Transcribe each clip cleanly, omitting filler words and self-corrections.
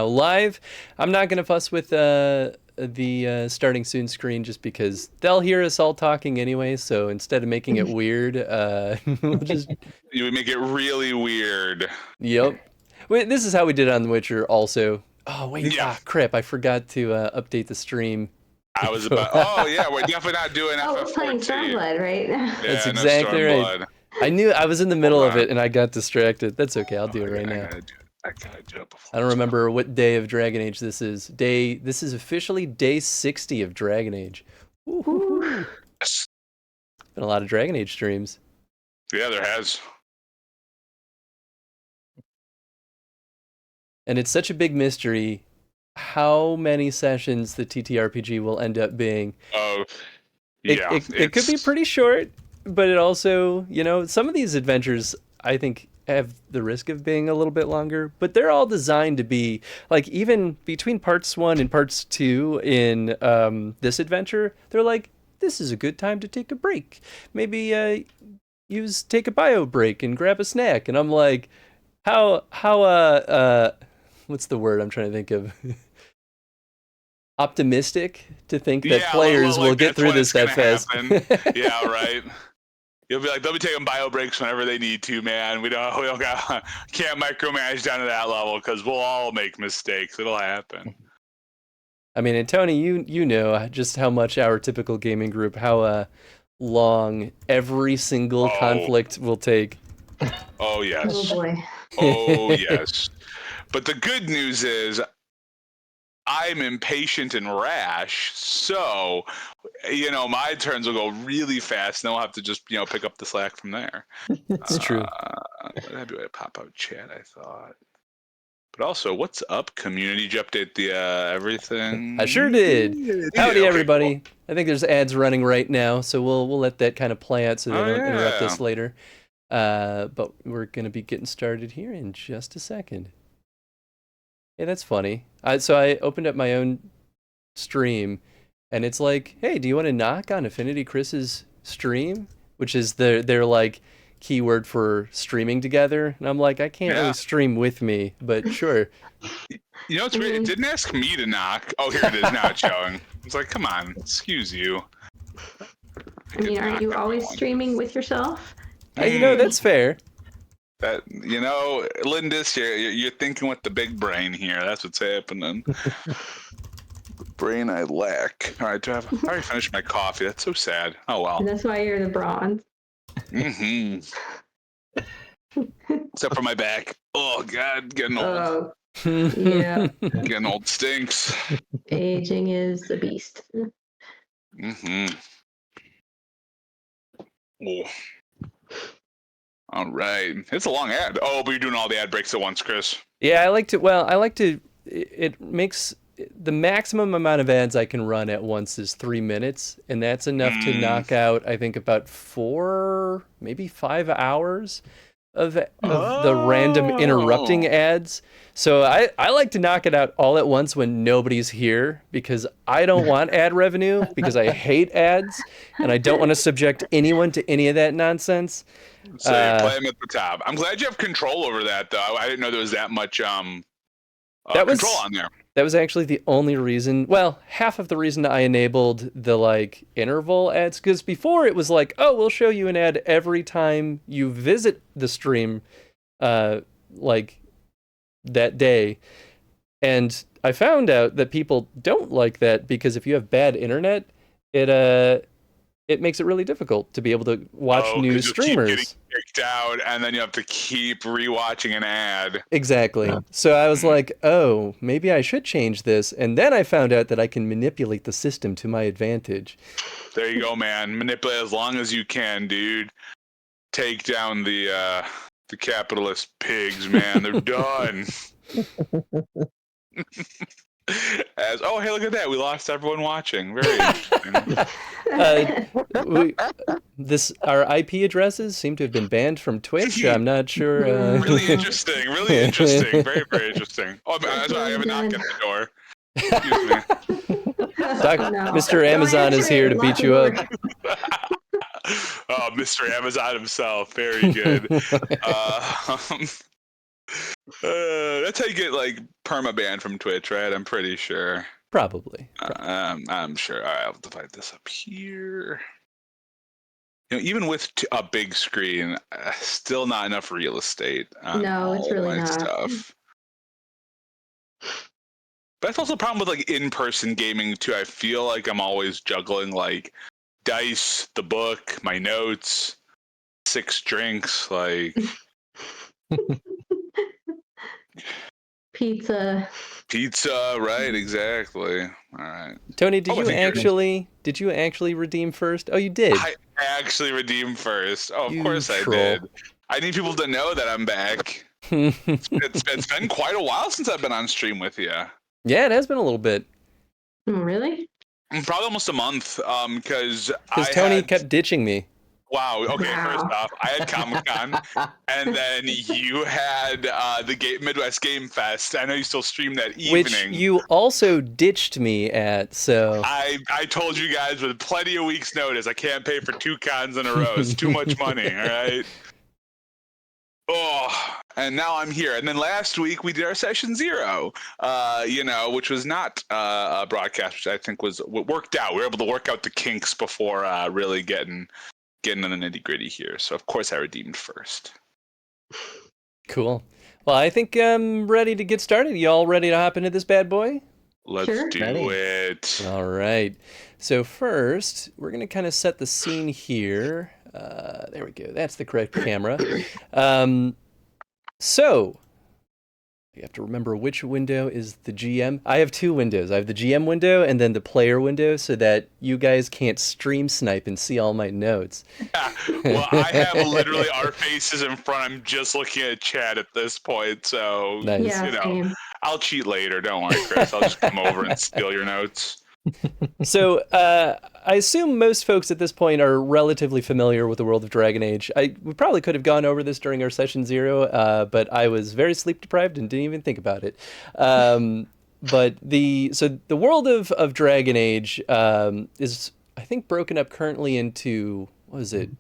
live. I'm not gonna fuss with the starting soon screen just because they'll hear us all talking anyway. So instead of making it weird, we'll just You would make it really weird. yep. Wait, this is how we did it on The Witcher also. Oh wait, Yeah. crap! I forgot to update the stream. I was about. Oh yeah, we're definitely not doing Oh, we're playing FF14. Stormblood, right? That's Yeah, exactly no right. Stormblood. I knew I was in the middle Hold of on. it and I got distracted. That's okay. I'll do it right now. I gotta do it before. I don't remember what day of Dragon Age this is. This is officially day 60 of Dragon Age. Woo-hoo-hoo. Yes. Been a lot of Dragon Age streams. Yeah, there has. And it's such a big mystery how many sessions the TTRPG will end up being. Oh, yeah. It could be pretty short, but it also, some of these adventures, I think, have the risk of being a little bit longer, but they're all designed to be, like, even between parts 1 and parts 2 in this adventure, they're like, this is a good time to take a break. Maybe take a bio break and grab a snack. And I'm like, how what's the word I'm trying to think of? Optimistic to think that players will get through this that fast. Yeah, right. You'll be like, they'll be taking bio breaks whenever they need to, man. We don't can't micromanage down to that level because we'll all make mistakes. It'll happen. I mean, and Tony, you know just how much our typical gaming group, how long every single conflict will take. Oh yes. Oh boy. Oh yes. But the good news is I'm impatient and rash, so my turns will go really fast, and then we'll have to just pick up the slack from there. It's true. That'd be a pop-out chat, I thought. But also, what's up, community? Did you update the everything? I sure did. Howdy, everybody. Cool. I think there's ads running right now, so we'll let that kind of play out so they don't interrupt us later. But we're gonna be getting started here in just a second. Yeah, that's funny. So I opened up my own stream, and it's like, hey, do you want to knock on AffinityChris's stream? Which is their like keyword for streaming together. And I'm like, I can't really stream with me, but sure. It's weird. It didn't ask me to knock. Oh, here it is. Now it's showing. It's like, come on, excuse you. I mean, aren't you always streaming with yourself? That's fair. That Lindis, you're thinking with the big brain here. That's what's happening. Brain I lack. All right, I already finished my coffee. That's so sad. Oh well. And that's why you're the bronze. Mm-hmm. Except for my back. Oh God, getting old. Yeah. Getting old stinks. Aging is a beast. Mm-hmm. Oh. All right. It's a long ad. Oh, but you're doing all the ad breaks at once, Chris. Yeah, I like to, it makes, the maximum amount of ads I can run at once is 3 minutes, and that's enough to knock out, I think, about 4, maybe 5 hours of the random interrupting ads. So I like to knock it out all at once when nobody's here, because I don't want ad revenue, because I hate ads, and I don't want to subject anyone to any of that nonsense. So you play them at the top. I'm glad you have control over that, though. I didn't know there was that much control on there. That was actually the only reason, well, half of the reason I enabled the interval ads, because before it was like, oh, we'll show you an ad every time you visit the stream that day. And I found out that people don't like that, because if you have bad internet, it makes it really difficult to be able to watch new streamers. Keep getting kicked out, and then you have to keep rewatching an ad. Exactly. So I was like, oh, maybe I should change this. And then I found out that I can manipulate the system to my advantage. There you go, man. Manipulate as long as you can, dude. Take down the capitalist pigs, man. They're done. Oh, hey, look at that. We lost everyone watching. Very interesting. Our IP addresses seem to have been banned from Twitch. I'm not sure. Really interesting. Really interesting. Very, very interesting. Oh, I have a knock at the door. Excuse me. Mr. Amazon is here to beat you up. Oh, Mr. Amazon himself. Very good. That's how you get like perma-banned from Twitch, right? I'm pretty sure. Probably. I'm sure. All right, I'll divide this up here. Even with a big screen, still not enough real estate on No, it's really my not. stuff. But that's also a problem with like in-person gaming too. I feel like I'm always juggling like dice, the book, my notes, 6 drinks, like Pizza. right? Exactly. All right. Tony, did you actually redeem first? Oh, you did. I actually redeemed first. Oh, of You course troll. I did. I need people to know that I'm back. It's been quite a while since I've been on stream with you. Yeah, it has been a little bit. Oh, really? Probably almost a month. Because Tony kept ditching me. Wow. Okay. Wow. First off, I had Comic-Con, and then you had the Midwest Game Fest. I know you still streamed that evening. Which you also ditched me at. So I told you guys with plenty of weeks' notice, I can't pay for 2 cons in a row. It's too much money. All right. Oh, and now I'm here. And then last week we did our session 0, which was not a broadcast, which I think was what worked out. We were able to work out the kinks before really getting in the nitty gritty here. So of course I redeemed first. Cool. Well, I think I'm ready to get started. Y'all ready to hop into this bad boy? Let's do it. All right. So first, we're going to kind of set the scene here. There we go. That's the correct camera. So you have to remember which window is the GM. I have 2 windows. I have the GM window and then the player window so that you guys can't stream snipe and see all my notes. Well, I have literally our faces in front. I'm just looking at chat at this point. So, Nice. Yeah, same. I'll cheat later. Don't worry, Chris. I'll just come over and steal your notes. So I assume most folks at this point are relatively familiar with the world of Dragon Age. We probably could have gone over this during our session 0, but I was very sleep deprived and didn't even think about it. But the world of Dragon Age is, I think, broken up currently into, what is it?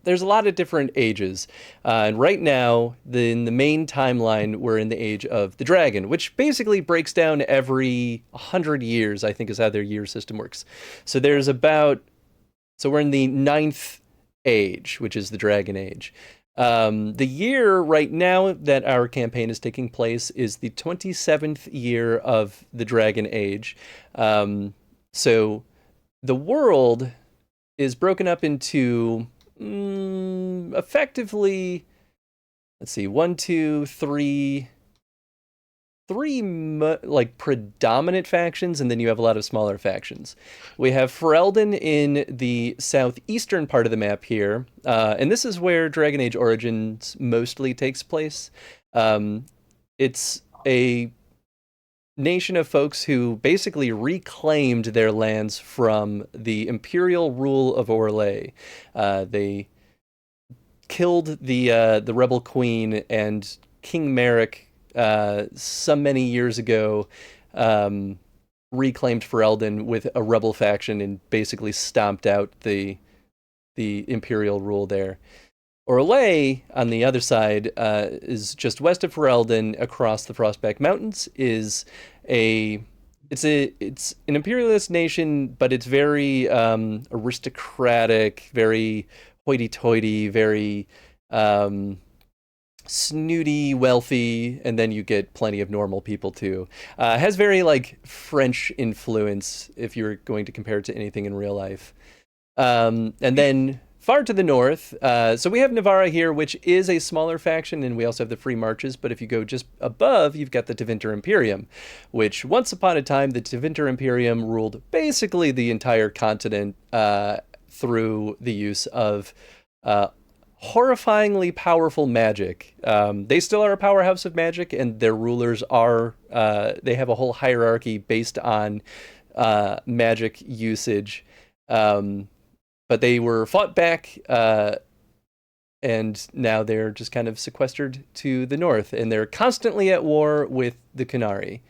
There's a lot of different ages. And right now, in the main timeline, we're in the age of the dragon, which basically breaks down every 100 years, I think is how their year system works. So we're in the 9th age, which is the dragon age. The year right now that our campaign is taking place is the 27th year of the dragon age. So the world is broken up into... effectively, let's see, 1, 2, 3 like predominant factions, and then you have a lot of smaller factions. We have Ferelden in the southeastern part of the map here, and this is where Dragon Age Origins mostly takes place. It's a nation of folks who basically reclaimed their lands from the imperial rule of Orlais. They killed the rebel queen, and King Merrick some many years ago reclaimed Ferelden with a rebel faction and basically stomped out the imperial rule there. Orlais, on the other side, is just west of Ferelden, across the Frostback Mountains. It's an imperialist nation, but it's very aristocratic, very hoity-toity, very snooty, wealthy, and then you get plenty of normal people too. Has very like French influence if you're going to compare it to anything in real life. And then far to the north, so we have Navarra here, which is a smaller faction, and we also have the Free Marches, but if you go just above, you've got the Tevinter Imperium, which once upon a time, the Tevinter Imperium ruled basically the entire continent through the use of horrifyingly powerful magic. They still are a powerhouse of magic, and their rulers are, they have a whole hierarchy based on magic usage. But they were fought back, and now they're just kind of sequestered to the north, and they're constantly at war with the Qunari.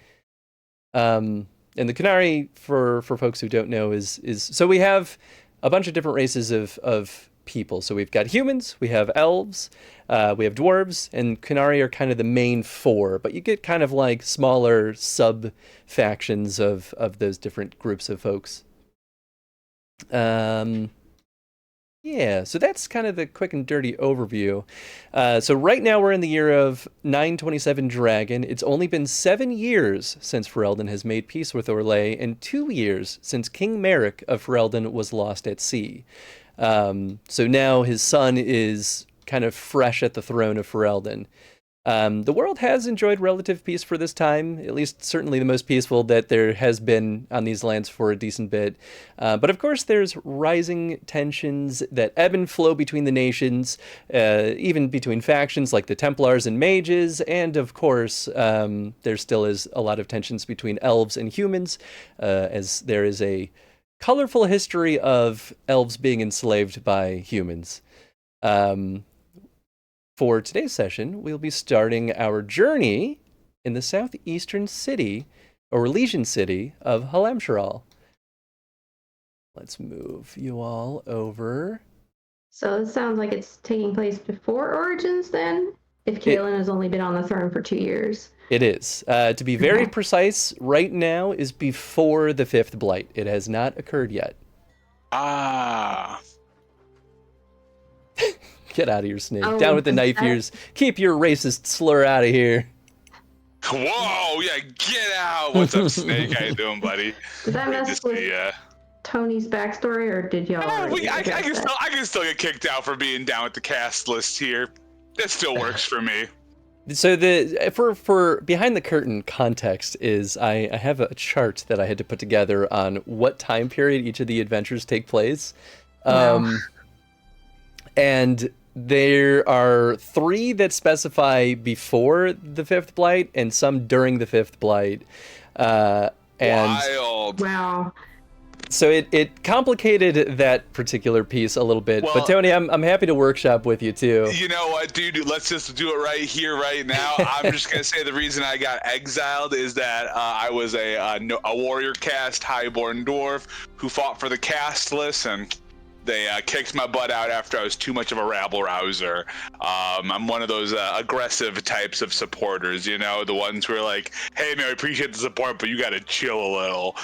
And the Qunari, for folks who don't know, is so we have a bunch of different races of people. So we've got humans, we have elves, we have dwarves, and Qunari are kind of the main four, but you get kind of like smaller sub-factions of those different groups of folks. Yeah, so that's kind of the quick and dirty overview. So right now we're in the year of 927 Dragon. It's only been 7 years since Ferelden has made peace with Orlais, and 2 years since King Merrick of Ferelden was lost at sea. So now his son is kind of fresh at the throne of Ferelden. The world has enjoyed relative peace for this time, at least certainly the most peaceful that there has been on these lands for a decent bit. But of course, there's rising tensions that ebb and flow between the nations, even between factions like the Templars and Mages, and of course, there still is a lot of tensions between elves and humans, as there is a colorful history of elves being enslaved by humans. For today's session, we'll be starting our journey in the southeastern city, or Elysian city, of Halamsharal. Let's move you all over. So it sounds like it's taking place before Origins then, if Kaelin has only been on the throne for 2 years. It is. To be very precise, right now is before the 5th Blight. It has not occurred yet. Ah. Get out of here, Snake. Down with the knife ears. Keep your racist slur out of here. Whoa, yeah, get out. What's up, Snake? How you doing, buddy? Did that mess with Tony's backstory, or did y'all? I can still get kicked out for being down with the cast list here. That still works for me. So for behind the curtain context is I have a chart that I had to put together on what time period each of the adventures take place. Wow. And there are 3 that specify before the 5th Blight and some during the 5th Blight. And Wild. Wow. So it complicated that particular piece a little bit. Well, but Tony, I'm happy to workshop with you too. You know what, dude? Let's just do it right here, right now. I'm just gonna say the reason I got exiled is that I was a warrior caste highborn dwarf who fought for the caste list, and they kicked my butt out after I was too much of a rabble-rouser. I'm one of those aggressive types of supporters, you know, the ones who are like, hey, man, I appreciate the support, but you got to chill a little.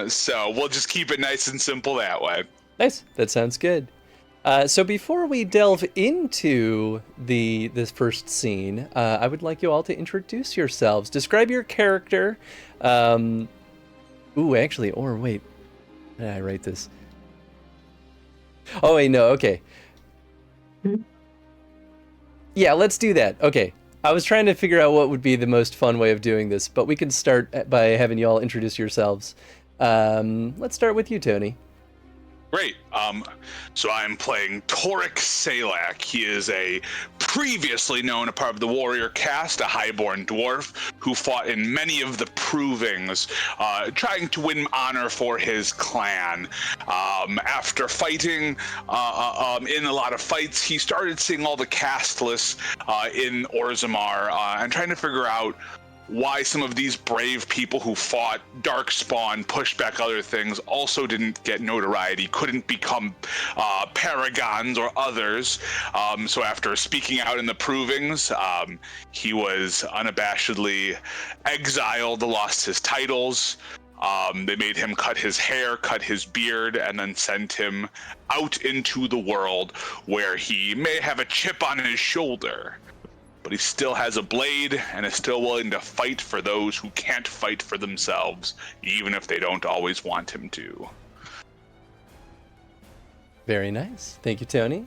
So we'll just keep it nice and simple that way. Nice. That sounds good. So before we delve into this first scene, I would like you all to introduce yourselves. Describe your character. Wait. How did I write this? Oh, wait, no, okay. Yeah, let's do that. Okay. I was trying to figure out what would be the most fun way of doing this, but we can start by having you all introduce yourselves. Let's start with you, Tony. Great. So I'm playing Torek Salak. He is a previously known a part of the warrior caste, a highborn dwarf who fought in many of the provings, trying to win honor for his clan. After fighting in a lot of fights, he started seeing all the caste lists in Orzammar and trying to figure out why some of these brave people who fought Darkspawn, pushed back other things, also didn't get notoriety, couldn't become paragons or others. So after speaking out in the provings, he was unabashedly exiled, lost his titles. They made him cut his hair, cut his beard, and then sent him out into the world where he may have a chip on his shoulder, but he still has a blade and is still willing to fight for those who can't fight for themselves, even if they don't always want him to. Very nice. Thank you, Tony.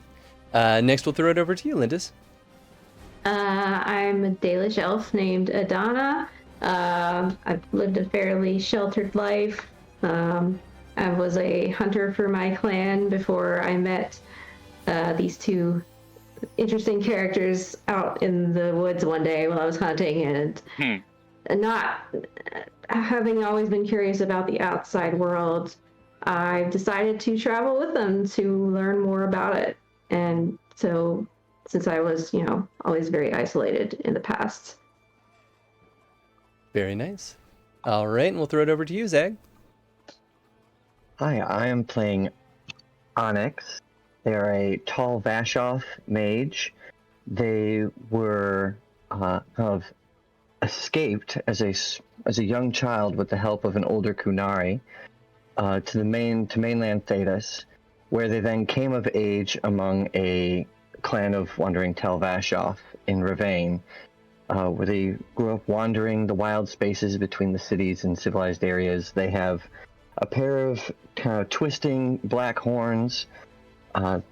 Next, we'll throw it over to you, Lindis. I'm a Dalish elf named Adana. I've lived a fairly sheltered life. I was a hunter for my clan before I met these two interesting characters out in the woods one day while I was hunting, and not having always been curious about the outside world, I decided to travel with them to learn more about it. And so, since I was, always very isolated in the past. Very nice. All right, and we'll throw it over to you, Zag. Hi, I am playing Onyx, They are a tall Vashoth mage. They were kind of escaped as a young child with the help of an older Kunari to mainland Thedas, where they then came of age among a clan of wandering Tel Vashoth in Ravane, where they grew up wandering the wild spaces between the cities and civilized areas. They have a pair of kind of twisting black horns, kind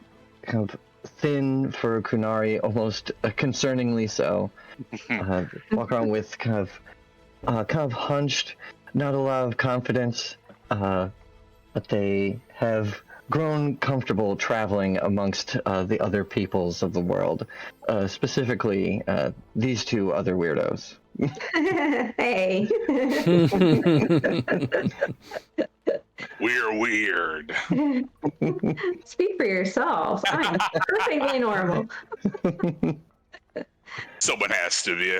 of thin for Kunari, almost concerningly so. Walk around with kind of hunched, not a lot of confidence, but they have grown comfortable traveling amongst the other peoples of the world, specifically these two other weirdos. Hey. We're weird. Speak for yourselves. I'm perfectly normal. Someone has to be.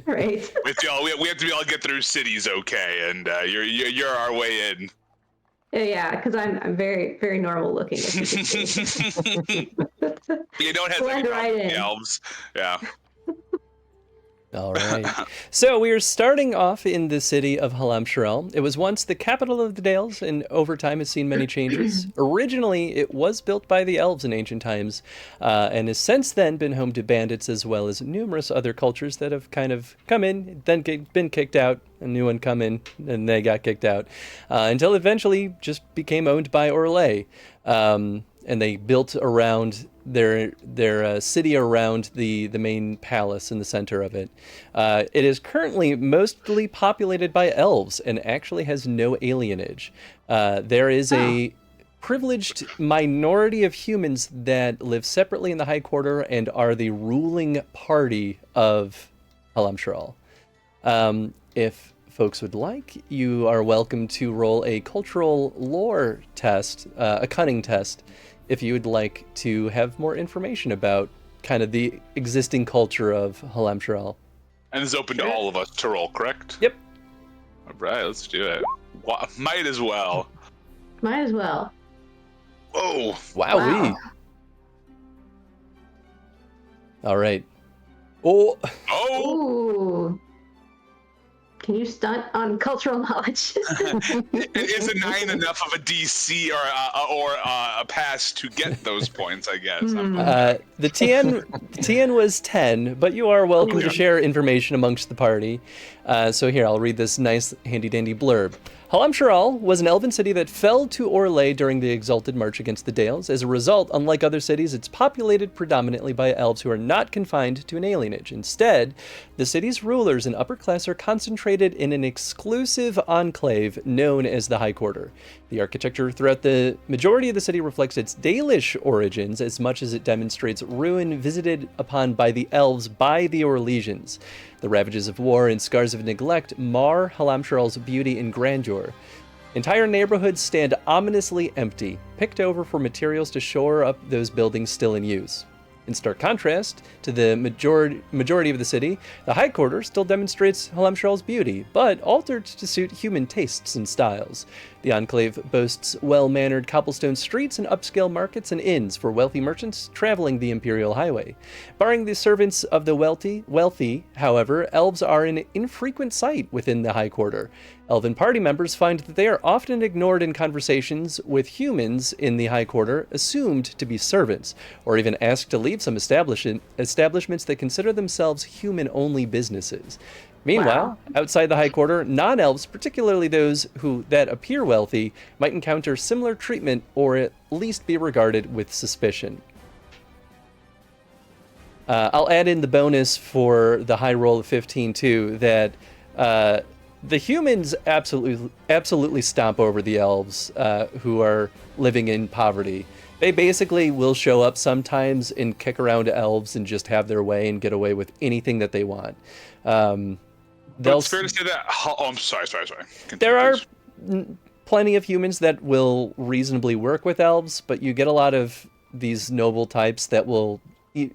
Right. We have to be able to get through cities okay, and you're our way in. Yeah, because I'm very, very normal looking. As you can see. You don't have any problem with the elves. Yeah. All right. So we are starting off in the city of Halamshrel. It was once the capital of the Dales, and over time has seen many changes. Originally, it was built by the elves in ancient times, and has since then been home to bandits as well as numerous other cultures that have kind of come in, then been kicked out, a new one come in, and they got kicked out, until eventually just became owned by Orlais. And they built around their city around the main palace in the center of it. It is currently mostly populated by elves and actually has no alienage. There is a privileged minority of humans that live separately in the High Quarter and are the ruling party of Halamshrel. If folks would like, you are welcome to roll a cultural lore test, a cunning test, if you would like to have more information about kind of the existing culture of Halamshrel. And it's open to all of us to roll, correct? Yep. All right, let's do it. Might as well. Might as well. Whoa. Wowee. Wow. All right. Oh. Ooh. Can you stunt on cultural knowledge? Is a 9 enough of a DC or a pass to get those points? I guess. The TN was 10, but you are welcome to share information amongst the party. So here, I'll read this nice handy-dandy blurb. Halamshrel was an elven city that fell to Orlais during the Exalted March against the Dales. As a result, unlike other cities, it's populated predominantly by elves who are not confined to an alienage. Instead, the city's rulers and upper class are concentrated in an exclusive enclave known as the High Quarter. The architecture throughout the majority of the city reflects its Dalish origins as much as it demonstrates ruin visited upon by the elves by the Orlesians. The ravages of war and scars of neglect mar Halamshrel's beauty and grandeur. Entire neighborhoods stand ominously empty, picked over for materials to shore up those buildings still in use. In stark contrast to the majority of the city, the High Quarter still demonstrates Halamshrel's beauty, but altered to suit human tastes and styles. The enclave boasts well-mannered cobblestone streets and upscale markets and inns for wealthy merchants traveling the Imperial Highway. Barring the servants of the wealthy, however, elves are an infrequent sight within the High Quarter. Elven party members find that they are often ignored in conversations with humans in the High Quarter, assumed to be servants, or even asked to leave some establishments that consider themselves human-only businesses. Meanwhile, outside the High Quarter, non-elves, particularly those that appear wealthy, might encounter similar treatment or at least be regarded with suspicion. I'll add in the bonus for the high roll of 15 too, that the humans absolutely stomp over the elves who are living in poverty. They basically will show up sometimes and kick around elves and just have their way and get away with anything that they want. It's fair to say that. Oh, I'm sorry. Continue, there are plenty of humans that will reasonably work with elves, but you get a lot of these noble types that will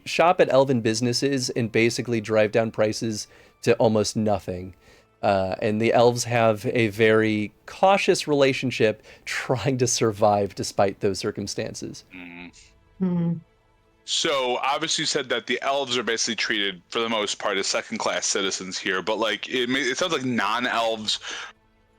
shop at elven businesses and basically drive down prices to almost nothing. And the elves have a very cautious relationship, trying to survive despite those circumstances. So obviously you said that the elves are basically treated for the most part as second-class citizens here, but like it sounds like non-elves,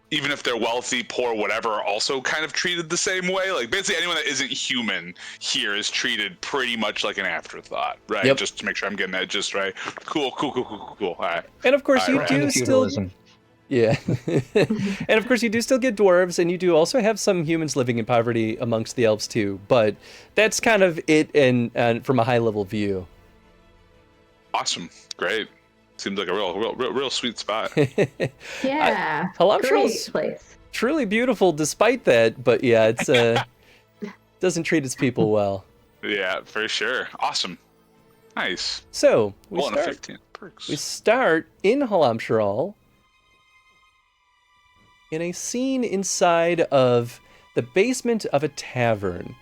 even if they're wealthy, poor, whatever, are also kind of treated the same way. Like basically anyone that isn't human here is treated pretty much like an afterthought, right? Yep. Just to make sure I'm getting that just right. Cool. All right. And of course, All you right, do still. Yeah. And of course, you do still get dwarves, and you do also have some humans living in poverty amongst the elves too. But that's kind of it, and from a high-level view. Awesome. Great. Seems like a real sweet spot. Yeah. Halamshral's Great place. truly beautiful despite that, but yeah, it's doesn't treat its people well. Yeah, for sure. Awesome. Nice. So We 15 perks. we start in Halamshral in a scene inside of the basement of a tavern.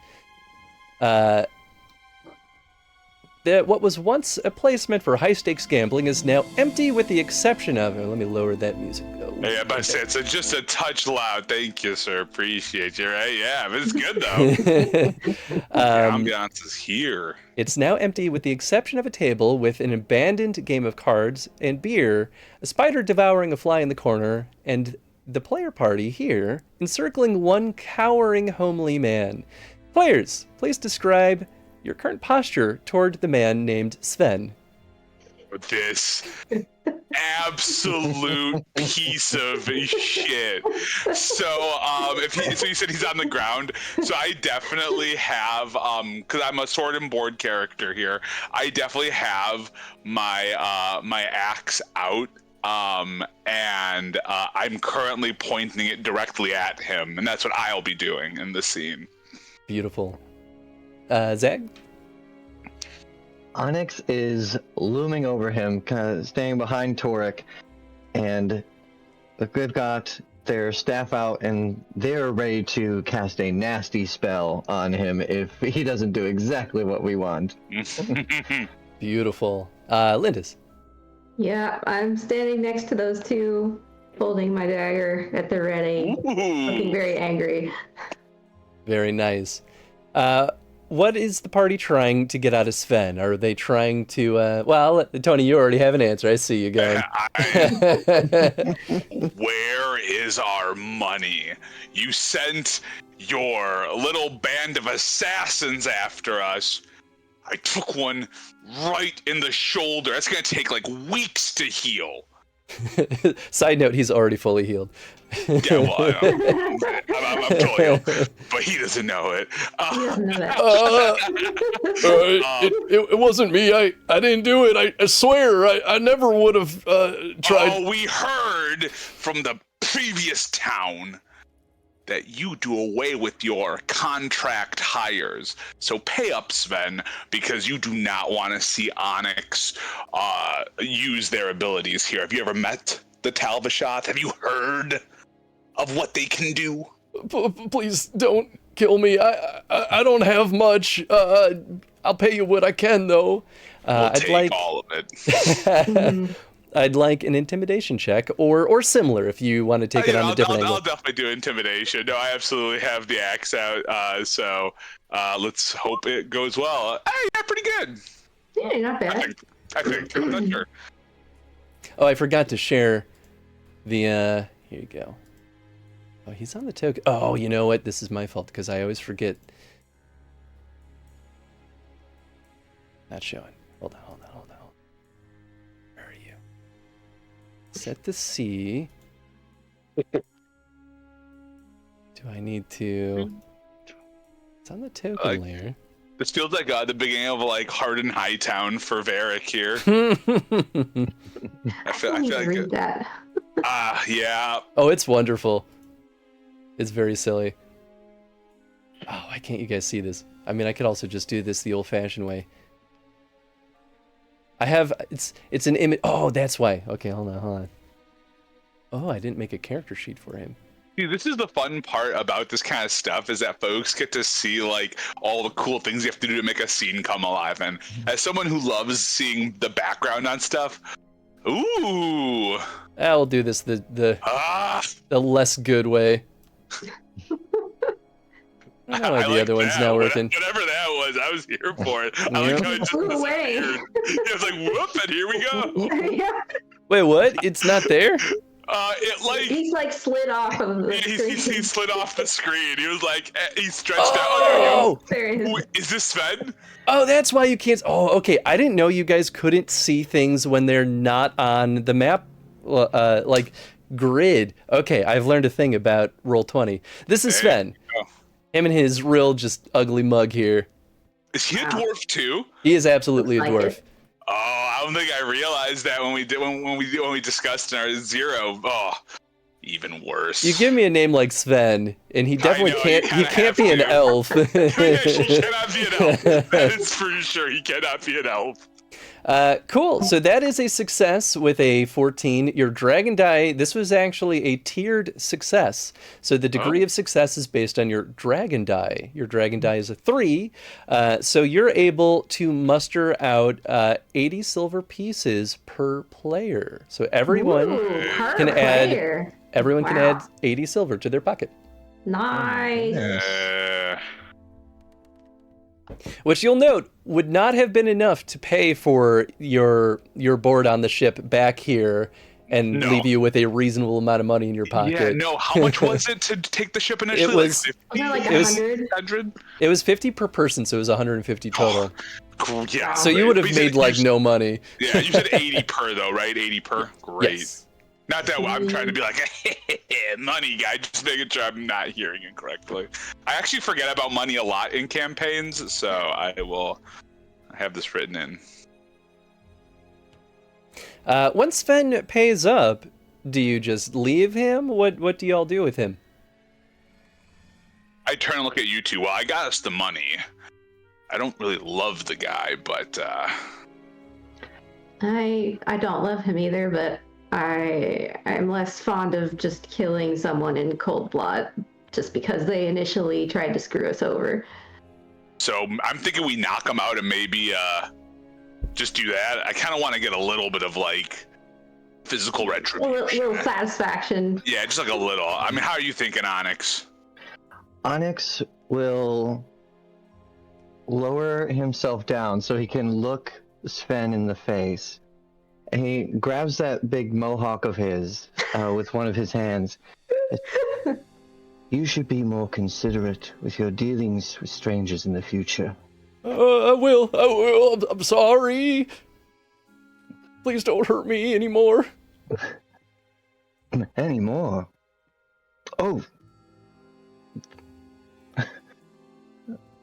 That what was once a place meant for high-stakes gambling is now empty, with the exception of... let me lower that music. Yeah, but it's just a touch loud. Thank you, sir. Appreciate you, right? Yeah, but it's good, though. The ambiance is here. It's now empty, with the exception of a table with an abandoned game of cards and beer, a spider devouring a fly in the corner, and the player party here encircling one cowering, homely man. Players, please describe your current posture toward the man named Sven. This absolute piece of shit. So, so you said he's on the ground. So I definitely have, because I'm a sword and board character here. I definitely have my my axe out. And I'm currently pointing it directly at him, and that's what I'll be doing in the scene. Beautiful. Zach? Onyx is looming over him, kind of staying behind Torek, and they've got their staff out, and they're ready to cast a nasty spell on him if he doesn't do exactly what we want. Beautiful. Lindis? Yeah, I'm standing next to those two, holding my dagger at the ready, looking very angry. Very nice. What is the party trying to get out of Sven? Are they trying to, well, Tony, you already have an answer. I see you going. Where is our money? You sent your little band of assassins after us. I took one right in the shoulder. That's going to take like weeks to heal. Side note, he's already fully healed. Yeah, well, I'm totally ill, but he doesn't know it. He doesn't know that. It wasn't me. I didn't do it. I swear. I never would have tried. Oh, we heard from the previous town that you do away with your contract hires. So pay up, Sven, because you do not want to see Onyx use their abilities here. Have you ever met the Talvishoth? Have you heard of what they can do? Please don't kill me. I don't have much. I'll pay you what I can, though. We'll take all of it. I'd like an intimidation check, or similar, if you want to take it on a different angle. I'll definitely do intimidation. No, I absolutely have the axe out. So let's hope it goes well. Hey, yeah, pretty good. Yeah, not bad. I think. I'm not sure. Oh, I forgot to share the, here you go. Oh, he's on the token. Oh, you know what? This is my fault, because I always forget. Not showing. Hold on. Where are you? Set the C. Do I need to... It's on the token layer. This feels like the beginning of like Hardin Hightown for Varric here. I feel like read that. Yeah. Oh, it's wonderful. It's very silly. Oh, why can't you guys see this? I mean, I could also just do this the old-fashioned way. I have... It's an image... Oh, that's why. Okay, hold on. Oh, I didn't make a character sheet for him. See, this is the fun part about this kind of stuff, is that folks get to see like all the cool things you have to do to make a scene come alive. And as someone who loves seeing the background on stuff, ooh. We'll do this the less good way. I don't know why the other one's not working. Whatever that was, I was here for it. I like how it just disappeared. It was like, whoop, and here we go. Yeah. Wait, what? It's not there? He's like slid off of the screen. He slid off the screen. He was like, he stretched out. Oh! There he is. Is this Sven? Oh, that's why you can't. Oh, okay. I didn't know you guys couldn't see things when they're not on the map, like grid. Okay, I've learned a thing about Roll20. This is Sven. Him and his real just ugly mug here. Is he a dwarf too? He is absolutely a dwarf. Oh, I don't think I realized that when we discussed in our zero. Oh, even worse. You give me a name like Sven, and he definitely can't. He can't be an elf. He cannot be an elf. That is for sure. He cannot be an elf. Cool. So that is a success with a 14. Your dragon die, this was actually a tiered success. So the degree of success is based on your dragon die. Your dragon die is a 3. So you're able to muster out 80 silver pieces per player. So everyone can add 80 silver to their pocket. Nice. Which you'll note would not have been enough to pay for your board on the ship back here and leave you with a reasonable amount of money in your pocket. Yeah, no. How much was it to take the ship initially? It was like 100. It was 50 per person, so it was 150 total. Cool. Yeah. So you would have made no money. Yeah, you said 80 per though, right? 80 per. Great. Yes. Not that I'm trying to be like money guy, just making sure I'm not hearing it correctly. I actually forget about money a lot in campaigns, so I will have this written in. Once Sven pays up, do you just leave him? What do y'all do with him? I turn and look at you two. Well, I got us the money. I don't really love the guy, but I don't love him either, but I'm less fond of just killing someone in cold blood just because they initially tried to screw us over. So I'm thinking we knock him out and maybe just do that. I kind of want to get a little bit of like physical retribution. A little satisfaction. Yeah, just like a little. I mean, how are you thinking, Onyx? Onyx will lower himself down so he can look Sven in the face. And he grabs that big mohawk of his with one of his hands. You should be more considerate with your dealings with strangers in the future. I will. I'm sorry. Please don't hurt me anymore. Anymore? Oh.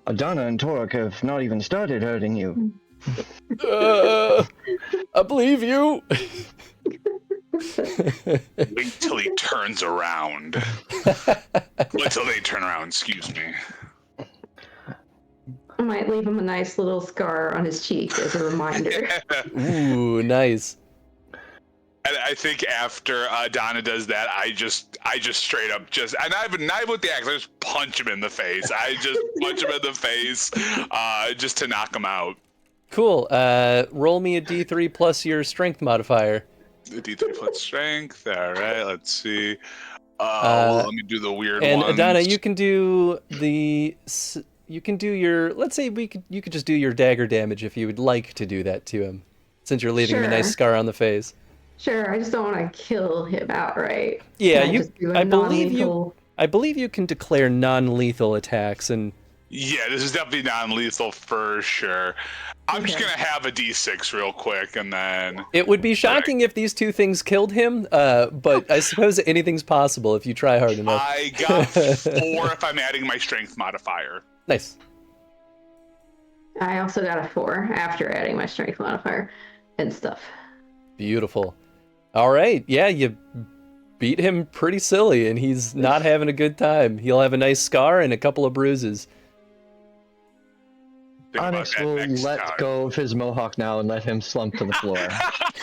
Adana and Torok have not even started hurting you. I believe you. Wait till he turns around. Wait till they turn around, excuse me. I might leave him a nice little scar on his cheek as a reminder. Ooh, nice. And I think after Donna does that, I just straight up and I have a knife with the axe. I just punch him in the face. I just punch him in the face, just to knock him out. Cool. Roll me a D3 plus your strength modifier. The D3 plus strength. All right. Let's see. Let me do the weird and ones. Adana, you can do your. Let's say you could just do your dagger damage if you would like to do that to him, since you're leaving him a nice scar on the face. Sure. I just don't want to kill him outright. Yeah, I believe you can declare non-lethal attacks and. Yeah, this is definitely non-lethal for sure. I'm just gonna have a D6 real quick, and then it would be shocking if these two things killed him. But I suppose anything's possible if you try hard enough. I got 4 if I'm adding my strength modifier. Nice. I also got a 4 after adding my strength modifier and stuff. Beautiful. All right, yeah, you beat him pretty silly, and he's not having a good time. He'll have a nice scar and a couple of bruises. Onyx will let go of his mohawk now and let him slump to the floor.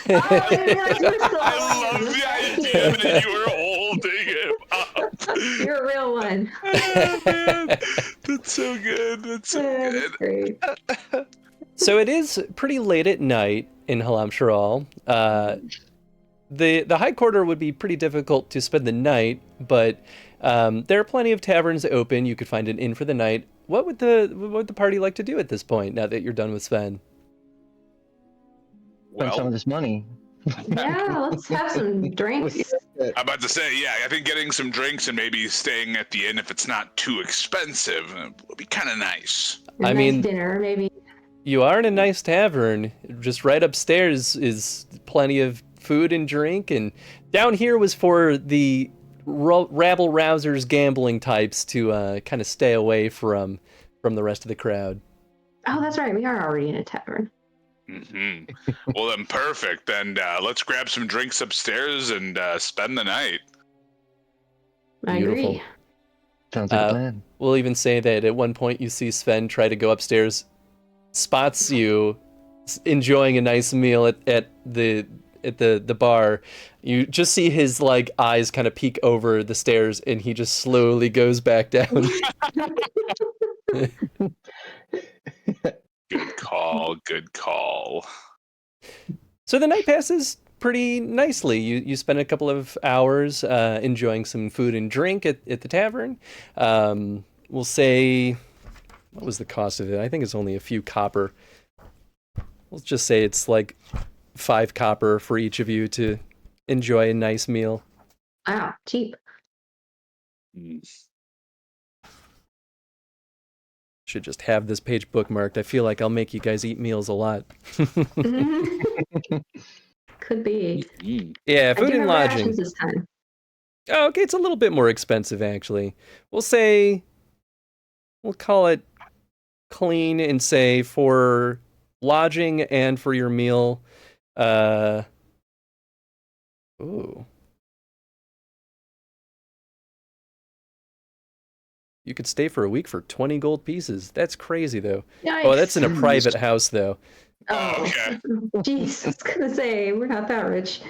I love the idea that you were holding him up. You're a real one. Oh, man. That's so good. That's so good. Great. So it is pretty late at night in Halam Sharal. the High Quarter would be pretty difficult to spend the night, but there are plenty of taverns open. You could find an inn for the night. What would the party like to do at this point? Now that you're done with Sven? Spend some of this money. Yeah, let's have some drinks. I'm about to say, yeah, I think getting some drinks and maybe staying at the inn if it's not too expensive would be kind of nice. A nice dinner, maybe. You are in a nice tavern. Just right upstairs is plenty of food and drink, and down here was for the rabble-rousers, gambling types to kind of stay away from the rest of the crowd. Oh, that's right. We are already in a tavern. Mm-hmm. Well, then perfect. Then let's grab some drinks upstairs and spend the night. I agree. Sounds like a plan. We'll even say that at one point you see Sven try to go upstairs, spots you enjoying a nice meal at the bar. You just see his like eyes kind of peek over the stairs, and he just slowly goes back down. Good call. Good call. So the night passes pretty nicely. You spend a couple of hours enjoying some food and drink at the tavern. We'll say, what was the cost of it? I think it's only a few copper. We'll just say it's like 5 copper for each of you to enjoy a nice meal. Wow, cheap. Should just have this page bookmarked. I feel like I'll make you guys eat meals a lot. Could be. Yeah, food and lodging. Rations this time. Oh, okay, it's a little bit more expensive actually. We'll call it clean and say for lodging and for your meal. Ooh. You could stay for a week for 20 gold pieces. That's crazy, though. Nice. Oh, that's in a private house, though. Oh, okay. Jeez, I was gonna say we're not that rich.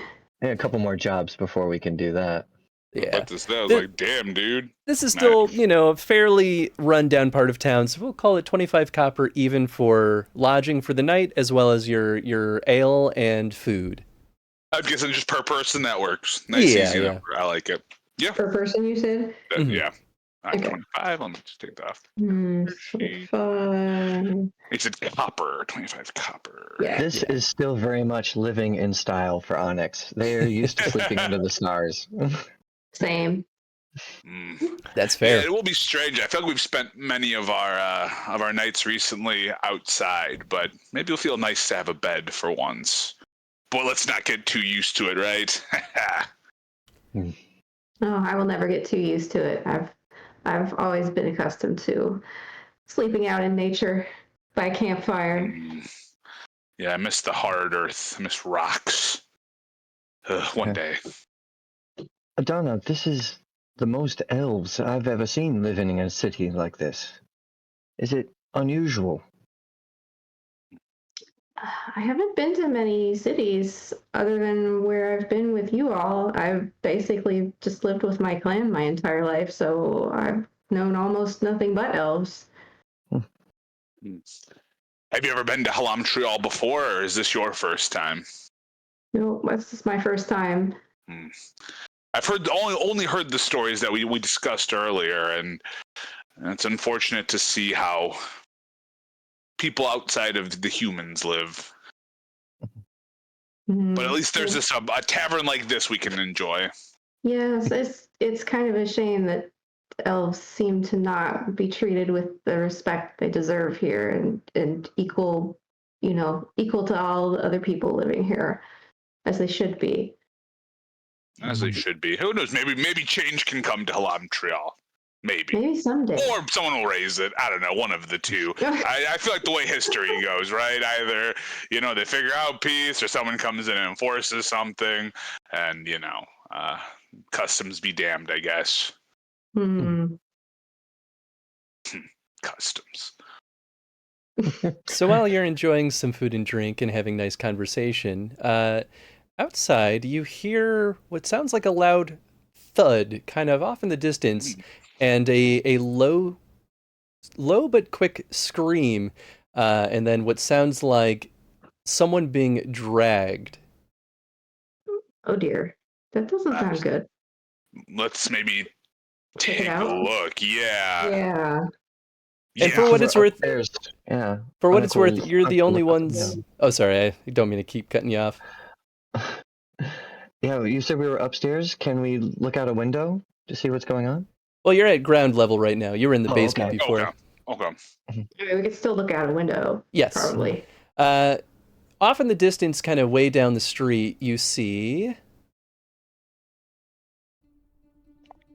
Yeah, a couple more jobs before we can do that. Yeah. But I was like, damn, dude. This is still, a fairly run-down part of town, so we'll call it 25 copper even for lodging for the night, as well as your ale and food. I'm guessing just per person that works. Nice, easy number. I like it. Yeah. Per person, you said? Yeah. Okay. 25. Let me just take that off. 25. It said copper. 25 copper. Yeah. This is still very much living in style for Onyx. They are used to sleeping under the stars. Same. That's fair. Yeah, it will be strange. I feel like we've spent many of our nights recently outside, but maybe it'll feel nice to have a bed for once. But let's not get too used to it, right? Oh, I will never get too used to it. I've always been accustomed to sleeping out in nature by campfire. Yeah, I miss the hard earth. I miss rocks. One day. Adana, this is the most elves I've ever seen living in a city like this. Is it unusual? I haven't been to many cities other than where I've been with you all. I've basically just lived with my clan my entire life, so I've known almost nothing but elves. Have you ever been to Halamtrial before, or is this your first time? No, this is my first time. I've only heard the stories that we discussed earlier, and it's unfortunate to see how people outside of the humans live. But at least there's a tavern like this we can enjoy. Yes, it's kind of a shame that elves seem to not be treated with the respect they deserve here and equal to all the other people living here as they should be. As they should be. Who knows? Maybe change can come to Halamtrial. Maybe someday. Or someone will raise it. I don't know, one of the two. I feel like the way history goes, right? Either, they figure out peace or someone comes in and enforces something and, customs be damned, I guess. Customs. So while you're enjoying some food and drink and having nice conversation, outside you hear what sounds like a loud thud kind of off in the distance. And a low but quick scream, and then what sounds like someone being dragged. Oh dear, that doesn't sound good. Let's maybe Check it take a out. look. Yeah. Yeah. And for what it's worth, yeah. for what it's worth, Uncle's- you're the Uncle only looked up ones. and Oh, sorry, I don't mean to keep cutting you off. down. Yeah, you said we were upstairs. Can we look out a window to see what's going on? Well, you're at ground level right now. You were in the basement okay. before. Okay. I mean, we could still look out a window. Yes. Probably. Off in the distance, kind of way down the street, you see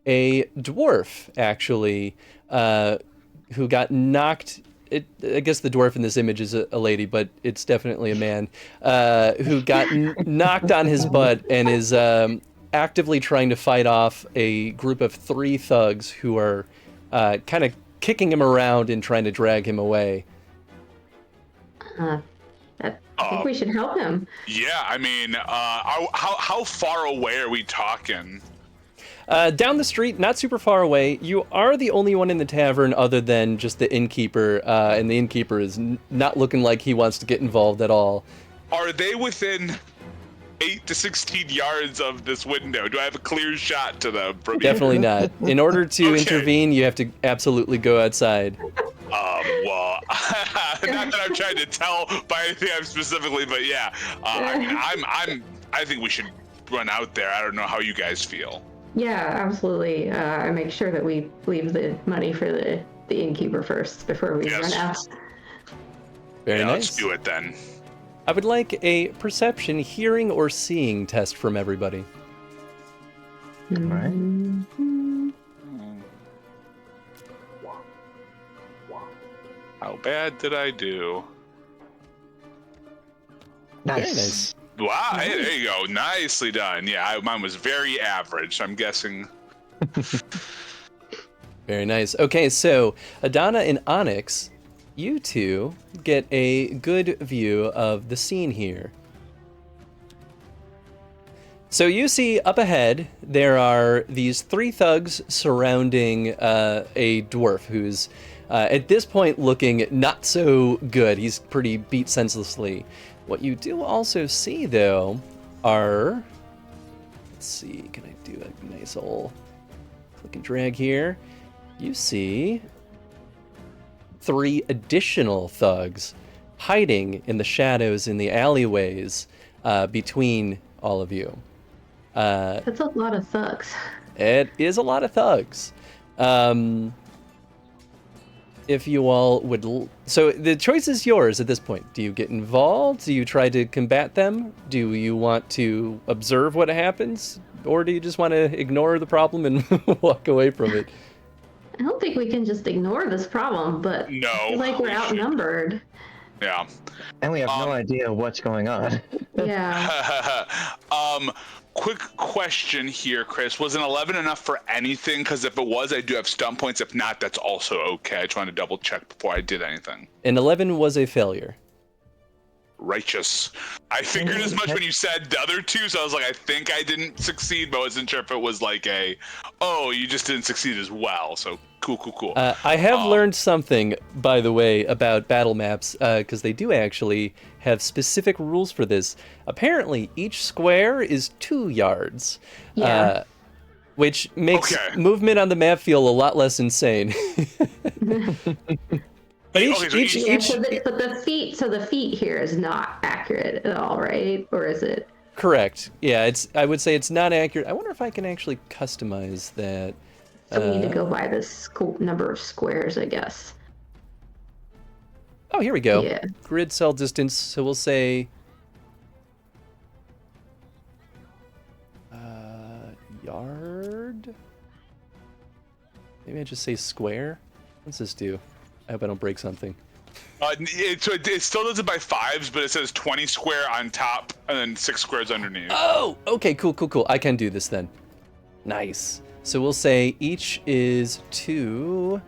a dwarf, actually, who got knocked. I guess the dwarf in this image is a lady, but it's definitely a man, who got knocked on his butt and is actively trying to fight off a group of 3 thugs who are kind of kicking him around and trying to drag him away. I think we should help him. Yeah, I mean, how far away are we talking? Down the street, not super far away. You are the only one in the tavern other than just the innkeeper, and the innkeeper is not looking like he wants to get involved at all. Are they within 8 to 16 yards of this window? Do I have a clear shot to them from here? Definitely not. In order to Okay. intervene, you have to absolutely go outside. Well, not that I'm trying to tell by anything I'm specifically, but yeah, I mean, I think we should run out there. I don't know how you guys feel. Yeah, absolutely. I make sure that we leave the money for the innkeeper first before we Yes. run out. Very nice. Let's do it then. I would like a perception, hearing, or seeing test from everybody. All right. How bad did I do? Very nice. Wow, hey, there you go. Nicely done. Yeah, mine was very average. I'm guessing. Very nice. Okay, so Adana and Onyx, you two get a good view of the scene here. So you see up ahead, there are these 3 thugs surrounding a dwarf who's at this point looking not so good. He's pretty beat senselessly. What you do also see, though, are... Let's see, can I do a nice old click and drag here? You see 3 additional thugs hiding in the shadows in the alleyways between all of you. That's a lot of thugs. It is a lot of thugs. If you all would... So the choice is yours at this point. Do you get involved? Do you try to combat them? Do you want to observe what happens? Or do you just want to ignore the problem and walk away from it? I don't think we can just ignore this problem, but No. I feel like we're outnumbered. Yeah. And we have no idea what's going on. Yeah. Quick question here, Chris. Was an 11 enough for anything? Because if it was, I do have stump points. If not, that's also okay. I just wanted to double check before I did anything. An 11 was a failure. Righteous. I figured as much when you said the other 2, so I was like, I think I didn't succeed, but I wasn't sure if it was like you just didn't succeed as well. So cool. I have learned something, by the way, about battle maps, because they do actually have specific rules for this. Apparently, each square is 2 yards, which makes movement on the map feel a lot less insane. But but the feet here is not accurate at all, right? Or is it? Correct. Yeah, I would say it's not accurate. I wonder if I can actually customize that. So we need to go by this number of squares, I guess. Oh, here we go. Yeah. Grid cell distance. So we'll say yard. Maybe I just say square. What's this do? I hope I don't break something. It still does it by 5s, but it says 20 square on top and then 6 squares underneath. Oh, okay, cool. I can do this then. Nice. So we'll say each is 2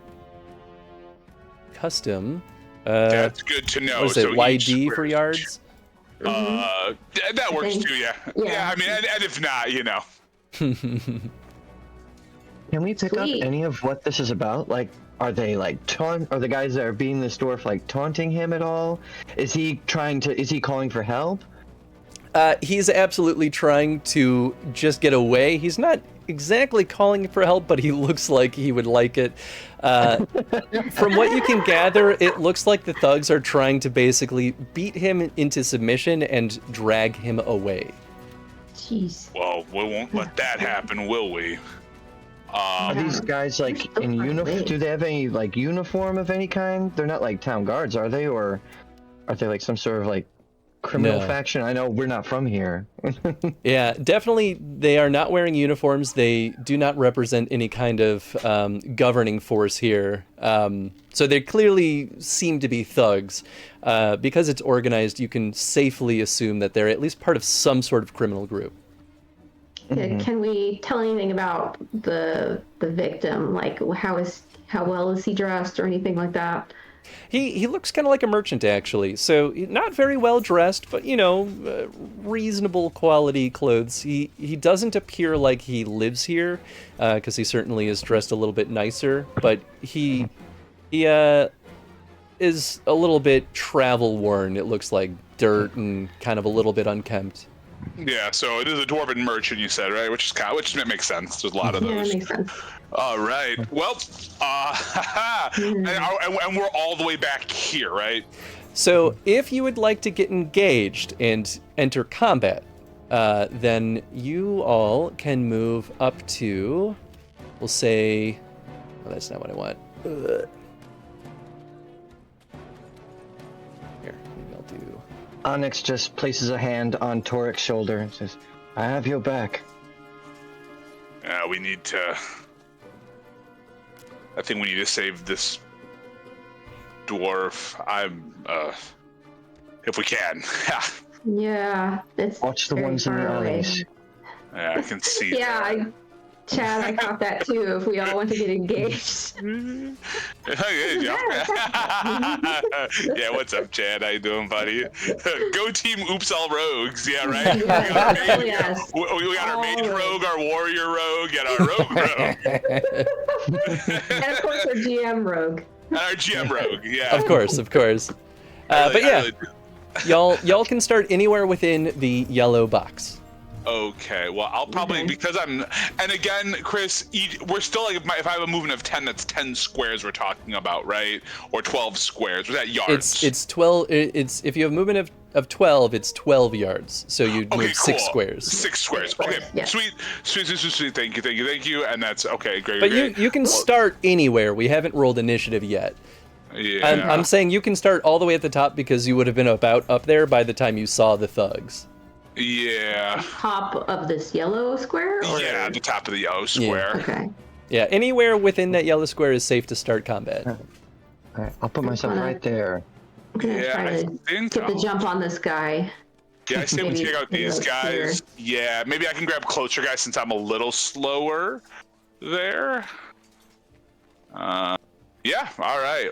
custom. That's good to know. What is it, YD for yards? That works too, yeah. Yeah, I mean, and if not, you know. Can we pick up any of what this is about? Like, are they like are the guys that are beating this dwarf like taunting him at all? Is he calling for help? He's absolutely trying to just get away. He's not exactly calling for help, but he looks like he would like it. From what you can gather, it looks like the thugs are trying to basically beat him into submission and drag him away. Jeez. Well, we won't let that happen, will we? Are these guys like in uniform? Do they have any like uniform of any kind? They're not like town guards, are they? Or are they like some sort of like criminal faction? I know we're not from here. Yeah, definitely they are not wearing uniforms. They do not represent any kind of governing force here. So they clearly seem to be thugs. Because it's organized, you can safely assume that they're at least part of some sort of criminal group. Can we tell anything about the victim? Like, how well is he dressed or anything like that? He looks kind of like a merchant, actually. So not very well dressed, but reasonable quality clothes. He doesn't appear like he lives here, because he certainly is dressed a little bit nicer. But he is a little bit travel worn. It looks like dirt and kind of a little bit unkempt. Yeah, so it is a dwarven merchant, you said, right? Which makes sense. There's a lot of Yeah, those. that makes sense. All right. Well, and we're all the way back here, right? So if you would like to get engaged and enter combat, then you all can move up to, we'll say, well, that's not what I want. Here, maybe I'll do. Onyx just places a hand on Torik's shoulder and says, "I have your back." We need to. I think we need to save this dwarf. If we can. Yeah, it's Watch the very ones in the far away. alleys. Yeah, I can see. Yeah, Chad, I caught that too. If we all want to get engaged. Yeah, what's up, Chad? How you doing, buddy? Go team! Oops, all rogues. Yeah, right. Yes. We got our mage rogue, our warrior rogue, and our rogue rogue, And of course our GM rogue. and our GM rogue. Yeah. Of course. But yeah, y'all can start anywhere within the yellow box. Okay, well, I'll probably, because I'm, and again, Chris, we're still like, if I have a movement of 10, that's 10 squares we're talking about, right? Or 12 squares, was that yards? It's 12, if you have movement of 12, it's 12 yards, so you'd move 6 squares. 6 squares, okay, Yeah. sweet, thank you, and that's, okay, great, But great. you can start anywhere, we haven't rolled initiative yet. Yeah. I'm saying you can start all the way at the top because you would have been about up there by the time you saw the thugs. Yeah. Top of this yellow square? Or? Yeah, the top of the yellow square. Okay. Yeah, anywhere within that yellow square is safe to start combat. All right, I'll put myself right there. I'm gonna try to get the jump on this guy. Yeah, I say we check out these guys. Yeah, maybe I can grab closer guys since I'm a little slower there. Yeah, all right.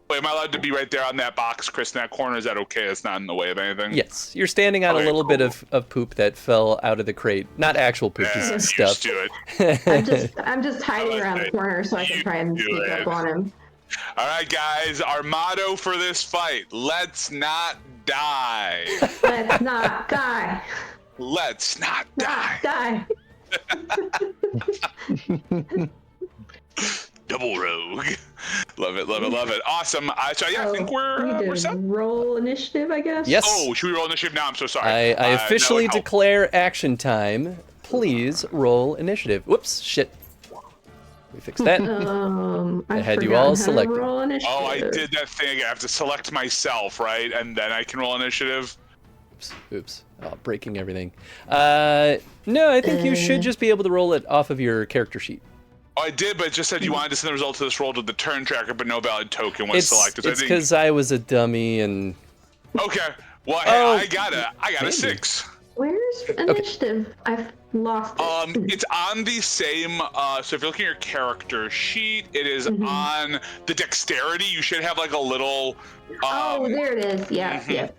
Wait, am I allowed to be right there on that box, Chris, in that corner? Is that okay? It's not in the way of anything? Yes, you're standing on a little bit of poop that fell out of the crate. Not actual poop, just stuff. Do it. I'm just hiding around the corner so I can try and sneak up on him. All right, guys, our motto for this fight, let's not die. Let's not die. Let's not die. Double rogue. Love it. Awesome. So yeah, I think we're set. Roll initiative, I guess. Yes. Oh, should we roll initiative now? I'm so sorry. I officially declare action time. Please roll initiative. Whoops, shit. We fixed that. I had you all forgot how to selected. roll initiative. Oh, I did that thing. I have to select myself, right? And then I can roll initiative. Oops. Oh, breaking everything. No, I think you should just be able to roll it off of your character sheet. Oh, I did, but it just said you wanted to send the result of this roll to the turn tracker, but no valid token was selected. It's because I was a dummy and. Okay. Well, hey, I got a 6. Where's initiative? I've lost it. It's on the same. So if you're looking at your character sheet, it is on the dexterity. You should have like a little. Oh, there it is. Yeah, yeah.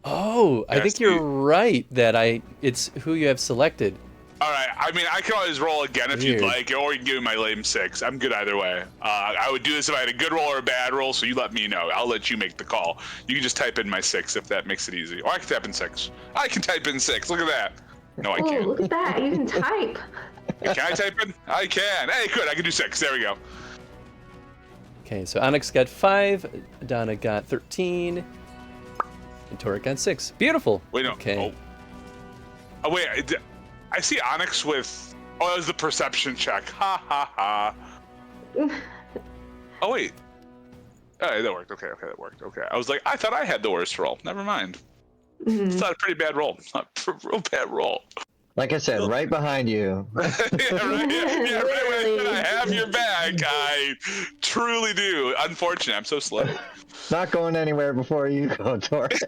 Oh, I think you're right that it's who you have selected. All right. I mean, I can always roll again if you'd like, or you can give me my lame 6. I'm good either way. I would do this if I had a good roll or a bad roll, so you let me know. I'll let you make the call. You can just type in my 6 if that makes it easy. Or I can type in 6. I can type in 6. Look at that. No, I can't. Oh, look at that. You can type. Can I type in? I can. Hey, good. I can do 6. There we go. Okay, so Onyx got 5, Donna got 13, and Torek got 6. Beautiful. Wait, no. Okay. Oh wait. I see Onyx with. Oh, that was the perception check. Ha ha ha. Oh wait. Oh, that worked. Okay, that worked. Okay. I was like, I thought I had the worst roll. Never mind. It's not a pretty bad roll. It's not a real bad roll. Like I said, right behind you. Yeah, right. Yeah, right. When I said I have your back, I truly do. Unfortunately, I'm so slow. Not going anywhere before you go, Torek.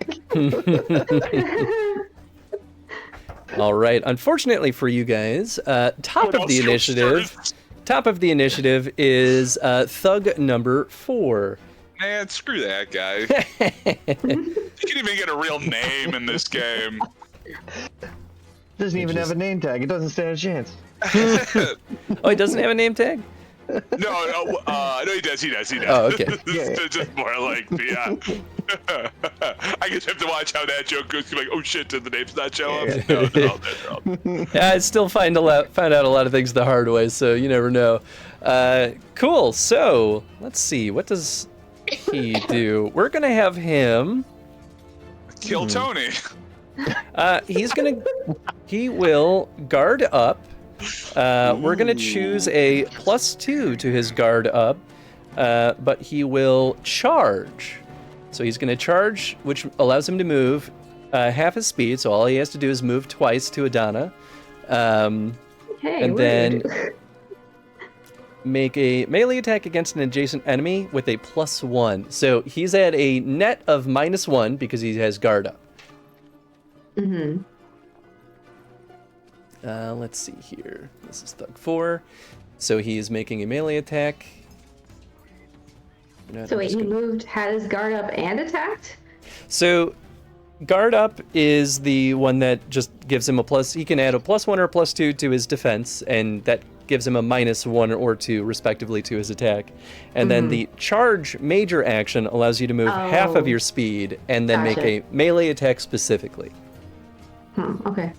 All right. Unfortunately for you guys, top of the initiative is Thug number 4. Man, screw that guy. You can't even get a real name in this game. Doesn't even have a name tag. It doesn't stand a chance. Oh, he doesn't have a name tag? No, he does. Oh, okay. Just more like, yeah. I guess you have to watch how that joke goes. You're like, oh shit, did the names not show up? No. Yeah, I still find out a lot of things the hard way, so you never know. Cool. So let's see. What does he do? We're gonna have him Kill Tony. He will guard up. We're gonna choose a +2 to his guard up, but he will charge. So he's gonna charge, which allows him to move half his speed. So all he has to do is move twice to Adana, and then make a melee attack against an adjacent enemy with a +1. So he's at a net of -1 because he has guard up. Mm-hmm. Let's see here. This is Thug 4. So he is making a melee attack. So wait, he had his guard up and attacked? So guard up is the one that just gives him a plus. He can add a +1 or a +2 to his defense, and that gives him a -1 or 2 respectively to his attack. And then the charge major action allows you to move half of your speed and then make a melee attack specifically. Okay.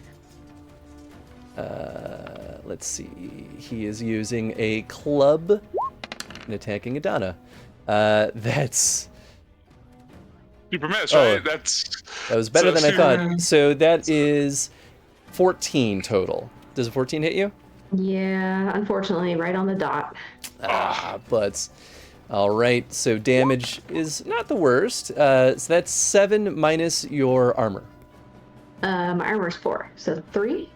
Let's see. He is using a club and attacking Adana. That's Super miss, right? That was better than I thought. So that is 14 total. Does a 14 hit you? Yeah, unfortunately, right on the dot. But all right. So damage is not the worst. So that's 7 minus your armor. My armor's 4, so 3.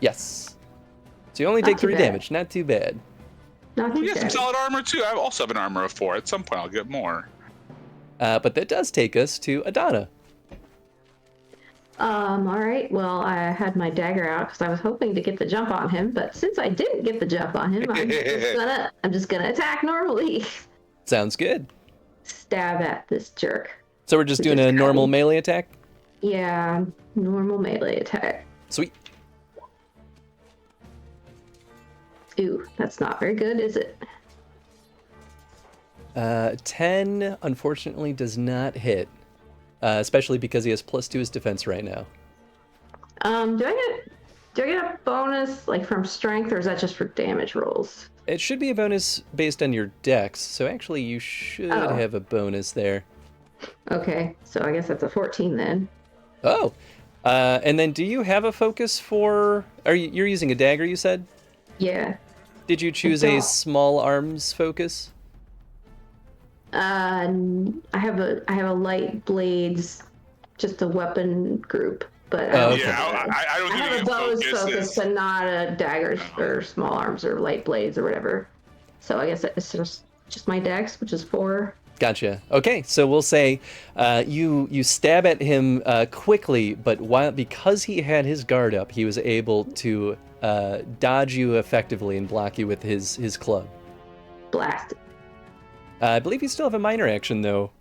Yes. So you only take 3 damage. Not too bad. Not too You get some bad. solid armor too. I also have an armor of 4. At some point, I'll get more. But that does take us to Adana. All right. Well, I had my dagger out because I was hoping to get the jump on him, but since I didn't get the jump on him, I'm just gonna attack normally. Sounds good. Stab at this jerk. So we're just doing a normal melee attack? Yeah, normal melee attack. Sweet. Ooh, that's not very good, is it? 10 unfortunately does not hit, especially because he has +2 his defense right now. Do I get a bonus like from strength, or is that just for damage rolls? It should be a bonus based on your dex, so actually you should have a bonus there. Okay, so I guess that's a 14 then. Oh, and then do you have a focus for? You're using a dagger? You said. Yeah. Did you choose a small arms focus? I have a light blades, just a weapon group, but I don't have a bow's focus, but not a daggers or small arms or light blades or whatever. So I guess it's just my dex, which is 4. Gotcha. Okay, so we'll say you stab at him quickly, but because he had his guard up, he was able to dodge you effectively and block you with his club. Blast. I believe you still have a minor action, though.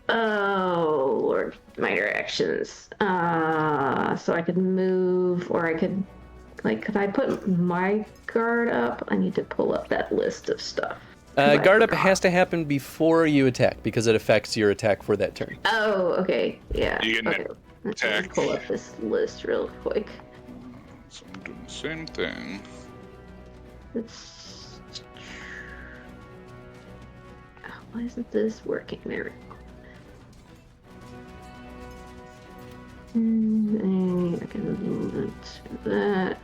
Oh, Lord. Minor actions. So I could move, or I could like, could I put my guard up? I need to pull up that list of stuff. Guard up has to happen before you attack because it affects your attack for that turn. Oh, okay. Yeah. You can okay. Let's attack. pull up this list real quick. So I'm doing the same thing. It's... Oh, why isn't this working? There we go. I can do that.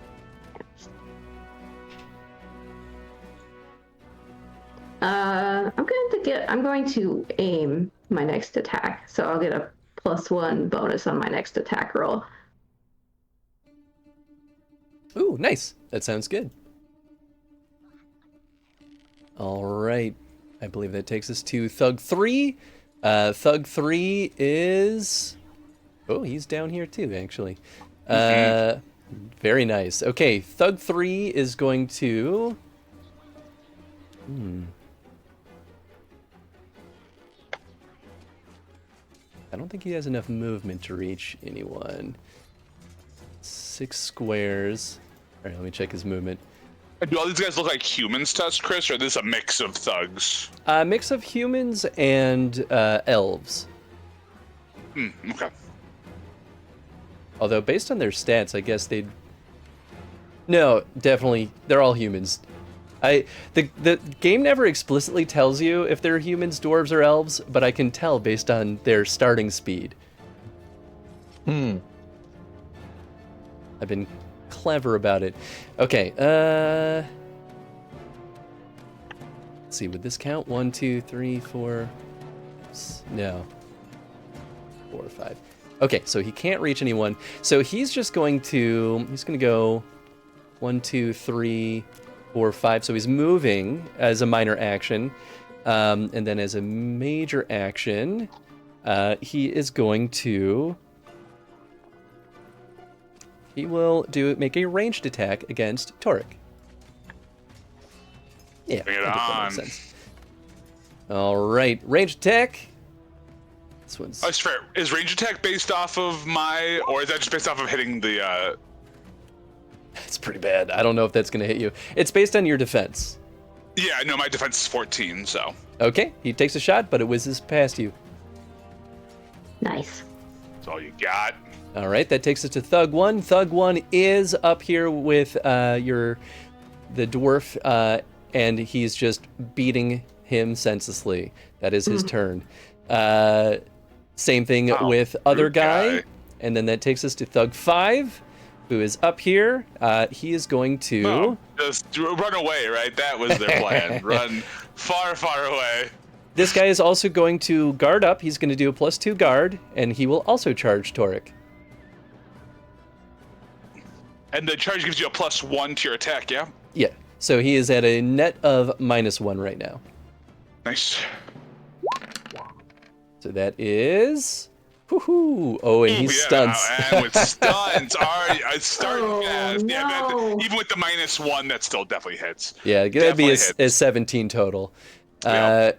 I'm going to aim my next attack, so I'll get a +1 bonus on my next attack roll. Ooh, nice. That sounds good. All right. I believe that takes us to Thug 3. Thug 3 is... Oh, he's down here too, actually. Very nice. Okay, Thug 3 is going to... I don't think he has enough movement to reach anyone. 6 squares. All right, let me check his movement. Do all these guys look like humans to us, Chris, or is this a mix of thugs? A mix of humans and elves. Okay. Although, based on their stats, I guess they'd... No, definitely, they're all humans. The game never explicitly tells you if they're humans, dwarves, or elves, but I can tell based on their starting speed. I've been clever about it. Okay, let's see, would this count? 1, 2, 3, 4... No. 4, 5. Okay, so he can't reach anyone. So he's just going to... He's going to go 1, 2, 3, 4, 5. So he's moving as a minor action. And then as a major action, he is going to... He will make a ranged attack against Torek. Yeah, bring it that on. Sense. All right, ranged attack. This one's... Oh, it's fair. Is range attack based off of my, or is that just based off of hitting the? It's pretty bad. I don't know if that's gonna hit you. It's based on your defense. Yeah, no, my defense is 14, so. Okay, he takes a shot, but it whizzes past you. Nice. That's all you got. All right, that takes us to Thug 1. Thug 1 is up here with the dwarf, and he's just beating him senselessly. That is his turn. Same thing with other guy. And then that takes us to Thug 5, who is up here. He is going to... Oh, just run away, right? That was their plan. Run far, far away. This guy is also going to guard up. He's going to do a +2 guard, and he will also charge Torek. And the charge gives you a +1 to your attack, yeah? Yeah, so he is at a net of -1 right now. Nice. So that is... Woohoo! Oh, and he's stunts. And with stunts, I started fast. No. Yeah, but even with the -1, that still definitely hits. Yeah, that'd be a 17 total. Yeah.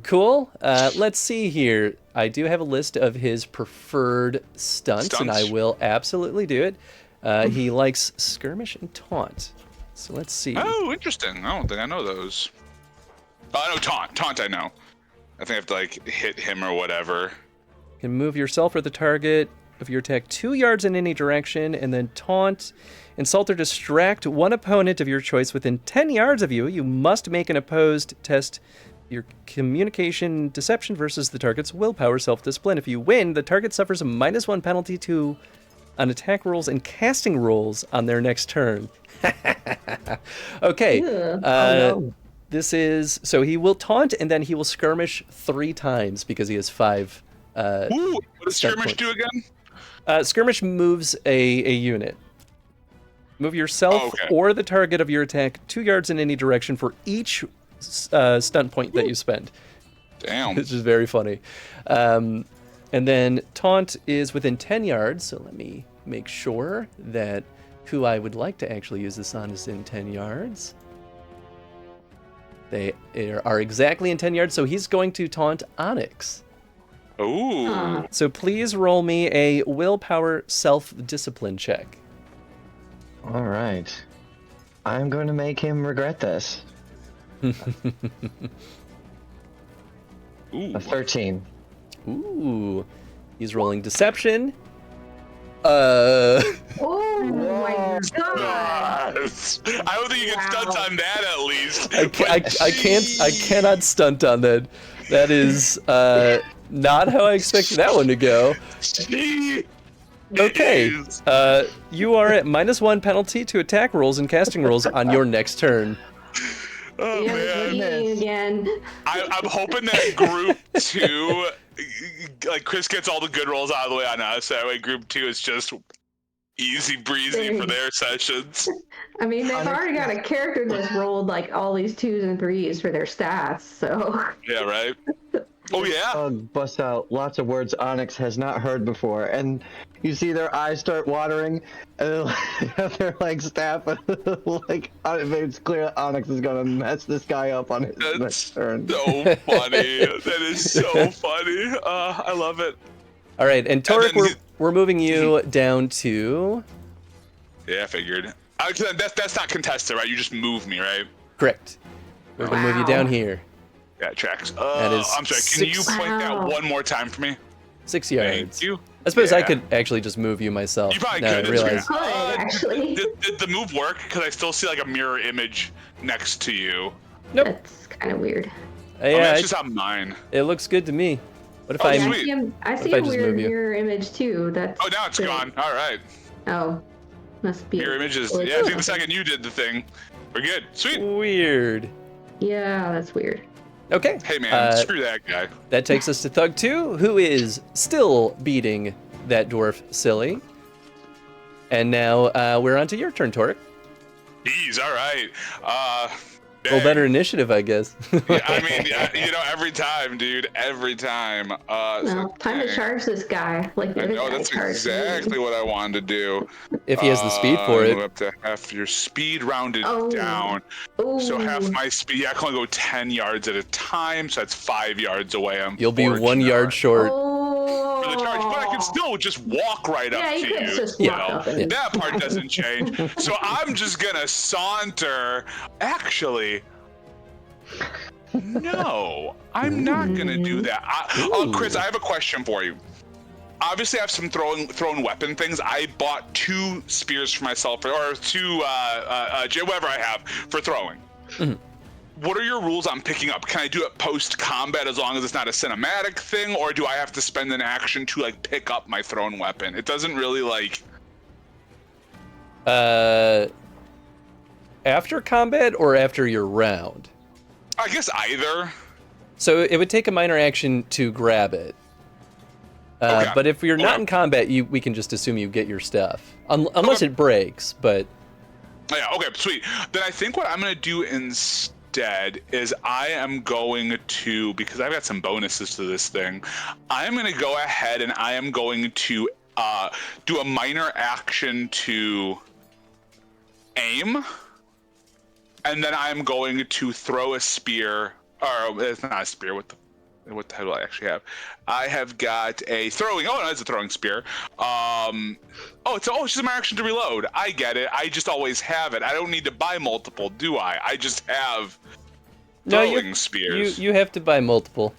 Cool. Let's see here. I do have a list of his preferred stunts, and I will absolutely do it. He likes skirmish and taunt. So let's see. Oh, interesting. I don't think I know those. Oh, I know taunt. Taunt I know. I think I have to like hit him or whatever. You can move yourself or the target of your attack 2 yards in any direction, and then taunt, insult, or distract one opponent of your choice within 10 yards of you. You must make an opposed test your communication deception versus the target's willpower self-discipline. If you win, the target suffers a -1 penalty on attack rolls and casting rolls on their next turn. Okay. No. This is... So he will taunt, and then he will skirmish 3 times because he has 5... Ooh, what does skirmish do again? Skirmish moves a unit. Move yourself or the target of your attack 2 yards in any direction for each stunt point that you spend. Damn. Which is very funny. And then taunt is within 10 yards, so let me make sure that who I would like to actually use this on is in 10 yards. They are exactly in 10 yards, so he's going to taunt Onyx. Ooh. So please roll me a willpower self-discipline check. All right. I'm going to make him regret this. Ooh. A 13. Ooh. He's rolling deception. Oh my god! Yes. I don't think you can stunt on that at least. I cannot stunt on that. That is not how I expected that one to go. Okay. You are at -1 penalty to attack rolls and casting rolls on your next turn. Oh man. Again. I'm hoping that group 2, like Chris gets all the good rolls out of the way on us. That way group 2 is just easy breezy for their sessions. I mean, they've already got a character that's rolled like all these 2s and 3s for their stats, so. Yeah, right? Oh, yeah? Bust out lots of words Onyx has not heard before, and you see their eyes start watering, and they have their like staff, like it's clear that Onyx is gonna mess this guy up on his next turn. So funny. That is so funny. I love it. All right, and Torek, we're moving you down to. Yeah, I figured. That's not contested, right? You just move me, right? Correct. We're gonna move you down here. Yeah, tracks. That is I'm sorry. Can you point that one more time for me? 6 yards. Thank you. I suppose I could actually just move you myself. You probably now could. I realize. Actually. Did the move work? Because I still see like a mirror image next to you. Nope. That's kind of weird. Yeah, that's just on mine. It looks good to me. What if Oh, I? sweet. I see if I a just weird move you? mirror image too. That's. Oh, now it's gone. All right. Oh, must be. Mirror images. Yeah, I think the second you did the thing, we're good. Sweet. Weird. Yeah, that's weird. Okay. Hey man, screw that guy. That takes us to Thug 2, who is still beating that dwarf silly. And now we're on to your turn, Torek. Jeez, all right. A little better initiative, I guess. Yeah, I mean, you know, every time, dude, every time. Well, time to charge this guy. Like the I other know, guy that's charged me. exactly what I wanted to do. If he has the speed for it. Move up to half your speed rounded Oh. down. Ooh. So half my speed, yeah, I can only go 10 yards at a time, so that's 5 yards away. You'll be 1 yard short. Oh. For the charge, but I can still just walk right up Yeah, to you could you. just You walk know, up and- that part doesn't change. So I'm just gonna saunter. Actually, no, I'm not gonna do that. Chris, I have a question for you. Obviously, I have some thrown weapon things. I bought 2 spears for myself, or 2 whatever I have for throwing. Mm-hmm. What are your rules on picking up? Can I do it post-combat as long as it's not a cinematic thing, or do I have to spend an action to like pick up my thrown weapon? It doesn't really like. After combat or after your round? I guess either. So it would take a minor action to grab it. Okay. But if you're not Okay. in combat, we can just assume you get your stuff. Unless it breaks, but... Yeah, okay, sweet. Then I think what I'm going to do instead is I am going to, because I've got some bonuses to this thing, I'm going to go ahead and I am going to do a minor action to aim, and then I'm going to throw a spear, or it's not a spear, what the hell do I actually have? I have got a throwing. Oh, no, it's a throwing spear. It's just a minor action to reload. I get it. I just always have it. I don't need to buy multiple, do I? I just have throwing spears. You have to buy multiple.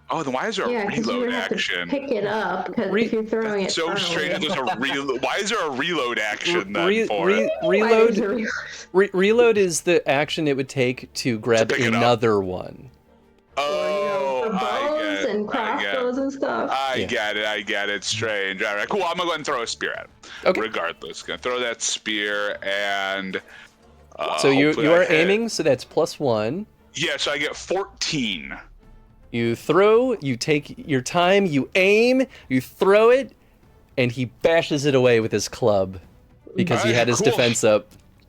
Oh, then why is there a 'cause you reload would have to action? pick it up because if you're throwing it. So far strange. away- There's a reload. Why is there a reload action then for it? Why is there Reload is the action it would take to grab pick it up. another one. Oh, for I bows get it. and crossbows and stuff. I get it. Strange. All right, cool. I'm gonna go ahead and throw a spear at him. Okay. Regardless, gonna throw that spear and. So you hopefully are I hit. aiming, so that's +1. Yeah, so I get 14. You throw, you take your time, you aim, you throw it, and he bashes it away with his club because he Alright, had his cool. defense up.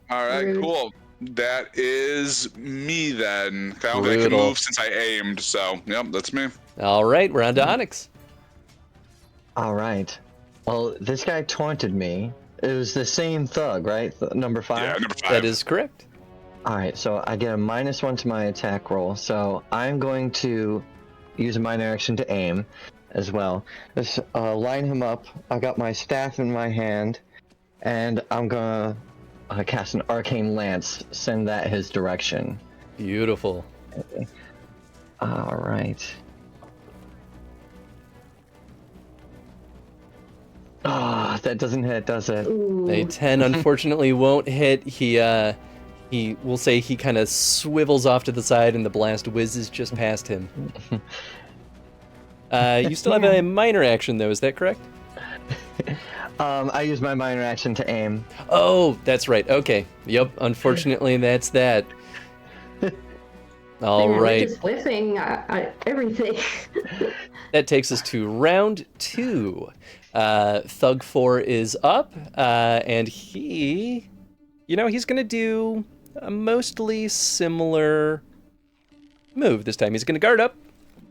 All right, Rude. cool. That is me then. I don't think I can Brutal. move since I aimed, so yep, that's me. All right, we're on to Onyx. All right. Well, this guy taunted me. It was the same thug, right? Number 5? Yeah, number 5. That is correct. All right, so I get a -1 to my attack roll. So I'm going to use a minor action to aim as well. Just line him up. I got my staff in my hand, and I'm gonna cast an arcane lance, send that his direction. Beautiful. Okay. All right. Ah, that doesn't hit, does it? Ooh. A 10 unfortunately won't hit. He will say he kind of swivels off to the side and the blast whizzes just past him. You still have a minor action though, is that correct? I use my minor action to aim. Oh, that's right. Okay. Yep. Unfortunately, that's that. All Man, right. we're just whiffing everything. That takes us to round 2. Thug 4 is up, and he's going to do a mostly similar move this time. He's going to guard up.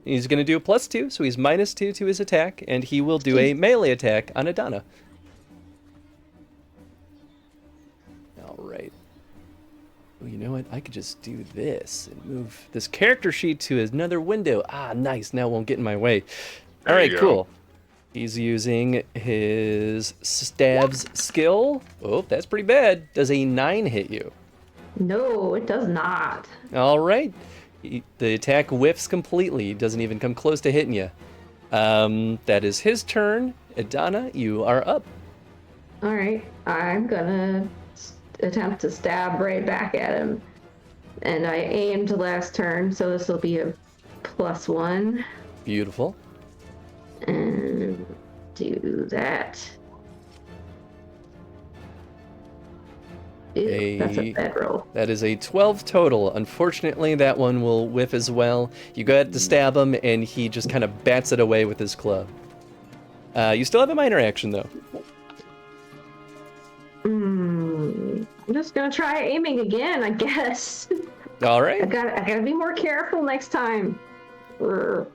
He's going to do a +2, so he's -2 to his attack, and he will do a melee attack on Adana. All right. Well, you know what? I could just do this and move this character sheet to another window. Ah, nice. Now it won't get in my way. All right, cool. He's using his stabs skill. Oh, that's pretty bad. Does a 9 hit you? No, it does not. All right. The attack whiffs completely. He doesn't even come close to hitting you. That is his turn. Adana, you are up. All right, I'm gonna attempt to stab right back at him. And I aimed last turn, so this will be a +1. Beautiful. And do that. Ew, that's a bad roll. That is a 12 total. Unfortunately, that one will whiff as well. You go ahead to stab him, and he just kind of bats it away with his club. You still have a minor action, though. I'm just gonna try aiming again, I guess. All right. I gotta be more careful next time. All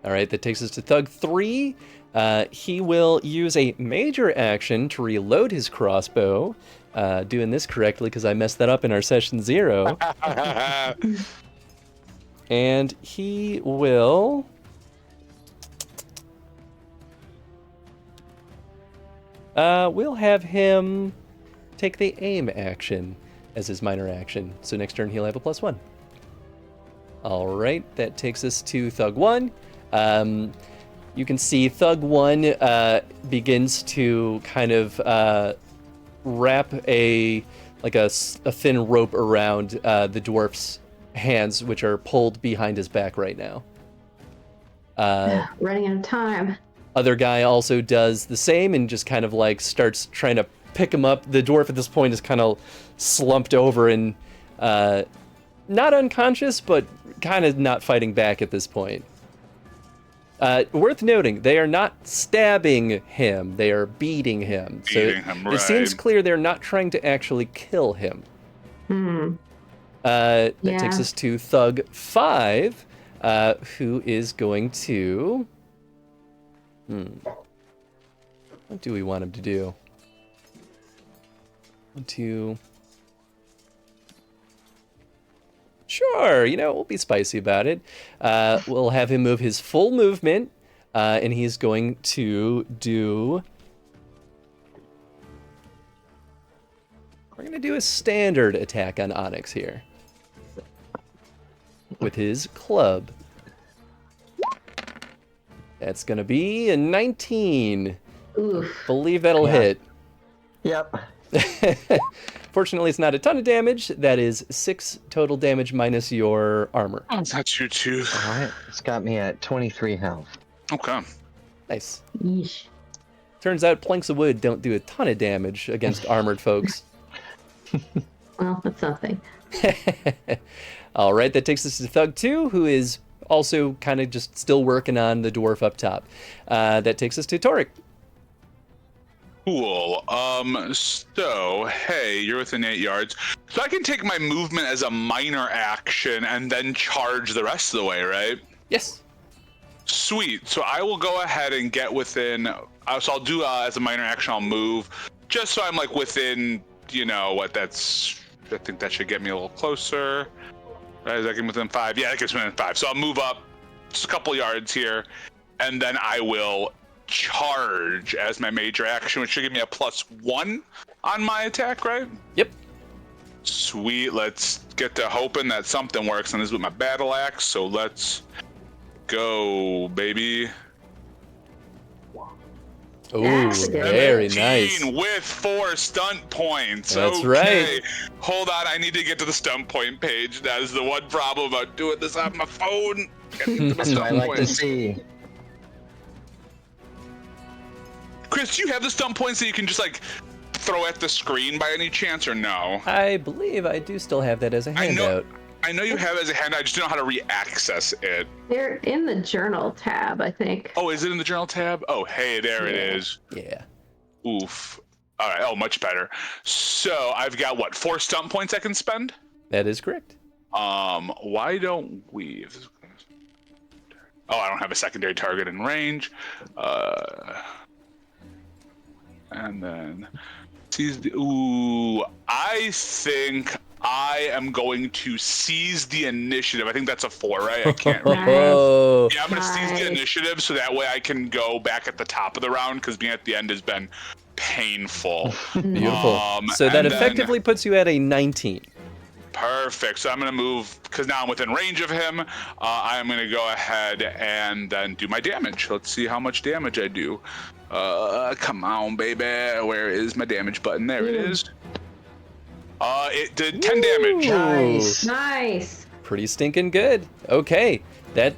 right, that takes us to Thug 3. He will use a major action to reload his crossbow. Doing this correctly because I messed that up in our session 0. And he will... we'll have him take the aim action as his minor action. So next turn he'll have a +1. All right, that takes us to Thug 1. You can see Thug 1 begins to kind of wrap a thin rope around the dwarf's hands, which are pulled behind his back right now. Running out of time. Other guy also does the same and just kind of like starts trying to pick him up. The dwarf at this point is kind of slumped over and not unconscious, but kind of not fighting back at this point. Worth noting, they are not stabbing him, they are beating him. It seems clear they're not trying to actually kill him. That takes us to Thug 5, who is going to... What do we want him to do? Sure, we'll be spicy about it. We'll have him move his full movement, and he's going to do... We're going to do a standard attack on Onyx here. With his club. That's going to be a 19. Oof. Believe that'll hit. Yep. Fortunately, it's not a ton of damage. That is 6 total damage minus your armor. Oh, that's your 2. All right, it's got me at 23 health. Okay. Nice. Yeesh. Turns out planks of wood don't do a ton of damage against armored folks. Well, that's something. All right, that takes us to Thug 2, who is also kind of just still working on the dwarf up top. That takes us to Torek. Cool. So, hey, you're within 8 yards. So I can take my movement as a minor action and then charge the rest of the way, right? Yes. Sweet. So I will go ahead and get within... so I'll do, as a minor action, I'll move. Just so I'm, within, that's... I think that should get me a little closer. Is that getting within 5? Yeah, that gets me within 5. So I'll move up just a couple yards here, and then I will charge as my major action, which should give me a +1 on my attack, right? Yep. Sweet. Let's get to hoping that something works. And this is with my battle axe. So let's go, baby. Ooh, very nice. 17 with 4 stunt points. That's okay. right. Hold on, I need to get to the stunt point page. That is the one problem about doing this on my phone. That's what I like to see. Chris, do you have the stunt points that you can just like throw at the screen by any chance, or no? I believe I do still have that as a handout. I know you have it as a handout. I just don't know how to re-access it. They're in the journal tab, I think. Oh, is it in the journal tab? Oh, hey, there it is. Yeah. Oof. All right. Oh, much better. So I've got what, 4 stunt points I can spend? That is correct. Why don't we? Oh, I don't have a secondary target in range. And then seize the. Ooh, I think I am going to seize the initiative. I think that's a 4, right? I can't remember. Oh. Yeah, I'm going to seize the initiative so that way I can go back at the top of the round because being at the end has been painful. Beautiful. So that effectively puts you at a 19. Perfect. So I'm going to move, because now I'm within range of him. I'm going to go ahead and then do my damage. Let's see how much damage I do. Come on, baby. Where is my damage button? There it is. It did 10 damage. Nice. Pretty stinking good. Okay. That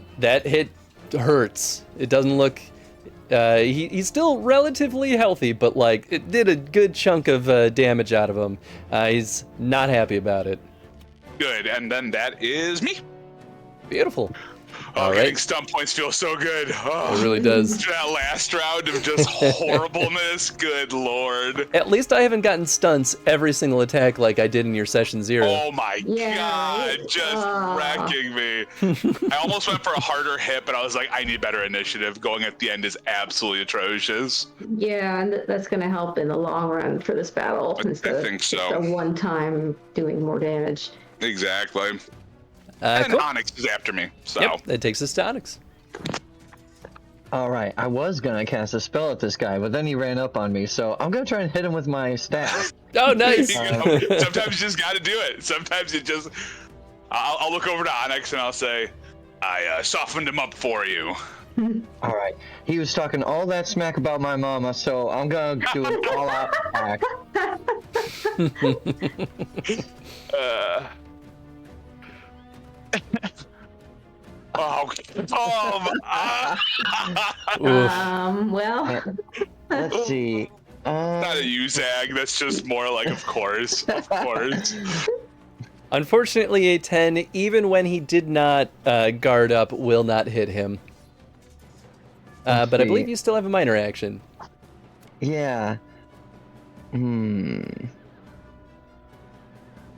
hit hurts. It doesn't look... he's still relatively healthy, but like it did a good chunk of damage out of him. He's not happy about it. Good, and then that is me. Beautiful. Oh, All getting right. stunt points feels so good. Oh, It really does. that last round of just horribleness. Good lord. At least I haven't gotten stunts every single attack like I did in your session 0. Oh my Yeah, god, just wrecking me. I almost went for a harder hit, but I was like, I need better initiative. Going at the end is absolutely atrocious. Yeah, and that's going to help in the long run for this battle. I think so. Just a one-time doing more damage. Exactly. And Cool. Onyx is after me, so. Yep, that takes us to Onyx. All right, I was gonna cast a spell at this guy, but then he ran up on me, so I'm gonna try and hit him with my staff. Oh, nice. Sometimes you just got to do it. Sometimes you just. I'll look over to Onyx and I'll say, I softened him up for you. All right, he was talking all that smack about my mama, so I'm gonna do an all-out attack. Well, Let's see. Not a Uzag, that's just more like, of course. Of course. Unfortunately, a 10, even when he did not guard up, will not hit him. But I believe you still have a minor action. Yeah.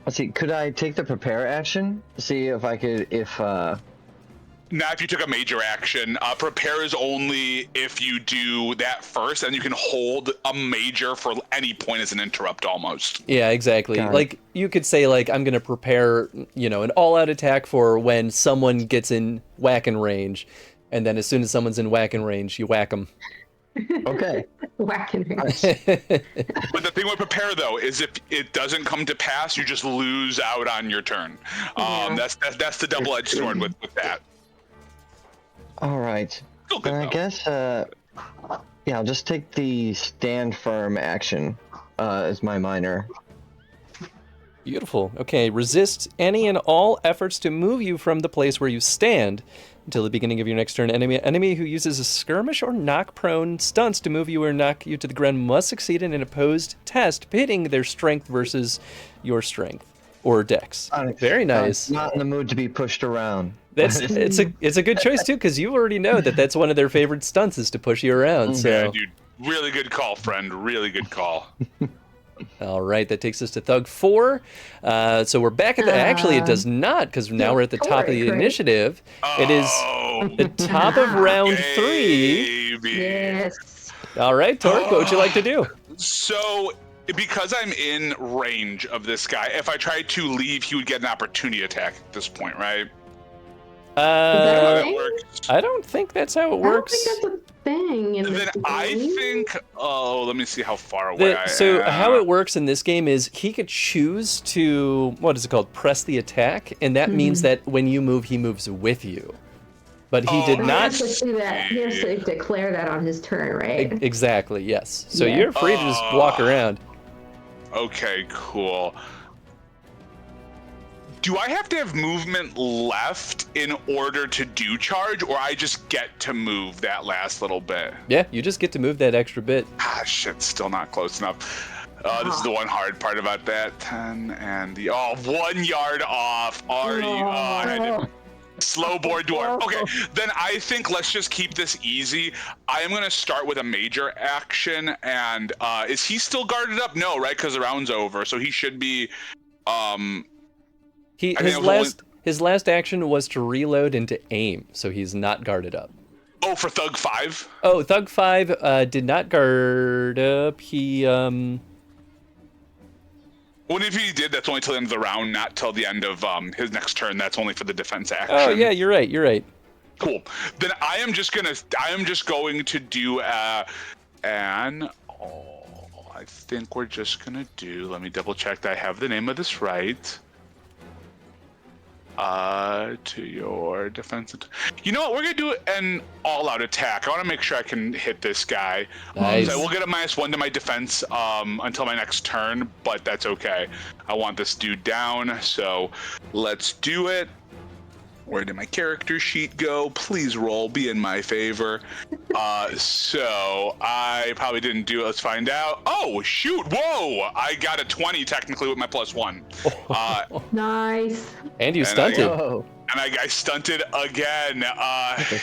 Let's see, could I take the prepare action? See if I could, Now, if you took a major action, prepare is only if you do that first, and you can hold a major for any point as an interrupt almost. Yeah, exactly. Got it. Like, you could say, like, I'm going to prepare, an all-out attack for when someone gets in whacking range, and then as soon as someone's in whacking range, you whack them. okay. whacking range. But the thing with prepare, though, is if it doesn't come to pass, you just lose out on your turn. Yeah. That's the double-edged sword with that. All right. Still good, Then I though. guess, yeah, I'll just take the stand firm action as my minor. Beautiful. Okay, resist any and all efforts to move you from the place where you stand until the beginning of your next turn. Enemy who uses a skirmish or knock-prone stunts to move you or knock you to the ground must succeed in an opposed test, pitting their strength versus your strength or dex. Very nice. I'm not in the mood to be pushed around. It's a good choice too, because you already know that's one of their favorite stunts is to push you around. So. Yeah, dude. Really good call, friend. Really good call. All right, that takes us to Thug 4. So we're back at the... Actually, it does not, because now we're at the top of the initiative. It is the top of round 3. Baby. Yes. All right, Torque, what would you like to do? So, because I'm in range of this guy, if I tried to leave, he would get an opportunity attack at this point, right? Is that a How that thing? works? I don't think that's how it I don't works. think thing in this Then I game. think. Oh, let me see how far away I am. So how it works in this game is he could choose to, what is it called, press the attack, and that means that when you move, he moves with you. But he did He not. has to do that. He has to declare that on his turn, right? Exactly. Yes. So Yeah. you're free to just walk around. Okay, cool. Do I have to have movement left in order to do charge, or I just get to move that last little bit? Yeah, you just get to move that extra bit. Ah, shit, still not close enough. This is the one hard part about that. 10 and the 1 yard off. Are you? I didn't. Slow board dwarf. Okay, then I think let's just keep this easy. I am going to start with a major action, and is he still guarded up? No, right? Because the round's over, so he should be. His last action was to reload and to aim, so he's not guarded up. Oh, for Thug 5? Oh, Thug 5 did not guard up. He Well, if he did, that's only till the end of the round, not till the end of his next turn. That's only for the defense action. Oh yeah, you're right. Cool. Then I am just going to do I think we're just gonna do. Let me double check that I have the name of this right. To your defense. You know what? We're gonna do an all-out attack. I want to make sure I can hit this guy. Nice. So I will get a -1 to my defense until my next turn, but that's okay. I want this dude down, so let's do it. Where did my character sheet go? Please roll, be in my favor. So I probably didn't do it. Let's find out. Oh, shoot. Whoa. I got a 20 technically with my +1. Nice. And you stunted. And I stunted again.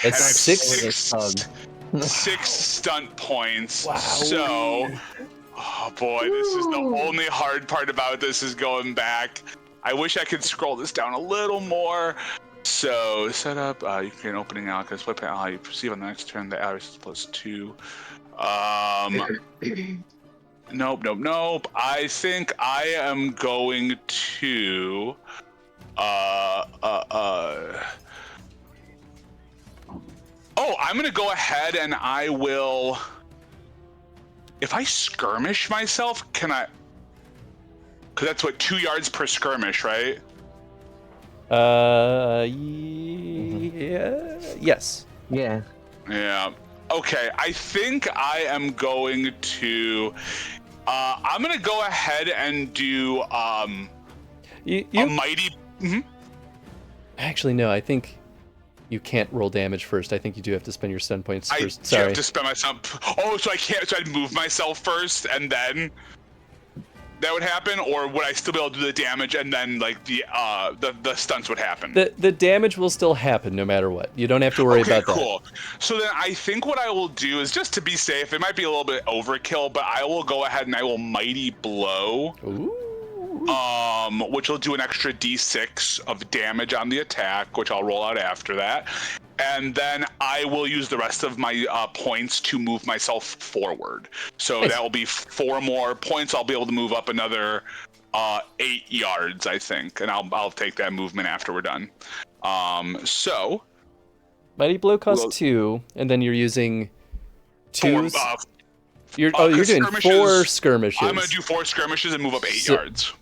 That's six stunt points. Wow. So, oh boy, this is the only hard part about this is going back. I wish I could scroll this down a little more. So set up, you can opening out because weapon you perceive on the next turn the average is +2. Nope. I think I am going to I'm gonna go ahead and I will, if I skirmish myself, can I, because that's what 2 yards per skirmish, right? Yes. Yeah. Yeah. Okay, I think I am going to I'm gonna go ahead and do a mighty Actually no, I think you can't roll damage first. I think you do have to spend your stun points first. I Sorry. have to spend my stun. Oh, so I can't. So I'd move myself first, and then that would happen, or would I still be able to do the damage, and then like the stunts would happen? The damage will still happen no matter what. You don't have to worry about that. Cool. So then I think what I will do is, just to be safe, it might be a little bit overkill, but I will go ahead and I will mighty blow. Ooh. Which will do an extra d6 of damage on the attack, which I'll roll out after that. And then I will use the rest of my points to move myself forward. So nice. That will be 4 more points. I'll be able to move up another 8 yards, I think. And I'll take that movement after we're done. So Mighty Blow costs 2, and then you're using 2. You're doing 4 skirmishes. I'm going to do 4 skirmishes and move up 8 yards.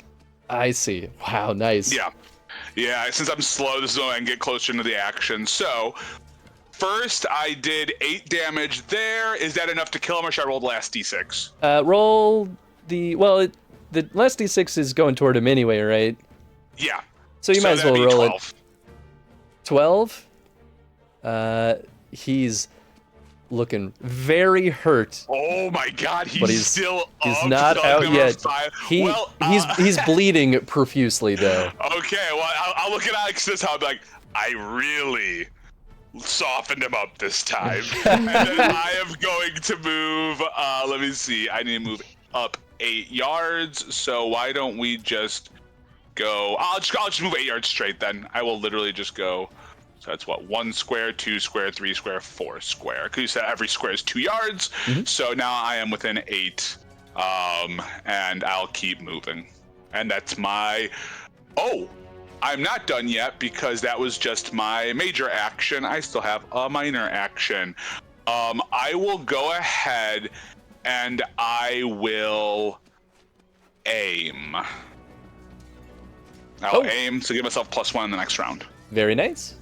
I see. Wow, nice. Yeah, since I'm slow, this is when I can get closer into the action. So, first I did 8 damage there. Is that enough to kill him, or should I roll the last d6? Roll the... Well, the last d6 is going toward him anyway, right? Yeah. So you might as well roll 12. it. 12? He's looking very hurt. Oh my god, he's still he's up. not out yet. 5. He's bleeding profusely though. Okay, well I'll look at Alex this how I'll be like, I really softened him up this time. And then I am going to move, let me see, I need to move up 8 yards, so why don't we just go, I'll just move 8 yards straight then. I will literally just go. So that's what, 1 square, 2 square, 3 square, 4 square. Because you said every square is 2 yards. Mm-hmm. So now I am within 8. And I'll keep moving. And that's my... Oh, I'm not done yet because that was just my major action. I still have a minor action. I will go ahead and I will aim. I'll aim to give myself +1 in the next round. Very nice.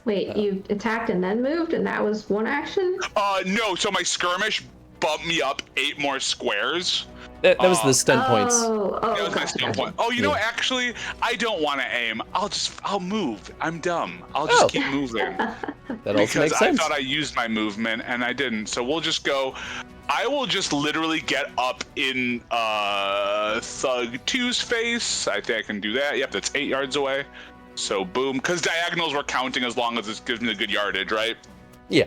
Wait, you attacked and then moved, and that was one action? No, so my skirmish bumped me up 8 more squares. That was the stun points. That was my stun point. Oh, you know, actually, I don't want to aim. I'll move. I'm dumb. I'll just keep moving. That also makes sense. I thought I used my movement and I didn't. So we'll just go. I will just literally get up in Thug 2's face. I think I can do that. Yep, that's 8 yards away. So boom, because diagonals were counting as long as it gives me the good yardage, right? Yeah.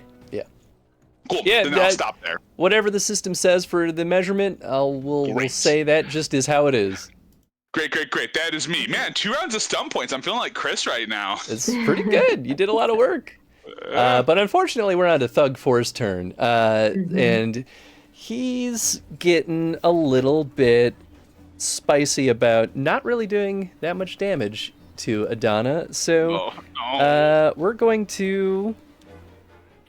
Cool. Yeah, then I'll stop there. Whatever the system says for the measurement, we'll say that just is how it is. Great. That is me. Man, 2 rounds of stun points. I'm feeling like Chris right now. It's pretty good. You did a lot of work. But unfortunately, we're on to Thug 4's turn. And he's getting a little bit spicy about not really doing that much damage to Adana. So we're going to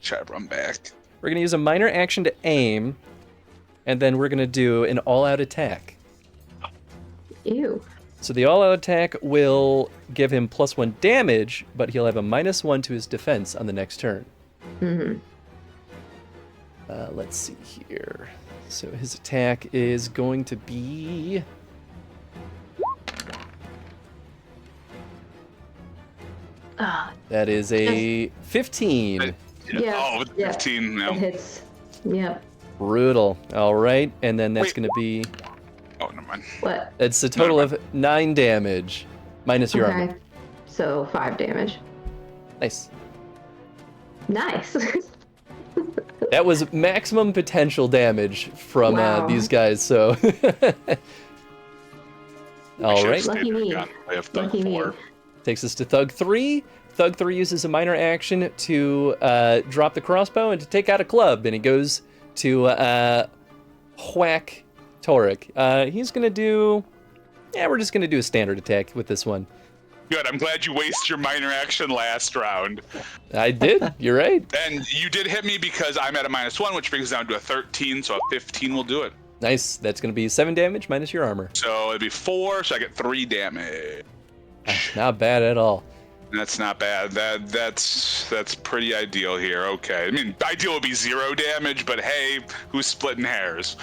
try to run back. We're going to use a minor action to aim, and then we're going to do an all-out attack. Ew. So the all-out attack will give him +1 damage, but he'll have a -1 to his defense on the next turn. Let's see here. So his attack is going to be... That is a 15. Yeah. 15 now. It hits. Yep. Brutal. All right, and then that's going to be... Oh, never mind. What? It's a total of 9 damage, minus your armor. So 5 damage. Nice. That was maximum potential damage from these guys, so... All right. Lucky me. I have Thug 4. Takes us to Thug 3. Thug 3 uses a minor action to drop the crossbow and to take out a club, and he goes to whack Torek. He's going to do... Yeah, we're just going to do a standard attack with this one. Good, I'm glad you wasted your minor action last round. I did, you're right. And you did hit me because I'm at a -1, which brings it down to a 13, so a 15 will do it. Nice, that's going to be 7 damage minus your armor. So it'd be 4, so I get 3 damage. Not bad at all. That's not bad. That's pretty ideal here. Okay. I mean, ideal would be 0 damage, but hey, who's splitting hairs?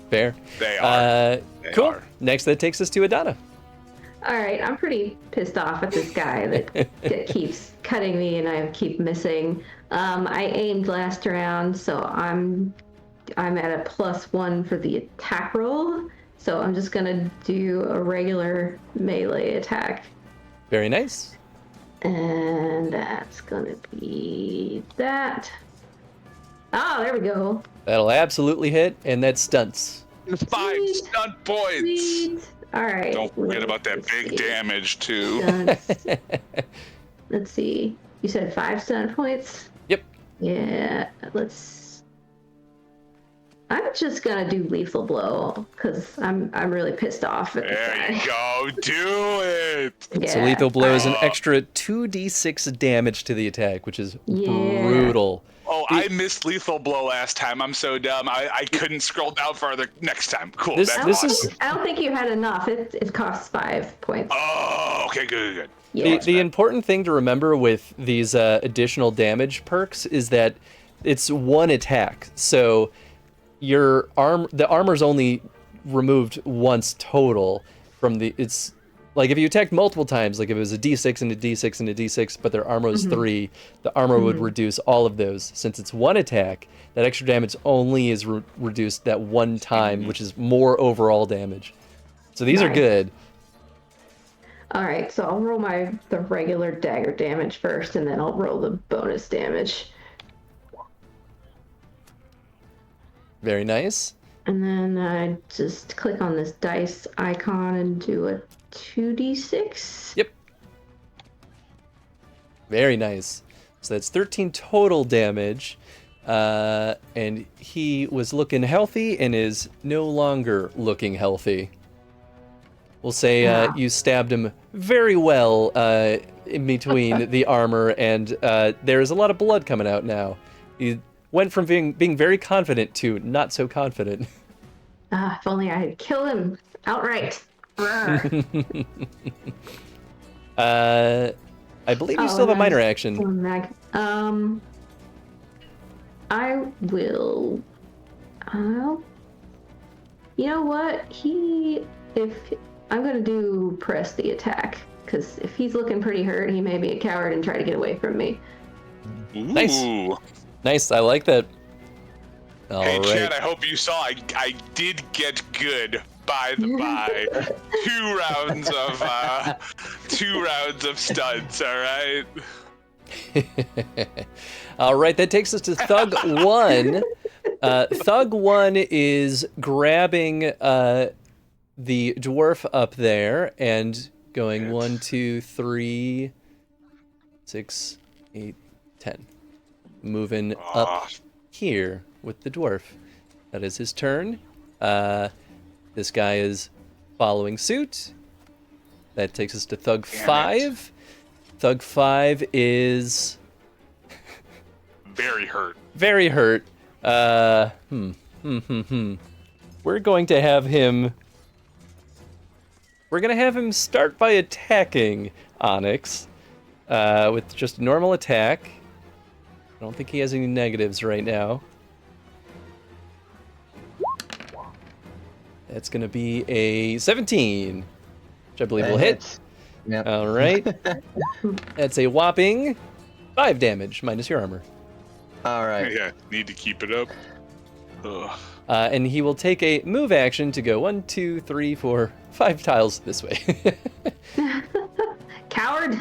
Fair. They are. Cool. Next, that takes us to Adana. All right, I'm pretty pissed off at this guy that keeps cutting me and I keep missing. I aimed last round, so I'm at a +1 for the attack roll. So I'm just gonna do a regular melee attack. Very nice. And that's gonna be that. Oh, there we go. That'll absolutely hit, and that stunts. 5 stunt points. Sweet. All right. Don't forget about that big damage too. Let's see. You said 5 stunt points? Yep. Yeah. I'm just gonna do lethal blow because I'm really pissed off at this guy. There you go. Do it. Yeah. So lethal blow is an extra 2d6 damage to the attack, which is brutal. Oh, I missed lethal blow last time. I'm so dumb. I couldn't scroll down farther next time. Cool. This awesome. I don't think you had enough. It costs 5 points. Oh, okay, good. Yeah. The important thing to remember with these additional damage perks is that it's one attack. So the armor's only removed once total from the... It's like if you attacked multiple times, like if it was a d6 and a d6 and a d6, but their armor was 3, the armor would reduce all of those. Since it's one attack, that extra damage only is reduced that one time, which is more overall damage. So these are good. All right, so I'll roll the regular dagger damage first, and then I'll roll the bonus damage. Very nice. And then I just click on this dice icon and do a 2d6. Yep. Very nice. So that's 13 total damage. And he was looking healthy and is no longer looking healthy. We'll say you stabbed him very well in between the armor, and there is a lot of blood coming out now. He went from being very confident to not so confident. If only I had killed him outright. I believe you still have a minor action. I will. You know what? I'm gonna do press the attack, because if he's looking pretty hurt, he may be a coward and try to get away from me. Ooh. Nice. I like that. Hey, Chad, I hope you saw I did get good by 2 rounds of studs, all right? All right, that takes us to Thug 1. Thug 1 is grabbing the dwarf up there and going 1, 2, 3, 6, 8, 10. Moving up here with the dwarf. That is his turn. This guy is following suit. That takes us to Thug 5. Thug 5 is very hurt. Very hurt. We're going to have him. We're gonna have him start by attacking Onyx with just a normal attack. I don't think he has any negatives right now. That's gonna be a 17, which I believe will hit. Yep. All right. That's a whopping 5 damage minus your armor. All right. Yeah, need to keep it up. Ugh. And he will take a move action to go 1, 2, 3, 4, 5 tiles this way. Coward.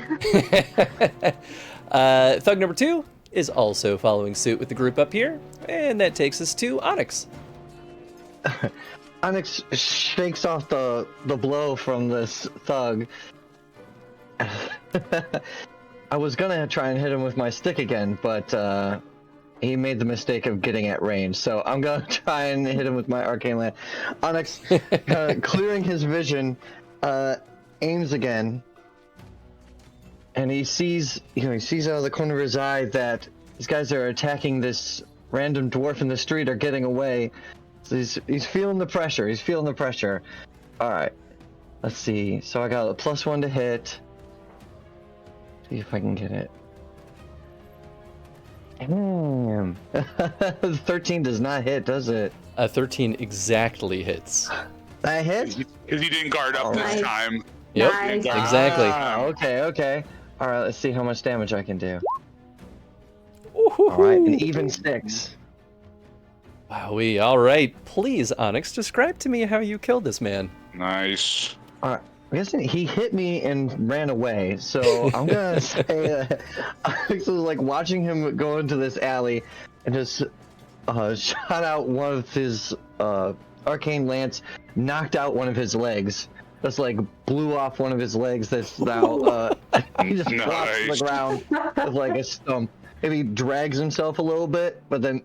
Thug number 2 is also following suit with the group up here, and that takes us to Onyx. Onyx shakes off the blow from this thug. I was gonna try and hit him with my stick again, but he made the mistake of getting at range, so I'm gonna try and hit him with my arcane lance. Onyx, clearing his vision, aims again, and he sees out of the corner of his eye that these guys that are attacking this random dwarf in the street are getting away. So he's feeling the pressure. He's feeling the pressure. All right, let's see. So I got a +1 to hit. See if I can get it. Damn. 13 does not hit, does it? 13 exactly hits. That hit? Because you didn't guard up this time. Yep, Nice. exactly. Okay. All right, let's see how much damage I can do. Ooh-hoo-hoo. All right, an even 6. Wowee. All right, please, Onyx, describe to me how you killed this man. Nice. All right. I guess he hit me and ran away, so I'm gonna say that Alex was like watching him go into this alley and just shot out one of his arcane lance, knocked out one of his legs, just like blew off one of his legs. That's now he just flops to the ground with like a stump. Maybe he drags himself a little bit, but then.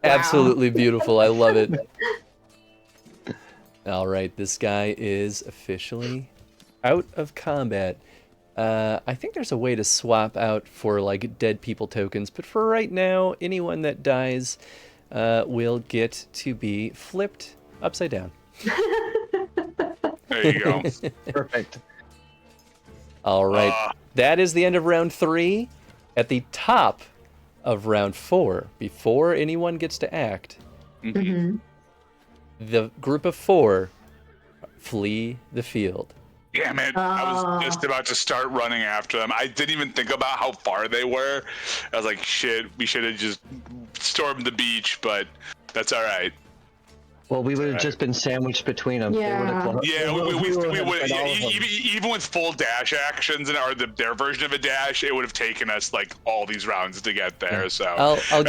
Absolutely beautiful. I love it. All right, this guy is officially out of combat. I think there's a way to swap out for like dead people tokens, but for right now, anyone that dies will get to be flipped upside down. There you go. Perfect. All right, that is the end of round 3. At the top of round 4, before anyone gets to act, Mm-hmm. the group of 4 flee the field. Damn it. I was just about to start running after them. I didn't even think about how far they were. I was like, shit, we should have just stormed the beach, but that's all right. Well, we would have just been sandwiched between them. Yeah. Yeah, we would. Yeah, Even with full dash actions or their version of a dash, it would have taken us like all these rounds to get there. So I'll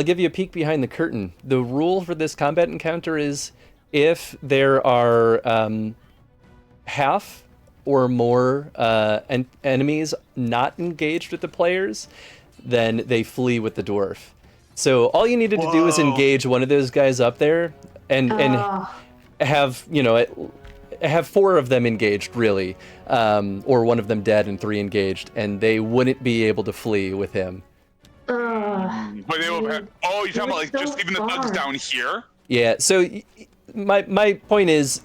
give you a peek behind the curtain. The rule for this combat encounter is if there are half or more enemies not engaged with the players, then they flee with the dwarf. So all you needed to do is engage one of those guys up there and have, have 4 of them engaged, really, or one of them dead and 3 engaged, and they wouldn't be able to flee with him. But they will. Oh, you're talking about like so just leaving the thugs far. down here? Yeah. So my point is,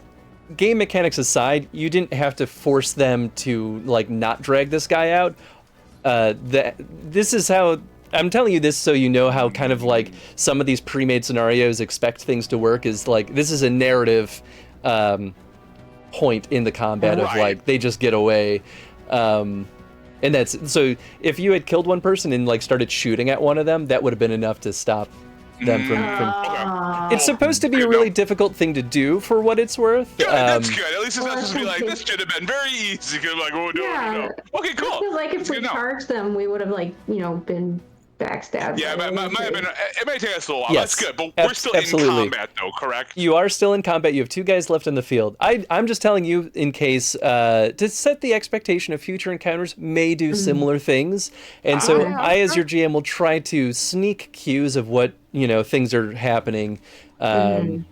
game mechanics aside, you didn't have to force them to like not drag this guy out. This is how I'm telling you this, so you know how kind of like some of these pre-made scenarios expect things to work. Is like this is a narrative point in the combat of like they just get away. And that's so if you had killed one person and like started shooting at one of them, that would have been enough to stop them from It's supposed to be a really difficult thing to do for what it's worth. Good, that's good. At least it's not supposed to be like, this should have been very easy. Cause like, oh, no. Okay, cool. I feel like if we charged them, we would have like, been backstabbed. Yeah, it might have been. It may take us a little while. Yes, That's good, but we're still in combat, though, correct? You are still in combat. You have 2 guys left in the field. I'm just telling you in case to set the expectation of future encounters may do similar things, and so I, as your GM, will try to sneak cues of what things are happening. That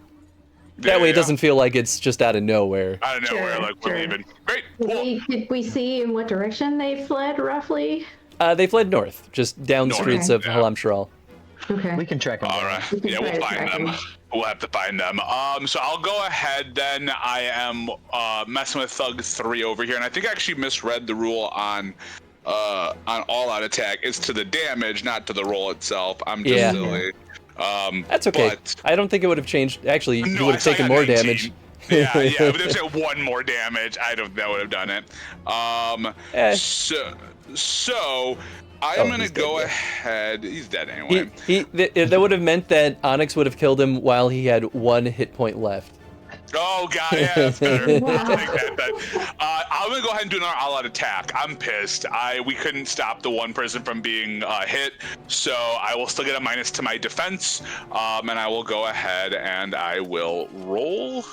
way, it doesn't feel like it's just out of nowhere. Out of nowhere, like we're leaving. Great. Cool. Did we see in what direction they fled, roughly? They fled north, just down the streets of Halamshral. Okay. We can track them. All right. Yeah, we'll find them. We'll have to find them. So I'll go ahead then. I am messing with Thug 3 over here, and I think I actually misread the rule on all-out attack. It's to the damage, not to the roll itself. I'm just silly. That's okay. But I don't think it would have changed. Actually, you would have taken more 19. damage. Yeah, but if they said 1 more damage, that would have done it. So I'm gonna go ahead. He's dead anyway. That would have meant that Onyx would have killed him while he had 1 hit point left. Oh god, yeah, that's better. I'll take that then. I'm gonna go ahead and do another all-out attack. I'm pissed. We couldn't stop the one person from being hit, so I will still get a minus to my defense. And I will go ahead and I will roll.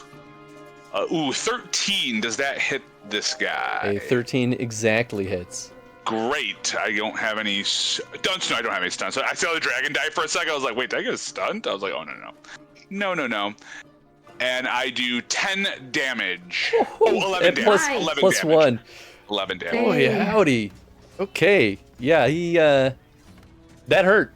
13. Does that hit this guy? A 13 exactly hits. Great. I don't have any stunts. No, I don't have any stunts. So I saw the dragon die for a second. I was like, wait, did I get a stunt? I was like, oh, no. And I do 10 damage. 11 damage. 11 plus damage. 1. 11 damage. Oh, yeah, howdy. Okay. Yeah, that hurt.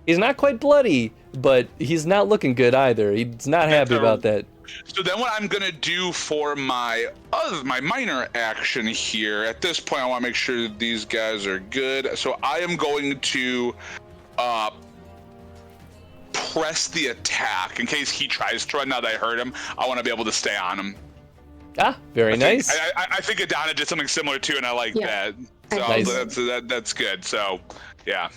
He's not quite bloody, but he's not looking good either. He's not happy about that. So then what I'm going to do for my minor action here, at this point I want to make sure that these guys are good. So I am going to press the attack in case he tries to run. Now that I hurt him, I want to be able to stay on him. Ah, very nice. I think Adana did something similar too, and I like that. So nice. that's good. So, yeah.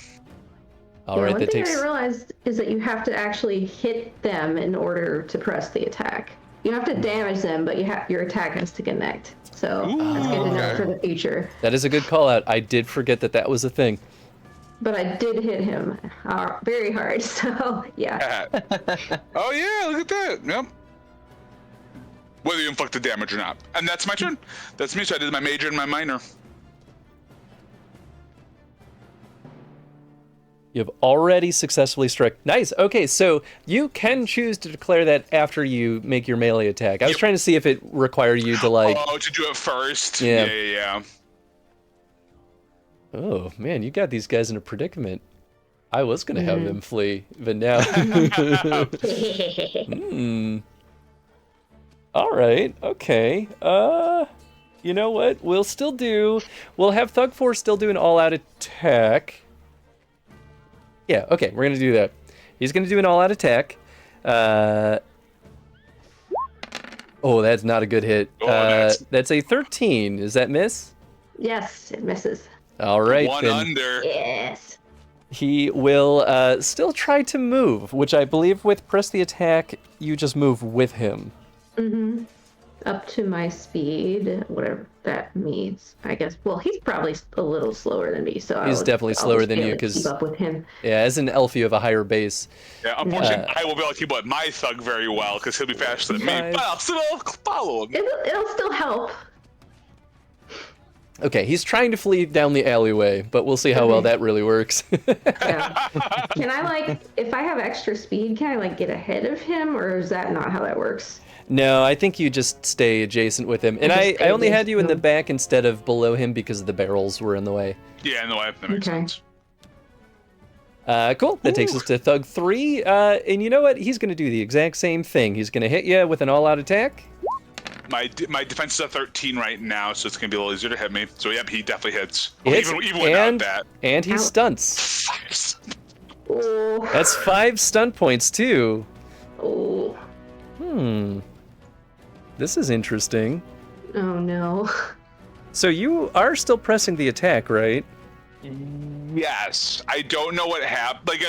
All right, one thing I realized is that you have to actually hit them in order to press the attack. You have to damage them, but your attack has to connect. So that's good to know for the future. That is a good call out. I did forget that was a thing. But I did hit him very hard, so yeah. Oh yeah, look at that. Yep. Whether you inflict the damage or not. And that's my turn. That's me, so I did my major and my minor. You've already successfully struck. Nice. Okay, so you can choose to declare that after you make your melee attack. I was trying to see if it required you to like... Oh, to do it first? Yeah. Oh, man, you got these guys in a predicament. I was going to have them flee, but now... All right, okay. You know what? We'll have Thug 4 still do an all-out attack. Yeah, okay, we're going to do that. He's going to do an all-out attack. Oh, that's not a good hit. That's a 13. Does that miss? Yes, it misses. All right. One under. Yes. He will still try to move, which I believe with press the attack, you just move with him. Mm-hmm. Up to my speed, whatever that means, I guess. Well, he's probably a little slower than me, so he's definitely slower than you because keep up with him. Yeah, as an elf, you have a higher base. Yeah, unfortunately, I will be able to keep up with my Thug very well because he'll be faster than me, but I'll still follow him. It'll still help. Okay, he's trying to flee down the alleyway, but we'll see how well that really works. Yeah. Can I if I have extra speed, can I get ahead of him, or is that not how that works? No, I think you just stay adjacent with him. And I only had you in the back instead of below him because the barrels were in the way. Yeah, in the way. That makes sense. Cool. That takes us to Thug 3. And you know what? He's going to do the exact same thing. He's going to hit you with an all-out attack. My defense is at 13 right now, so it's going to be a little easier to hit me. So, yep, he definitely hits. Even without that. And he stunts. Oh. That's 5 stun points, too. Oh. This is interesting. Oh, no. So you are still pressing the attack, right? Yes, I don't know what happened. Like,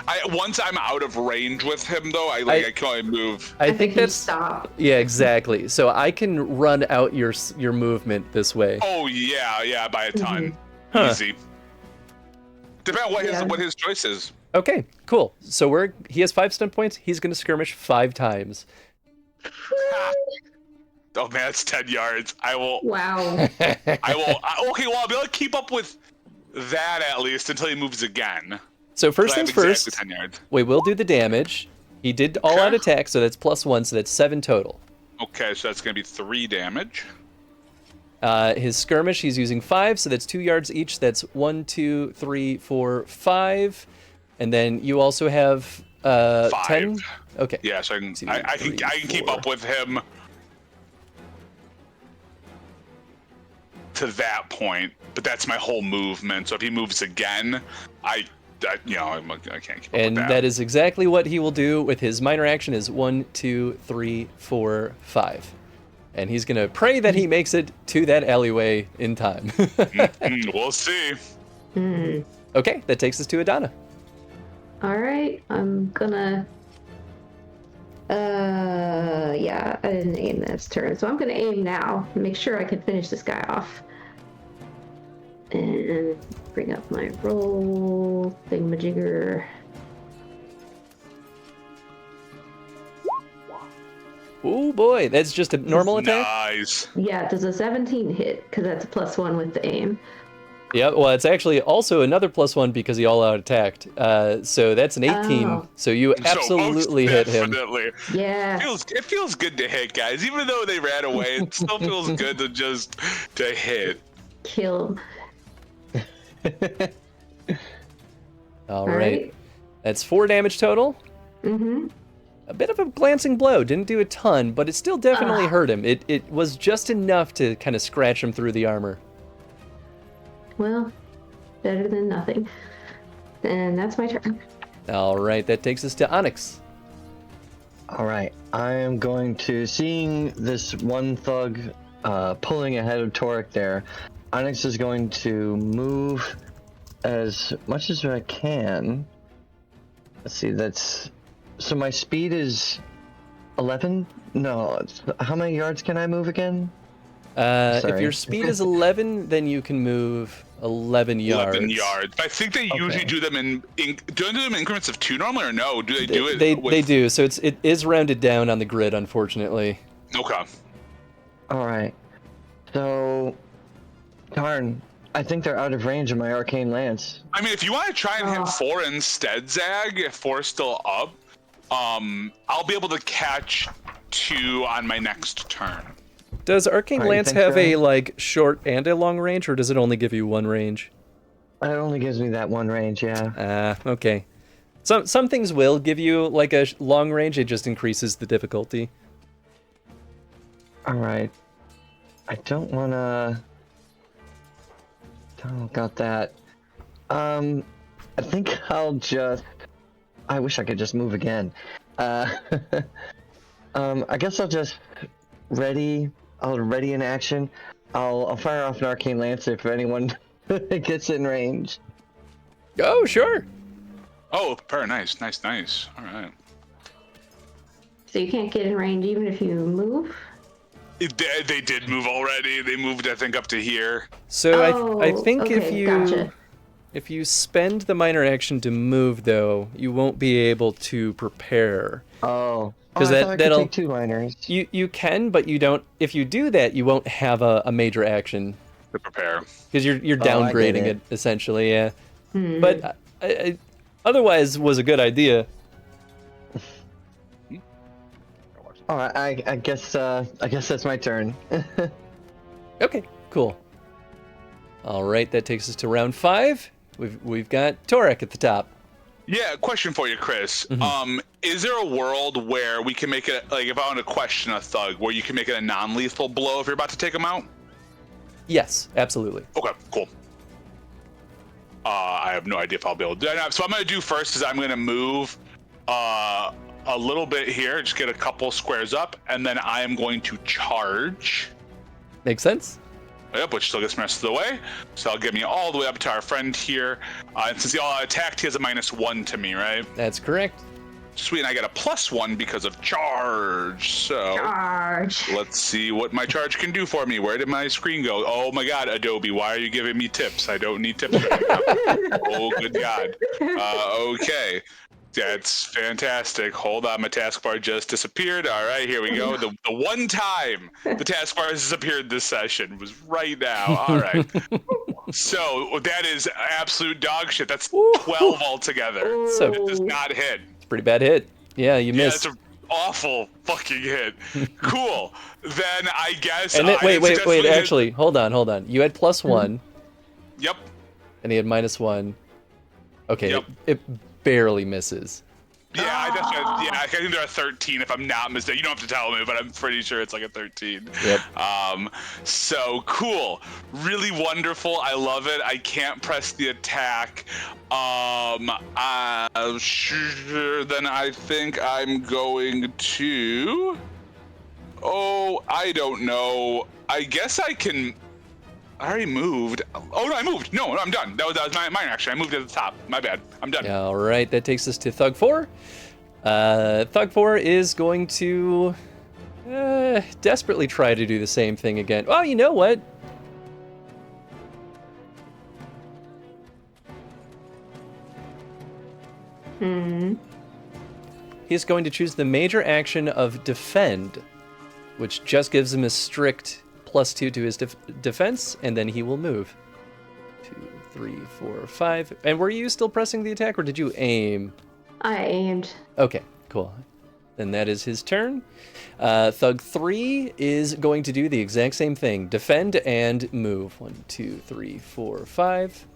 I once I'm out of range with him, though, I can only move. I think that's stop. Yeah, exactly. So I can run out your movement this way. Oh yeah, by a ton. Huh. Easy. Depending on what his choice is. Okay, cool. So he has 5 stun points. He's going to skirmish 5 times. Oh man, that's 10 yards. I will. Wow. I will. Okay, well, I'll be able to keep up with that at least until he moves again. So first things first, exactly 10 yards. we will do the damage. He did all-out attack, so that's +1, so that's 7 total. Okay, so that's going to be 3 damage. His skirmish, he's using 5, so that's 2 yards each. That's 1, 2, 3, 4, 5. And then you also have 5. 10? Okay. Yeah, so I can keep up with him to that point, but that's my whole movement. So if he moves again, I can't keep up And with that is exactly what he will do with his minor action is 1, 2, 3, 4, 5. And he's going to pray that he makes it to that alleyway in time. We'll see. Okay, that takes us to Adana. All right, I'm gonna. Yeah, I didn't aim this turn, so I'm gonna aim now. Make sure I can finish this guy off. And bring up my roll thingamajigger. Oh boy, that's just a normal attack? Nice. Yeah, does a 17 hit? Because that's a +1 with the aim. Yeah, well, it's actually also another +1 because he all-out attacked. So that's an 18. Oh. So you absolutely hit him. Definitely. Yeah. It feels good to hit, guys. Even though they ran away, it still feels good to hit. Kill. All right. That's 4 damage total. A bit of a glancing blow. Didn't do a ton, but it still definitely hurt him. It was just enough to kind of scratch him through the armor. Well, better than nothing. And that's my turn. All right, that takes us to Onyx. All right, I am going to, seeing this one thug pulling ahead of Torek there, Onyx is going to move as much as I can. Let's see, so my speed is 11? No, how many yards can I move again? If your speed is 11, then you can move 11 yards. 11 yards. I think they usually do them in don't do them in increments of 2 normally, or no? Do they do it? They do. So it is rounded down on the grid, unfortunately. Okay. All right. So, darn. I think they're out of range of my arcane lance. I mean, if you want to try and hit 4 instead, Zag, if 4's still up, I'll be able to catch 2 on my next turn. Does Arcane Lance have a short and a long range, or does it only give you 1 range? It only gives me that 1 range, yeah. Okay. Some things will give you a long range. It just increases the difficulty. All right. I don't want to. Oh, got that. I think I'll just. I wish I could just move again. I guess I'll just ready in action. I'll fire off an arcane lance if anyone gets in range. Oh, sure. Oh, very nice. All right. So you can't get in range even if you move? They did move already. They moved, I think, up to here. So I think gotcha. if you spend the minor action to move, though, you won't be able to prepare. Oh. Because that'll take 2 minors. You can, but you don't. If you do that, you won't have a major action To prepare. because you're downgrading it essentially. Yeah. But otherwise, was a good idea. All right, I guess that's my turn. Okay, cool. All right, that takes us to round 5. We've got Torek at the top. Yeah, question for you, Chris. Mhm. Is there a world where we can make it, like, if I want to question a thug, where you can make it a non-lethal blow if you're about to take him out? Yes, absolutely. Okay, cool. I have no idea if I'll be able to do that. So what I'm going to do first is I'm going to move a little bit here, just get a couple squares up, and then I am going to charge. Makes sense? Yep, which still gets the rest of the way. So I'll get me all the way up to our friend here. And since he all attacked, he has a -1 to me, right? That's correct. Sweet, and I get a +1 because of charge. So Charge. let's see what my charge can do for me. Where did my screen go? Oh my God, Adobe, why are you giving me tips? I don't need tips right now. Oh, good God. Okay. That's fantastic. Hold on, my taskbar just disappeared. All right, here we go. The one time the taskbar has disappeared this session was right now. All right. So that is absolute dog shit. That's 12 altogether. So It does not hit. it's a pretty bad hit. Yeah, you Yeah, missed. it's an awful fucking hit. Cool. Then I guess. And then, wait. successfully hit- Actually, hold on. You had +1, Yep. and he had -1. Okay, Yep. it barely misses. Yeah, I think they're a 13 if I'm not mistaken. You don't have to tell me, but I'm pretty sure it's like a 13. Yep. So cool. Really wonderful. I love it. I can't press the attack. Sure, then I think I'm going to... Oh, I don't know. I guess I can... I already moved. Oh, no, I moved. No, I'm done. That was mine, actually. I moved at the top. My bad. I'm done. All right, that takes us to Thug 4. Thug 4 is going to desperately try to do the same thing again. Oh, you know what? He's going to choose the major action of Defend, which just gives him a strict +2 to his defense, and then he will move. 2, 3, 4, 5. And were you still pressing the attack, or did you aim? I aimed. Okay, cool. Then that is his turn. Thug 3 is going to do the exact same thing. Defend and move. 1, 2, 3, 4, 5.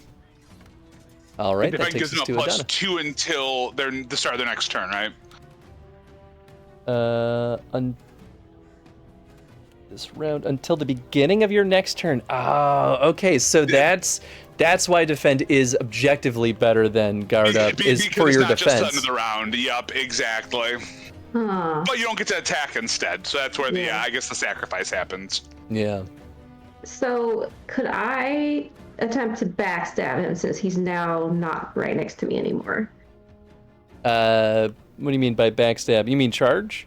All right, that Defend takes gives us them a to Adana. +2 until the start of their next turn, right? This round until the beginning of your next turn. Oh, okay. So that's why Defend is objectively better than Guard Up, is for your it's not defense. just end of the round. Yup, exactly. Huh. But you don't get to attack instead, so that's where Yeah. I guess the sacrifice happens. Yeah. So could I attempt to backstab him since he's now not right next to me anymore? What do you mean by backstab? You mean charge?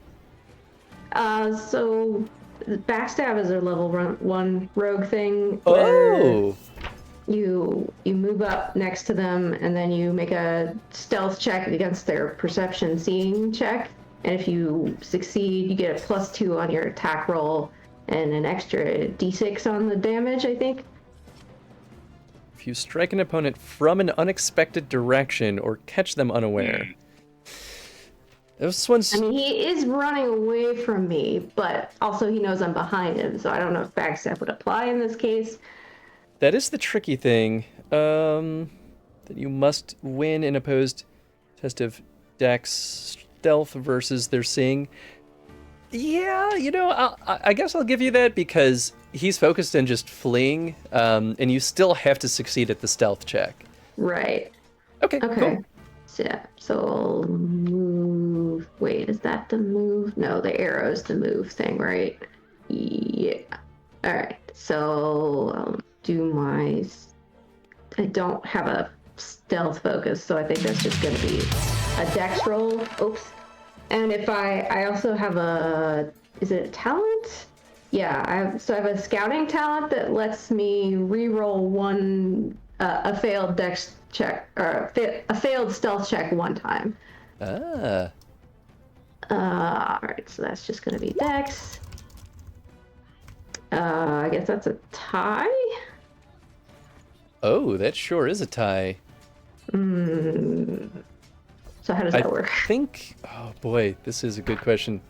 So backstab is a level 1 rogue thing. Where Oh. you move up next to them and then you make a stealth check against their perception seeing check, and if you succeed you get a +2 on your attack roll and an extra d6 on the damage, I think. If you strike an opponent from an unexpected direction or catch them unaware. This one's... I mean, he is running away from me, but also he knows I'm behind him, so I don't know if backstab would apply in this case. That is the tricky thing. That you must win an opposed test of Dex stealth versus their seeing. Yeah, I guess I'll give you that because he's focused on just fleeing, and you still have to succeed at the stealth check. Right. Okay, Okay. cool. So, yeah, so I'll move. Wait, is that the move? No, the arrow's the move thing, right? Yeah. All right. So I'll do my. I don't have a stealth focus, so I think that's just going to be a dex roll. Oops. And if I also have a. Is it a talent? Yeah. I have a scouting talent that lets me re-roll a failed dex check, or a failed stealth check one time. Ah. Alright, so that's just gonna be dex. I guess that's a tie? Oh, that sure is a tie. So how does that work? I think... Oh, boy, this is a good question.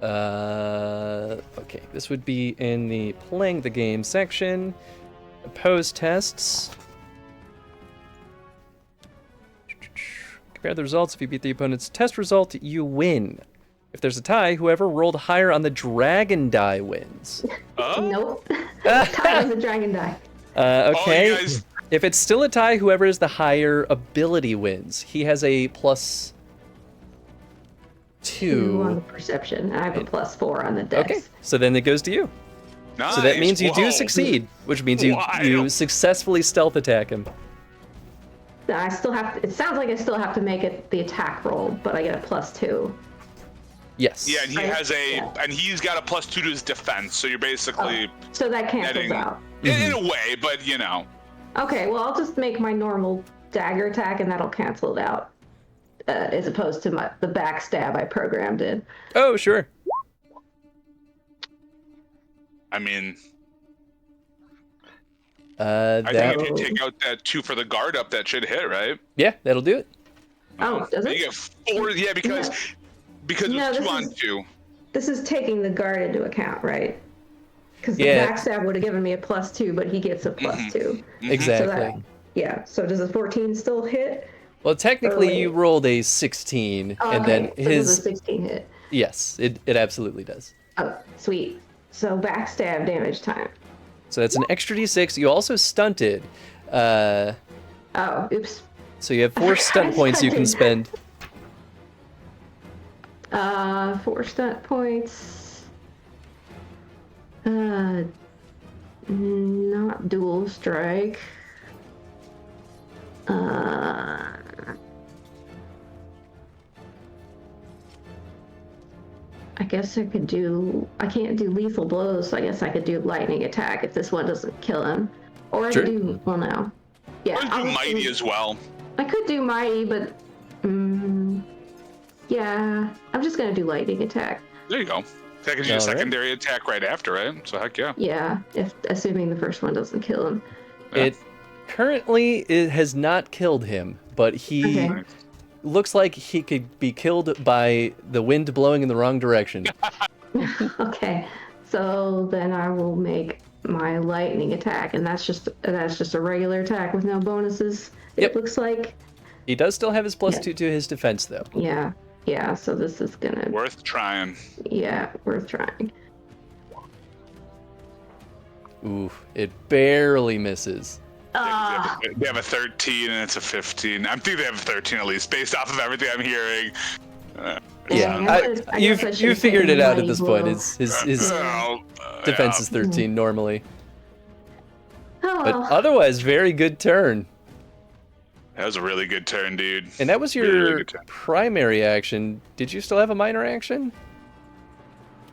Okay, this would be in the playing the game section. Opposed tests. Compare the results. If you beat the opponent's test result, you win. If there's a tie, whoever rolled higher on the dragon die wins. Nope. Tie on the dragon die. Okay. Oh, you guys... If it's still a tie, whoever is the higher ability wins. He has a +2 on the perception. I have a +4 on the dex. Okay, so then it goes to you. Nice. So that means you do Whoa. succeed, which means you successfully stealth attack him. I still have to, it sounds like I still have to make it the attack roll, but I get a +2. Yes. Yeah, and he has and he's got a +2 to his defense, so you're basically so that cancels netting, out. in a way, but you know. Okay, well I'll just make my normal dagger attack and that'll cancel it out, as opposed to the backstab I programmed in. Oh, sure. I mean, That, I think if you take out that 2 for the guard up, that should hit, right? yeah, that'll do it. Oh, does it? You get 4, yeah, because No, it's 2 this on is- 2. This is taking the guard into account, right? Because the Yeah. backstab would have given me a +2, but he gets a +2. Exactly. Yeah, so does a 14 still hit? Well, technically, Or you wait. rolled a 16, Oh, and then so does a his 16 hit? yes, it absolutely does. Oh, sweet. So backstab damage time. So that's an extra d6. You also stunted, Oh, oops. so you have 4 stunt points you can spend. 4 stunt points. Not dual strike. I guess I could do. I can't do lethal blows, so I guess I could do lightning attack if this one doesn't kill him. Or I Sure. could do. Well, no. Yeah. Or do I'll mighty as well. I could do mighty, but. Yeah. I'm just gonna do lightning attack. There you go. That gives you a All right. secondary attack right after, right? So heck yeah. Yeah, assuming the first one doesn't kill him. It has not killed him, but he Okay. looks like he could be killed by the wind blowing in the wrong direction. Okay, so then I will make my lightning attack, and that's just a regular attack with no bonuses. Yep. It looks like. He does still have his +2 to his defense, though. Yeah. So this is gonna. Worth trying. Yeah, worth trying. Ooh, it barely misses. They have a 13 and it's a 15. I think they have a 13 at least, based off of everything I'm hearing. Yeah, you figured it out at this point. His defense is 13 normally, Oh but well. otherwise, very good turn. That was a really good turn, dude. And that was Really your good turn. primary action. Did you still have a minor action?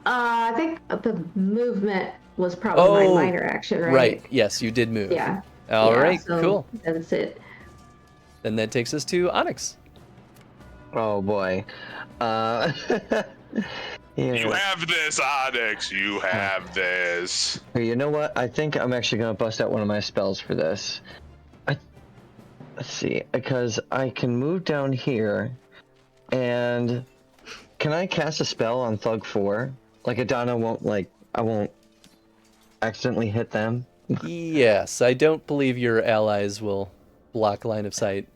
I think the movement was probably my minor action, right? Right. Yes, you did move. Yeah. All Yeah, right. so Cool. That's it. Then that takes us to Onyx. Oh boy. You have this, Onyx. You have this. You know what? I think I'm actually gonna bust out one of my spells for this. Let's see, because I can move down here, and can I cast a spell on Thug 4? Like Adana won't I won't accidentally hit them. Yes, I don't believe your allies will block line of sight.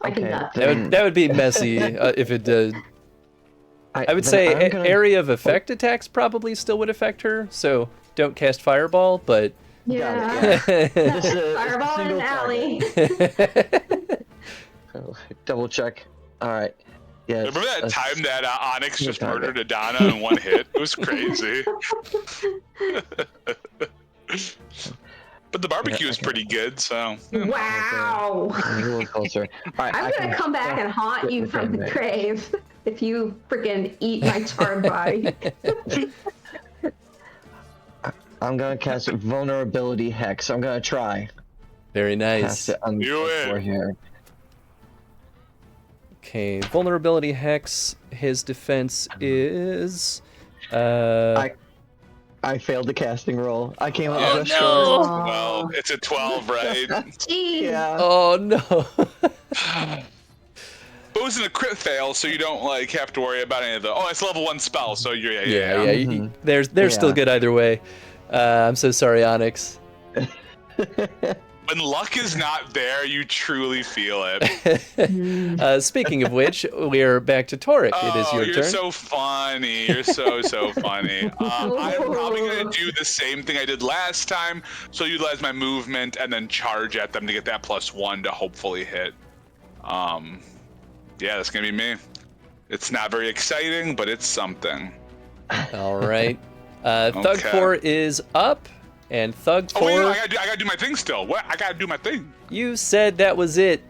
I cannot. That would be messy if it did. I would say area of effect attacks probably still would affect her, so don't cast Fireball, but... Yeah. This is a Fireball in single an alley. Double check. Alright. Yeah. Remember that time that Onyx just target. murdered Adana in one hit? It was crazy. But the barbecue is pretty good, so. Wow. A little closer. Alright, I'm gonna come back and haunt you from the grave if you freaking eat my charred body. I'm gonna cast Vulnerability Hex. I'm gonna try. Very nice. Cast it on Do the it. floor here. Okay, Vulnerability Hex, his defense is... I failed the casting roll. I came up Oh, just no! short. Well, it's a 12, right? Jeez. Yeah. Oh, no. But it wasn't a crit fail, so you don't have to worry about any of the. Oh, it's level 1 spell, so you're Yeah, Mm-hmm. they're still good either way. I'm so sorry, Onyx. But When luck is not there, you truly feel it. Speaking of which, we are back to Torek. It is your you're turn. so funny. You're so funny. I'm probably gonna do the same thing I did last time. So utilize my movement and then charge at them to get that +1 to hopefully hit. Yeah, that's gonna be me. It's not very exciting, but it's something. All right. Thug 4 is up, and Thug 4... Oh, wait, no, I gotta do my thing still. What? I gotta do my thing. You said that was it.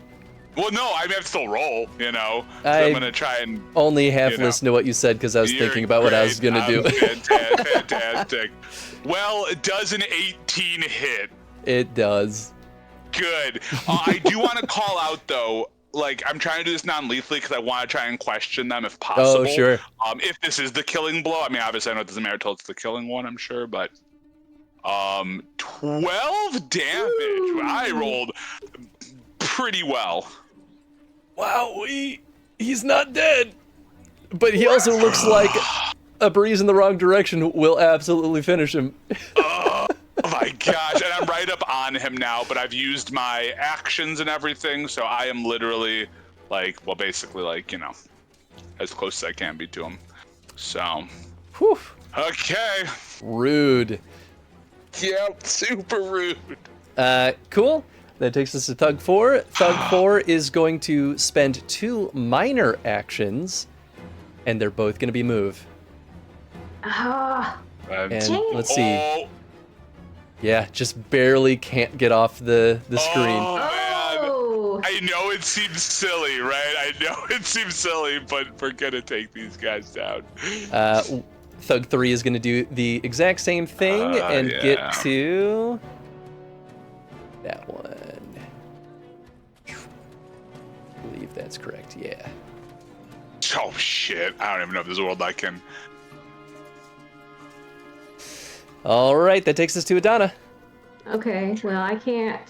Well, no, I have to still roll, you know. So I'm gonna try and... Only half listened to what you said because I was thinking about what I was gonna do. Fantastic. Well, does an 18 hit? It does. Good. I do want to call out, though, like, I'm trying to do this non-lethally because I want to try and question them if possible. Oh, sure. If this is the killing blow. I mean, obviously, I know it doesn't matter until it's the killing one, I'm sure, but... 12 damage. Ooh. I rolled pretty well. Wow, he's not dead. But he also looks like a breeze in the wrong direction will absolutely finish him. Oh my gosh, and I'm right up on him now, but I've used my actions and everything, so I am literally like, well, basically like, you know, as close as I can be to him. So, whew. Okay. Rude. Yep, super rude. Cool. That takes us to Thug 4. Thug 4 is going to spend 2 minor actions, and they're both going to be move. And let's see. Yeah, just barely can't get off the screen. Oh, man. I know it seems silly, right? I know it seems silly, but we're going to take these guys down. Thug 3 is going to do the exact same thing and get to that one. I believe that's correct, yeah. Oh, shit. I don't even know if there's a world I can... All right, that takes us to Adana. Okay, well, I can't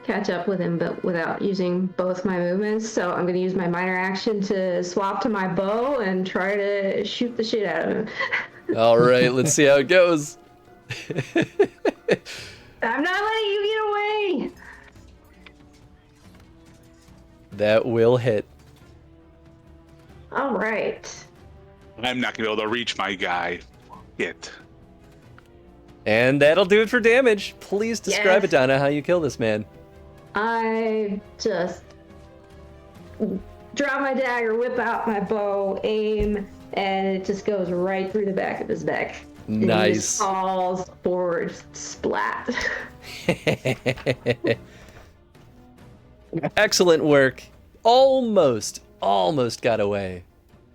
catch up with him but without using both my movements, so I'm going to use my minor action to swap to my bow and try to shoot the shit out of him. All right, let's see how it goes. I'm not letting you get away! That will hit. All right. I'm not going to be able to reach my guy. Hit. And that'll do it for damage. Please describe, Yes. Adana, how you kill this man. I just draw my dagger, whip out my bow, aim, and it just goes right through the back of his neck. And he Nice. just falls forward, splat. Excellent work. Almost got away,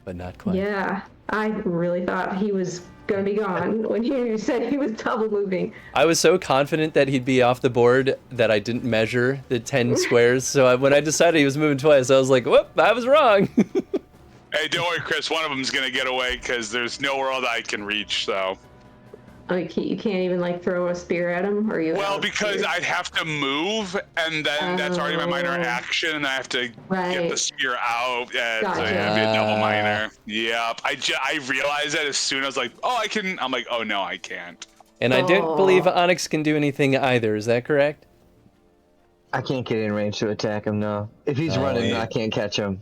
but not quite. Yeah, I really thought he was gonna be gone when you said he was double moving. I was so confident that he'd be off the board that I didn't measure the 10 squares. So when I decided he was moving twice, I was like, whoop, I was wrong. Hey, don't worry, Chris. One of them's going to get away because there's no world I can reach, so... Oh, you can't even like throw a spear at him, or you? Well, because I'd have to move, and then that's already my minor action, and I have to get the spear out. Yeah, it's going to be a double minor. Yep. I realized that as soon as I was like, oh, I can. I'm like, oh no, I can't. And I don't believe Onyx can do anything either. Is that correct? I can't get in range to attack him. No. If he's running, I can't catch him.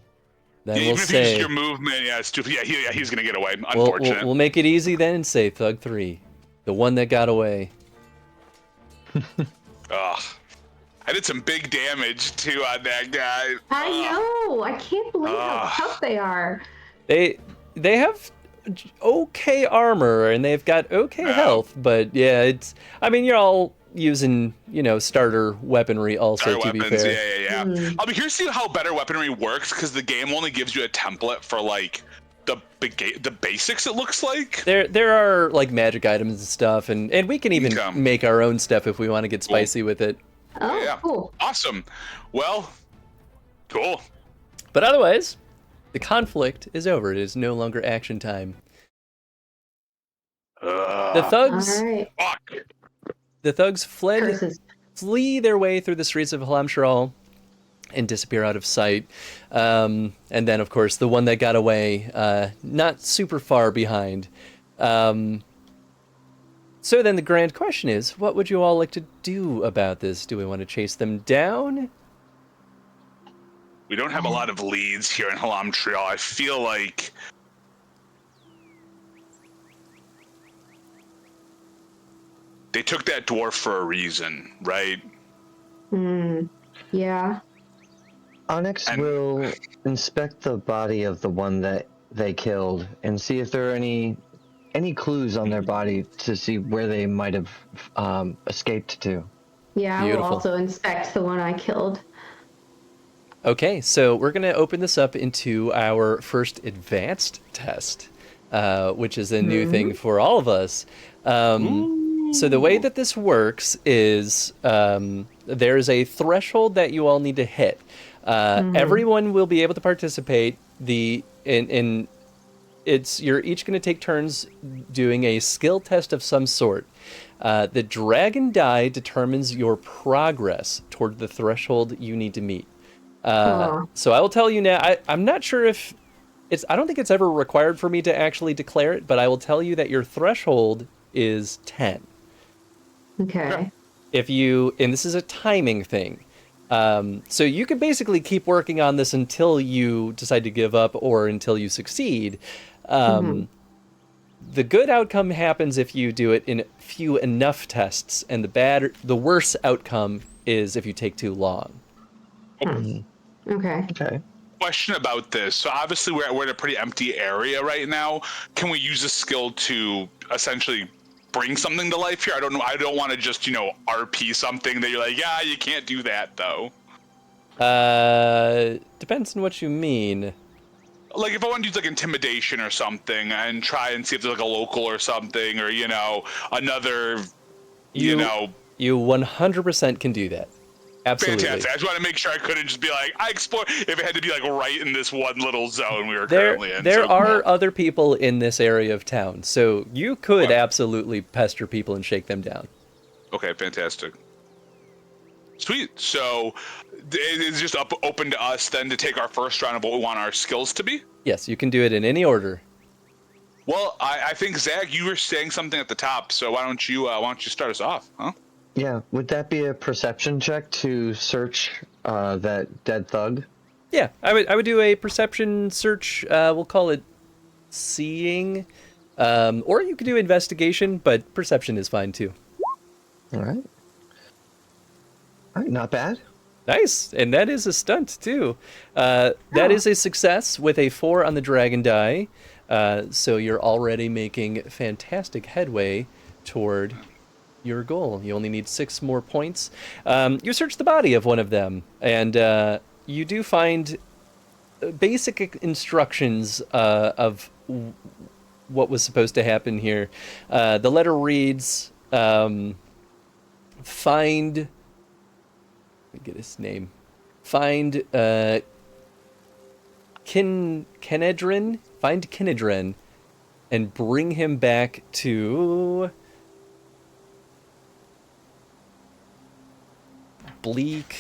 Then yeah, we'll even say if he's your movement, yeah, stupid. Yeah, he's going to get away. Unfortunate. We'll make it easy then and say Thug 3. The one that got away. Ugh. I did some big damage, too, on that guy. I know! I can't believe how tough they are. They have okay armor, and they've got okay health, but yeah, it's... I mean, you're all using, starter weaponry also, to be fair. Yeah. I'll be curious to see how better weaponry works, because the game only gives you a template for, like... the basics, it looks like. There are like magic items and stuff, and we can even make our own stuff if we want to get spicy with it. Oh, yeah. Cool. Awesome. Well, cool. But otherwise, the conflict is over. It is no longer action time. The thugs. Right. The thugs flee their way through the streets of Halamshral and disappear out of sight. And then, of course, the one that got away, not super far behind, So then the grand question is, what would you all like to do about this? Do we want to chase them down? We don't have a lot of leads here in Halamtriel. I feel like they took that dwarf for a reason, right? Yeah. Onyx will inspect the body of the one that they killed and see if there are any clues on their body to see where they might have escaped to. Yeah, Beautiful. I will also inspect the one I killed. Okay, so we're going to open this up into our first advanced test, which is a new thing for all of us. So the way that this works is there's a threshold that you all need to hit. Everyone will be able to participate. You're each going to take turns doing a skill test of some sort. The dragon die determines your progress toward the threshold you need to meet. So I will tell you now, I'm not sure if I don't think it's ever required for me to actually declare it, but I will tell you that your threshold is 10. Okay. And this is a timing thing. So you can basically keep working on this until you decide to give up or until you succeed. The good outcome happens if you do it in few enough tests, and the worse outcome is if you take too long. Okay. Question about this. So obviously we're in a pretty empty area right now. Can we use a skill to essentially bring something to life here? I don't know. I don't want to just, RP something that you're like, yeah, you can't do that though. Depends on what you mean. Like if I want to use like intimidation or something and try and see if there's like a local or something or, another, You 100% can do that. Absolutely. Fantastic. I just want to make sure I couldn't just be like, I explore, if it had to be like right in this one little zone we were currently in. There are other people in this area of town, so you could absolutely pester people and shake them down. Okay, fantastic. Sweet. So it's just open to us then to take our first round of what we want our skills to be? Yes, you can do it in any order. Well, I think, Zach, you were saying something at the top, so why don't you start us off, huh? Yeah, would that be a perception check to search that dead thug? Yeah, I would do a perception search. We'll call it seeing, or you could do investigation, but perception is fine too. All right, not bad. Nice, and that is a stunt too. That is a success with a 4 on the dragon die. So you're already making fantastic headway toward your goal. You only need 6 more points. You search the body of one of them, and you do find basic instructions of what was supposed to happen here. The letter reads, find... Let me get his name. Find Kinedrin. Find Kinedrin, and bring him back to... Bleak.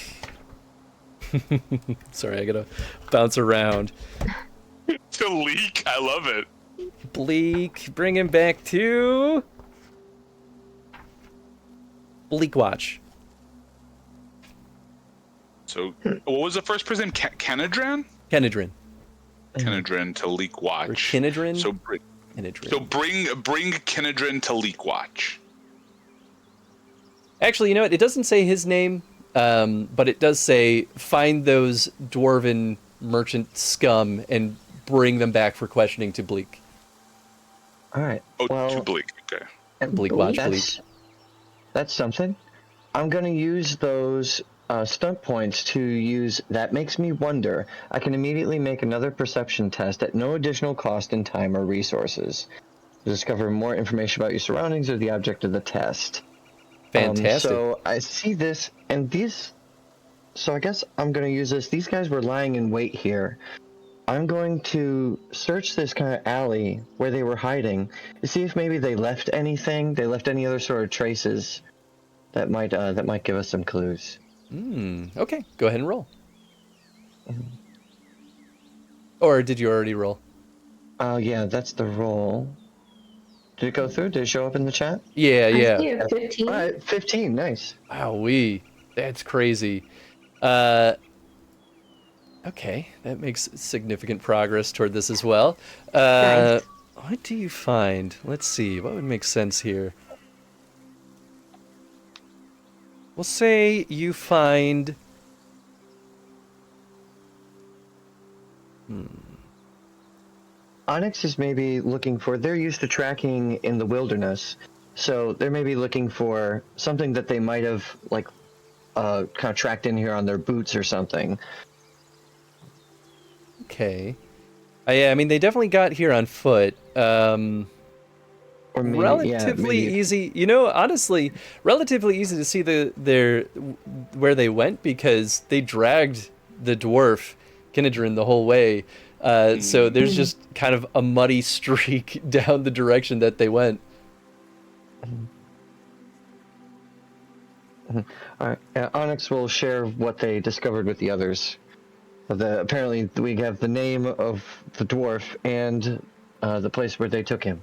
Sorry, I gotta bounce around. To leak, I love it. Bleak, bring him back to Bleak Watch. So, what was the first person? Kenedran? Kenedrin. Kenedrin to Leak Watch. Or Kinedrin? So, Kinedrin. So bring Kinedrin to Leak Watch. Actually, you know what? It doesn't say his name, but it does say find those dwarven merchant scum and bring them back for questioning to Bleak. All right. Oh, well, to Bleak. Okay. Bleak Watch, Bleak. That's something. I'm going to use those stunt points to use That Makes Me Wonder. I can immediately make another perception test at no additional cost in time or resources. Discover more information about your surroundings or the object of the test. Fantastic. So I see this, and these... So I guess I'm going to use this. These guys were lying in wait here. I'm going to search this kind of alley where they were hiding to see if maybe they left anything. They left any other sort of traces that might give us some clues. Okay, go ahead and roll. Or did you already roll? Yeah, that's the roll. Did it go through? Did it show up in the chat? Yeah, yeah. I see a 15. All right, 15. Nice. Wowee. That's crazy. Okay, that makes significant progress toward this as well. Nice. What do you find? Let's see. What would make sense here? We'll say you find... Onyx is maybe looking for, they're used to tracking in the wilderness, so they're maybe looking for something that they might have, like, kind of tracked in here on their boots or something. Okay. Yeah, I mean, they definitely got here on foot. Or maybe, Relatively easy. You know, honestly, relatively easy to see where they went because they dragged the dwarf, Kinedrin, the whole way. So there's just kind of a muddy streak down the direction that they went. All right. Onyx will share what they discovered with the others. Apparently, we have the name of the dwarf and the place where they took him.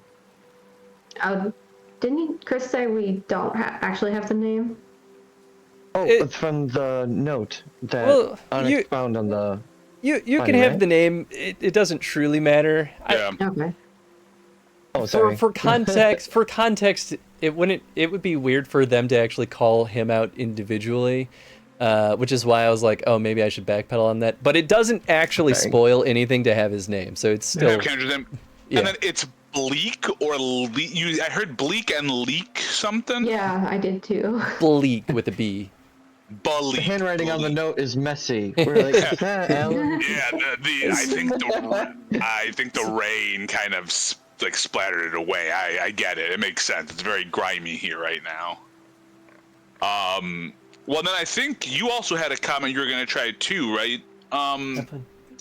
Didn't Chris say we don't actually have the name? Oh, it's from the note that Onyx found on the... You can have the name. It doesn't truly matter. Yeah. Okay. Oh, sorry. For context, it would be weird for them to actually call him out individually, which is why I was like, oh, maybe I should backpedal on that. But it doesn't actually spoil anything to have his name, so it's still. And then it's Bleak or I heard Bleak and Leak something. Yeah, I did too. Bleak with a B. Bleak. The handwriting on the note is messy. We're like, is that Alan? Yeah, I think the rain kind of like splattered it away. I get it. It makes sense. It's very grimy here right now. Well, then I think you also had a comment you were going to try too, right?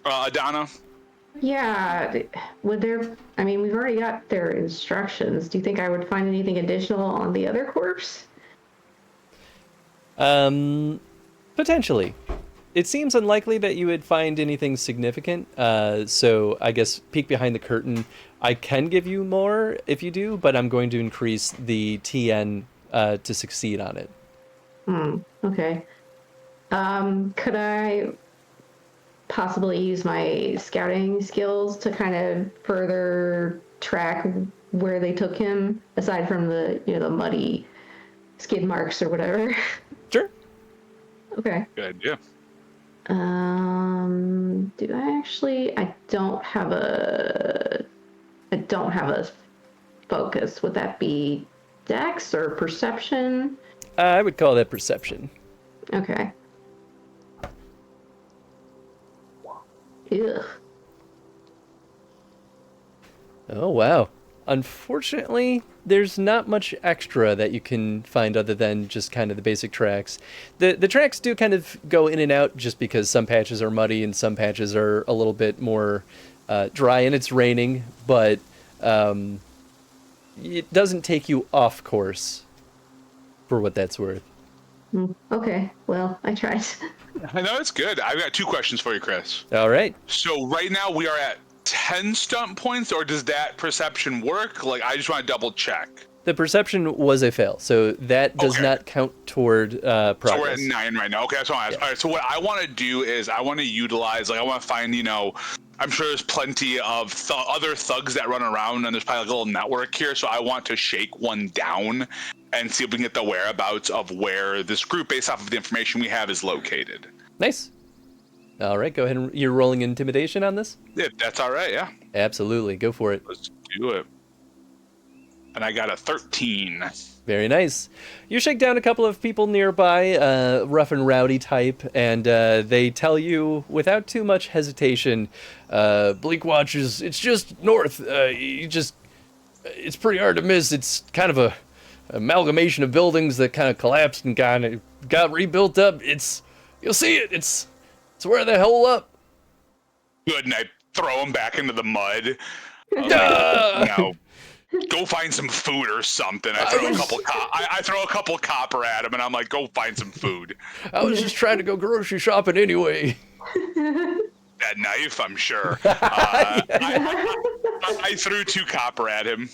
Adana? Yeah. I mean, we've already got their instructions. Do you think I would find anything additional on the other corpse? Potentially. It seems unlikely that you would find anything significant. So I guess peek behind the curtain. I can give you more if you do, but I'm going to increase the TN to succeed on it. Okay. Could I possibly use my scouting skills to kind of further track where they took him, aside from the muddy skid marks or whatever? Sure. Okay. Good idea. Do I actually? I don't have a focus. Would that be Dex or Perception? I would call that Perception. Okay. Ugh. Oh, wow. Unfortunately, there's not much extra that you can find other than just kind of the basic tracks. The tracks do kind of go in and out just because some patches are muddy and some patches are a little bit more dry and it's raining, but it doesn't take you off course for what that's worth. Okay, well, I tried. I know it's good. I've got 2 questions for you, Chris. All right. So right now we are at 10 stunt points, or does that perception work? Like, I just want to double check. The perception was a fail, so that does not count toward progress. So we're at 9 right now. Okay, that's what I asked. All right, so what I want to do is I want to utilize, like, I want to find, I'm sure there's plenty of other thugs that run around, and there's probably like a little network here, so I want to shake one down and see if we can get the whereabouts of where this group, based off of the information we have, is located. Nice. All right, go ahead and you're rolling intimidation on this? Yeah, that's all right, yeah. Absolutely, go for it. Let's do it. And I got a 13. Very nice. You shake down a couple of people nearby, rough and rowdy type, and they tell you without too much hesitation, Bleak Watch it's just north. It's pretty hard to miss. It's kind of a amalgamation of buildings that kind of collapsed and kind of got rebuilt up. You'll see it. It's where they hole up. Good, and I throw him back into the mud. Go find some food or something. I throw a couple copper at him, and I'm like, go find some food. I was just trying to go grocery shopping anyway. That knife, I'm sure. I threw 2 copper at him.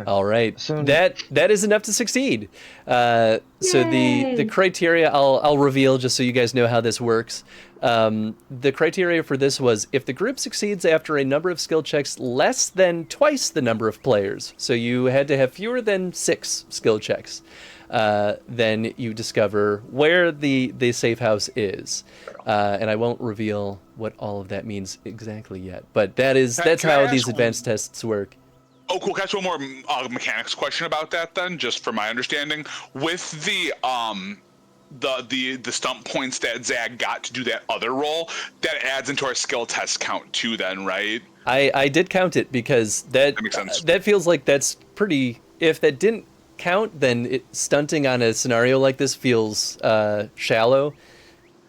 All right. So- that is enough to succeed. So the Yay! criteria I'll reveal just so you guys know how this works. The criteria for this was if the group succeeds after a number of skill checks less than twice the number of players. So you had to have fewer than 6 skill checks. Then you discover where the safe house is. And I won't reveal what all of that means exactly yet. But that's how these advanced tests work. Oh, cool. Can I ask one more mechanics question about that then, just for my understanding? With the stunt points that Zag got to do that other roll, that adds into our skill test count too then, right? I did count it because that makes sense. That feels like that's pretty. If that didn't count, then stunting on a scenario like this feels shallow.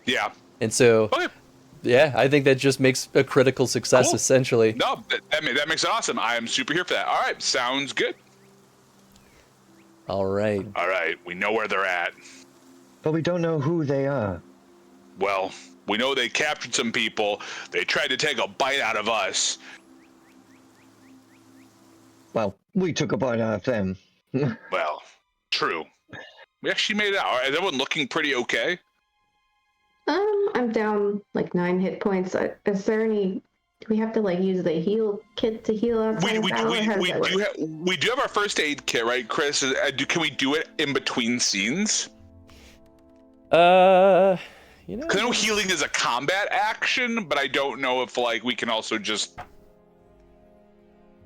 Yeah. And so, Okay. yeah, I think that just makes a critical success, Cool. essentially. No, that makes it awesome. I am super here for that. All right, sounds good. All right. All right, we know where they're at. But we don't know who they are. Well, we know they captured some people. They tried to take a bite out of us. Well, we took a bite out of them. Well, true. We actually made it out. All right, is everyone looking pretty okay? I'm down like 9 hit points. Is there any? Do we have to like use the heal kit to heal outside of battle? Or how does that work? We do have our first aid kit, right, Chris? Can we do it in between scenes? Because I know healing is a combat action, but I don't know if like we can also just.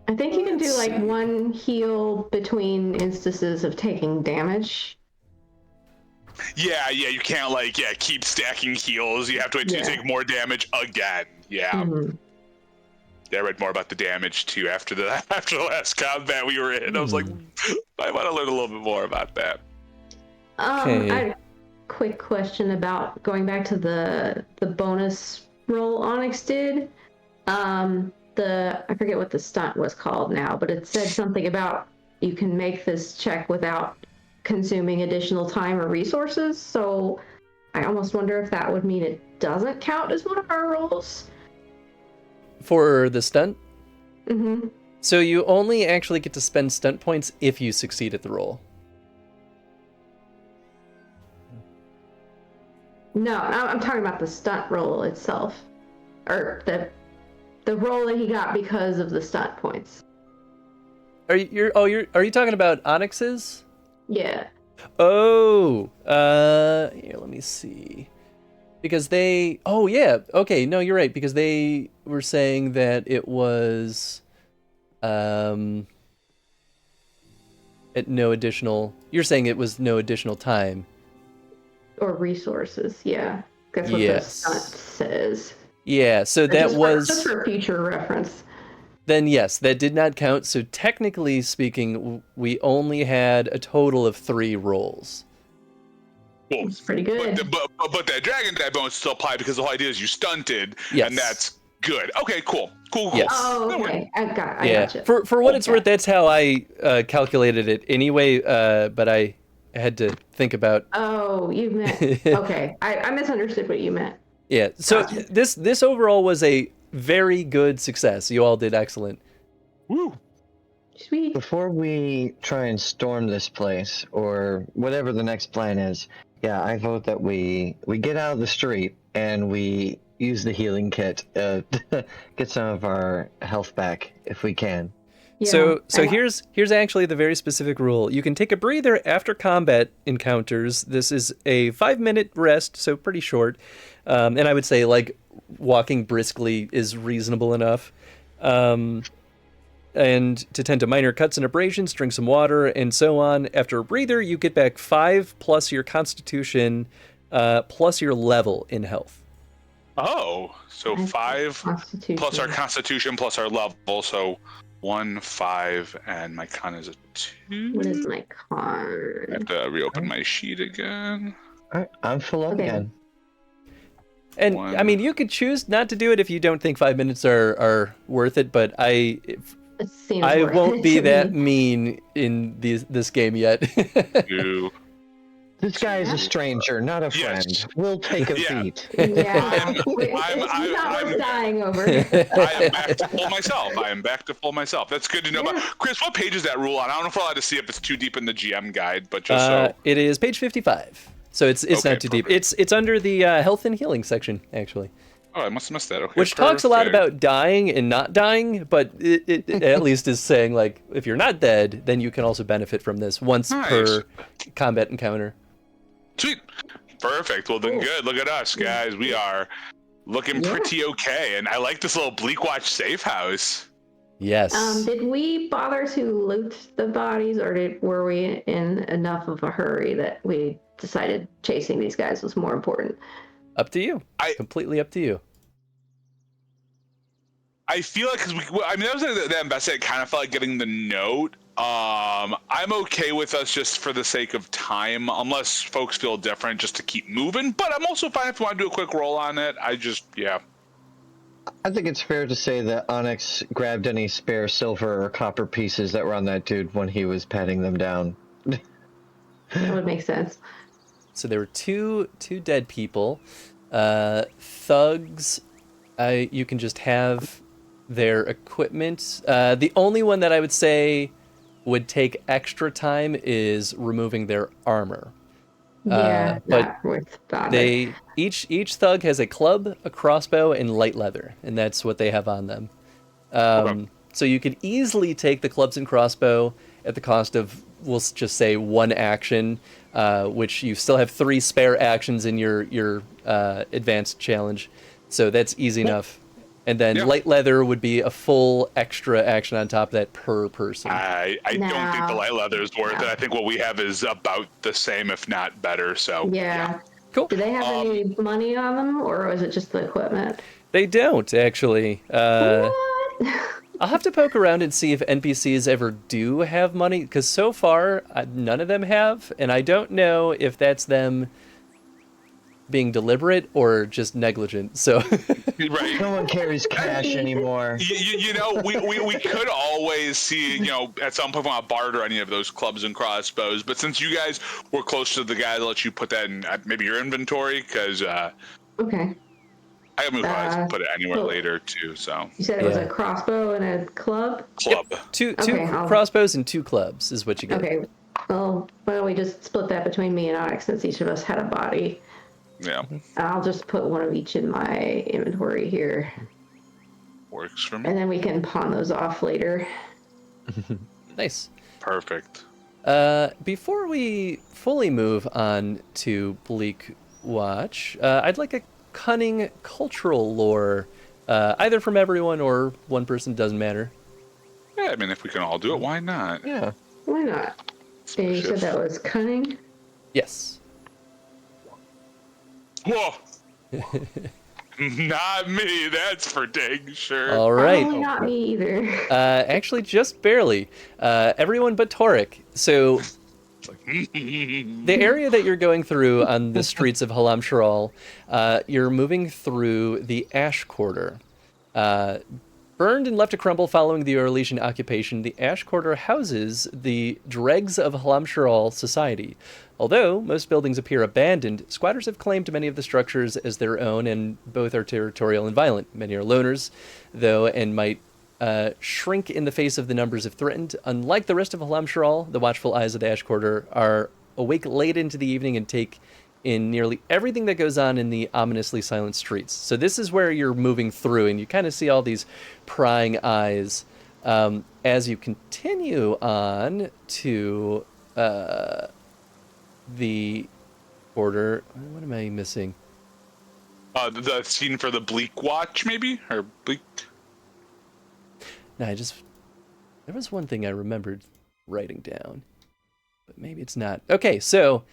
I think you can do Let's like see. 1 heal between instances of taking damage. Yeah, you can't keep stacking heals. You have to wait till you Yeah. take more damage again. Yeah. Mhm. Yeah, I read more about the damage too after the last combat we were in. I was like, I want to learn a little bit more about that. Okay. I had a quick question about going back to the bonus roll Onyx did. I forget what the stunt was called now, but it said something about you can make this check without consuming additional time or resources. So I almost wonder if that would mean it doesn't count as one of our rolls. For the stunt, Mm-hmm. so you only actually get to spend stunt points if you succeed at the roll. No, I'm talking about the stunt roll itself, or the roll that he got because of the stunt points. Are you talking about Onyx's? Yeah. Oh, here, let me see. Because okay, no, you're right, because they were saying that it was, at no additional, you're saying it was no additional time. Or resources, yeah. That's what Yes. the stunt says. Yeah, so that Just for future reference. then yes, that did not count, so technically speaking, we only had a total of 3 rolls. Cool. It's pretty good. But that dragon die bonus still apply because the whole idea is you stunted, Yes. and that's good. Okay, cool. Yes. Oh, okay. I gotcha. For what it's worth, that's how I calculated it anyway, but I had to think about. Oh, you meant okay. I misunderstood what you meant. Yeah. So Gotcha. this overall was a very good success. You all did excellent. Woo. Sweet. Before we try and storm this place, or whatever the next plan is, yeah, I vote that we get out of the street and we use the healing kit to get some of our health back if we can. Yeah, So I- here's actually the very specific rule. You can take a breather after combat encounters. This is a 5-minute rest, so pretty short. And I would say like walking briskly is reasonable enough. And to tend to minor cuts and abrasions, drink some water, and so on. After a breather, you get back 5 plus your constitution, plus your level in health. Oh, so 5 Constitution. plus our constitution plus our level, so 1, 5, and my con is a 2. What is my I card? have to reopen my sheet again. All right, I'm full up Okay. again. And One. I mean, you could choose not to do it if you don't think 5 minutes are worth it, but It seems I worth won't it be to that me. mean in this game yet. 2, This guy is a stranger, not a friend. Yes. We'll take a Yeah. beat. Yeah, I'm it's not worth I'm dying over. I am back to full myself. That's good to know. Yeah. But Chris, what page is that rule on? I don't know if we're allowed to see if it's too deep in the GM guide, but just so. It is page 55. So it's Okay, not too deep. perfect. It's under the health and healing section, actually. Oh, I must have missed that. Okay, Which talks a lot perfect. about dying and not dying, but it at least is saying, like, if you're not dead, then you can also benefit from this once Nice. per combat encounter. Sweet. Perfect. Well, then good. Look at us, guys. We are looking Yeah. pretty okay. And I like this little Bleak Watch safe house. Yes. Did we bother to loot the bodies, or were we in enough of a hurry that we decided chasing these guys was more important? Up to you. Completely up to you. I feel like, that was the investigate kind of felt like getting the note. I'm okay with us just for the sake of time, unless folks feel different, just to keep moving. But I'm also fine if you want to do a quick roll on it. I think it's fair to say that Onyx grabbed any spare silver or copper pieces that were on that dude when he was patting them down. That would make sense. So there were two dead people. Thugs, you can just have their equipment. The only one that I would say would take extra time is removing their armor. Yeah, but not worth bother. each thug has a club, a crossbow, and light leather, and that's what they have on them. So you could easily take the clubs and crossbow at the cost of, we'll just say, one action, which you still have 3 spare actions in your advanced challenge, so that's easy enough. And then light leather would be a full extra action on top of that per person. I don't think the light leather is worth it. I think what we have is about the same, if not better. So Yeah. Cool. Do they have any money on them, or is it just the equipment? They don't, actually. What? I'll have to poke around and see if NPCs ever do have money, because so far, none of them have, and I don't know if that's them being deliberate or just negligent. So right. No one carries cash anymore. We could always see, at some point want to barter any of those clubs and crossbows. But since you guys were close to the guy, I'll let you put that in maybe your inventory, because Okay. I can move on and put it anywhere later too. So You said it was a crossbow and a club? club. two Okay, crossbows and 2 clubs is what you get. Okay. Well, why don't we just split that between me and Onyx, since each of us had a body? Yeah. I'll just put one of each in my inventory here, Works for me. and then we can pawn those off later. Nice. Perfect. Before we fully move on to Bleak Watch, I'd like a cunning cultural lore, either from everyone or one person, doesn't matter. Yeah, I mean, if we can all do it, why not? Yeah. Why not? And you said that was cunning? Yes. Whoa. Not me, that's for dang sure. All right. Probably not me either. Actually, just barely. Everyone but Torek. So the area that you're going through on the streets of Halam Sharal, you're moving through the Ash Quarter. Burned and left to crumble following the Orlesian occupation, the Ash Quarter houses the dregs of Halam Sharal society. Although most buildings appear abandoned, squatters have claimed many of the structures as their own, and both are territorial and violent. Many are loners, though, and might shrink in the face of the numbers if threatened. Unlike the rest of Halam Sharal, the watchful eyes of the Ash Quarter are awake late into the evening and take in nearly everything that goes on in the ominously silent streets. So this is where you're moving through, and you kind of see all these prying eyes as you continue on to the border. What am I missing? The scene for the Bleak Watch, maybe? Or Bleak... No, there was one thing I remembered writing down, but maybe it's not. Okay, so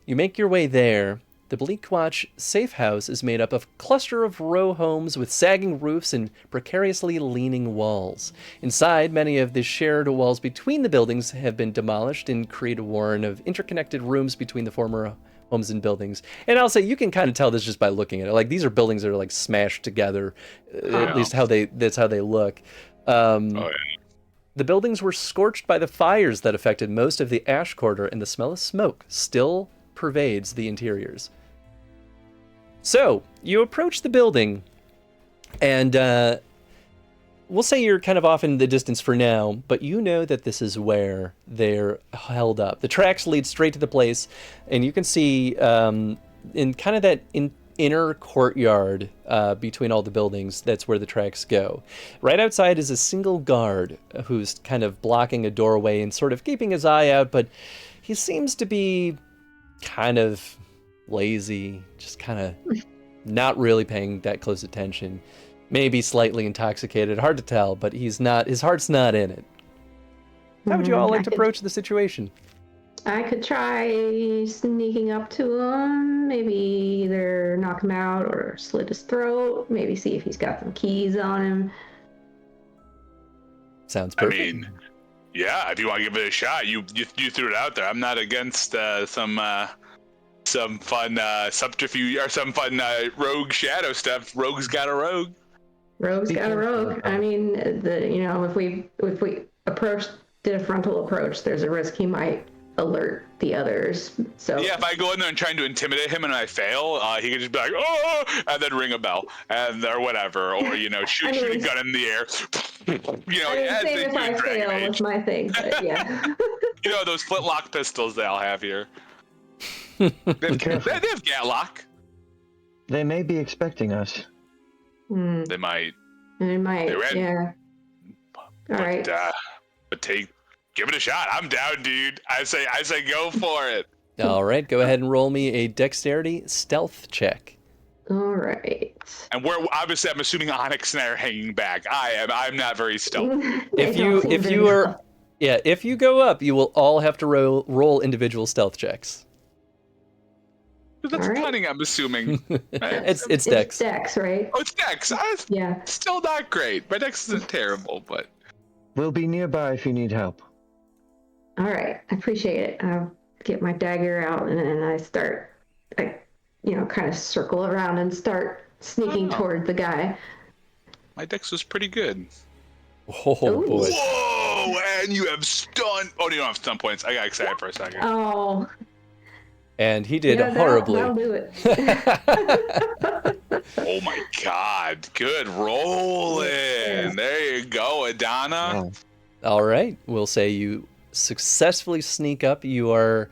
you make your way there. The Bleak Watch safe house is made up of a cluster of row homes with sagging roofs and precariously leaning walls. Inside, many of the shared walls between the buildings have been demolished and create a warren of interconnected rooms between the former homes and buildings. And I'll say, you can kind of tell this just by looking at it. Like, these are buildings that are like smashed together, at least that's how they look. The buildings were scorched by the fires that affected most of the Ash Quarter, and the smell of smoke still pervades the interiors. So you approach the building, and we'll say you're kind of off in the distance for now, but you know that this is where they're held up. The tracks lead straight to the place, and you can see in kind of that inner courtyard between all the buildings, that's where the tracks go. Right outside is a single guard who's kind of blocking a doorway and sort of keeping his eye out, but he seems to be kind of lazy, just kind of not really paying that close attention. Maybe slightly intoxicated, hard to tell, but his heart's not in it. How would you all like to approach the situation? I could try sneaking up to him, maybe either knock him out or slit his throat, maybe see if he's got some keys on him. Sounds perfect. I mean, yeah, if you want to give it a shot, you threw it out there. I'm not against some fun subterfuge or some fun rogue shadow stuff. Rogue's got a rogue. Rogue's got a rogue. I mean, if we did a frontal approach, there's a risk he might alert the others. So yeah, if I go in there and trying to intimidate him and I fail, he could just be like, oh, and then ring a bell or whatever, or shoot a gun in the air. Same if I fail was my thing, but yeah. Those flintlock pistols they all have here. They have Gatlock. They may be expecting us. They might. Yeah. All right. But give it a shot. I'm down, dude. I say go for it. All right, go ahead and roll me a dexterity stealth check. All right. And obviously I'm assuming Onyx and I are hanging back. I'm not very stealthy. If you go up, you will all have to roll individual stealth checks. That's cunning, I'm assuming. It's dex. It's dex, right? Oh, it's dex. Yeah. Still not great. My dex isn't terrible, but We'll be nearby if you need help. All right, I appreciate it. I'll get my dagger out and then I kind of circle around and start sneaking toward the guy. My dex was pretty good. Oh boy! Whoa! And you have stun. Oh, you don't have stun points. I got excited for a second. Oh. And he did horribly. That'll do it. Oh my God! Good rolling. Yeah. There you go, Adana. Wow. All right, we'll say you successfully sneak up. You are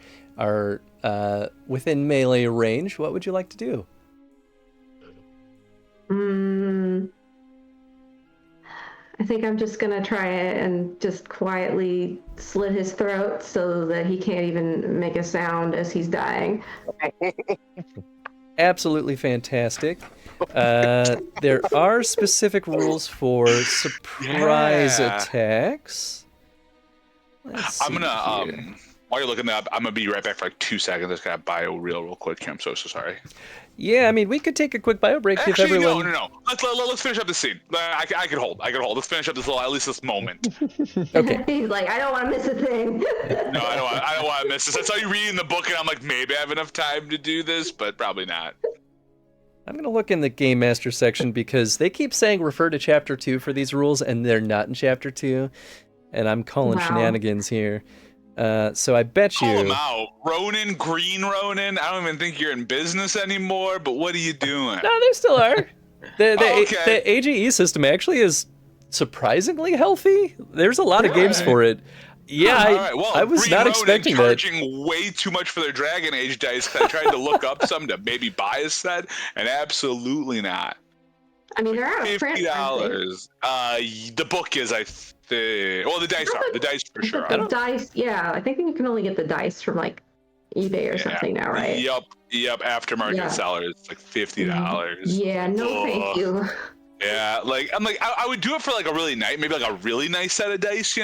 within melee range. What would you like to do? I think I'm just gonna try it and just quietly slit his throat so that he can't even make a sound as he's dying. Absolutely fantastic. There are specific rules for surprise attacks. I'm gonna while you're looking that up, I'm gonna be right back for like 2 seconds. Just gotta bio real quick here. I'm so sorry. Yeah, I mean, we could take a quick bio break. Actually, if everyone... no. Let's finish up the scene. I can hold. Let's finish up at least this moment. Okay. He's like, I don't want to miss a thing. No, I don't want to miss this. I saw you reading the book, and I'm like, maybe I have enough time to do this, but probably not. I'm going to look in the Game Master section because they keep saying refer to Chapter 2 for these rules, and they're not in Chapter 2. And I'm calling shenanigans here. So I bet you... Call them out. Ronin, Green Ronin, I don't even think you're in business anymore, but what are you doing? No, they still are. The AGE system actually is surprisingly healthy. There's a lot of games for it. Yeah, well, I was Green not Ronin expecting charging way too much for their Dragon Age dice because I tried to look up some to maybe buy a set, and absolutely not. I mean, they're out of print. $50. The book is, I think. Well, the dice are. The dice for sure are. The dice, yeah. I think you can only get the dice from like eBay or something now, right? Yep. Aftermarket sellers, like $50. Yeah, no, thank you. Yeah, I would do it for like a really nice, maybe like a really nice set of dice,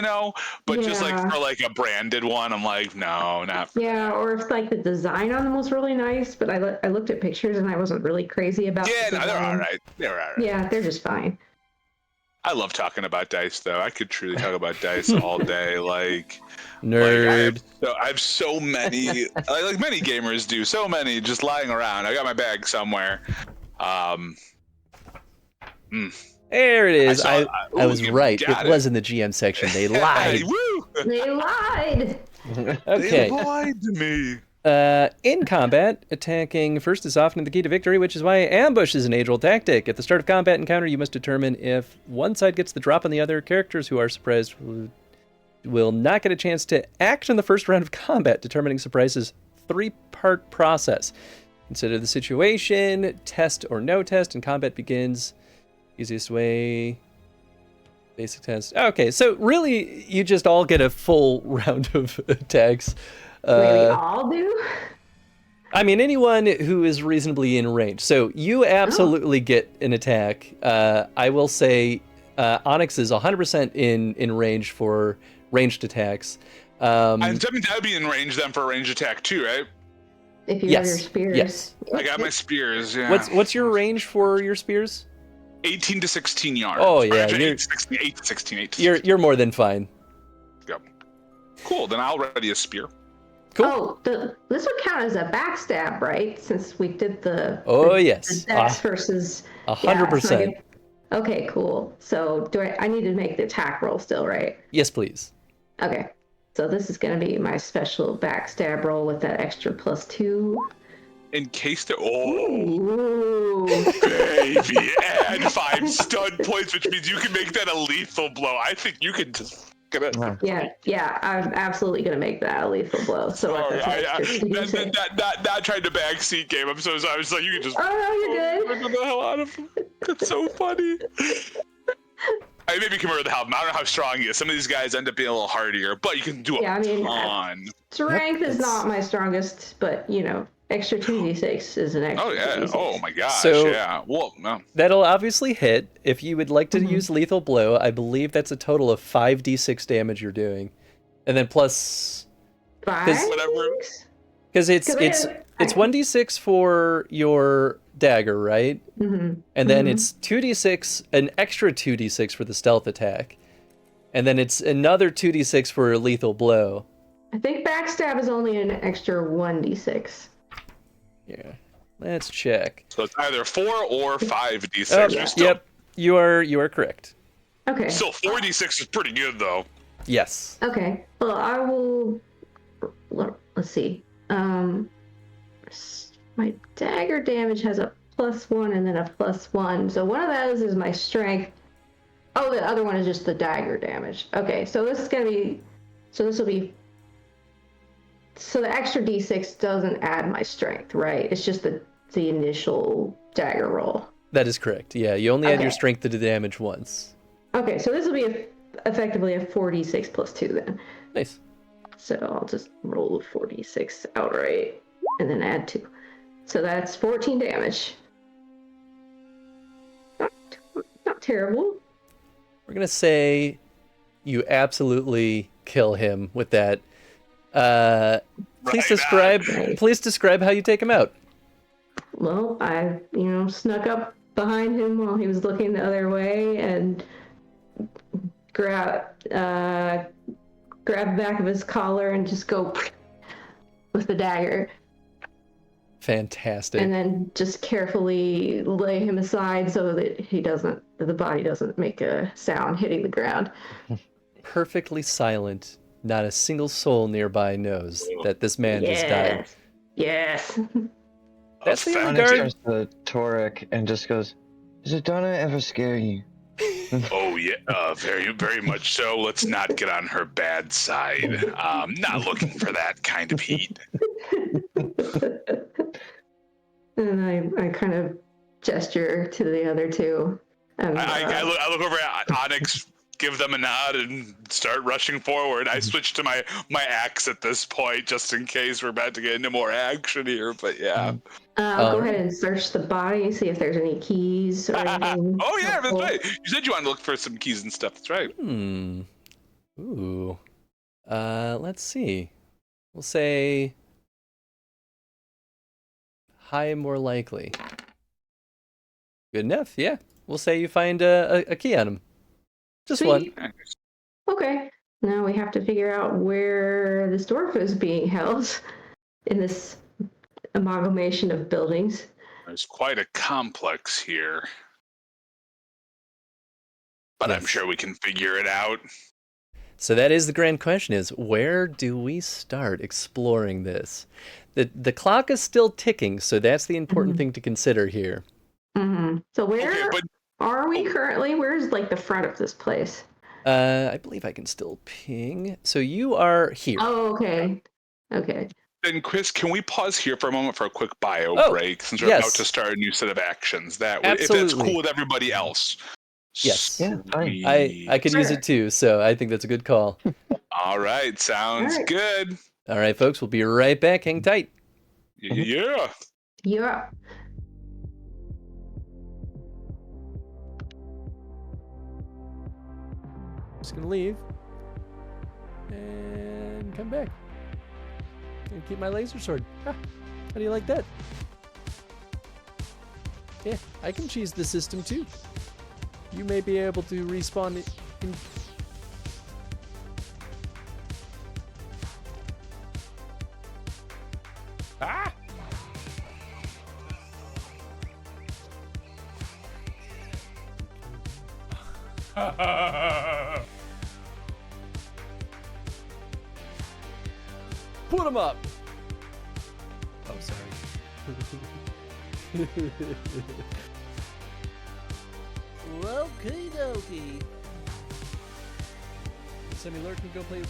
but just like for like a branded one, I'm like, no, not for that. Or if like the design on them was really nice, but I looked at pictures and I wasn't really crazy about. Yeah, no, they're all right. Yeah, they're just fine. I love talking about dice, though. I could truly talk about dice all day. Like, nerd. I have so many, like many gamers do, so many just lying around. I got my bag somewhere. There it is. I was right. It was in the GM section. They lied. Woo! They lied. Okay. They lied to me. In combat, attacking first is often the key to victory, which is why ambush is an age-old tactic. At the start of combat encounter, you must determine if one side gets the drop on the other. Characters who are surprised will not get a chance to act in the first round of combat. Determining surprise is a 3-part process. Consider the situation, test or no test, and combat begins. Easiest way... Basic test. Okay, so really, you just all get a full round of attacks. Wait, we all do? I mean, anyone who is reasonably in range. So you absolutely get an attack. I will say Onyx is 100% in range for ranged attacks. And that would be in range then for a ranged attack too, right? If you have your spears. Yes. I got my spears, yeah. What's your range for your spears? 18 to 16 yards. Oh, yeah. 8 to 16. You're more than fine. Yep. Cool, then I'll ready a spear. Cool. Oh, this would count as a backstab, right? Since we did the yes. the dex versus 100%. Okay, cool. So I need to make the attack roll still, right? Yes, please. Okay. So this is going to be my special backstab roll with that extra +2. In case the Ooh. baby, add 5 stun points, which means you can make that a lethal blow. I think you can just Yeah, I'm absolutely gonna make that a lethal blow. So not trying to backseat game. I'm so sorry. I was like, you can just. Oh no, you're good. The hell out of him. That's so funny. I maybe compare the help. I don't know how strong he is. Some of these guys end up being a little hardier, but you can do a ton. Strength is not my strongest, but extra 2d6 is an extra. Oh yeah! 2d6. Oh my gosh! So, yeah. Well, no. That'll obviously hit. If you would like to use lethal blow, I believe that's a total of 5d6 damage you're doing, and then plus 5. Whatever. Because it's 1d6 for your dagger, right? Mm-hmm. And then it's 2d6, an extra 2d6 for the stealth attack, and then it's another 2d6 for a lethal blow. I think backstab is only an extra 1d6. Yeah, let's check. So it's either 4 or 5d6. Yep, you are correct. Okay. Still 4d6 is pretty good though. Yes. Okay. Well, I will. Let's see. My dagger damage has a +1 and then a +1. So one of those is my strength. Oh, the other one is just the dagger damage. Okay, so this is gonna be. So this will be. So the extra d6 doesn't add my strength, right? It's just the initial dagger roll. That is correct. Yeah, you only add your strength to the damage once. Okay, so this will be effectively a 4d6 +2 then. Nice. So I'll just roll 4d6 outright and then add 2. So that's 14 damage. Not terrible. We're gonna say you absolutely kill him with that. Please describe how you take him out. Well, I snuck up behind him while he was looking the other way and grab the back of his collar and just go with the dagger. Fantastic. And then just carefully lay him aside so that the body doesn't make a sound hitting the ground. Perfectly silent. Not a single soul nearby knows that this man just died. Yes. That's the Onyx guard. turns to Torek and just goes, "Does Adana ever scare you?" Oh yeah, very, very much so. Let's not get on her bad side. Not looking for that kind of heat. And I kind of gesture to the other two. I look over at Onyx, give them a nod, and start rushing forward. I switch to my axe at this point, just in case we're about to get into more action here. But yeah. I'll go ahead and search the body, see if there's any keys or anything. Oh yeah, that's right. You said you wanted to look for some keys and stuff. That's right. Ooh. Let's see. We'll say high, more likely. Good enough. Yeah. We'll say you find a key on him. Just Sweet. one. Okay. Now we have to figure out where this dwarf is being held in this amalgamation of buildings. There's quite a complex here. But Yes. I'm sure we can figure it out. So that is the grand question: is where do we start exploring this? The clock is still ticking, so that's the important thing to consider here. So where are we currently? Where's like the front of this place? I believe I can still ping. So you are here. Oh, okay. Okay. Then, Chris, can we pause here for a moment for a quick bio break since we're about to start a new set of actions? If that's cool with everybody else. Yes. Yeah, fine. I could use it too, so I think that's a good call. All right, sounds good. All right, folks, we'll be right back. Hang tight. Yeah. Yeah. Just gonna leave and come back and keep my laser sword. How do you like that? Yeah, I can cheese the system too. You may be able to respawn it in... Ah! Put him up! Oh, sorry. Okie dokie. Semi-lurk can go play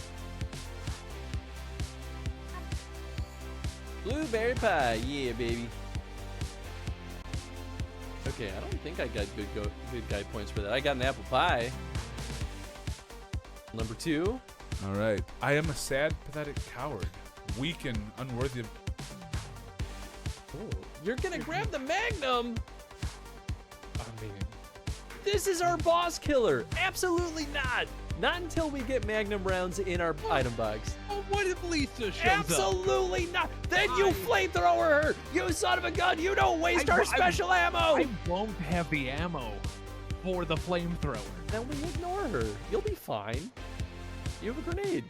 blueberry pie. Yeah, baby. Okay, I don't think I got good guy points for that. I got an apple pie. Number 2. All right. I am a sad, pathetic coward. Weak and unworthy of... Oh, you're gonna grab the Magnum? I mean... This is our boss killer. Absolutely not. Not until we get Magnum rounds in our item box. Oh, what if Lisa shows Absolutely not. Then you flamethrower her. You son of a gun. You don't waste our special ammo. I won't have the ammo for the flamethrower. Then we ignore her. You'll be fine. You have a grenade.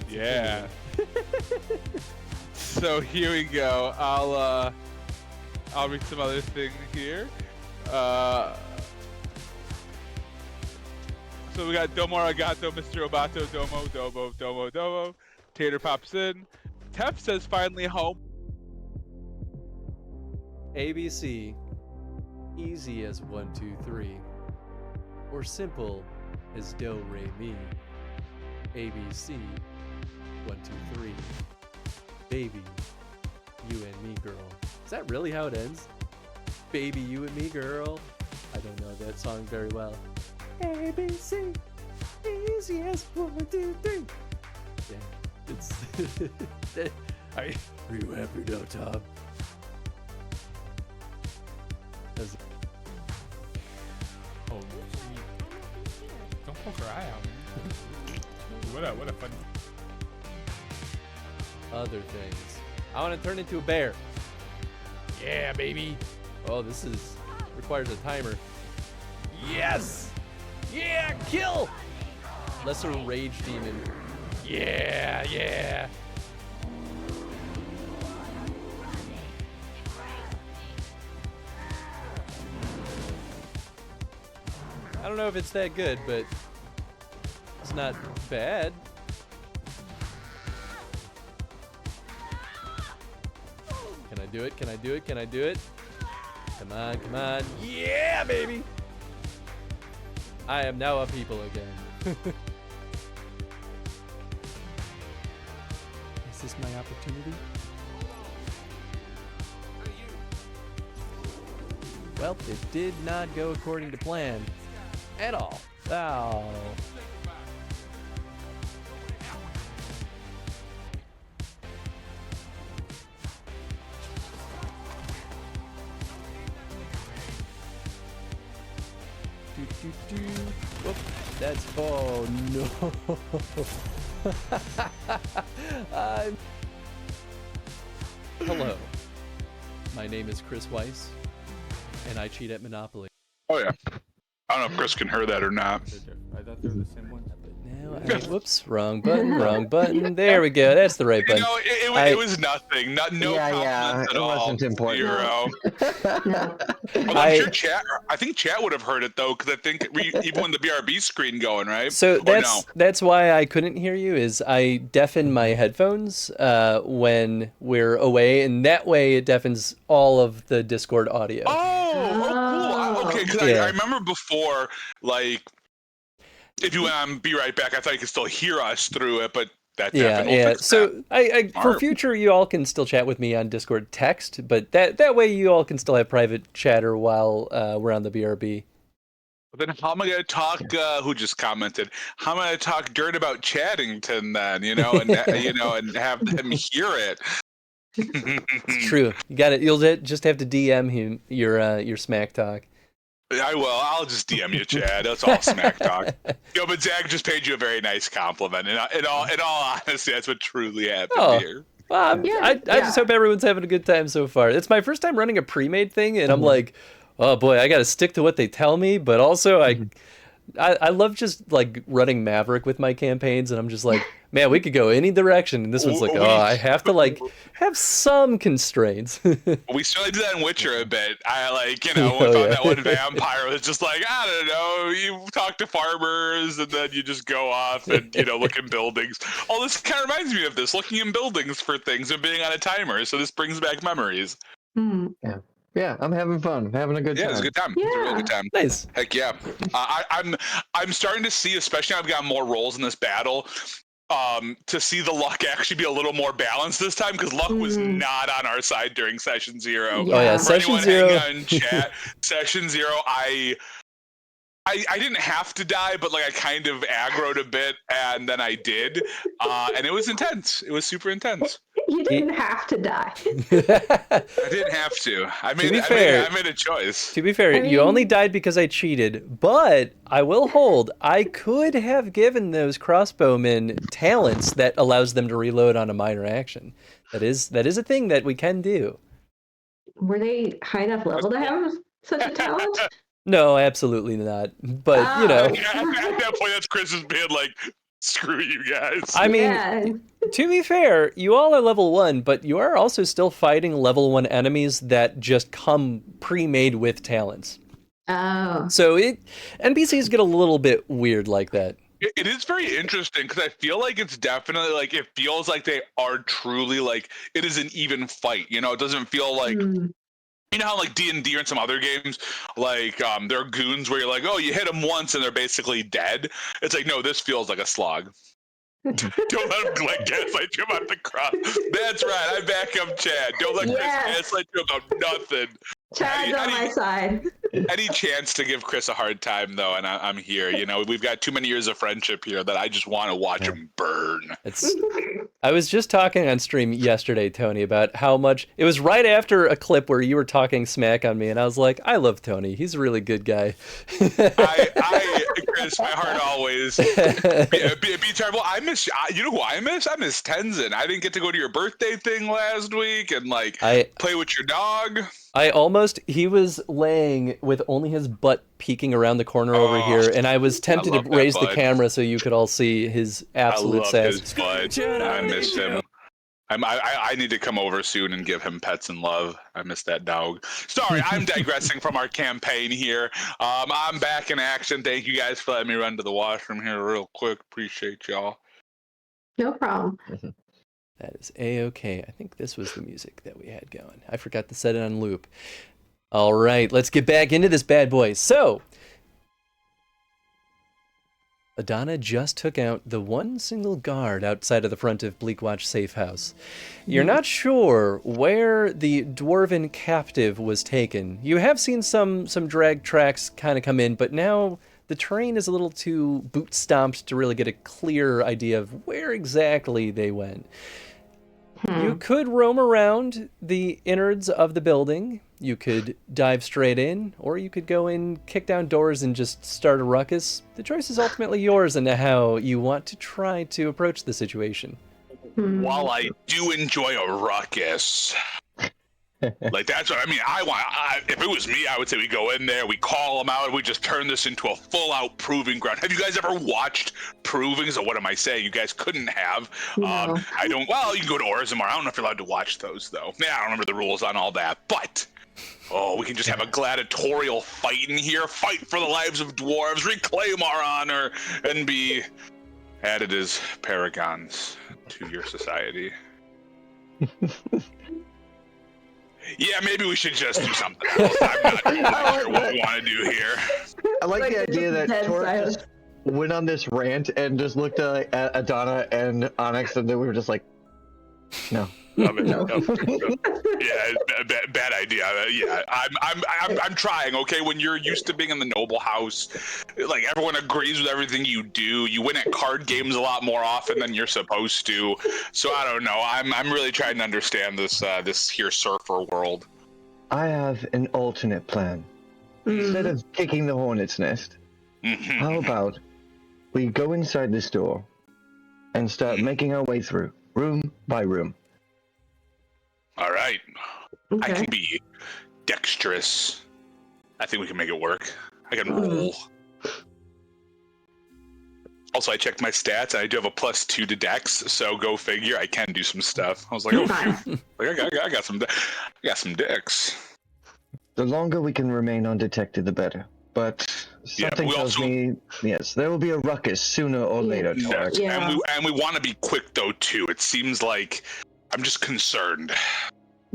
Yeah. So here we go. I'll read some other things here. So we got Domo Arigato, Mr. Roboto, Domo, Domo, Domo, Domo. Tater pops in. Tef says finally home. ABC, easy as 1, 2, 3, or simple as do, re, mi. ABC, 1, 2, 3, baby, you and me, girl. Is that really how it ends? Baby, you and me, girl. I don't know that song very well. ABC, easy as 1, 2, 3. Yeah, it's. Are you happy now, Tom? Oh, gee. Don't poke her eye out, man. What a fun... Other things. I want to turn into a bear. Yeah, baby. Oh, this requires a timer. Yes! Yeah, kill! Lesser rage demon. Yeah, yeah. I don't know if it's that good, but it's not bad. Can I do it? Can I do it? Can I do it? Come on, come on. Yeah, baby! I am now a people again. Is this my opportunity? Well, it did not go according to plan. At all. Oh. Whoop. That's... Oh, no. Hello. My name is Chris Weiss, and I cheat at Monopoly. Oh, yeah. I don't know if Chris can hear that or not. I thought they were the same ones. Whoops, wrong button. There we go. That's the right button. You know, it was nothing. No compliments at it all. wasn't important. Zero. No. Well, I'm sure chat. I think chat would have heard it though, because I think even when the BRB screen going, right? So Or no? that's why I couldn't hear you. Is I deafen my headphones when we're away, and that way it deafens all of the Discord audio. Oh, cool. Okay, because I remember before, like, if you went on Be Right Back, I thought you could still hear us through it, but that definitely yeah. fixed So that. I for future, you all can still chat with me on Discord text, but that way you all can still have private chatter while we're on the BRB. But then how am I going to talk? Who just commented? How am I going to talk dirt about Chaddington then? You know, and and have them hear it. It's true. You got it. You'll just have to DM him your smack talk. I will. I'll just DM you, Chad. That's all smack talk. But Zach just paid you a very nice compliment. And in all honesty, that's what truly happened here. Well, I just hope everyone's having a good time so far. It's my first time running a pre-made thing, and I'm like, oh boy, I got to stick to what they tell me. But also, I love just like running Maverick with my campaigns, and I'm just like, man, we could go any direction. And this one's like, I have to like have some constraints. We certainly do that in Witcher a bit. I found that one vampire was just like, I don't know, you talk to farmers and then you just go off and look in buildings. Oh, this kind of reminds me of this, looking in buildings for things and being on a timer. So this brings back memories. Yeah, I'm having fun. I'm having a good time. Yeah, it's a good time. Yeah. It's a real good time. Nice. Heck yeah. I'm starting to see, especially now I've got more roles in this battle, to see the luck actually be a little more balanced this time, because luck was not on our side during session 0. Yeah. Oh yeah, For session anyone 0. hanging out in chat, session 0, I didn't have to die, but like I kind of aggroed a bit, and then I did, and it was intense. It was super intense. You didn't have to die. I didn't have to. I made a choice. To be fair, you only died because I cheated, but I will hold. I could have given those crossbowmen talents that allows them to reload on a minor action. That is a thing that we can do. Were they high enough level to have such a talent? No, absolutely not. But At that point, that's Chris is being like, screw you guys. I mean, to be fair, you all are level 1, but you are also still fighting level 1 enemies that just come pre-made with talents. Oh. So NPCs get a little bit weird like that. It is very interesting, because I feel like it's definitely like, it feels like they are truly like, it is an even fight. It doesn't feel like, you know how like D&D and some other games, like there are goons where you're like, oh, you hit them once and they're basically dead. It's like, no, this feels like a slog. Don't let him like gaslight you about the cross. That's right, I back up Chad. Don't let Chris gaslight you about nothing. Chad's on my side. Any chance to give Chris a hard time, though, and I'm here. We've got too many years of friendship here that I just want to watch him burn. I was just talking on stream yesterday, Tony, about how much... It was right after a clip where you were talking smack on me, and I was like, I love Tony. He's a really good guy. Chris, my heart always... Be terrible. I miss... You know who I miss? I miss Tenzin. I didn't get to go to your birthday thing last week and, play with your dog. He was laying with only his butt peeking around the corner over here, and I was tempted to raise the camera so you could all see his absolute sass. His butt. I miss him. I need to come over soon and give him pets and love. I miss that dog. Sorry, I'm digressing from our campaign here. I'm back in action. Thank you guys for letting me run to the washroom here real quick. Appreciate y'all. No problem. That is A-okay. I think this was the music that we had going. I forgot to set it on loop. All right, let's get back into this bad boy. So, Adana just took out the one single guard outside of the front of Bleakwatch Safe House. You're not sure where the dwarven captive was taken. You have seen some drag tracks kind of come in, but now the terrain is a little too boot-stomped to really get a clear idea of where exactly they went. You could roam around the innards of the building. You could dive straight in, or you could go in, kick down doors, and just start a ruckus. The choice is ultimately yours and how you want to try to approach the situation. While I do enjoy a ruckus, Like, that's what I mean. If it was me, I would say we go in there, we call them out, and we just turn this into a full-out proving ground. Have you guys ever watched Proving? So what am I saying? You guys couldn't have. No. I don't. Well, you can go to Orzammar. I don't know if you're allowed to watch those, though. Yeah, I don't remember the rules on all that. But, we can just have a gladiatorial fight in here. Fight for the lives of dwarves, reclaim our honor, and be added as paragons to your society. Yeah, maybe we should just do something else. I'm not really sure what we want to do here. I like the idea that dead Torque silence. just went on this rant and just looked at Adana and Onyx, and then we were just like, no. Love it. Yeah, bad idea. Yeah, I'm trying. Okay, when you're used to being in the noble house, like everyone agrees with everything you do. You win at card games a lot more often than you're supposed to. So I don't know. I'm really trying to understand this here surfer world. I have an alternate plan. Instead of kicking the hornet's nest, how about we go inside this door and start making our way through, room by room. All right. I Okay. can be dexterous. I think we can make it work. I can roll. Also, I checked my stats. I do have a +2 to dex, so go figure. I can do some stuff. I was like, Nice. I got some dex. The longer we can remain undetected, the better. But something we tells also- me, yes, there will be a ruckus sooner or later, Torque. Yeah. And we want to be quick though too. It seems like I'm just concerned.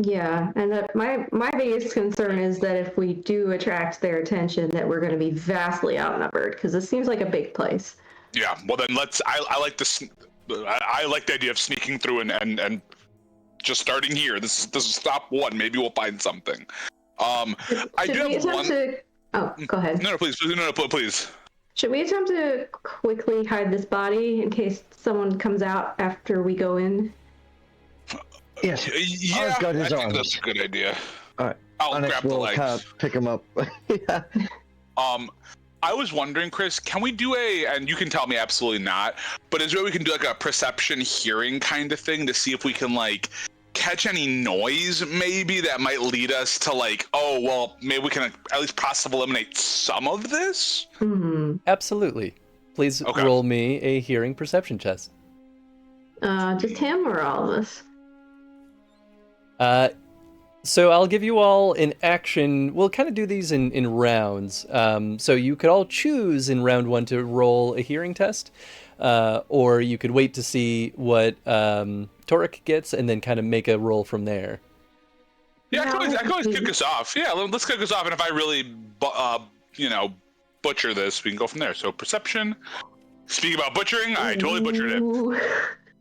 Yeah, and that my biggest concern is that if we do attract their attention, that we're going to be vastly outnumbered because it seems like a big place. Yeah. Well, then let's. I like this. I like the idea of sneaking through and just starting here. This is stop one. Maybe we'll find something. I Should do we have attempt one. to? Oh, go ahead. No, please. Should we attempt to quickly hide this body in case someone comes out after we go in? Yes, Yeah, got his I think arms. that's a good idea. All right. I'll Onyx grab the will legs. kind of pick him up. Yeah. I was wondering, Chris, can we do and you can tell me absolutely not, but is there we can do like a perception hearing kind of thing to see if we can like catch any noise maybe that might lead us to like, oh, well, maybe we can at least possibly eliminate some of this? Absolutely. Please roll me a hearing perception test. Just him or all of us? So I'll give you all an action. We'll kind of do these in rounds. So you could all choose in round one to roll a hearing test, or you could wait to see what Torque gets and then kind of make a roll from there. Yeah, I can always kick us off. Yeah, let's kick us off, and if I really, butcher this, we can go from there. So perception. Speaking about butchering, I totally butchered it. Ooh.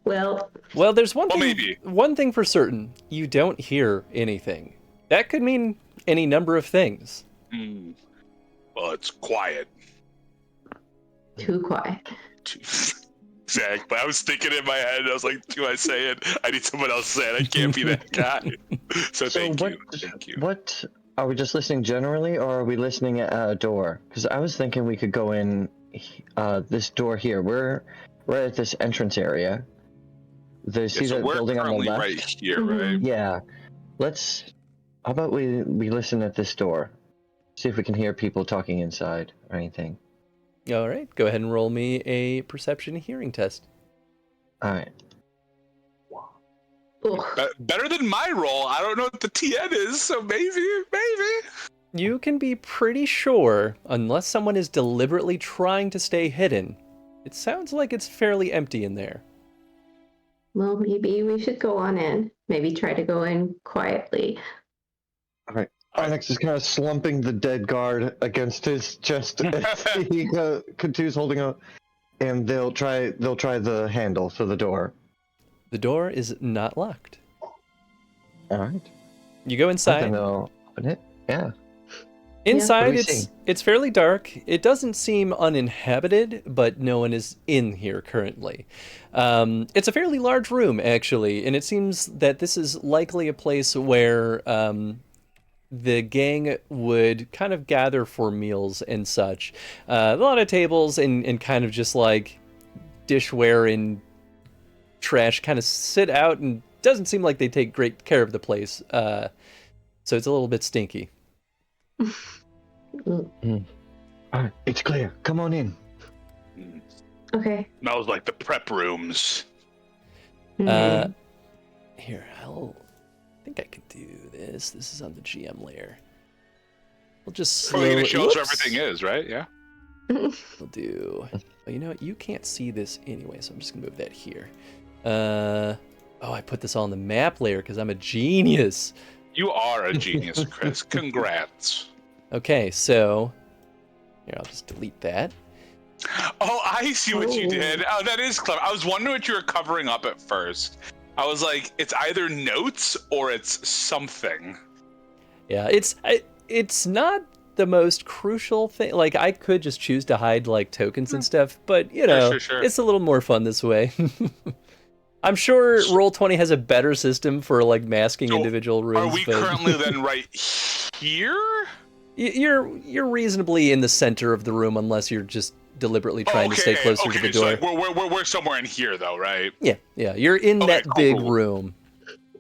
Well, there's one thing. Maybe. One thing for certain: you don't hear anything. That could mean any number of things. Well, it's quiet. too quiet. Exactly. I was thinking in my head. I was like, "Do I say it? I need someone else to say it. I can't be that guy." So thank you. Thank you. What are we just listening generally, or are we listening at a door? Because I was thinking we could go in this door here. We're right at this entrance area. See so that we're building on the currently left? right here, right? Yeah. How about we listen at this door? See if we can hear people talking inside or anything. All right, go ahead and roll me a perception hearing test. All right. Better than my roll. I don't know what the TN is, so maybe. You can be pretty sure, unless someone is deliberately trying to stay hidden, it sounds like it's fairly empty in there. Well, maybe we should go on in. Maybe try to go in quietly. All right. Onyx is kind of slumping the dead guard against his chest as he continues holding up, and they'll try the handle for the door. The door is not locked. All right. You go inside. Then they'll open it. Yeah. Inside, What do we see? it's fairly dark. It doesn't seem uninhabited, but no one is in here currently. It's a fairly large room, actually, and it seems that this is likely a place where the gang would kind of gather for meals and such. A lot of tables and kind of just like dishware and trash kind of sit out, and doesn't seem like they take great care of the place. so it's a little bit stinky. It's clear. Come on in. Okay. Smells like the prep rooms. Mhm. Here, I think I can do this. This is on the GM layer. We'll just Probably slowly... gonna show us where everything is, right? Yeah. We'll do... Well, you know what? You can't see this anyway, so I'm just gonna move that here. Oh, I put this all on the map layer because I'm a genius. You are a genius, Chris. Congrats. Okay, so... Here, I'll just delete that. Oh, I see what you did. Oh, that is clever. I was wondering what you were covering up at first. I was like, it's either notes or it's something. Yeah, it's not the most crucial thing. Like, I could just choose to hide, like, tokens and stuff, but, you know, Sure. it's a little more fun this way. I'm sure Roll20 has a better system for, like, masking individual rooms. Are we currently then right here? You're reasonably in the center of the room unless you're just deliberately trying to stay closer to the door. So like we're somewhere in here, though, right? Yeah, you're in that big room.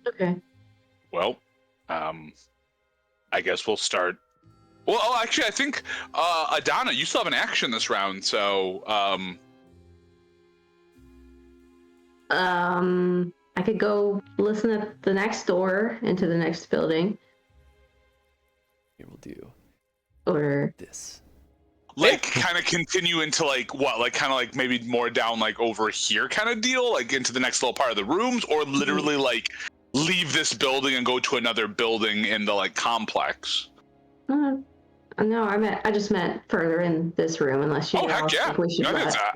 Okay. Well, I guess we'll start. Well, actually, I think Adana, you still have an action this round, so I could go listen at the next door into the next building. Here, we'll do Or this. like kind of continue into like what, like kind of like maybe more down like over here kind of deal, like into the next little part of the rooms, or literally like leave this building and go to another building in the like complex. no, I just meant further in this room. Unless you Heck yeah. think we should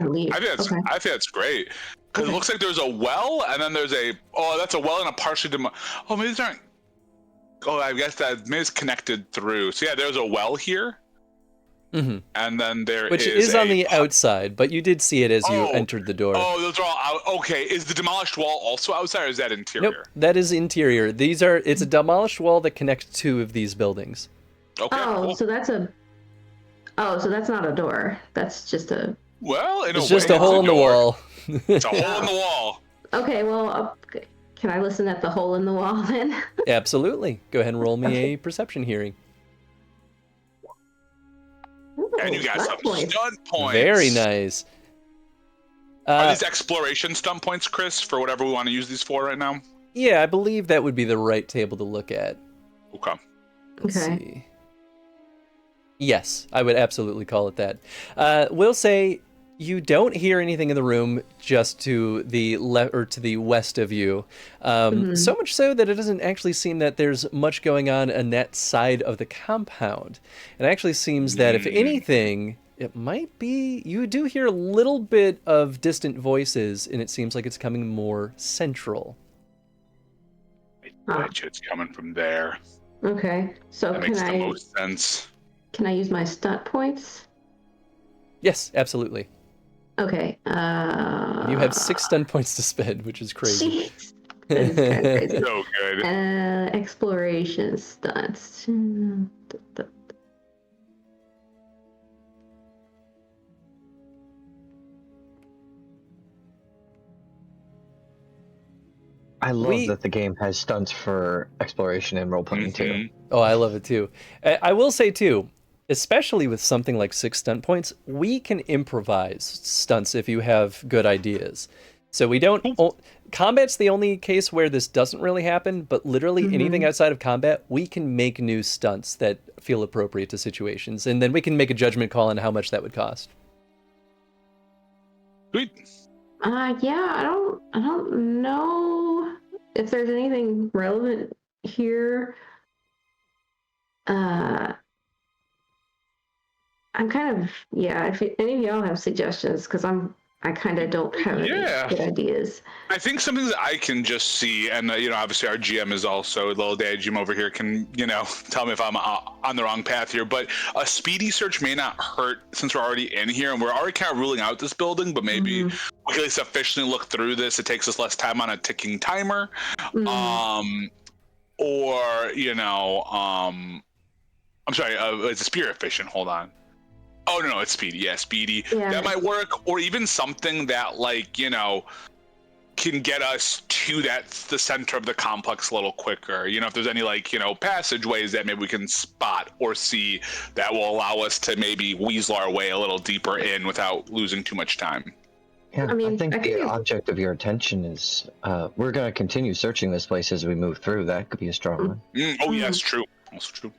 leave. I think that's great because it looks like there's a well and then there's that's a well and a partially maybe these aren't. Oh, I guess that maybe it's connected through. So yeah, there's a well here. Mm-hmm. And then which is on the outside, but you did see it as you entered the door. Oh, those are all out. Okay, is the demolished wall also outside, or is that interior? Nope, that is interior. It's a demolished wall that connects two of these buildings. Okay. Cool. So that's not a door. That's just a. Well, it's just a hole in the wall. It's a hole in the wall. Okay, well, can I listen at the hole in the wall then? Absolutely. Go ahead and roll me a perception hearing. Ooh, And you got some stunt points. Very nice. Are these exploration stunt points, Chris, for whatever we want to use these for right now? Yeah, I believe that would be the right table to look at. Okay. Let's see. Yes, I would absolutely call it that. We'll say you don't hear anything in the room just to the left or to the west of you. So much so that it doesn't actually seem that there's much going on that side of the compound. It actually seems that if anything, it might be, you do hear a little bit of distant voices, and it seems like it's coming more central. I bet you it's coming from there. Okay, so That makes the most sense. Can I use my stunt points? Yes, absolutely. Okay. You have 6 stun points to spend, which is crazy. Jeez. That is kind of crazy. So good. Exploration stunts. I love that the game has stunts for exploration and role-playing too. Oh, I love it too. I will say too, especially with something like 6 stunt points, we can improvise stunts if you have good ideas. So we don't... Combat's the only case where this doesn't really happen, but literally anything outside of combat, we can make new stunts that feel appropriate to situations, and then we can make a judgment call on how much that would cost. Sweet. Yeah, I don't know if there's anything relevant here. I'm kind of, if any of y'all have suggestions, because I kind of don't have any good ideas. I think something that I can just see, and obviously our GM is also, little dad GM over here can, tell me if I'm on the wrong path here, but a speedy search may not hurt since we're already in here, and we're already kind of ruling out this building, but maybe we can at least efficiently look through this. It takes us less time on a ticking timer. I'm sorry, it's a spear efficient, hold on. Oh, no, it's speedy. Yeah, speedy. Yeah. That might work. Or even something that, can get us to the center of the complex a little quicker. You know, if there's any like, you know, passageways that maybe we can spot or see that will allow us to maybe weasel our way a little deeper in without losing too much time. Yeah, I mean, I think I the think- object of your attention is we're going to continue searching this place as we move through. That could be a strong one. Oh, yes, true. Also true.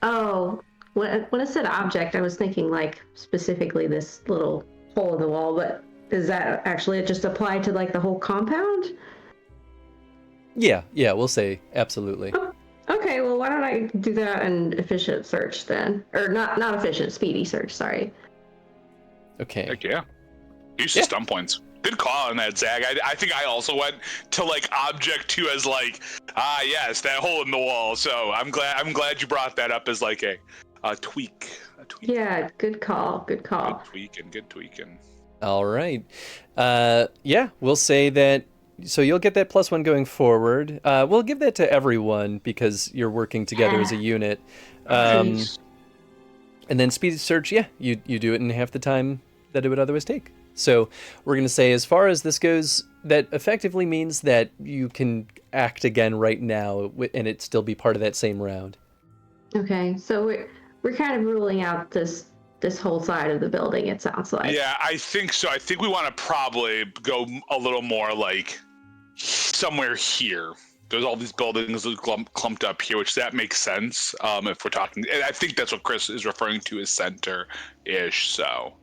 Oh, when I said object, I was thinking like specifically this little hole in the wall, but is that actually just apply to like the whole compound? Yeah, we'll say absolutely. Okay, well, why don't I do that in efficient search then? Or not efficient, speedy search, sorry. Okay. Heck yeah. Use the stun points. Good call on that, Zach. I think I also went to like object 2 as like, yes, that hole in the wall. So I'm glad you brought that up as like a tweak. Yeah, good call. Good tweaking. All right. We'll say that. So you'll get that +1 going forward. We'll give that to everyone because you're working together as a unit. Nice. And then speed search, you do it in half the time that it would otherwise take. So we're going to say as far as this goes, that effectively means that you can act again right now and it still be part of that same round. Okay, so we're kind of ruling out this whole side of the building, it sounds like. Yeah, I think so. I think we want to probably go a little more like somewhere here. There's all these buildings clumped up here, which that makes sense if we're talking. And I think that's what Chris is referring to as center-ish, so.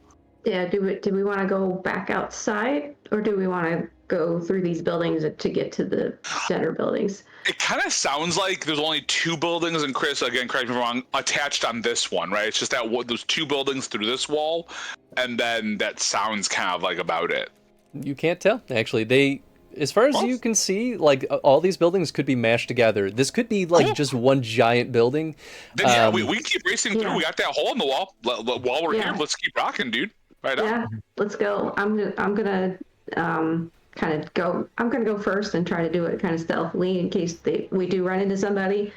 Yeah, do we want to go back outside, or do we want to go through these buildings to get to the center buildings? It kind of sounds like there's only 2 buildings, and Chris, again, correct me if I'm wrong, attached on this one, right? It's just that those 2 buildings through this wall, and then that sounds kind of like about it. You can't tell, actually. As far as you can see, like all these buildings could be mashed together. This could be like just one giant building. Then we can keep racing through. We got that hole in the wall. While we're here, let's keep rocking, dude. Right Yeah, on. let's go. I'm gonna kind of go. I'm gonna go first and try to do it kind of stealthily in case we do run into somebody.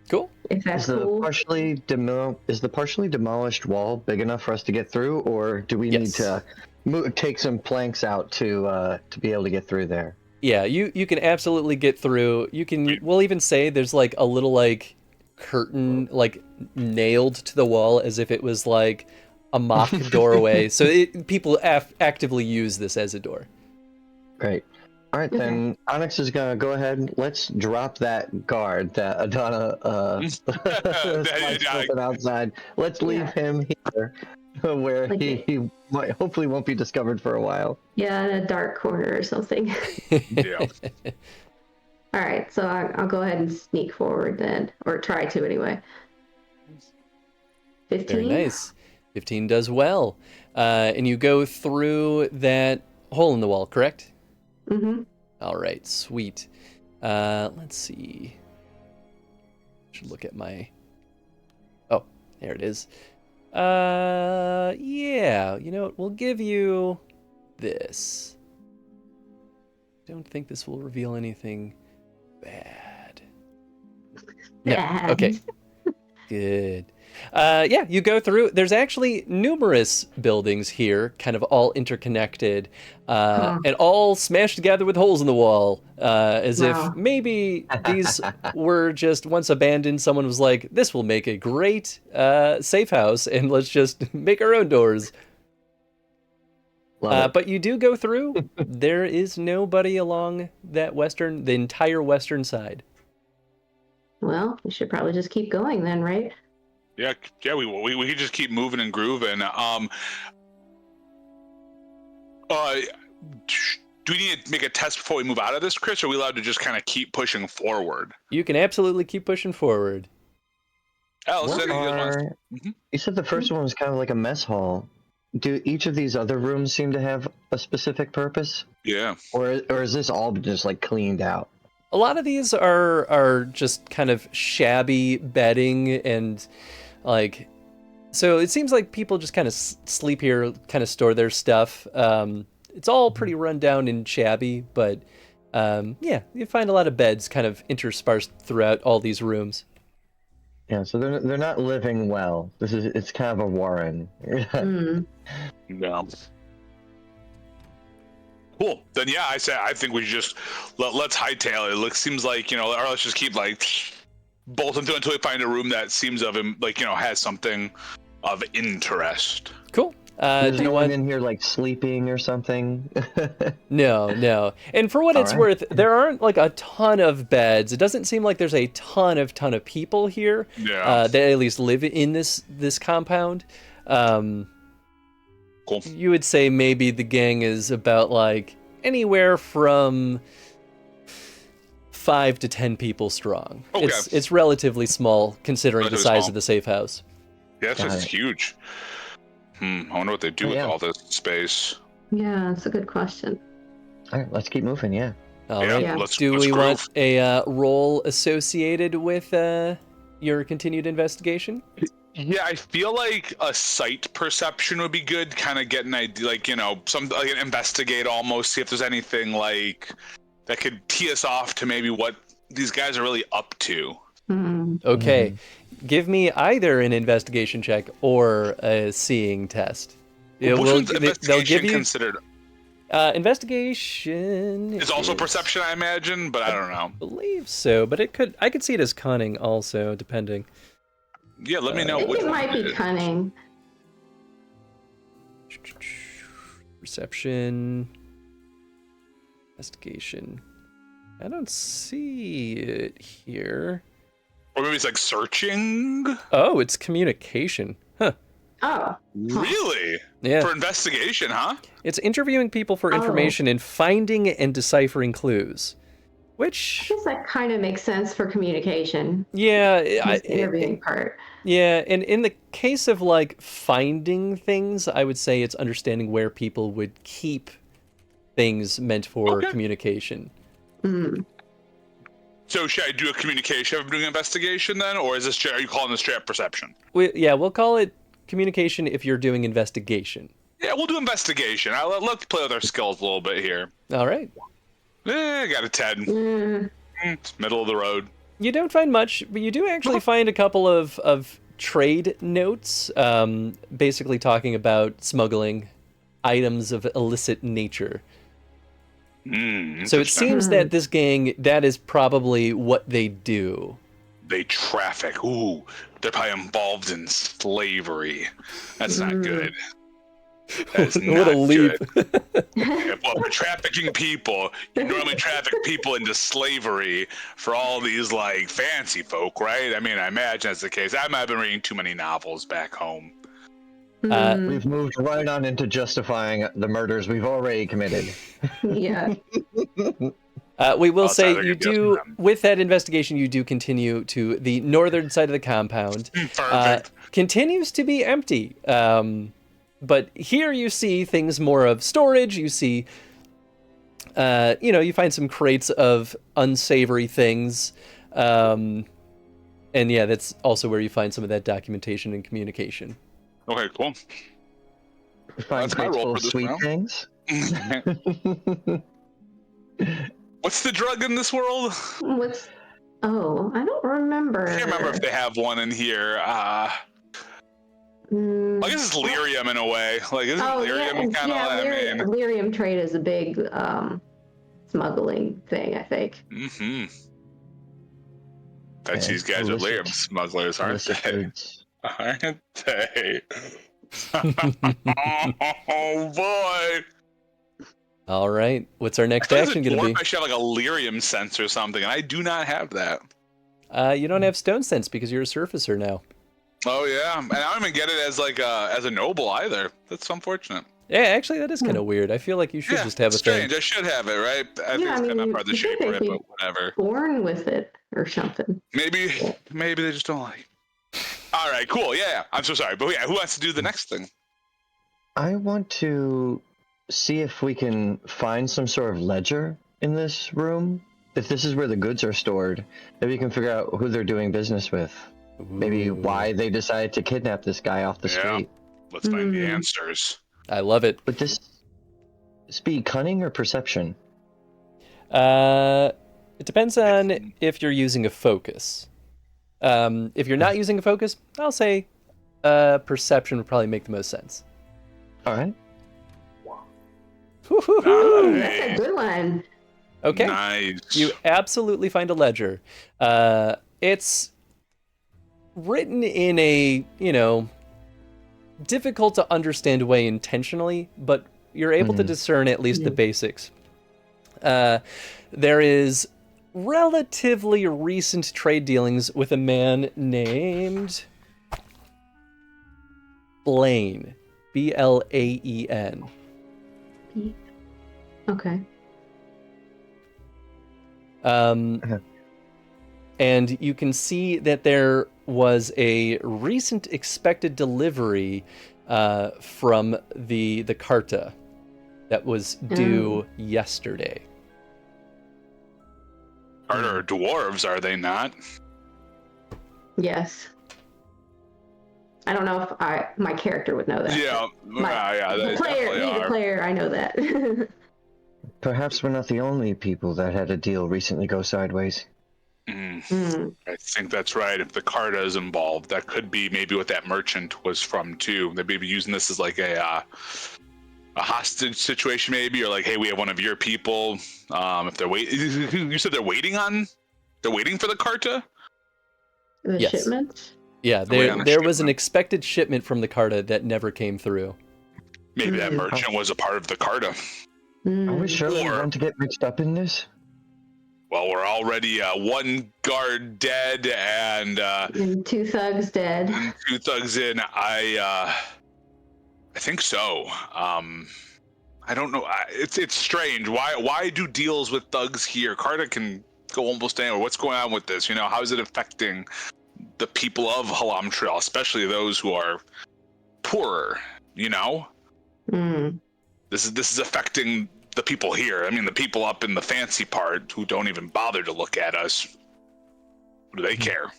Cool. If that's Is the cool. partially demolished wall big enough for us to get through, or do we need to take some planks out to be able to get through there? Yeah, you can absolutely get through. We'll even say there's like a little like curtain like nailed to the wall as if it was like a mock doorway. So people actively use this as a door. Great. All right, then Onyx is gonna go ahead. Let's drop that guard that Adana something outside. Let's leave him here, where he might hopefully won't be discovered for a while. Yeah, in a dark corner or something. Yeah. All right, so I'll go ahead and sneak forward then, or try to anyway. 15. Very nice. 15 does well. And you go through that hole in the wall, correct? Mm-hmm. All right, sweet. Let's see. Should look at my... Oh, there it is. Yeah, you know what? We'll give you this. Don't think this will reveal anything bad. No. Bad. Okay. Good. You go through. There's actually numerous buildings here, kind of all interconnected, and all smashed together with holes in the wall, as if maybe these were just once abandoned. Someone was like, "This will make a great safe house, and let's just make our own doors." But you do go through. There is nobody along that the entire western side. Well, we should probably just keep going then, right? Yeah, we could just keep moving and grooving. Do we need to make a test before we move out of this, Chris, or are we allowed to just kind of keep pushing forward? You can absolutely keep pushing forward. Allison, you said the first one was kind of like a mess hall. Do each of these other rooms seem to have a specific purpose? Yeah. Or is this all just like cleaned out? A lot of these are just kind of shabby bedding and like, so it seems like people just kind of sleep here, kind of store their stuff. It's all pretty run down and shabby, but you find a lot of beds kind of interspersed throughout all these rooms. Yeah, so they're not living well. It's kind of a warren. No. Cool. Then yeah, I think we should just let's hightail it. It seems like, or let's just keep like bolting through until we find a room that seems of him, like, has something of interest. Cool. There's Do you no one want? in here like sleeping or something? No. And for what it's right. worth, there aren't like a ton of beds. It doesn't seem like there's a ton of people here that at least live in this compound. Cool. You would say maybe the gang is about like anywhere from 5 to 10 people strong. Okay. It's relatively small considering the size of the safe house. Yeah, it's just huge. I wonder what they do with all this space. Yeah, that's a good question. All right, let's keep moving. Yeah. All right. Yeah. Let's Do we groove. want a role associated with your continued investigation? Yeah, I feel like a sight perception would be good. Kind of get an idea, like, some like an investigate almost, see if there's anything like that could tee us off to maybe what these guys are really up to. Okay. Give me either an investigation check or a seeing test. Which one's they'll investigation give you considered? investigation. It's also perception, I imagine, but I don't know. I believe so, but I could see it as cunning also, depending. Yeah, let me know I think which it one might it be is. cunning. Perception. Investigation. I don't see it here. Or maybe it's like searching. Oh, it's communication. Huh. Oh. Really? Yeah. For investigation, huh? It's interviewing people for information and finding and deciphering clues. I Which, guess that kind of makes sense for communication. yeah, The interviewing part. yeah, and in the case of like finding things, I would say it's understanding where people would keep things meant for communication. So should I do a communication if I'm doing an investigation then? Or is this, are you calling this straight up perception? We'll call it communication if you're doing investigation. Yeah, we'll do investigation. Let's play with our skills a little bit here. All right. I got a 10. It's middle of the road. You don't find much, but you do actually find a couple of trade notes, basically talking about smuggling items of illicit nature. So it seems that this gang, that is probably what they do. They traffic. Ooh, they're probably involved in slavery. That's not good. That's What not a leap. good. Yeah, well, for trafficking people, you normally traffic people into slavery for all these like fancy folk, right? I mean, I imagine that's the case. I might have been reading too many novels back home. We've moved right on into justifying the murders we've already committed. Yeah. We will say either you good guess do, from them. with that investigation, you do continue to the northern side of the compound. Perfect. Continues to be empty. But here you see things more of storage. You see, you find some crates of unsavory things. And yeah, that's also where you find some of that documentation and communication. Okay, cool. Find That's my crates roll full for of this sweet round. things. What's the drug in this world? What's? Oh, I don't remember. I can't remember if they have one in here. I guess it's lyrium in a way. Like, isn't lyrium kind of? lyrium, lyrium trade is a big smuggling thing, I think. Bet these guys are lyrium smugglers, aren't Illicit they? foods. Aren't they? Oh boy! All right. What's our next I thought action as a going to dwarf, I should have like a lyrium sense or something, and I do not have that. be? You don't have stone sense because you're a surfacer now. Oh yeah, and I don't even get it as like as a noble either. That's unfortunate. Yeah, actually, that is kind of weird. I feel like you should just have a strange. thing. I should have it, right? I think it's kind of part of the you shape think of it, they'd but whatever. be born with it or something. Maybe they just don't like. All right, cool. Yeah, I'm so sorry, but yeah, who wants to do the next thing? I want to see if we can find some sort of ledger in this room. If this is where the goods are stored, maybe we can figure out who they're doing business with. Maybe why they decided to kidnap this guy off the street. Let's find the answers. I love it. Would this be cunning or perception? It depends on if you're using a focus. If you're not using a focus, I'll say perception would probably make the most sense. All right. Ooh, that's a good one. Okay. Nice. You absolutely find a ledger. It's written in a, difficult to understand way intentionally, but you're able to discern at least the basics. There is relatively recent trade dealings with a man named Blaine. Blaen. Okay. And you can see that there was a recent expected delivery from the Carta that was due yesterday. Are dwarves, are they not? Yes. I don't know if my character would know that. Yeah, The player, I know that. Perhaps we're not the only people that had a deal recently go sideways. I think that's right. If the Carta is involved, that could be maybe what that merchant was from too. They may be using this as like a hostage situation, maybe, or like, hey, we have one of your people. If they're you said they're waiting for the Carta. The Yes. shipment? Yeah, there was an expected shipment from the Carta that never came through. Maybe that merchant was a part of the Carta. Are we sure we want to get mixed up in this? Well, we're already one guard dead and 2 thugs dead. 2 thugs in. I think so. I don't know. It's strange. Why do deals with thugs here? Carta can go almost anywhere. What's going on with this? How is it affecting the people of Halamtril, especially those who are poorer? This is affecting the people here. I mean, the people up in the fancy part who don't even bother to look at us. What do they care?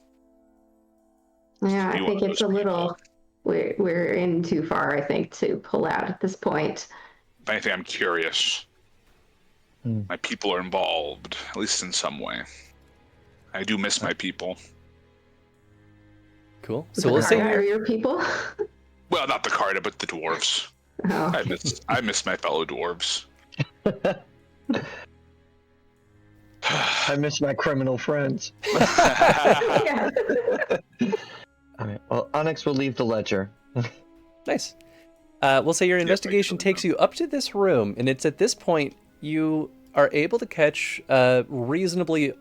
Yeah, I think it's a little. We're in too far, I think, to pull out at this point. If anything, I'm curious. My people are involved, at least in some way. I do miss my people. Cool. So we'll say are your people? Well, not the Carta, but the dwarves. Oh. I miss my fellow dwarves. I miss my criminal friends. Yeah. All right. Well, Onyx will leave the ledger. Nice. We'll say your investigation takes you up to this room, and it's at this point you are able to catch reasonably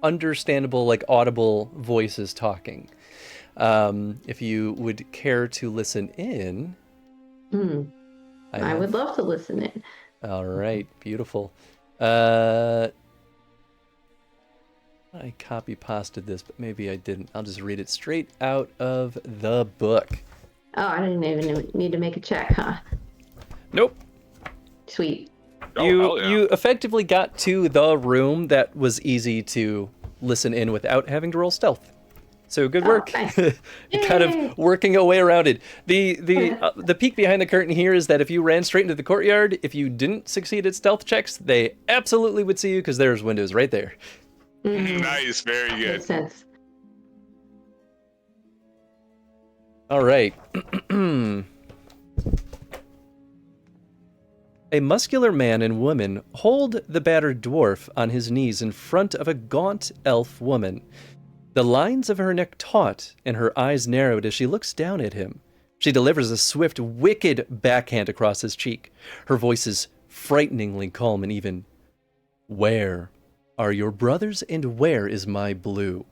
understandable, like audible voices talking. If you would care to listen in. I would love to listen in. All right, beautiful. I copy pasted this, but maybe I didn't. I'll just read it straight out of the book. Oh, I didn't even need to make a check, huh? Nope. Sweet. You effectively got to the room that was easy to listen in without having to roll stealth. So good work. Nice. You're kind of working a way around it. The peek behind the curtain here is that if you ran straight into the courtyard, if you didn't succeed at stealth checks, they absolutely would see you because there's windows right there. Nice, very good. Makes sense. All right. A muscular man and woman hold the battered dwarf on his knees in front of a gaunt elf woman. The lines of her neck taut and her eyes narrowed as she looks down at him. She delivers a swift, wicked backhand across his cheek. Her voice is frighteningly calm and even. Where are your brothers and where is my blue?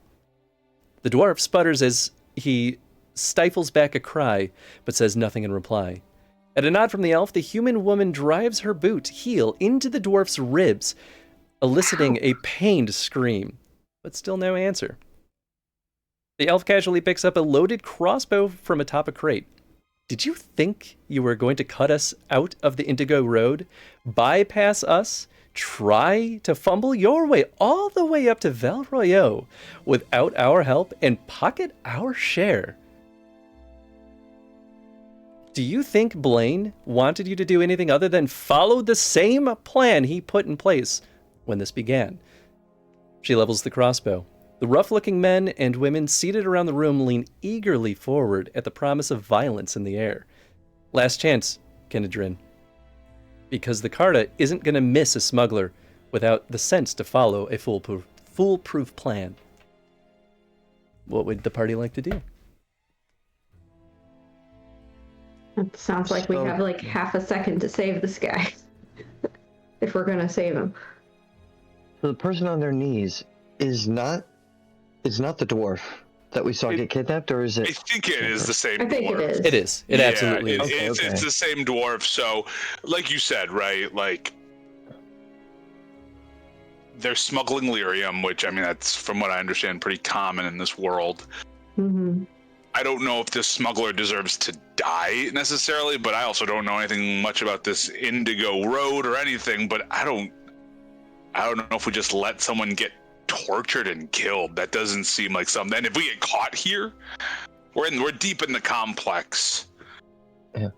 The dwarf sputters as he stifles back a cry, but says nothing in reply. At a nod from the elf, the human woman drives her boot heel into the dwarf's ribs, eliciting a pained scream, but still no answer. The elf casually picks up a loaded crossbow from atop a crate. Did you think you were going to cut us out of the Indigo Road, bypass us, try to fumble your way all the way up to Val Royeaux without our help and pocket our share? Do you think Blaine wanted you to do anything other than follow the same plan he put in place when this began? She levels the crossbow. The rough-looking men and women seated around the room lean eagerly forward at the promise of violence in the air. Last chance, Kenedrin. because the Carta isn't going to miss a smuggler without the sense to follow a foolproof plan. What would the party like to do? It sounds like we have like half a second to save this guy. If we're gonna save him. So the person on their knees is not the dwarf that we saw get kidnapped, or is it? I think it is the same I think dwarf. it is. It is. It absolutely is. It's the same dwarf. So, like you said, right? Like, they're smuggling lyrium, which, I mean, that's, from what I understand, pretty common in this world. Mm-hmm. I don't know if this smuggler deserves to die necessarily, but I also don't know anything much about this Indigo Road or anything, but I don't know if we just let someone get tortured and killed. That doesn't seem like something. And if we get caught here, we're deep in the complex. Yeah.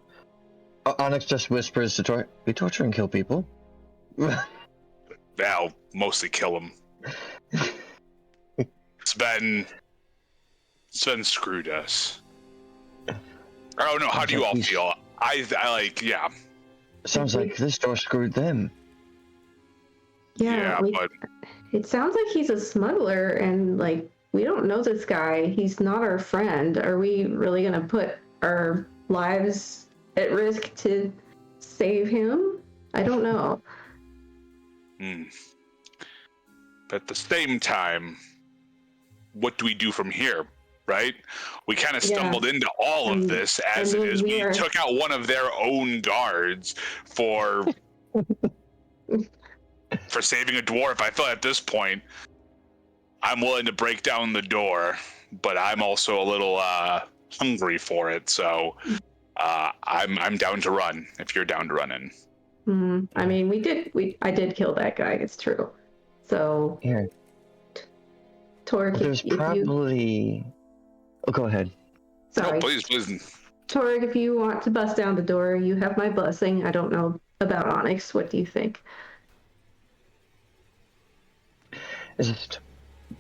Onyx just whispers to Tor, we torture and kill people. Now, mostly kill them. Sven screwed us. I don't know. How do you all feel? I like, yeah. Sounds like this door screwed them. Yeah, but it sounds like he's a smuggler, and like we don't know this guy. He's not our friend. Are we really gonna put our lives at risk to save him? I don't know. But at the same time, what do we do from here? Right? We kind of stumbled into all of this as it is. We took out one of their own guards for saving a dwarf. I feel at this point, I'm willing to break down the door, but I'm also a little hungry for it. So I'm down to run if you're down to run in. Mm-hmm. I mean, I did kill that guy. It's true. So here, Torg, there's probably. Oh, go ahead. Sorry. No, please. Torg, if you want to bust down the door, you have my blessing. I don't know about Onyx. What do you think?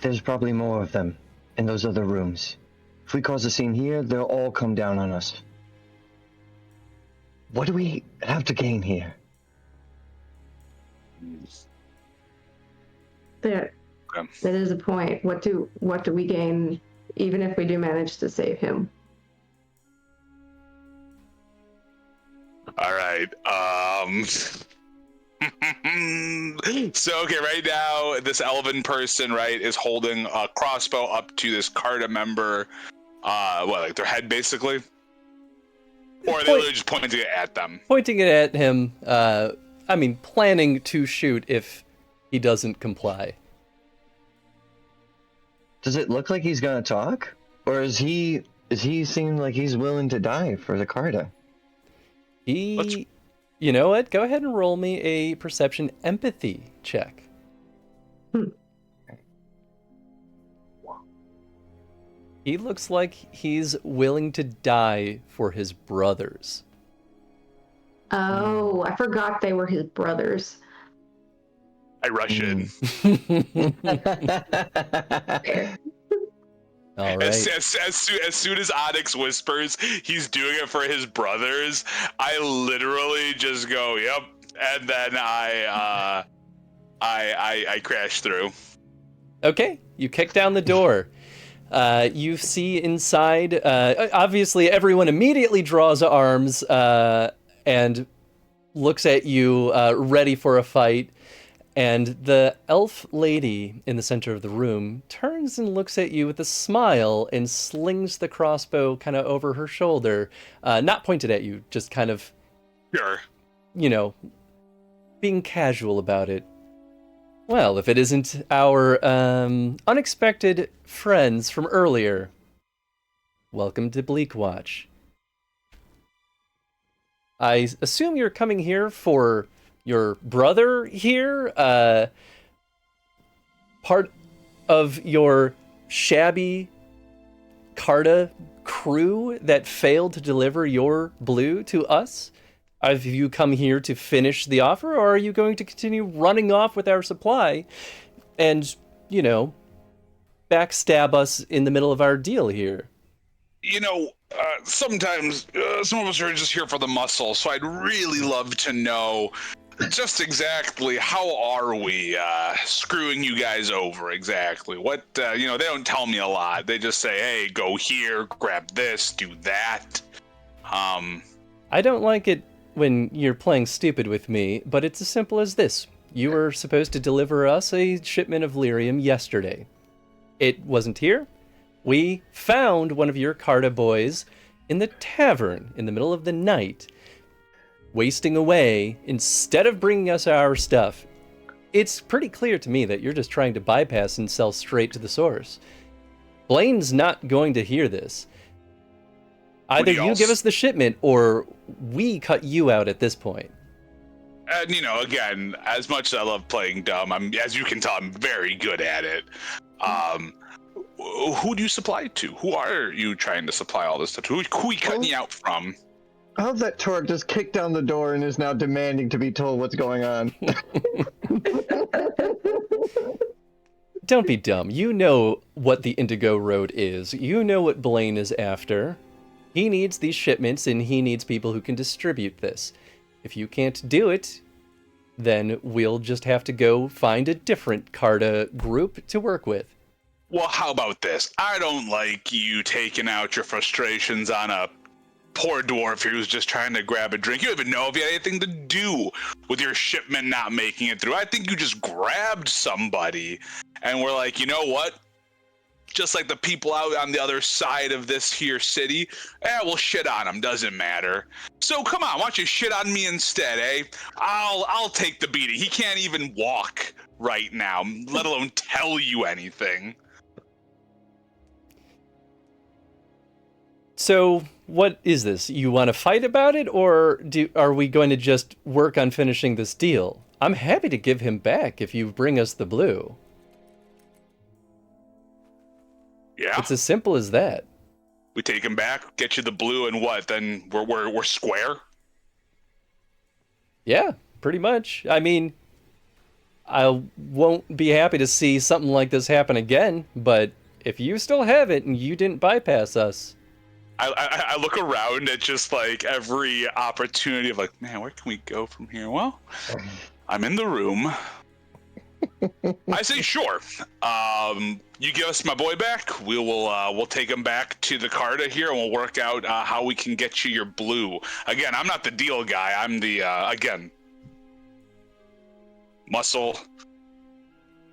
There's probably more of them in those other rooms. If we cause a scene here, they'll all come down on us. What do we have to gain here? That is a point. What do we gain, even if we do manage to save him? All right. So, okay, right now, this elven person, right, is holding a crossbow up to this Carta member, like their head, basically? Or are they literally just pointing it at them? Pointing it at him, planning to shoot if he doesn't comply. Does it look like he's gonna talk? Or is he seem like he's willing to die for the Carta? You know what? Go ahead and roll me a perception empathy check. He looks like he's willing to die for his brothers. Oh, I forgot they were his brothers. I rush in. All right. As soon as Onyx whispers he's doing it for his brothers, I literally just go, "Yep," and then I crash through. Okay, you kick down the door. You see inside. Obviously, everyone immediately draws arms and looks at you, ready for a fight. And the elf lady in the center of the room turns and looks at you with a smile and slings the crossbow kind of over her shoulder. Not pointed at you, just kind of, Sure. Being casual about it. Well, if it isn't our unexpected friends from earlier, welcome to Bleakwatch. I assume you're coming here for your brother here, part of your shabby Carta crew that failed to deliver your blue to us? Have you come here to finish the offer, or are you going to continue running off with our supply and, backstab us in the middle of our deal here? sometimes some of us are just here for the muscle, so I'd really love to know just exactly how are we screwing you guys over exactly. What, they don't tell me a lot. They just say, hey, go here, grab this, do that. I don't like it when you're playing stupid with me, but it's as simple as this. You were supposed to deliver us a shipment of lyrium yesterday. It wasn't here. We found one of your Carta boys in the tavern in the middle of the night, wasting away instead of bringing us our stuff. It's pretty clear to me that you're just trying to bypass and sell straight to the source. Blaine's not going to hear this. Either you give us the shipment or we cut you out at this point. And, again, as much as I love playing dumb, as you can tell, I'm very good at it. Who do you supply to? Who are you trying to supply all this stuff to? Who are you cutting you out from? How's that Torque just kicked down the door and is now demanding to be told what's going on? Don't be dumb. You know what the Indigo Road is. You know what Blaine is after. He needs these shipments and he needs people who can distribute this. If you can't do it, then we'll just have to go find a different Carta group to work with. Well, how about this? I don't like you taking out your frustrations on a poor dwarf who's just trying to grab a drink. You don't even know if you had anything to do with your shipment not making it through. I think you just grabbed somebody and we're like, you know what? Just like the people out on the other side of this here city, we'll shit on them, doesn't matter. So come on, why don't you shit on me instead, eh? I'll take the beating. He can't even walk right now, let alone tell you anything. So, what is this? You want to fight about it, or are we going to just work on finishing this deal? I'm happy to give him back if you bring us the blue. Yeah. It's as simple as that. We take him back, get you the blue, and what? Then we're square? Yeah, pretty much. I mean, I won't be happy to see something like this happen again, but if you still have it and you didn't bypass us... I look around at just like every opportunity of like, man, where can we go from here? Well, I'm in the room. I say sure. You give us my boy back. We'll take him back to the Carta here, and we'll work out how we can get you your blue. Again, I'm not the deal guy. I'm the again muscle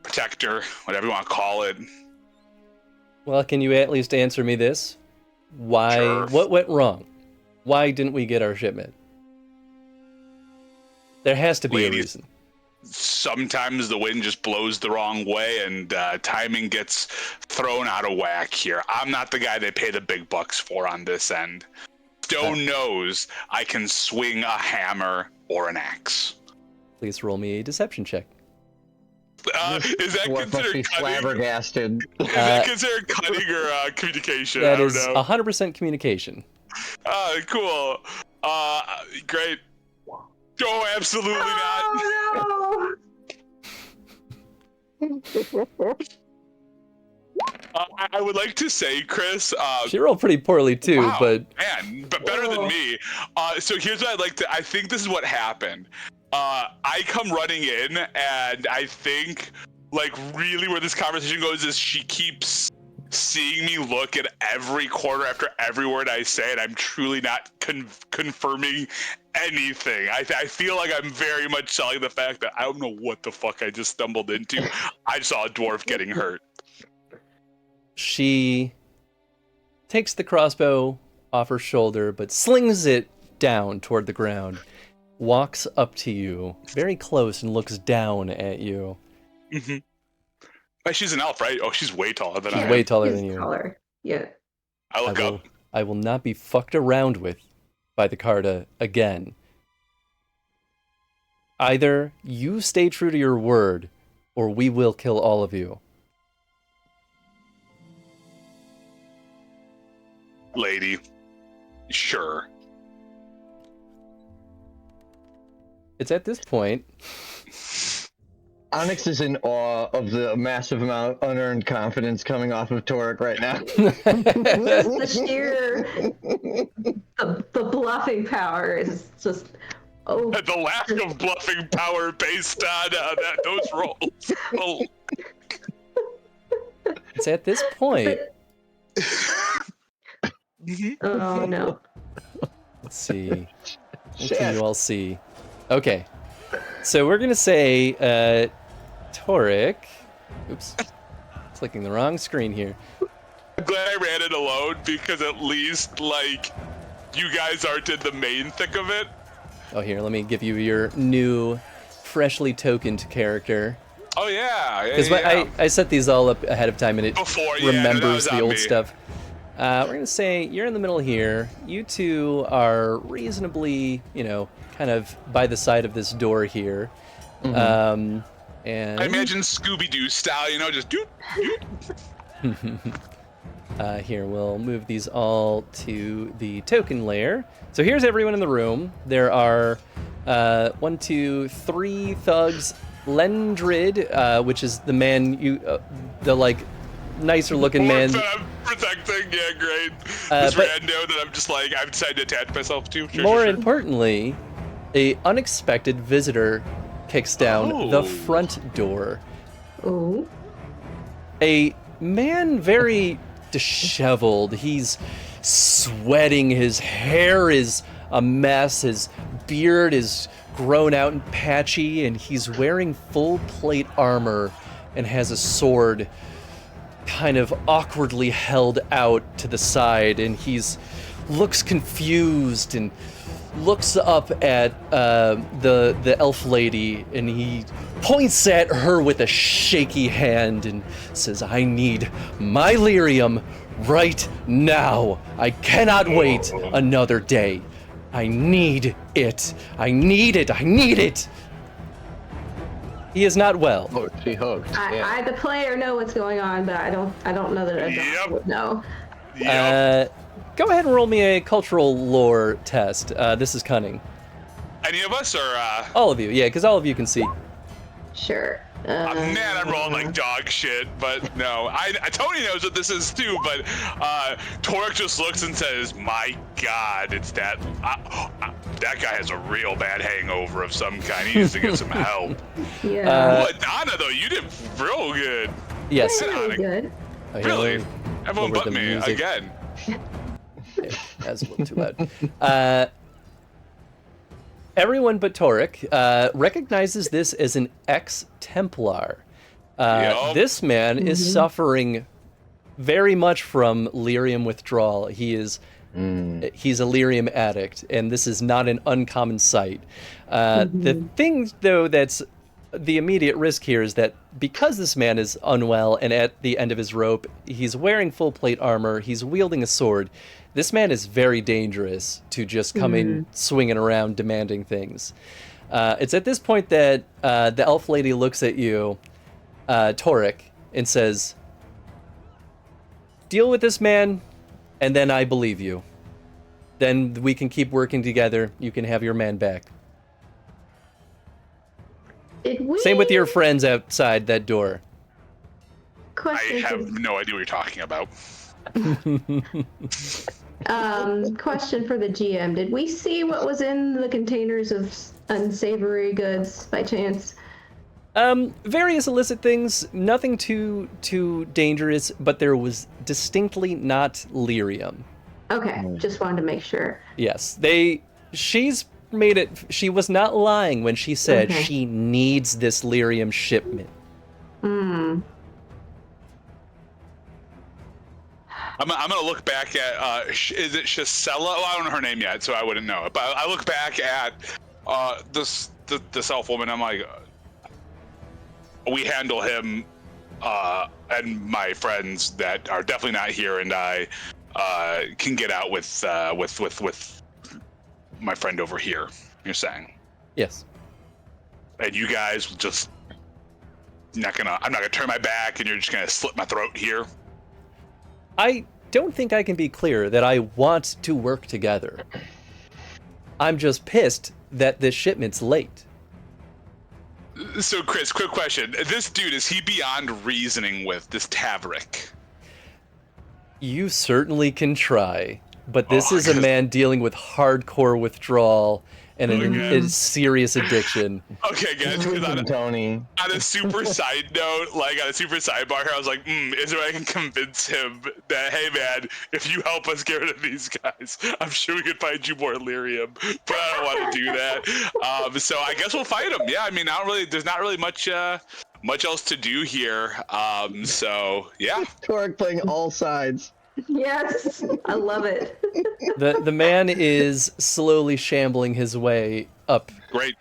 protector, whatever you want to call it. Well, can you at least answer me this? Why? Sure. What went wrong? Why didn't we get our shipment? There has to be a reason. Sometimes the wind just blows the wrong way and timing gets thrown out of whack here. I'm not the guy they pay the big bucks for on this end. Stone knows I can swing a hammer or an axe. Please roll me a deception check. Is that considered flabbergasted? Is that considered cutting or communication? That is 100% communication. Cool. Great. Oh, absolutely not. Oh, no. I would like to say, Chris. She rolled pretty poorly too, wow, but better than me. So here's what I'd like to. I think this is what happened. I come running in, and I think, like, really where this conversation goes is she keeps seeing me look at every quarter after every word I say, and I'm truly not confirming anything. I feel like I'm very much selling the fact that I don't know what the fuck I just stumbled into. I saw a dwarf getting hurt. She takes the crossbow off her shoulder, but slings it down toward the ground, walks up to you very close and looks down at you. Mm-hmm. She's an elf, right? Oh, she's way taller than I am. She's way taller than you. Taller. Yeah. I look up. I will not be fucked around with by the Carta again. Either you stay true to your word, or we will kill all of you. Lady. Sure. It's at this point Onyx is in awe of the massive amount of unearned confidence coming off of Torek right now. Just the sheer, the bluffing power is just, oh. The lack of bluffing power based on those rolls. Oh. It's at this point. Oh no. Let's see. What can you all see? Okay. So we're going to say Torek. Oops. Clicking the wrong screen here. I'm glad I ran it alone because at least, like, you guys aren't in the main thick of it. Oh, here, let me give you your new, freshly tokened character. Oh, yeah. Because I set these all up ahead of time and it remembers the old stuff. We're going to say you're in the middle here. You two are reasonably, kind of by the side of this door here. And I imagine Scooby-Doo style, just doot, doot. Here, we'll move these all to the token layer. So here's everyone in the room. There are 1, 2, 3 thugs. Lendrid, which is the man the nicer looking man. That I'm protecting, yeah, great. This rando that I'm just I've decided to attach myself to. More importantly, a unexpected visitor kicks down the front door. Oh. A man very disheveled. He's sweating. His hair is a mess. His beard is grown out and patchy, and he's wearing full plate armor and has a sword kind of awkwardly held out to the side, and looks confused and looks up at the elf lady, and he points at her with a shaky hand and says, "I need my lyrium right now. I cannot wait another day. I need it. I need it. I need it." He is not well. Oh, she hooked. I, the player, know what's going on, but I don't know that I would know. Go ahead and roll me a cultural lore test. This is cunning. Any of us, or all of you? Yeah, because all of you can see. Sure. Man, I'm rolling like dog shit, but no. Tony knows what this is too, but Torek just looks and says, "My God, it's that that guy has a real bad hangover of some kind. He needs to get some help." Yeah. Donna, though, you did real good. Yes. Really good. Really? Everyone but me again. Yeah, that's a little too loud. Everyone but Torek recognizes this as an ex-Templar. This man is suffering very much from lyrium withdrawal. He's a lyrium addict, and this is not an uncommon sight. The thing, though, that's the immediate risk here is that because this man is unwell and at the end of his rope, he's wearing full plate armor, he's wielding a sword. This man is very dangerous to just come in swinging around demanding things. It's at this point that the elf lady looks at you, Torek, and says, "Deal with this man, and then I believe you. Then we can keep working together. You can have your man back." Same with your friends outside that door. I have no idea what you're talking about. Question for the GM. Did we see what was in the containers of unsavory goods by chance? Various illicit things, nothing too dangerous, but there was distinctly not lyrium. Okay, just wanted to make sure. Yes, she's made it, she was not lying when she said she needs this lyrium shipment. I'm gonna look back at is it Shisela? Well, I don't know her name yet, so I wouldn't know it. But I look back at this elf woman. I'm like, we handle him and my friends that are definitely not here, and I can get out with my friend over here. You're saying? Yes. And you guys just I'm not gonna turn my back, and you're just gonna slit my throat here. I don't think I can be clearer that I want to work together. I'm just pissed that this shipment's late. So, Chris, quick question. This dude, is he beyond reasoning with, this Tavrik? You certainly can try, but this is a man dealing with hardcore withdrawal and a serious addiction. Okay, guys, Tony. on a super side note, like on a super sidebar here, I was like, is there a way I can convince him that, hey man, if you help us get rid of these guys, I'm sure we could find you more lyrium, but I don't want to do that. So I guess we'll fight him. Yeah, I mean, there's not really much else to do here. So yeah. Torek playing all sides. Yes, I love it. The man is slowly shambling his way up. Great.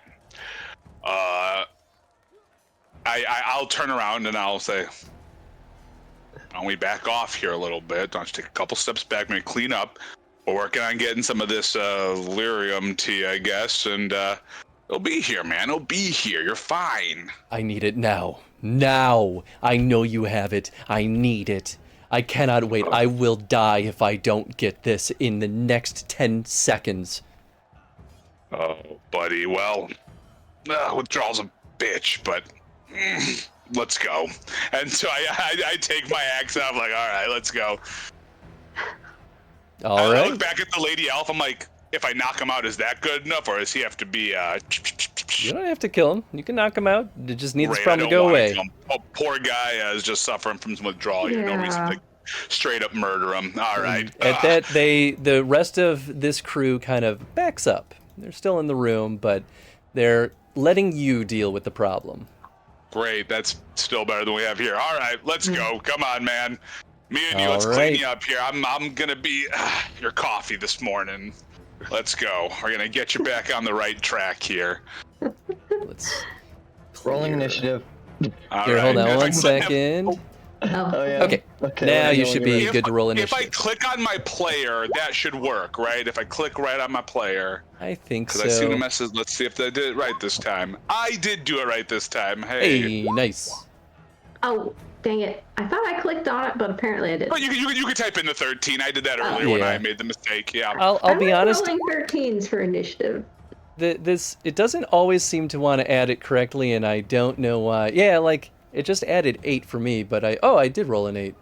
I'll turn around and I'll say, why don't we back off here a little bit? Don't you take a couple steps back, maybe clean up. We're working on getting some of this lyrium to you, I guess, and it'll be here, man. It'll be here. You're fine. I need it now. Now! I know you have it. I need it. I cannot wait. I will die if I don't get this in the next 10 seconds. Oh, buddy. Well, withdrawal's a bitch, but let's go. And so I take my axe out. I'm like, all right, let's go. All right. I look back at the lady elf. I'm like, if I knock him out, is that good enough, or does he have to be? You don't have to kill him. You can knock him out. It just needs Right, from to go away. Oh, poor guy is just suffering from some withdrawal. You have no reason to straight up murder him. All right. At that, the rest of this crew kind of backs up. They're still in the room, but they're letting you deal with the problem. Great. That's still better than we have here. All right, let's go. Come on, man. Me and you, let's All clean right. you up here. I'm gonna be your coffee this morning. Let's go. We're gonna get you back on the right track here. Let's Rolling initiative. All Here, right. hold on If I one click- second. Oh yeah. Okay. Now you should be If good to roll If I initiative. click on my player, that should work, right? If I click right on my player. I think Because I see the so. message. Let's see if I did it right this time. I did do it right this time. Hey. Hey, nice. Oh, dang it. I thought I clicked on it, but apparently I didn't. But you could type in the 13. I did that earlier when Yeah. I made the mistake. Yeah. I'll be honest. rolling 13s for initiative. It doesn't always seem to want to add it correctly, and I don't know why. Yeah, like it just added 8 for me, but I did roll an 8.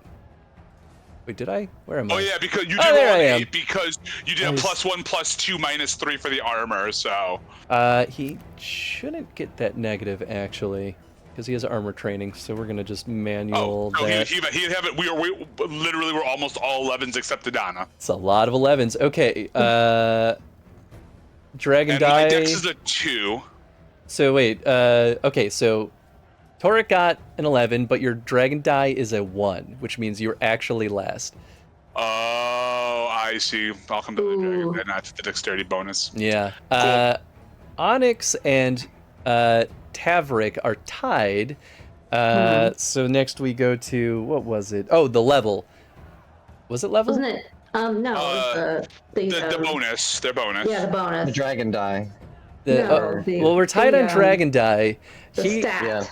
Wait, did I? Where am I? Oh yeah, because you did Oh, there roll I an am. 8 because you did a Nice. +1, +2, -3 for the armor. So. He shouldn't get that negative actually, because he has armor training. So we're gonna just manual Oh, that. he'd have it. We literally were almost all 11s except Adana. It's a lot of 11s. Okay. Dragon And die. my dex is a 2. So wait. Okay. So Torek got an 11, but your dragon die is a 1, which means you're actually last. Oh, I see. Welcome to the Ooh. dragon, not the dexterity bonus. Yeah. Cool. Onyx and Tavrik are tied. So next we go to, what was it? Oh, the level. Was it level? Wasn't it? No, it was The bonus. Their bonus. Yeah, the bonus. The dragon die. No, the- well, we're tied the, on dragon die. The stat.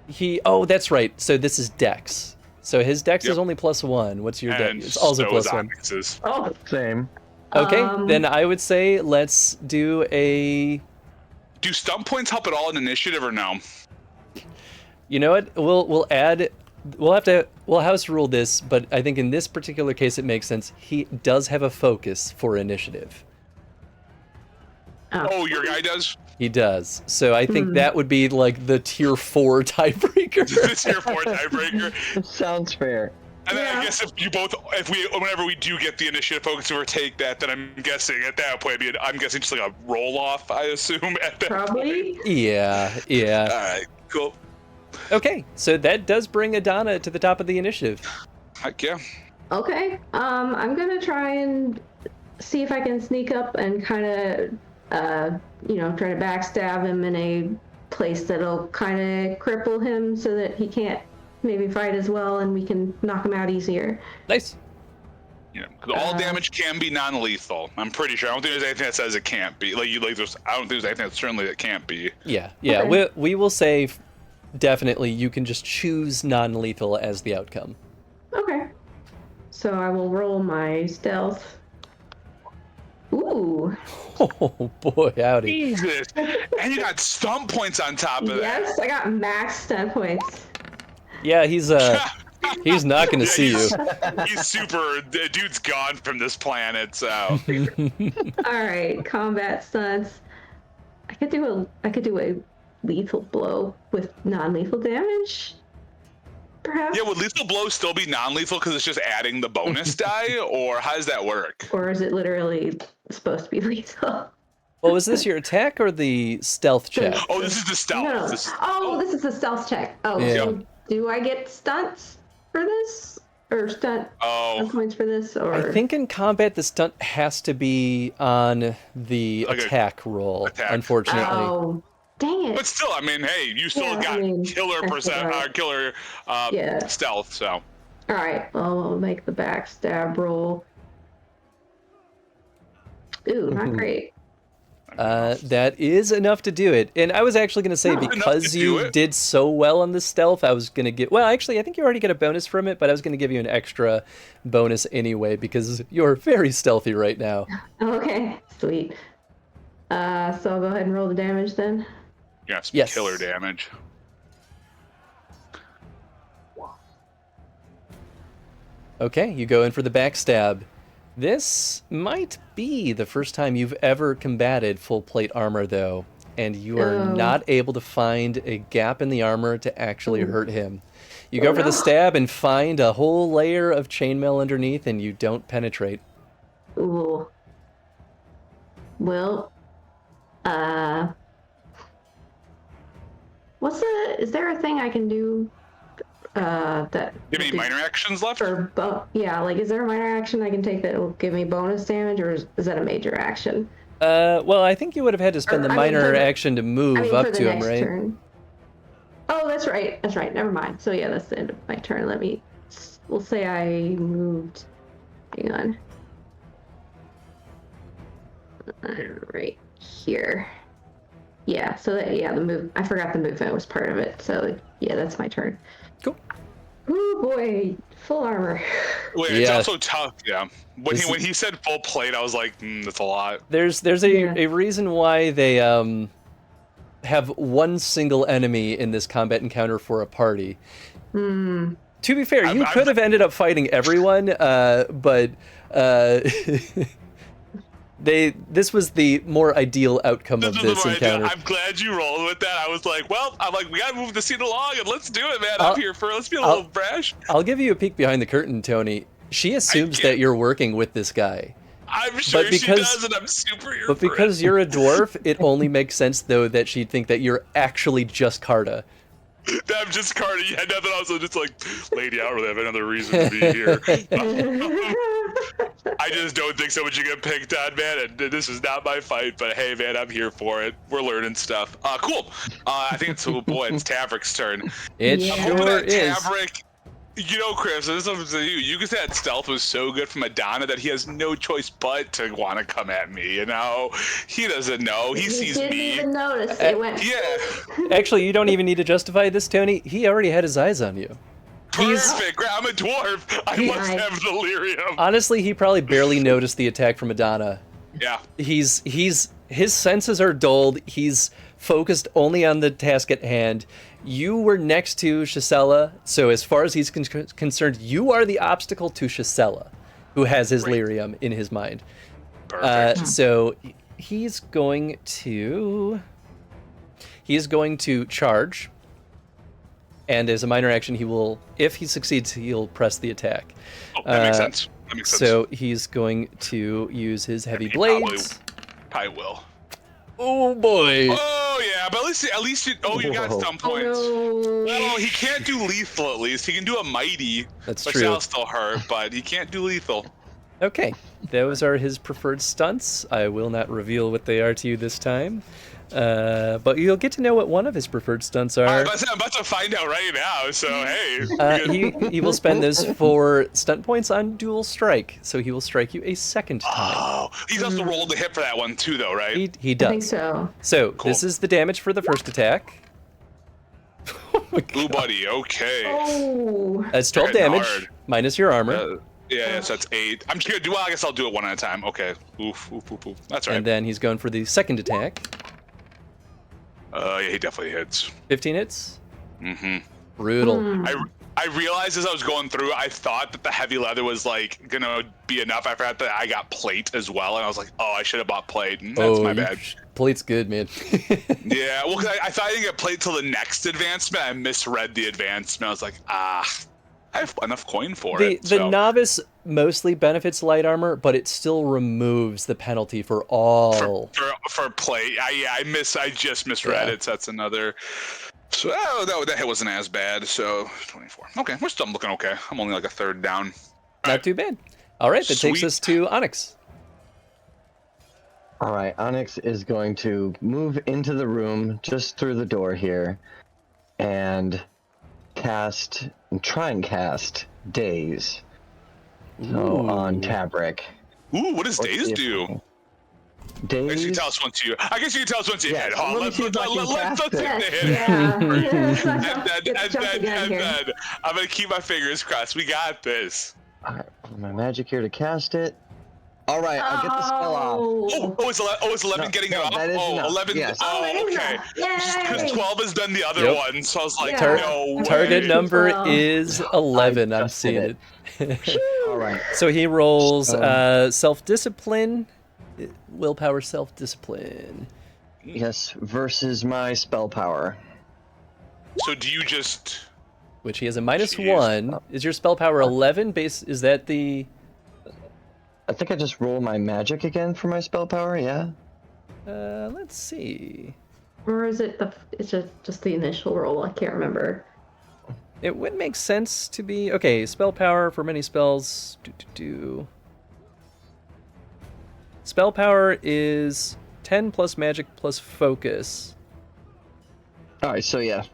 Yeah. Oh, that's right. So this is dex. So his dex Yep. is only +1. What's your dex? And It's also so is +1. Onyx's. Oh, Same. Okay, Um, then I would say let's do a. Do stump points help at all in initiative or no? You know what? We'll add. We'll house rule this, but I think in this particular case it makes sense. He does have a focus for initiative. Oh, your guy does? He does. So I think that would be like the tier 4 tiebreaker. This year 4 tiebreaker. Sounds fair. And then I Yeah. guess whenever we do get the initiative focus overtake that, then I'm guessing at that point, I'm guessing just like a roll off, I assume, at that point. probably. Yeah. Alright, cool. Okay, so that does bring Adana to the top of the initiative. Heck yeah. Okay. I'm gonna try and see if I can sneak up and kind of, try to backstab him in a place that'll kind of cripple him so that he can't maybe fight as well, and we can knock him out easier. Nice. Yeah, 'cause all damage can be non-lethal. I'm pretty sure. I don't think there's anything that says it can't be. I don't think there's anything that certainly that can't be. Yeah. Okay. We will say definitely you can just choose non-lethal as the outcome. Okay. So I will roll my stealth. Ooh, Ooh. Oh boy, howdy. Jesus. And you got stump points on top of that. Yes, I got max stunt points. Yeah, he's not gonna Yeah, see you. He's super. The dude's gone from this planet, so. All right, combat stunts. I could do a lethal blow with non-lethal damage. Perhaps. Yeah, would lethal blow still be non-lethal because it's just adding the bonus die, or how does that work? Or is it literally supposed to be lethal? Well, was this your attack or the stealth check? Oh, this is the stealth. No. This is, This is a stealth check. Oh, Yeah. so do I get stunts for this? Or stunt points for this? Or I think in combat the stunt has to be on the attack roll, unfortunately. Oh, dang it. but still, I mean, hey, you still got killer stealth. So. All right, well, I'll make the backstab roll. Ooh, not great. That is enough to do it. And I was actually going to say, because you did so well on the stealth, I was going to give... Well, actually, I think you already get a bonus from it, but I was going to give you an extra bonus anyway, because you're very stealthy right now. Okay, sweet. So I'll go ahead and roll the damage then. Yes. Killer damage. Okay, you go in for the backstab. This might be the first time you've ever combated full plate armor, though, and you are not able to find a gap in the armor to actually hurt him. You go for the stab and find a whole layer of chainmail underneath, and you don't penetrate. Ooh. Well, is there a thing I can do that... You have any minor actions left? Yeah, like, is there a minor action I can take that will give me bonus damage, or is that a major action? Well, I think you would have had to spend the minor action to move up to him, right? Turn. Oh, that's right. Never mind. So yeah, that's the end of my turn. We'll say I moved. Hang on. Right here. Yeah, so the move, I forgot the movement was part of it. So yeah, that's my turn. Cool. Ooh boy, full armor. Wait, it's also tough, yeah. When he said full plate, I was like, that's a lot. There's a reason why they have one single enemy in this combat encounter for a party. To be fair, you could have ended up fighting everyone, but this was the more ideal outcome of this encounter. I'm glad you rolled with that. I was like, we gotta move the scene along and let's do it, man. Let's be a little brash. I'll give you a peek behind the curtain, Tony. She assumes that you're working with this guy. I'm sure she does, and I'm super here. But because you're a dwarf, it only makes sense, though, that she'd think that you're actually just Carta. I'm just Carta. Yeah, nothing else. I'm just like, lady, I don't really have another reason to be here. I just don't think so much you get picked on, man, and this is not my fight, but hey, man, I'm here for it. We're learning stuff. Cool. I think it's Tavrick's turn. It sure is. Tavrick, you know, Chris, this is to you. You could say that stealth was so good from Adana that he has no choice but to want to come at me, you know? He doesn't know. He sees me. He didn't even notice. It went. Yeah. Actually, you don't even need to justify this, Tony. He already had his eyes on you. Perfect. I'm a dwarf. I must have delirium. Honestly, he probably barely noticed the attack from Adana. Yeah. His senses are dulled. He's focused only on the task at hand. You were next to Shisela, so as far as he's concerned, you are the obstacle to Shisela, who has his lyrium in his mind. Perfect. So he's going to charge, and as a minor action, he will, if he succeeds, he'll press the attack. Oh, that makes sense. So he's going to use his heavy blades. Probably will. Oh boy. Oh yeah, but at least you got some points. Oh, no. Well, he can't do lethal. At least he can do a mighty. That's which true. That'll still hurt, but he can't do lethal. Okay, those are his preferred stunts. I will not reveal what they are to you this time. But you'll get to know what one of his preferred stunts are. I'm about to find out right now, so hey. He will spend those for stunt points on dual strike, so he will strike you a second time. Oh, he's also rolled the hit for that one too, though, right? He does. I think so. So Cool. This is the damage for the first attack. Oh my Ooh, God. buddy, okay. Oh. That's 12 Hitting damage, hard. minus your armor. Yeah, so that's 8. I'm just gonna do. Well, I guess I'll do it one at a time. Okay. Oof. That's right. And then he's going for the second attack. Yeah, he definitely hits. 15 hits. Mm-hmm. Brutal. I realized as I was going through, I thought that the heavy leather was like gonna be enough. I forgot that I got plate as well, and I was like, oh, I should have bought plate. That's my bad. Plate's good, man. Yeah, well, 'cause I thought I didn't get plate till the next advancement. I misread the advancement. I was like, I have enough coin for it. The novice mostly benefits light armor, but it still removes the penalty for all. For plate. I just misread it. So that's another. So that hit wasn't as bad. So 24. Okay, we're still looking okay. I'm only like a third down. Not too bad. All right, that takes us to Onyx. All right, Onyx is going to move into the room just through the door here and try and cast Daze. So on Tabric. Ooh, what does Daze do? Daze. I guess you can tell us once you hit. Huh? Let's take the hit. Yeah. And then I'm gonna keep my fingers crossed. We got this. All right, my magic here to cast it. All right, I'll get the spell off. It's 11 getting it off? That is enough. 11. Yes. Oh, okay. Because 12 has done the other one, so I was like, no way. Target number is 11. I'm seeing it. All right. So he rolls self-discipline, willpower, self-discipline. Yes, versus my spell power. So do you just... Which he has a -1. Is your spell power 11? Is that the... I think I just roll my magic again for my spell power, yeah? Let's see. Or is it it's just the initial roll? I can't remember. It would make sense to be... Okay, spell power for many spells. Spell power is 10 plus magic plus focus. Alright, so yeah.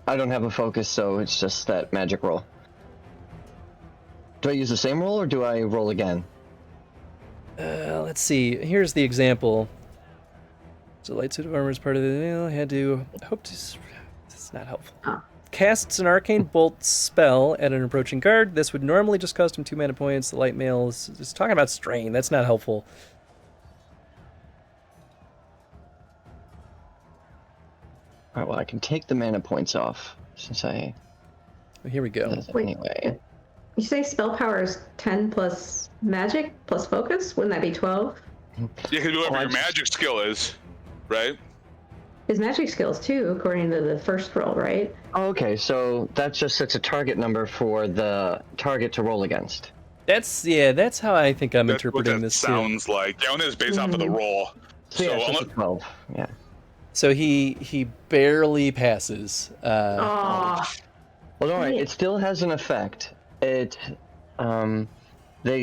I don't have a focus, so it's just that magic roll. Do I use the same roll, or do I roll again? Let's see. Here's the example. So light suit of armor is part of the... had to... hope to... It's not helpful. Casts an arcane bolt spell at an approaching guard. This would normally just cost him 2 mana points. The light mail is talking about strain. That's not helpful. Alright, well, I can take the mana points off, since I... Here we go. Anyway. You say spell power is 10 plus magic plus focus? Wouldn't that be 12? You can do whatever your magic skill is, right? His magic skills too, according to the first roll, right? Oh, okay, so that just sets a target number for the target to roll against. That's how I think I'm interpreting this too. Sounds like. Yeah, it's based off of the roll. So yeah, it's just a 12, yeah. So he barely passes. Well, alright, it still has an effect. They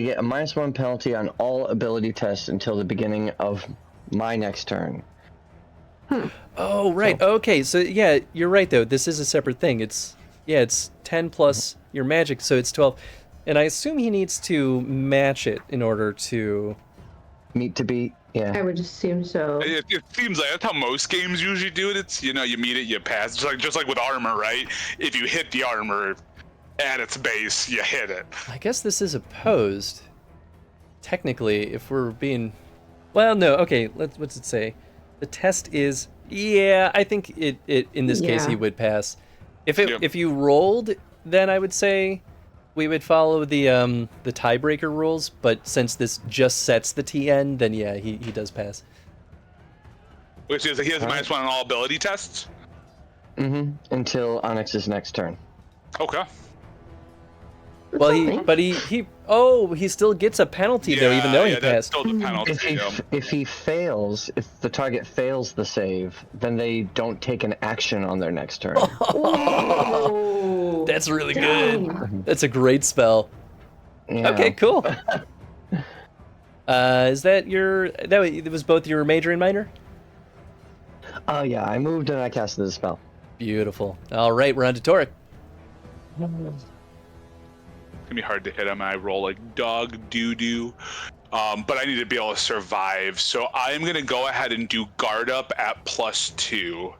get a -1 penalty on all ability tests until the beginning of my next turn. Oh, right. So, okay, so yeah, you're right though. This is a separate thing. It's 10 plus your magic, so it's 12. And I assume he needs to match it in order to meet to beat. Yeah. I would assume so. It seems like that's how most games usually do it. It's, you meet it, you pass. Just like with armor, right? If you hit the armor at its base, you hit it. I guess this is opposed. Technically, if we're being... Well, no, okay, what's it say? The test is... Yeah, I think it in this case he would pass. If you rolled, then I would say we would follow the tiebreaker rules, but since this just sets the TN, then yeah, he does pass. Which is, he has a -1 on all ability tests? Mm-hmm, until Onyx's next turn. Okay. Well, he still gets a penalty though, even though he passed. Still the penalty. If the target fails the save, then they don't take an action on their next turn. Oh, that's really good. That's a great spell. Yeah. Okay, cool. Is that it was both your major and minor? Oh yeah, I moved and I casted the spell. Beautiful. All right, we're on to Torek. It's gonna be hard to hit him. I roll like dog doo-doo. But I need to be able to survive. So I'm gonna go ahead and do guard up at +2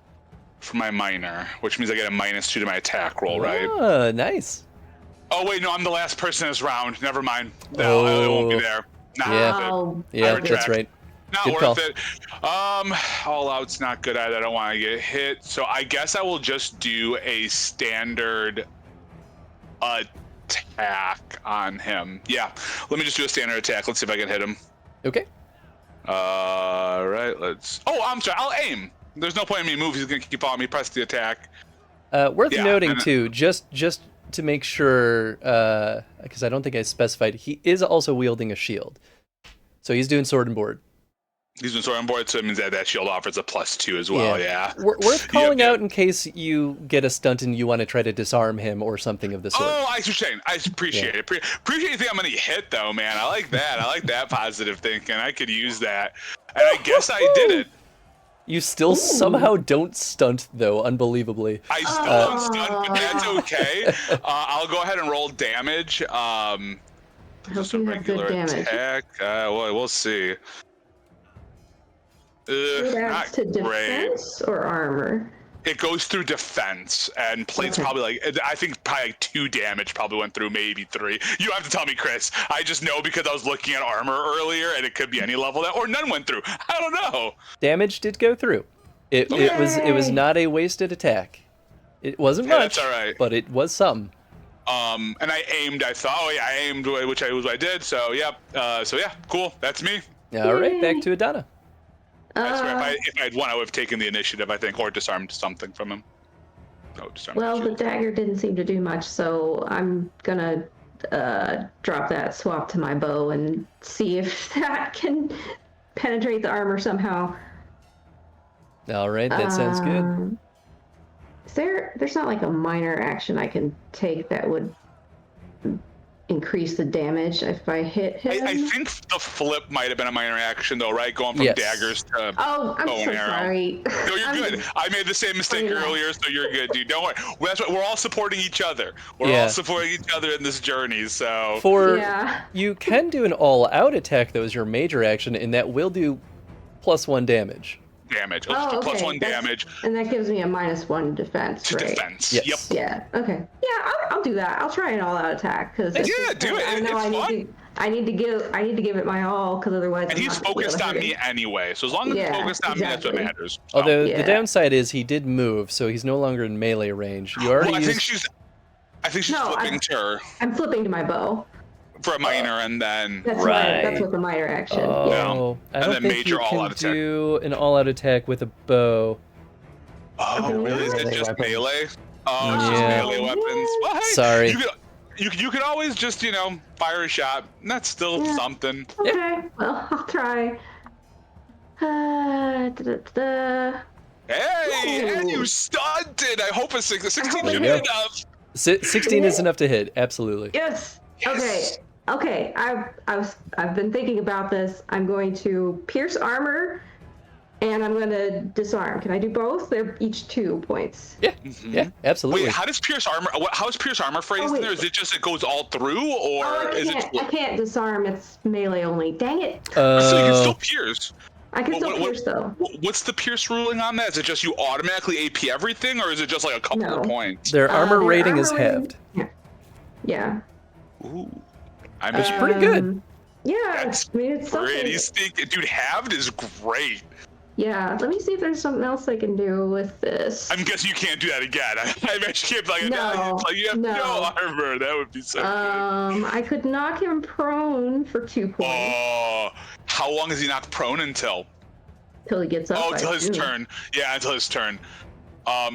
for my minor, which means I get a -2 to my attack roll, right? Oh, nice. Oh wait, no, I'm the last person this round. Never mind. No, I won't be there. Not worth it. Yeah, that's right. Not Good worth call. it. All out's not good either. I don't want to get hit. So I guess I will just do a standard attack on him. Yeah, let me just do a standard attack. Let's see if I can hit him. Okay. All right, let's. Oh, I'm sorry. I'll aim. There's no point in me moving. He's gonna keep following me. Press the attack. Worth Yeah, noting and- too, just to make sure, because I don't think I specified, he is also wielding a shield, so he's doing sword and board. He's been on board, so it means that shield offers a +2 as well. Yeah. Worth calling out in case you get a stunt and you want to try to disarm him or something of the sort. Oh, I see what you're saying. I appreciate it. Appreciate you think I'm gonna hit though, man. I like that. I like that positive thinking. I could use that. And I guess I did it. You still somehow don't stunt though, unbelievably. I still don't stun, but that's okay. I'll go ahead and roll damage. Just a you have regular good damage. attack. Well, we'll see. It adds to great. defense or armor? It goes through defense, and plates Okay. probably I think probably like 2 damage probably went through, maybe 3. You don't have to tell me, Chris. I just know because I was looking at armor earlier, and it could be any level that, or none went through. I don't know. Damage did go through. It was not a wasted attack. It wasn't Yeah, much, that's all right. but it was some. And I aimed. I thought, I aimed, which was what I did. So yeah. Cool. That's me. All right, back to Adana. I swear, if I'd won, I would have taken the initiative, I think, or disarmed something from him. No, disarmed. Well, the dagger didn't seem to do much, so I'm gonna drop that swap to my bow and see if that can penetrate the armor somehow. All right, that sounds good. Is there's not like a minor action I can take that would increase the damage if I hit him? I think the flip might have been a minor action, though, right? Going from Yes. daggers to Oh, I'm bow so and arrow. sorry. No, you're good. I made the same mistake I know. earlier, so you're good, dude. Don't worry. That's what, we're all supporting each other. We're Yeah. all supporting each other in this journey, so... Yeah. You can do an all-out attack, though, as your major action, and that will do +1 damage. Damage. Oh, Plus okay. 1 damage And that gives me a -1 defense, to right? defense. Yes. Yep. Yeah. Okay. Yeah, I'll do that. I'll try an all-out attack because Yeah, do it. I know It's I need to give it my all because otherwise. And I'm he's not gonna be able focused to on hurt me him. anyway, so as long as he's Yeah, focused on me, that's what exactly. matters. So. Although the Yeah. downside is he did move, so he's no longer in melee range. You already Well, I think she's No, flipping to her I'm flipping to my bow. for a minor, and then That's Right. that's with the minor action. Yeah. Oh, I And don't then think major you can all-out attack. do an all-out attack with a bow. oh, really? Is it Melee just weapons. melee? Oh, it's just Yeah. melee weapons. Well, hey, Sorry. You could always just fire a shot. And that's still Yeah. something. Okay. Well, I'll try. Da-da-da-da. Hey, and you Ooh. stunted. I hope a 16 There should you be go. enough. 16 is enough to hit, absolutely. Yes. Yes. Okay. I've been thinking about this. I'm going to pierce armor, and I'm going to disarm. Can I do both? They're each 2 points. Yeah, yeah, absolutely. Wait, how is Pierce armor phrased in wait. there? Is it just it goes all through, or Oh, is it? I can't disarm. It's melee only. Dang it. So you can still pierce. I can still what- pierce though. What's the Pierce ruling on that? Is it just you automatically AP everything, or is it just like a couple No. of points? Their armor their rating armor is rating- halved. Yeah. Ooh, I'm It's pretty good. Yeah. That's I mean, it's something. pretty stinky, dude. Halved is great. Yeah. Let me see if there's something else I can do with this. I'm guessing you can't do that again. I bet you can't. Like, No, it's like you have no no. armor. That would be so good. I could knock him prone for 2 points Oh, how long is he not prone until? till he gets up. Oh, I until his assume. turn. Yeah, until his turn.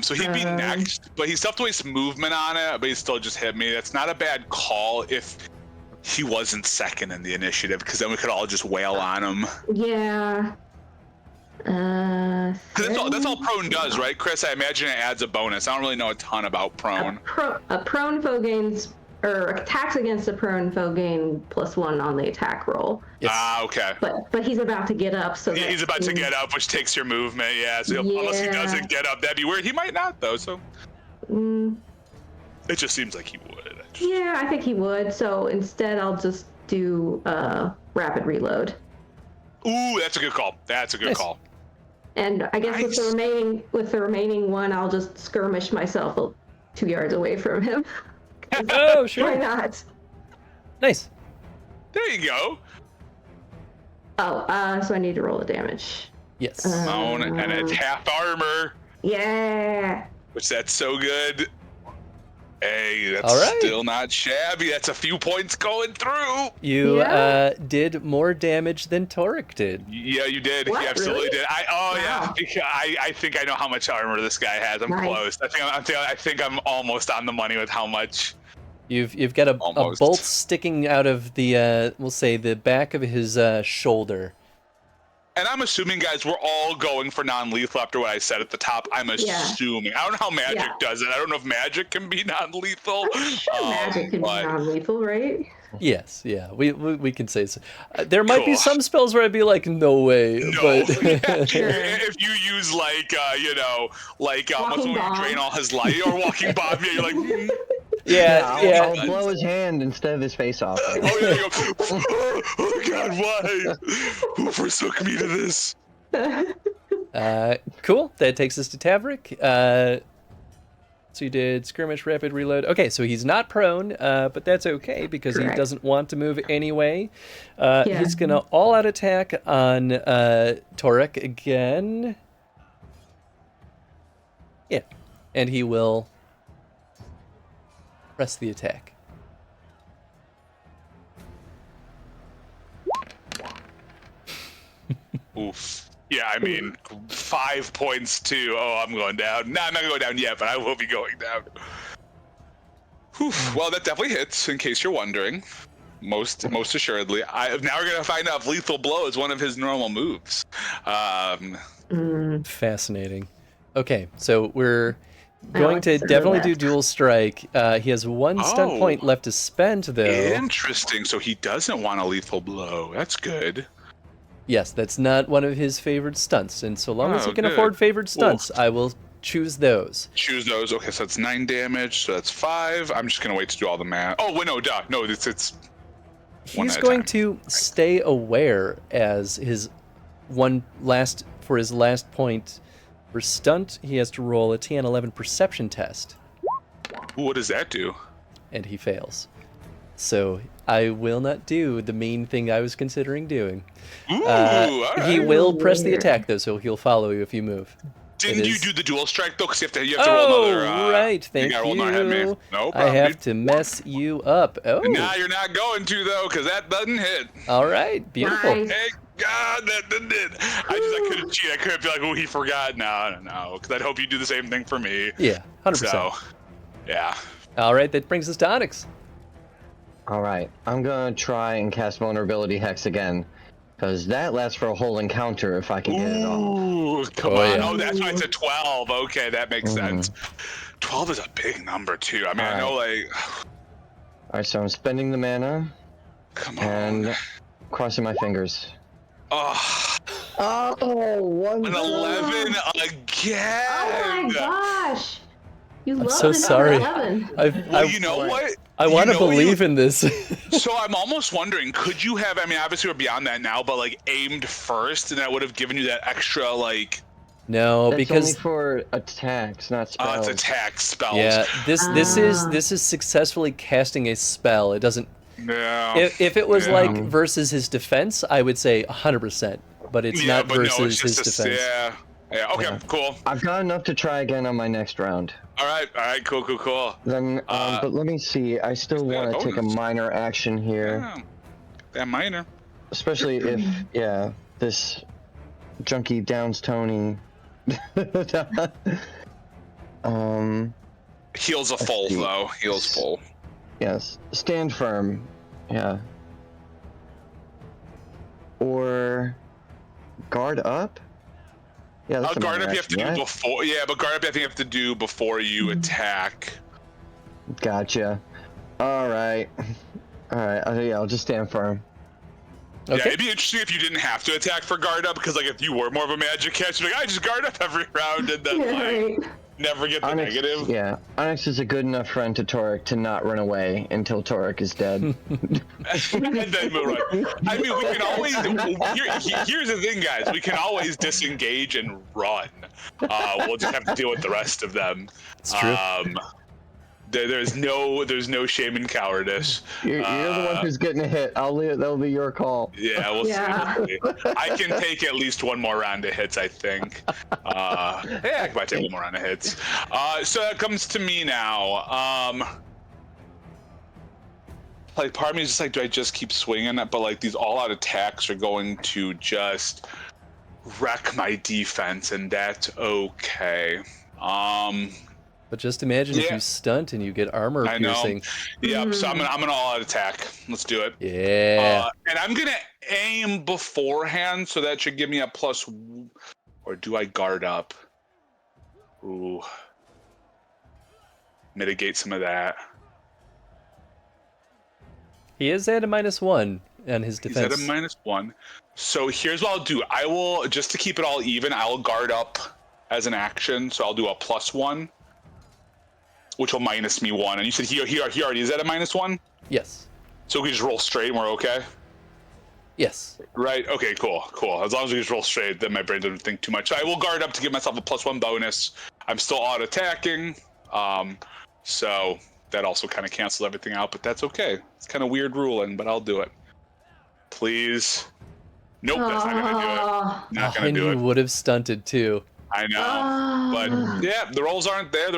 So he'd be Um, next, but he still have to waste movement on it, but he still just hit me. That's not a bad call if he wasn't second in the initiative, because then we could all just wail on him. Yeah. Because that's all prone does, right, Chris? I imagine it adds a bonus. I don't really know a ton about prone. A prone foe gains, or attacks against a prone foe gain +1 on the attack roll. Yes. Ah, okay. But he's about to get up, so Yeah, that he's about to means- get up, which takes your movement. Yeah, so unless he Yeah. doesn't get up, that'd be weird. He might not, though. So Mm, it just seems like he would. yeah, I think he would. So instead, I'll just do rapid reload. Ooh, that's a good call. That's a good Nice. call. And I guess Nice. with the remaining one, I'll just skirmish myself 2 yards away from him. Oh, Why sure. not? Nice. There you go. Oh, so I need to roll the damage. Yes. Moan, and it's half armor, Yeah. which that's so good. Hey, that's All right. still not shabby. That's a few points going through. You Yeah. did more damage than Torek did. Yeah, you did. What, You absolutely really? did. Yeah. Wow. Because I think I know how much armor this guy has. I'm Nice. close. I think I'm almost on the money with how much. You've got a Almost. bolt sticking out of the we'll say the back of his shoulder. And I'm assuming, guys, we're all going for non-lethal after what I said at the top. I'm assuming. I don't know how magic does it. I don't know if magic can be non-lethal. Sure, magic can be non-lethal, right? Yes, yeah, we can say so. There might be Cool. some spells where I'd be like, no way, No. but Sure. If you use like Walking when you bomb. drain all his life or walking bomb, yeah, you're like, yeah. I'll blow his hand instead of his face off. oh yeah, you go, oh God, why? Who forsook me to this? Cool. That takes us to Tavrik. So you did skirmish, rapid reload. Okay, so he's not prone, but that's okay because he Correct. doesn't want to move anyway. Yeah. He's gonna all-out attack on Torek again. Yeah, and he will press the attack. Oof. Yeah, I mean, 5 points too. Oh, I'm going down. No, I'm not going down yet, but I will be going down. Whew. Well, that definitely hits, in case you're wondering. Most assuredly. Now we're gonna find out if lethal blow is one of his normal moves. Fascinating. Okay, so we're I going like to the definitely do left. dual strike. He has one stunt Oh. point left to spend, though. Interesting. So he doesn't want a lethal blow. That's good. Yes, that's not one of his favorite stunts, and so long as Oh, he can good. afford favored stunts, I will choose those. Choose those. Okay, so that's 9 damage. So that's 5. I'm just gonna wait to do all the math. Oh wait, no, duh. No, it's one He's at a going time. to stay aware as his last point for stunt. He has to roll a TN11 perception test, Ooh, what does that do? and he fails. So I will not do the mean thing I was considering doing. Ooh, all right. He will press the Weird. attack though, so he'll follow you if you move. Didn't it you is- do the dual strike though? Because you have to roll another. Right, thank gotta roll another hit me. you. No I problem, have dude. to mess you up. Oh, Nah, you're not going to though, because that doesn't hit. all right, beautiful. Nice. Thank God that didn't hit. I couldn't cheat. I couldn't be like, oh, he forgot. No, because I'd hope you do the same thing for me. Yeah, 100%. So, yeah. All right, that brings us to Onyx. All right, I'm gonna try and cast Vulnerability Hex again, because that lasts for a whole encounter if I can get it off. Ooh, come Oh, on. yeah. Oh, that's why it's a 12. Okay, that makes Mhm. sense. 12 is a big number too. I mean, I All know like, All right, so I'm spending the mana come on. and crossing my fingers. Oh, Oh, one. an 11 again. Oh my gosh! You I'm love so the number sorry. 11. Well, you know what? I want to You know, believe in this. So I'm almost wondering, could you have, I mean, obviously we're beyond that now, but like aimed first and that would have given you that extra like, No, That's because only for attacks, not it's spells. attack spells. yeah, this Ah. is successfully casting a spell. It doesn't. Yeah. If it was Yeah. like versus his defense, I would say 100%. But it's Yeah, not but no, versus it's his just a- defense. Yeah. Okay, Yeah. cool. I've got enough to try again on my next round. All right, cool. Then, but let me see. I still yeah, want to take a bonus. minor action here, Yeah. That minor. especially if, this junkie downs Tony. Heals a Let's full see. though. Heals full. Yes, stand firm. Yeah. Or guard up. Yeah, that's a Guard minor up you have to action, do right? before. Yeah, but guard up I think you have to do before you attack. Gotcha. All right. I'll just stand firm. Yeah, Okay. it'd be interesting if you didn't have to attack for guard up, because like if you were more of a magic catcher, like I just guard up every round and then Yeah, like right. never get the Onyx, negative. yeah, Onyx is a good enough friend to Torek to not run away until Torek is dead. And then move right. I mean, we can always. Here's the thing, guys. We can always disengage and run. We'll just have to deal with the rest of them. It's true. There's no shame in cowardice. You're the one who's getting a hit. That'll be your call. Yeah, we'll Yeah. see. I can take at least one more round of hits, I think. I might take one more round of hits. So that comes to me now. Like, part of me is just like, do I just keep swinging? But like, these all-out attacks are going to just wreck my defense, and that's okay. But just imagine if you stunt and you get armor piercing. Yep. So I'm gonna all-out attack. Let's do it. Yeah. And I'm gonna aim beforehand, so that should give me a plus. Or do I guard up? Ooh. Mitigate some of that. He is at a -1 on his defense. He's at a -1. So here's what I'll do. I will, just to keep it all even, I'll guard up as an action. So I'll do a +1. Which will minus me 1. And you said he already is at a -1? Yes. So we just roll straight and we're okay? Yes. Right, okay, cool. As long as we just roll straight, then my brain doesn't think too much. So I will guard up to give myself a +1 bonus. I'm still out attacking. So that also kind of cancels everything out, but that's okay. It's kind of weird ruling, but I'll do it. Please. Nope, that's not gonna do it. Not gonna do it. And you would have stunted too. I know, but yeah, the rolls aren't there.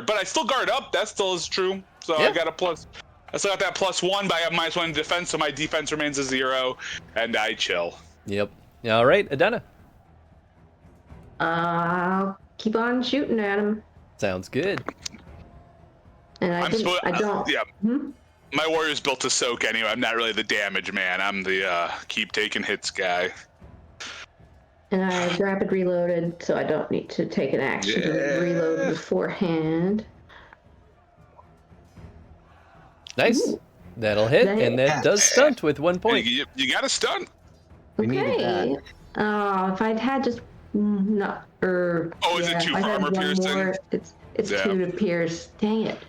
But I still guard up. That still is true. So I got a plus. I still got that +1, but I have -1 in defense, so my defense remains a 0, and I chill. Yep. All right, Adana. I'll keep on shooting at him. Sounds good. And I don't. Yeah. My warrior's built to soak anyway. I'm not really the damage man. I'm the keep taking hits guy. And I rapid reloaded, so I don't need to take an action to reload beforehand. Nice. That'll hit, and that does stunt with 1 point. You got to stun. Okay. If I'd had just no, or is it 2 for armor piercing? It's 2 to pierce. Dang it.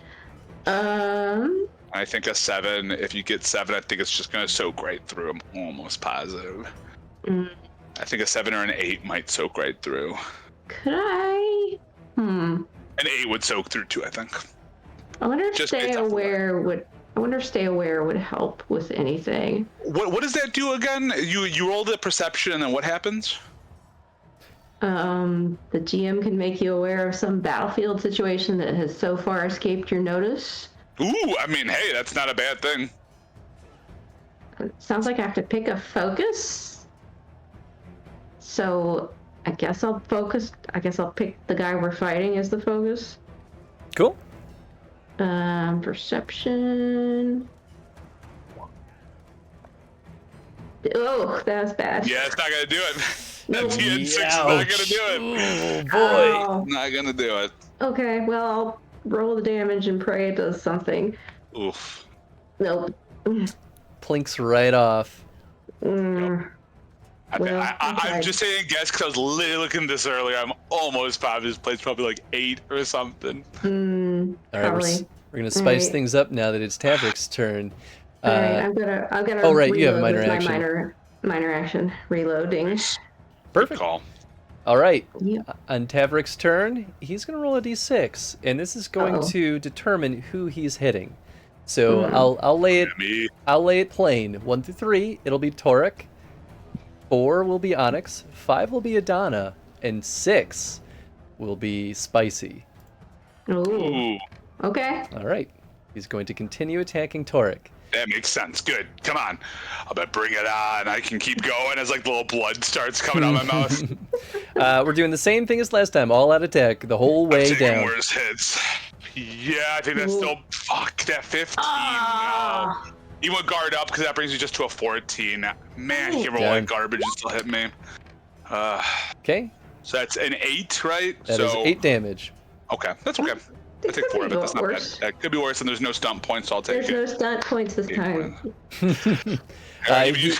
I think a 7. If you get 7, I think it's just gonna soak right through. I'm almost positive. I think a 7 or an 8 might soak right through. Could I? An 8 would soak through too, I think. I wonder if stay aware would help with anything. What does that do again? You roll the perception, and then what happens? The GM can make you aware of some battlefield situation that has so far escaped your notice. Ooh, I mean, hey, that's not a bad thing. It sounds like I have to pick a focus. So I guess I'll focus. I guess I'll pick the guy we're fighting as the focus. Cool. Perception. Oh, that was bad. Yeah, it's not gonna do it. Nope. That TN6 is not gonna do it. Oh boy. Not gonna do it. Okay, well, I'll roll the damage and pray it does something. Oof. Nope. Plinks right off. I'm just saying guess because I was literally looking at this earlier. I'm almost positive this play's probably like 8 or something. All right, we're gonna spice things up now that it's Tavrik's turn. All right, I'm gonna. Oh right, you have a minor with action. My minor action reloading. Perfect. Good call. All right. Yep. On Tavrik's turn, he's gonna roll a d6, and this is going to determine who he's hitting. So I'll lay it plain. 1 through 3, it'll be Torek. 4 will be Onyx. 5 will be Adana, and 6 will be Spicy. Ooh. Okay. All right. He's going to continue attacking Torek. That makes sense. Good. Come on. I'll bet bring it on. I can keep going as like the little blood starts coming out of my mouth. We're doing the same thing as last time. All out attack the whole way down. Worse hits. Yeah, I think that's still that 15. No. You went guard up because that brings you just to a 14. Man, you roll like garbage and still hit me. Okay. So that's an 8, right? That is 8 damage. Okay, that's okay. I take 4 of it. That's not bad. That could be worse, and there's no stunt points, so I'll take it. There's no stunt points this time.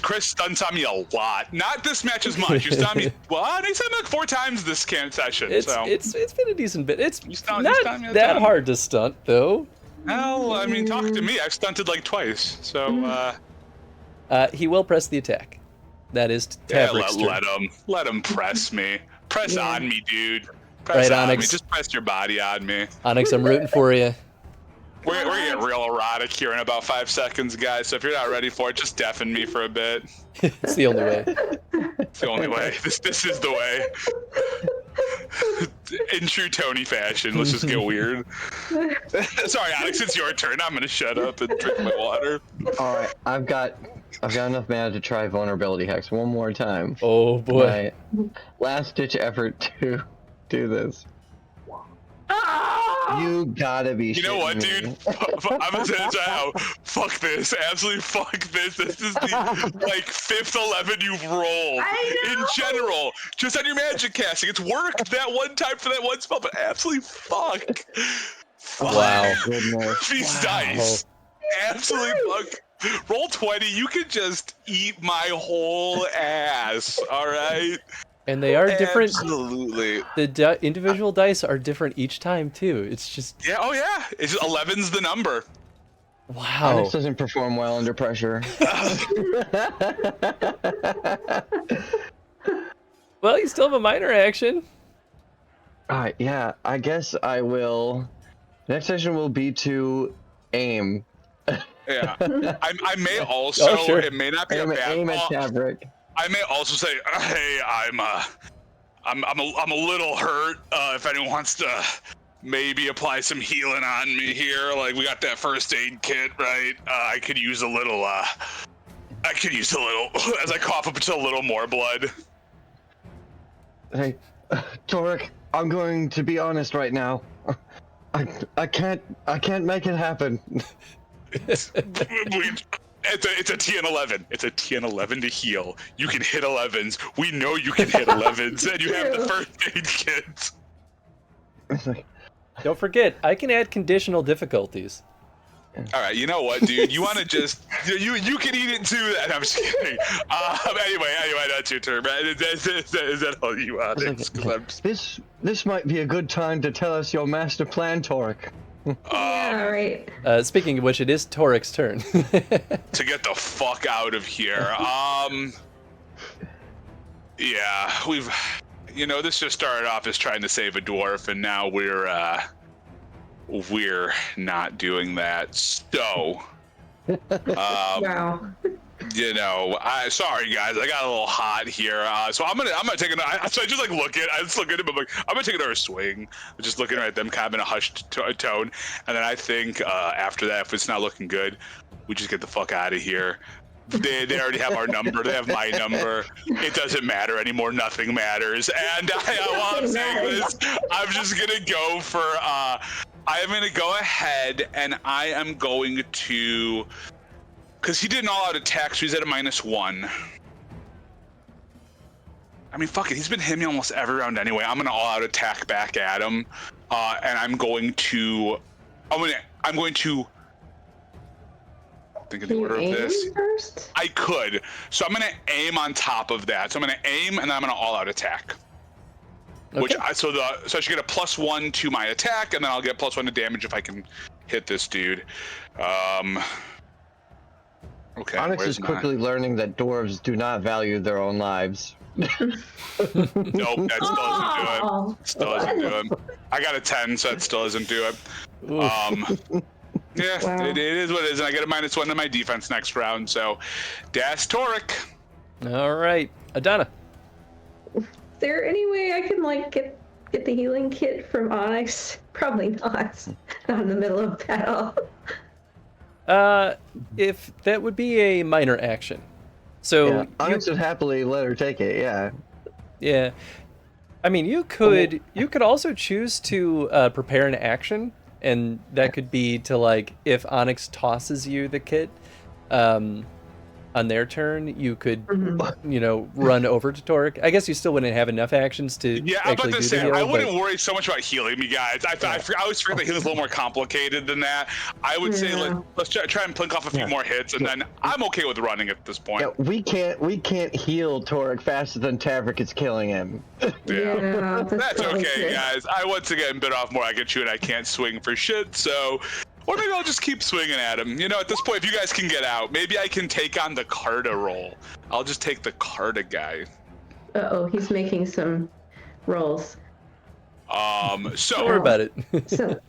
Chris stunts on me a lot. Not this match as much. You stunned me. Well, he stunned me like 4 times this session. It's been a decent bit. It's not that hard to stunt though. Well, I mean, talk to me. I've stunted like twice. So. He will press the attack. That is Tavrik's turn. Let him press me. On me, dude. Press right, on Onyx. me. Just press your body on me. Onyx, I'm rooting for you. We're getting real erotic here in about 5 seconds, guys. So if you're not ready for it, just deafen me for a bit. It's the only way. It's the only way. This is the way. In true Tony fashion, let's just get weird. Sorry, Alex, it's your turn. I'm gonna shut up and drink my water. All right, I've got enough mana to try vulnerability hex one more time. Oh boy. My last ditch effort to do this. You gotta be. You know what, dude? Me. I'm gonna say it now. Fuck this. Absolutely fuck this. This is the like 5th 11 you've rolled in general. Just on your magic casting. It's worked that one time for that one spell, but absolutely fuck. Wow. Goodness. These dice. Absolutely fuck. Roll 20. You can just eat my whole ass. All right. And they are different. Absolutely. The individual dice are different each time too. It's just. Yeah. Oh yeah. It's 11's the number. Wow. Onyx doesn't perform well under pressure. Well, you still have a minor action. Alright, yeah, I guess I will. Next action will be to aim. Yeah. I may also. Oh, sure. It may not be a bad aim at call. Taverick. I may also say, hey, I'm a little hurt. If anyone wants to maybe apply some healing on me here, like we got that first aid kit, right? I could use a little. As I cough up just a little more blood. Hey, Torek, I'm going to be honest right now. I can't make it happen. It's a TN11. It's a TN11 to heal. You can hit 11s. We know you can hit 11s, and you have the first aid kit. It's like, Don't forget, I can add conditional difficulties. All right, you know what, dude? You want to just you can eat it too. Then I'm just kidding. Anyway, that's your turn, man. Is that all you want? this might be a good time to tell us your master plan, Torek. Yeah, right. Speaking of which, it is Torik's turn. To get the fuck out of here. Yeah, this just started off as trying to save a dwarf, and now we're not doing that. So, Wow. sorry guys, I got a little hot here. So I'm gonna take so I just look at him. I'm like, I'm gonna take another swing. I'm just looking at them, kind of in a hushed tone, and then I think after that, if it's not looking good, we just get the fuck out of here. They already have our number. They have my number. It doesn't matter anymore. Nothing matters. And while I'm saying this, I'm just gonna go for. I am gonna go ahead and I am going to. Because he did an all-out attack, so he's at a -1. I mean, fuck it. He's been hitting me almost every round anyway. I'm gonna all-out attack back at him, and I'm going to think of the order of this. First? I could. So I'm gonna aim on top of that. So I'm gonna aim, and then I'm gonna all-out attack. Okay. So I should get a +1 to my attack, and then I'll get +1 to damage if I can hit this dude. Okay. Onyx is quickly learning that dwarves do not value their own lives. Nope, that still doesn't do it. Still doesn't do it. I got a 10, so that still doesn't do it. Yeah, Wow. it is what it is, and I get a -1 to my defense next round. So, Das Torek. All right, Adana. Is there any way I can get the healing kit from Onyx? Probably not. Not in the middle of battle. If that would be a minor action. So Yeah, Onyx would happily let her take it. Yeah. yeah. I mean, you could also choose to prepare an action, and that could be to if Onyx tosses you the kit, on their turn, you could run over to Torek. I guess you still wouldn't have enough actions to Yeah, I'm about to say, heal, I wouldn't worry so much about healing me, guys. I always forget that healing's a little more complicated than that. I would say let's try and plink off a few more hits, and then I'm okay with running at this point. Yeah, we can't heal Torek faster than Taverick is killing him. Yeah, That's probably okay, true. guys. I once again bit off more I can chew, and I can't swing for shit, so... Or maybe I'll just keep swinging at him. At this point, if you guys can get out, maybe I can take on the Carta role. I'll just take the Carta guy. Uh-oh, he's making some rolls. So Don't worry about it. So,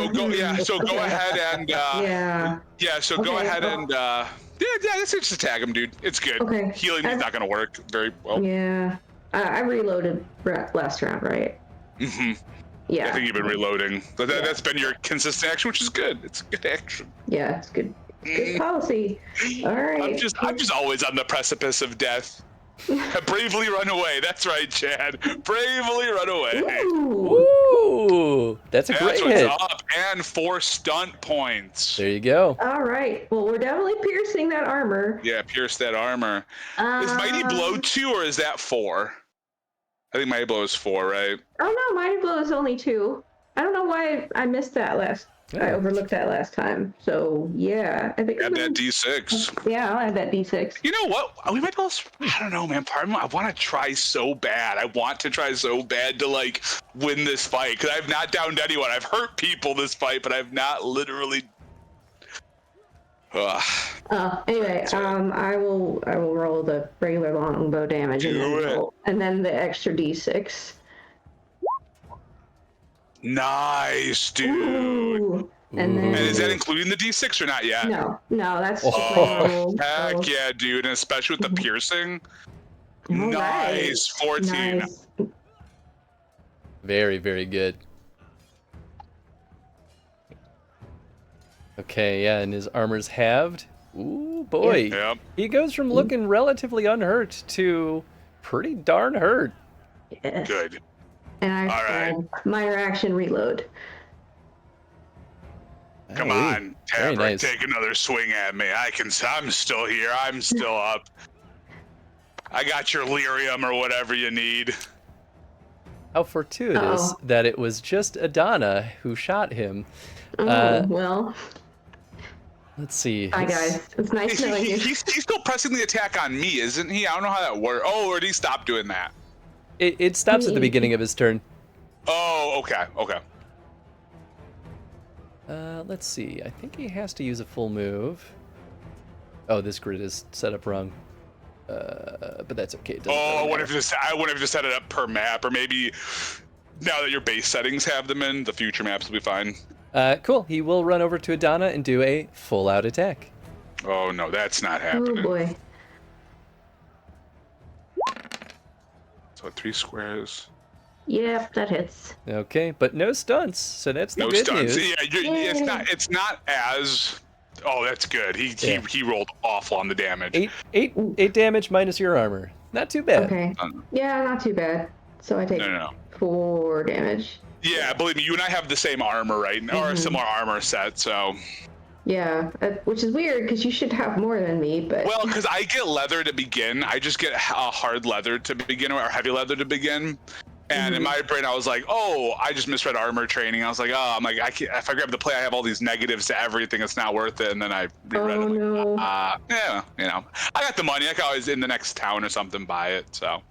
go ahead and yeah. So go Okay, ahead well- and let's just attack him, dude. It's good. Okay. Healing is not gonna work very well. Yeah. I reloaded last round, right? Mm-hmm. Yeah. I think you've been reloading. But Yeah. that's been your consistent action, which is good. It's a good action. Yeah, it's good. Good policy. All right. I'm just always on the precipice of death. Bravely run away. That's right, Chad. Bravely run away. Ooh. Ooh, that's a great That's what's hit. up. And 4 stunt points. There you go. All right. Well, we're definitely piercing that armor. Yeah, pierce that armor. Is Mighty Blow 2 or is that 4? I think Mighty Blow is 4, right? Oh no, Mighty Blow is only 2. I don't know why I missed that last. I overlooked that last time. So yeah, I think. Add that D6. Yeah, I'll add that D6. You know what? We might also. I don't know, man. Pardon me. I want to try so bad. I want to try so bad to like win this fight because I've not downed anyone. I've hurt people this fight, but I've not literally. Anyway, I will roll the regular longbow damage and then the extra D6. Nice, dude. Ooh. And then. And is that including the D6 or not yet? No, that's just Oh, my heck roll. yeah, dude. And especially with the piercing. All Nice. 14. Nice. Very, very good. Okay, yeah, and his armor's halved. Ooh, boy. Yep. He goes from looking relatively unhurt to pretty darn hurt. Yes. Good. And I All right. said, minor action reload. Come Ooh, on, very Tabra, nice. take another swing at me. I'm still here. I'm still up. I got your lyrium or whatever you need. How fortuitous that it was just Adana who shot him. Well. Let's see. Hi, guys. It's nice knowing you. He's still pressing the attack on me, isn't he? I don't know how that works. Oh, or did he stop doing that? It stops at the beginning of his turn. Oh, okay. Let's see. I think he has to use a full move. Oh, this grid is set up wrong. But that's okay. It doesn't Oh, really I wouldn't matter. have just set it up per map, or maybe now that your base settings have them in, the future maps will be fine. Cool. He will run over to Adana and do a full-out attack. Oh no, that's not Oh, happening. boy. So 3 squares. Yep, that hits. Okay, but no stunts, so that's the No good stunts. news. Yeah, it's not as. Oh, that's good. He rolled awful on the damage. Eight damage minus your armor. Not too bad. Okay. Yeah, not too bad. So I take No. 4 damage. Yeah, believe me, you and I have the same armor, right? Or a similar armor set, so. Yeah, which is weird because you should have more than me, but. Well, because I get leather to begin. I just get a hard leather to begin, or heavy leather to begin. And in my brain, I was like, oh, I just misread armor training. I was like, oh, I'm like, if I grab the play, I have all these negatives to everything. It's not worth it. And then I reread it. No. Yeah, I got the money. I can always in the next town or something buy it. So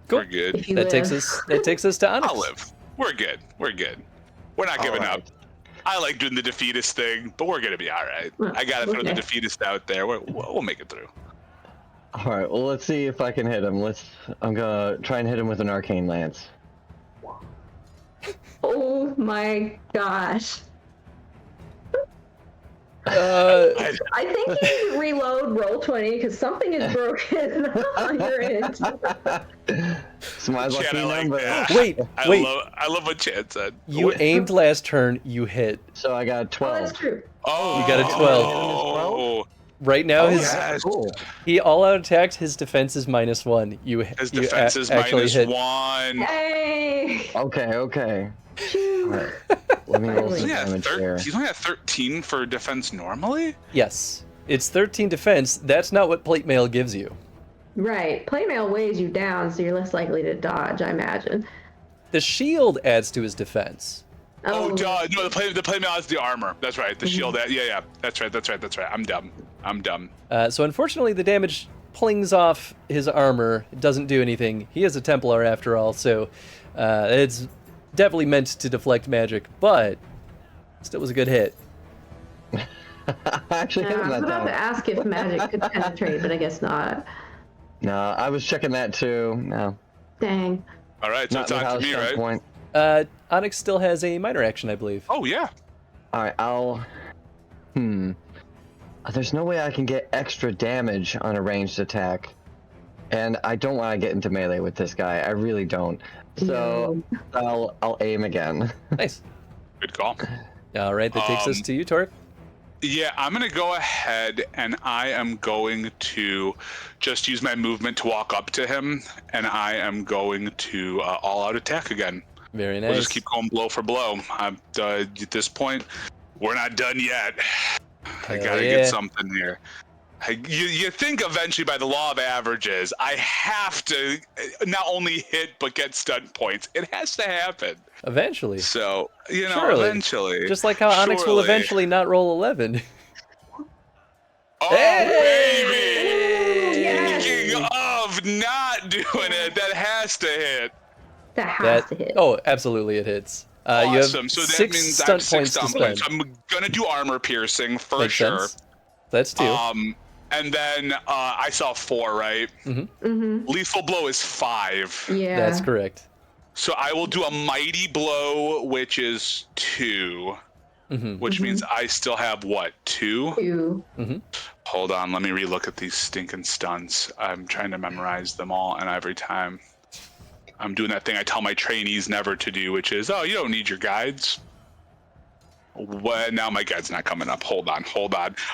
Cool. we're good. If you That live. takes us to Onyx. I'll live. We're good. We're not giving up. I like doing the defeatist thing, but we're gonna be all right. I gotta throw the defeatist out there. We'll make it through. All right, well, let's see if I can hit him. I'm gonna try and hit him with an arcane lance. Oh my gosh. I think you need to reload roll 20 because something is broken on your end. It's my lucky Chad, I like number. that. Wait. I love what Chad said. You aimed last turn, you hit. So I got Oh, 12. that's true. Oh, You got a 12. Oh, Right now, yes. Cool. he all-out attacked. His defense is -1. His defense is actually hit. -1. Hey! Okay. All right. Let me roll some Yeah, damage here. he's only at 13 for defense normally. Yes, it's 13 defense. That's not what plate mail gives you. Right. Playmail weighs you down, so you're less likely to dodge, I imagine. The shield adds to his defense. Oh, duh. No, the play mail has the armor. That's right. The shield. Yeah. That's right. I'm dumb. So unfortunately, the damage plings off his armor. It doesn't do anything. He is a Templar after all, so it's definitely meant to deflect magic, but still was a good hit. I actually hit I him was that about to time. ask if magic could penetrate, but I guess not. No, I was checking that too. No. Dang. All right, so Not it's in the on to house me, jump right? point. Onyx still has a minor action, I believe. Oh yeah. All right, I'll. There's no way I can get extra damage on a ranged attack, and I don't want to get into melee with this guy. I really don't. So I'll aim again. Nice. Good call. All right, that takes us to you, Torque. Yeah, I'm gonna go ahead and I am going to just use my movement to walk up to him, and I am going to all-out attack again. Very nice. We'll just keep going blow for blow. At this point, we're not done yet. I gotta get something here. You think eventually, by the law of averages, I have to not only hit but get stunt points. It has to happen. Eventually. So, Surely. eventually. Just like how Onyx will eventually not roll 11. Oh, Hey! baby! Yes! Speaking of not doing it, that has to hit. That has to hit. Oh, absolutely, it hits. Awesome. You have so that 6 means I stunt have 6 points to stunt spend. points. I'm gonna do armor piercing for Makes sure. sense. That's 2. And then I saw 4, right? Lethal blow is 5. Yeah. That's correct. So I will do a mighty blow, which is 2, which means I still have what, 2? 2. Hold on, let me relook at these stinking stunts. I'm trying to memorize them all, and every time I'm doing that thing I tell my trainees never to do, which is, oh, you don't need your guides. Well, now my guide's not coming up. Hold on.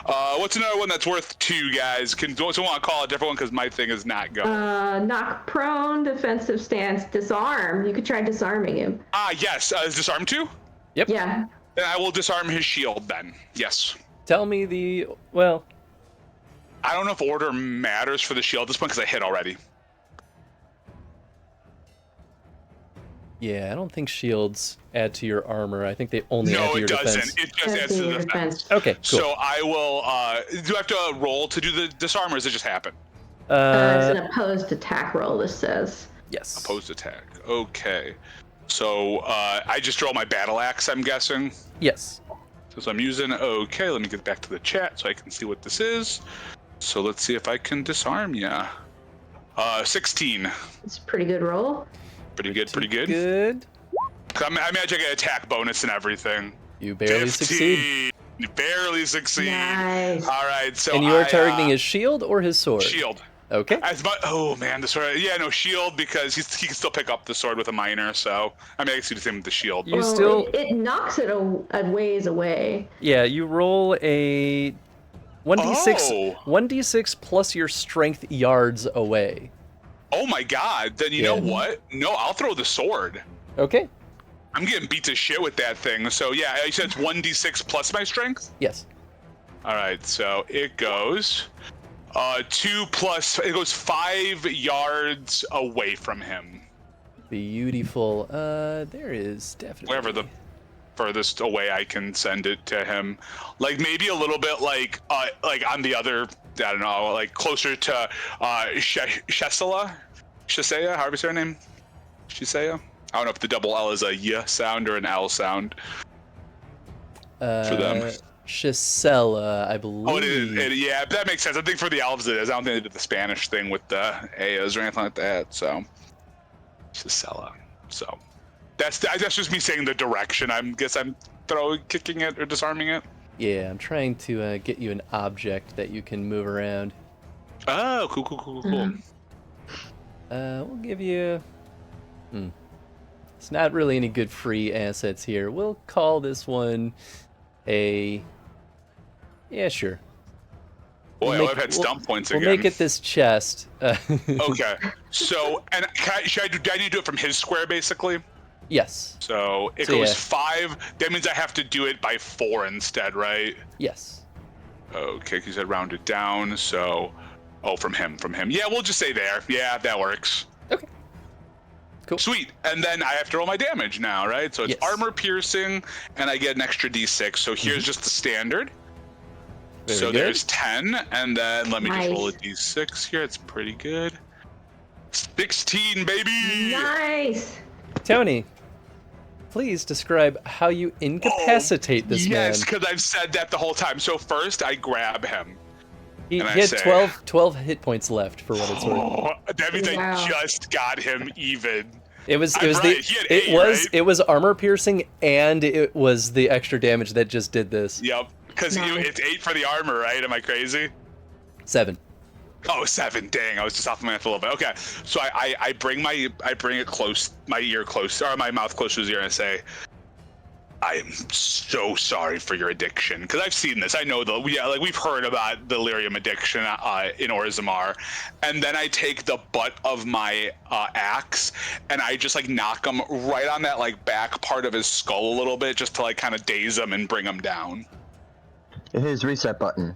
What's another one that's worth 2, guys? Can someone want to call a different one because my thing is not going? Knock prone, defensive stance, disarm. You could try disarming him. Yes. Is disarm 2? Yep. Yeah. Then I will disarm his shield then. Yes. Tell me the... Well... I don't know if order matters for the shield at this point because I hit already. Yeah, I don't think shields add to your armor. I think they only add to your defense. No, it doesn't. It just adds to the defense. Okay, cool. So I will... do I have to roll to do the disarm, or does it just happen? It's an opposed attack roll, this says. Yes. Opposed attack. Okay. So I just draw my battle axe, I'm guessing. Yes. So I'm using... Okay, let me get back to the chat so I can see what this is. So let's see if I can disarm ya. 16. It's a pretty good roll. Pretty good. Good. I imagine I get attack bonus and everything. You barely 15. succeed. Barely succeed. Nice. All right, so And you are targeting his shield or his sword? Shield. Okay. Oh man, the sword. Yeah, no, shield, because he can still pick up the sword with a minor. So I mean, I can do the same with the shield. You still... It knocks it a ways away. Yeah, you roll a 1d6, 1d6 plus your strength yards away. Oh my god, then you know what? No, I'll throw the sword. Okay. I'm getting beat to shit with that thing. So yeah, you said it's 1d6 plus my strength? Yes. All right, so it goes 2 plus, it goes 5 yards away from him. Beautiful. There is definitely... Wherever the furthest away I can send it to him. Like maybe a little bit like on the other, I don't know, like closer to Shesaya, however you say her name. Shiseiya? I don't know if the double L is a Y sound or an L sound for them. Shisella, I believe. Oh, it is. Yeah, that makes sense. I think for the elves it is. I don't think they did the Spanish thing with the A's or anything like that. So, Shisella. So, that's just me saying the direction. I'm kicking it or disarming it. Yeah, I'm trying to get you an object that you can move around. Oh, cool. We'll give you... It's not really any good free assets here. We'll call this one a... Yeah, sure. Boy, I've had stump points again. We'll make it this chest. Okay. So, and do I need to do it from his square, basically? Yes. So, it goes 5. That means I have to do it by 4 instead, right? Yes. Okay, because I rounded down, so... Oh, from him. Yeah, we'll just say there. Yeah, that works. Okay. Cool. Sweet. And then I have to roll my damage now, right? So it's armor piercing, and I get an extra d6. So here's just the standard. Very so good. there's 10, and then let me just roll a Nice. d6 here. It's pretty good. 16, baby! Nice. Tony, please describe how you incapacitate this man. Yes, because I've said that the whole time. So first, I grab him. He and I had say, 12 hit points left for what it's worth. That means Wow. I just got him even. It was I'm right. He had eight, right? it was armor piercing, and it was the extra damage that just did this. Yep, because it's 8 for the armor, right? Am I crazy? 7. Oh, 7. Dang, I was just off my math a little bit. Okay, so I bring it close, my ear close, or my mouth close to his ear, and I say, I am so sorry for your addiction, because I've seen this. I know we've heard about the lyrium addiction in Orzammar, and then I take the butt of my axe and I just like knock him right on that like back part of his skull a little bit, just to like kind of daze him and bring him down. His reset button.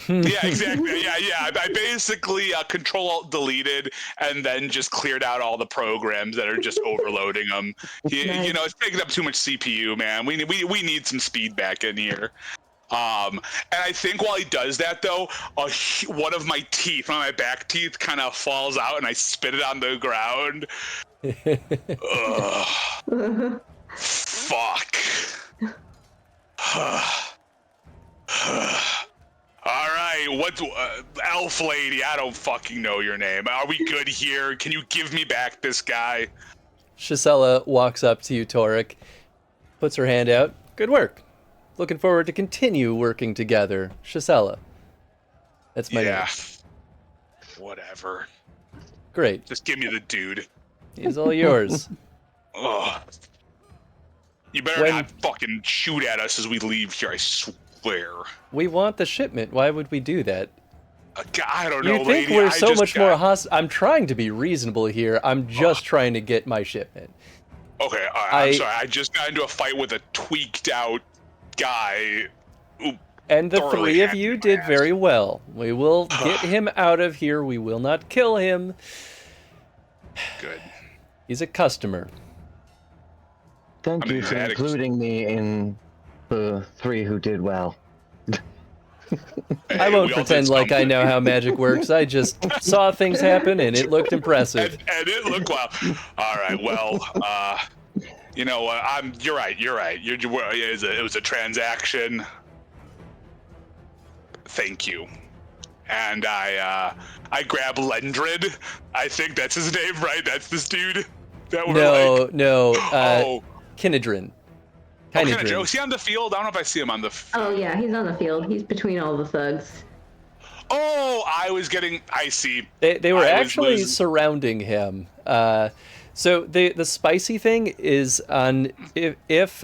Yeah, exactly. Yeah. I basically Control-Alt-Deleted and then just cleared out all the programs that are just overloading them. Nice. You know, it's taking up too much CPU, man. We need some speed back in here. And I think while he does that, though, one of my teeth, one of my back teeth, kind of falls out, and I spit it on the ground. Ugh. Fuck. All right, what's elf lady? I don't fucking know your name. Are we good here? Can you give me back this guy? Shisela walks up to you, Torek, puts her hand out. Good work. Looking forward to continue working together, Shisela. That's my name. Whatever. Great. Just give me the dude. He's all yours. Ugh. You better not fucking shoot at us as we leave here, I swear. We want the shipment. Why would we do that? I don't know, you think lady. we're so much more hostile? I'm trying to be reasonable here. I'm just trying to get my shipment. Okay, I'm sorry. I just got into a fight with a tweaked out guy. And the 3 of you did very well. We will get him out of here. We will not kill him. Good. He's a customer. Thank you for including me in the 3 who did well. I won't pretend like I know how magic works. I just saw things happen, and it looked impressive. And it looked well. All right, well, you know what? You're right. It was a transaction. Thank you. And I grab Lendrid. I think that's his name, right? That's this dude. No. Kinedrin. Kinedrin. Oh, is he on the field? I don't know if I see him on the field. Oh, yeah, he's on the field. He's between all the thugs. Oh, I see. They were actually surrounding him. So the spicy thing is on if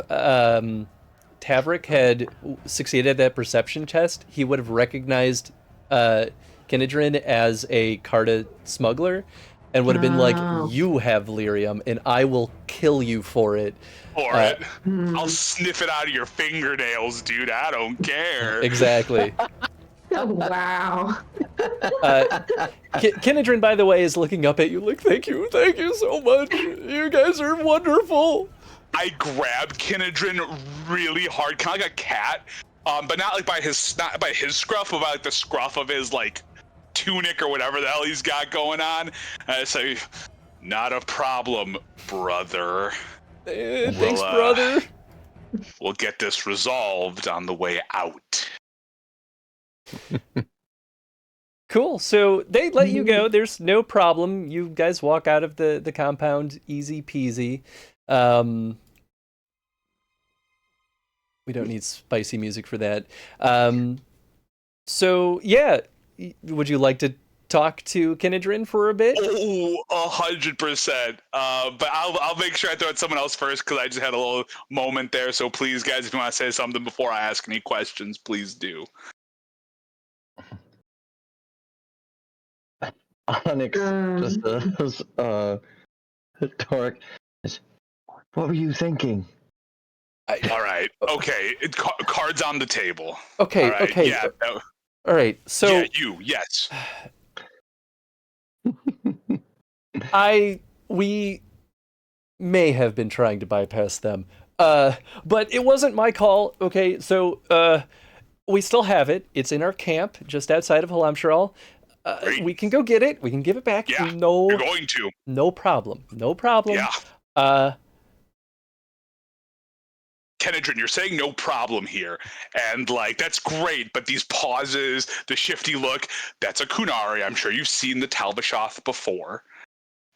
Tavrik had succeeded at that perception test, he would have recognized Kinedrin as a Carta smuggler and would have been like, you have lyrium and I will kill you for it. I'll sniff it out of your fingernails, dude. I don't care. Exactly. Oh, wow. Kinedrin, by the way, is looking up at you like, thank you so much. You guys are wonderful. I grab Kinedrin really hard, kind of like a cat, but not by his scruff, but by like the scruff of his like tunic or whatever the hell he's got going on. And I say, not a problem, brother. Thanks, brother. We'll get this resolved on the way out. Cool. So they let you go. There's no problem. You guys walk out of the compound easy peasy. We don't need spicy music for that. So yeah, would you like to talk to Kinedrin for a bit? Oh, 100%. But I'll make sure I throw it someone else first because I just had a little moment there. So please, guys, if you want to say something before I ask any questions, please do. Onyx just Torek, what were you thinking? All right. Okay. Cards on the table. Okay. All right. Okay. Yeah. All right. So yeah, yes. We may have been trying to bypass them. But it wasn't my call. Okay. So we still have it. It's in our camp just outside of Halamshral. We can go get it. We can give it back. Yeah, you're going to. No problem. Yeah. Kinedrin, you're saying no problem here, and like that's great, but these pauses, the shifty look, that's a Kunari. I'm sure you've seen the Talbashoth before.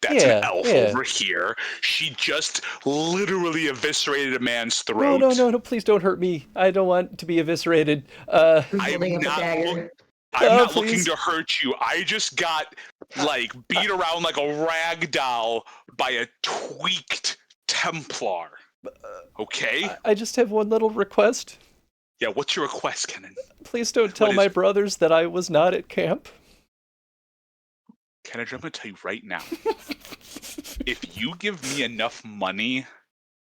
That's an elf over here. She just literally eviscerated a man's throat. No, please don't hurt me. I don't want to be eviscerated. I'm holding up a dagger. I'm not looking to hurt you. I just got, like, beat around like a rag doll by a tweaked Templar. Okay? I just have one little request. Yeah, what's your request, Kenan? Please don't tell my brothers that I was not at camp. Kenan, I'm going to tell you right now. If you give me enough money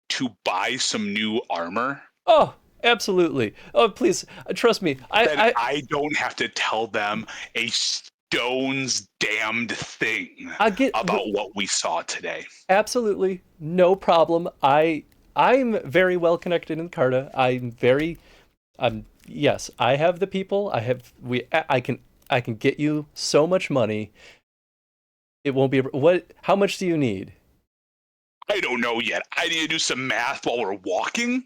to buy some new armor... Oh, absolutely. Oh, please, trust me. I don't have to tell them a stone's damned thing about what we saw today. Absolutely, no problem. I'm very well connected in Carta. Yes, I have the people. I can get you so much money. It won't be how much do you need? I don't know yet. I need to do some math while we're walking,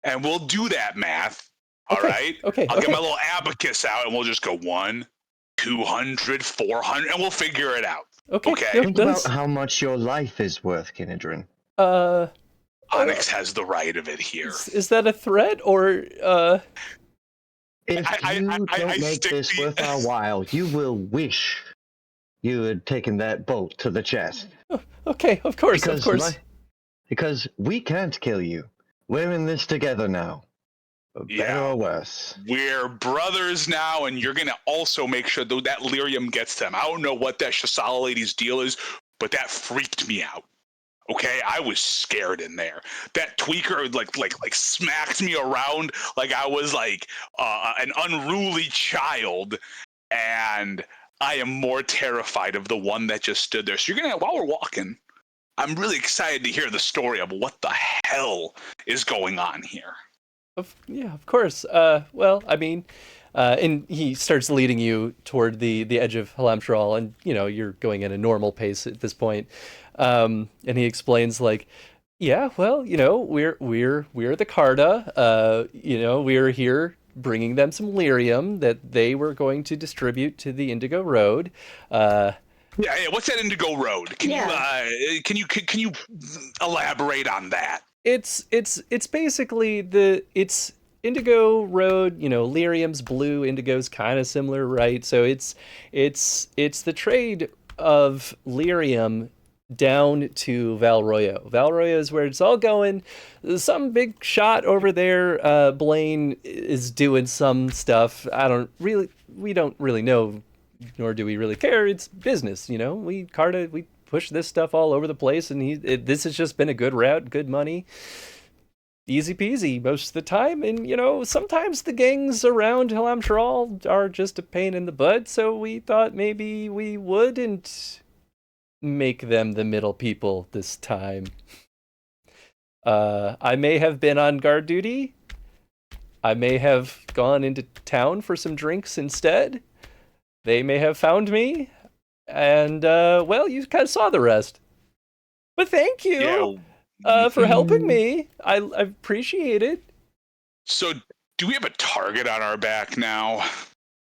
and we'll do that math. All right? Okay. I'll get my little abacus out, and we'll just go 1, 200, 400, and we'll figure it out. Okay. Think about how much your life is worth, Kinedrin. Onyx has the right of it here. Is that a threat, or If you don't make this worth our while, you will wish you had taken that bolt to the chest. Okay, of course. Because we can't kill you. We're in this together now. Better or worse. We're brothers now, and you're going to also make sure that lyrium gets them. I don't know what that Shisala lady's deal is, but that freaked me out. Okay, I was scared in there. That tweaker like smacked me around like I was like an unruly child, and I am more terrified of the one that just stood there. So you're gonna, while we're walking, I'm really excited to hear the story of what the hell is going on here. Of course. Well, I mean, and he starts leading you toward the edge of Halamtral, and you're going at a normal pace at this point. And he explains like, yeah, well, we're the Carta. We're here bringing them some lyrium that they were going to distribute to the Indigo Road. Yeah. What's that Indigo Road? Can you elaborate on that? It's basically it's Indigo Road. Lyrium's blue, Indigo's kind of similar, right? So it's the trade of lyrium down to Valroyo. Valroyo is where it's all going. Some big shot over there. Blaine is doing some stuff. We don't really know, nor do we really care. It's business, we push this stuff all over the place, and this has just been a good route, good money. Easy peasy most of the time, and sometimes the gangs around Halamtral are just a pain in the butt, so we thought maybe we wouldn't make them the middle people this time. I may have been on guard duty. I may have gone into town for some drinks instead. They may have found me, and well, you kind of saw the rest. But thank you for helping me. I appreciate it. So, do we have a target on our back now?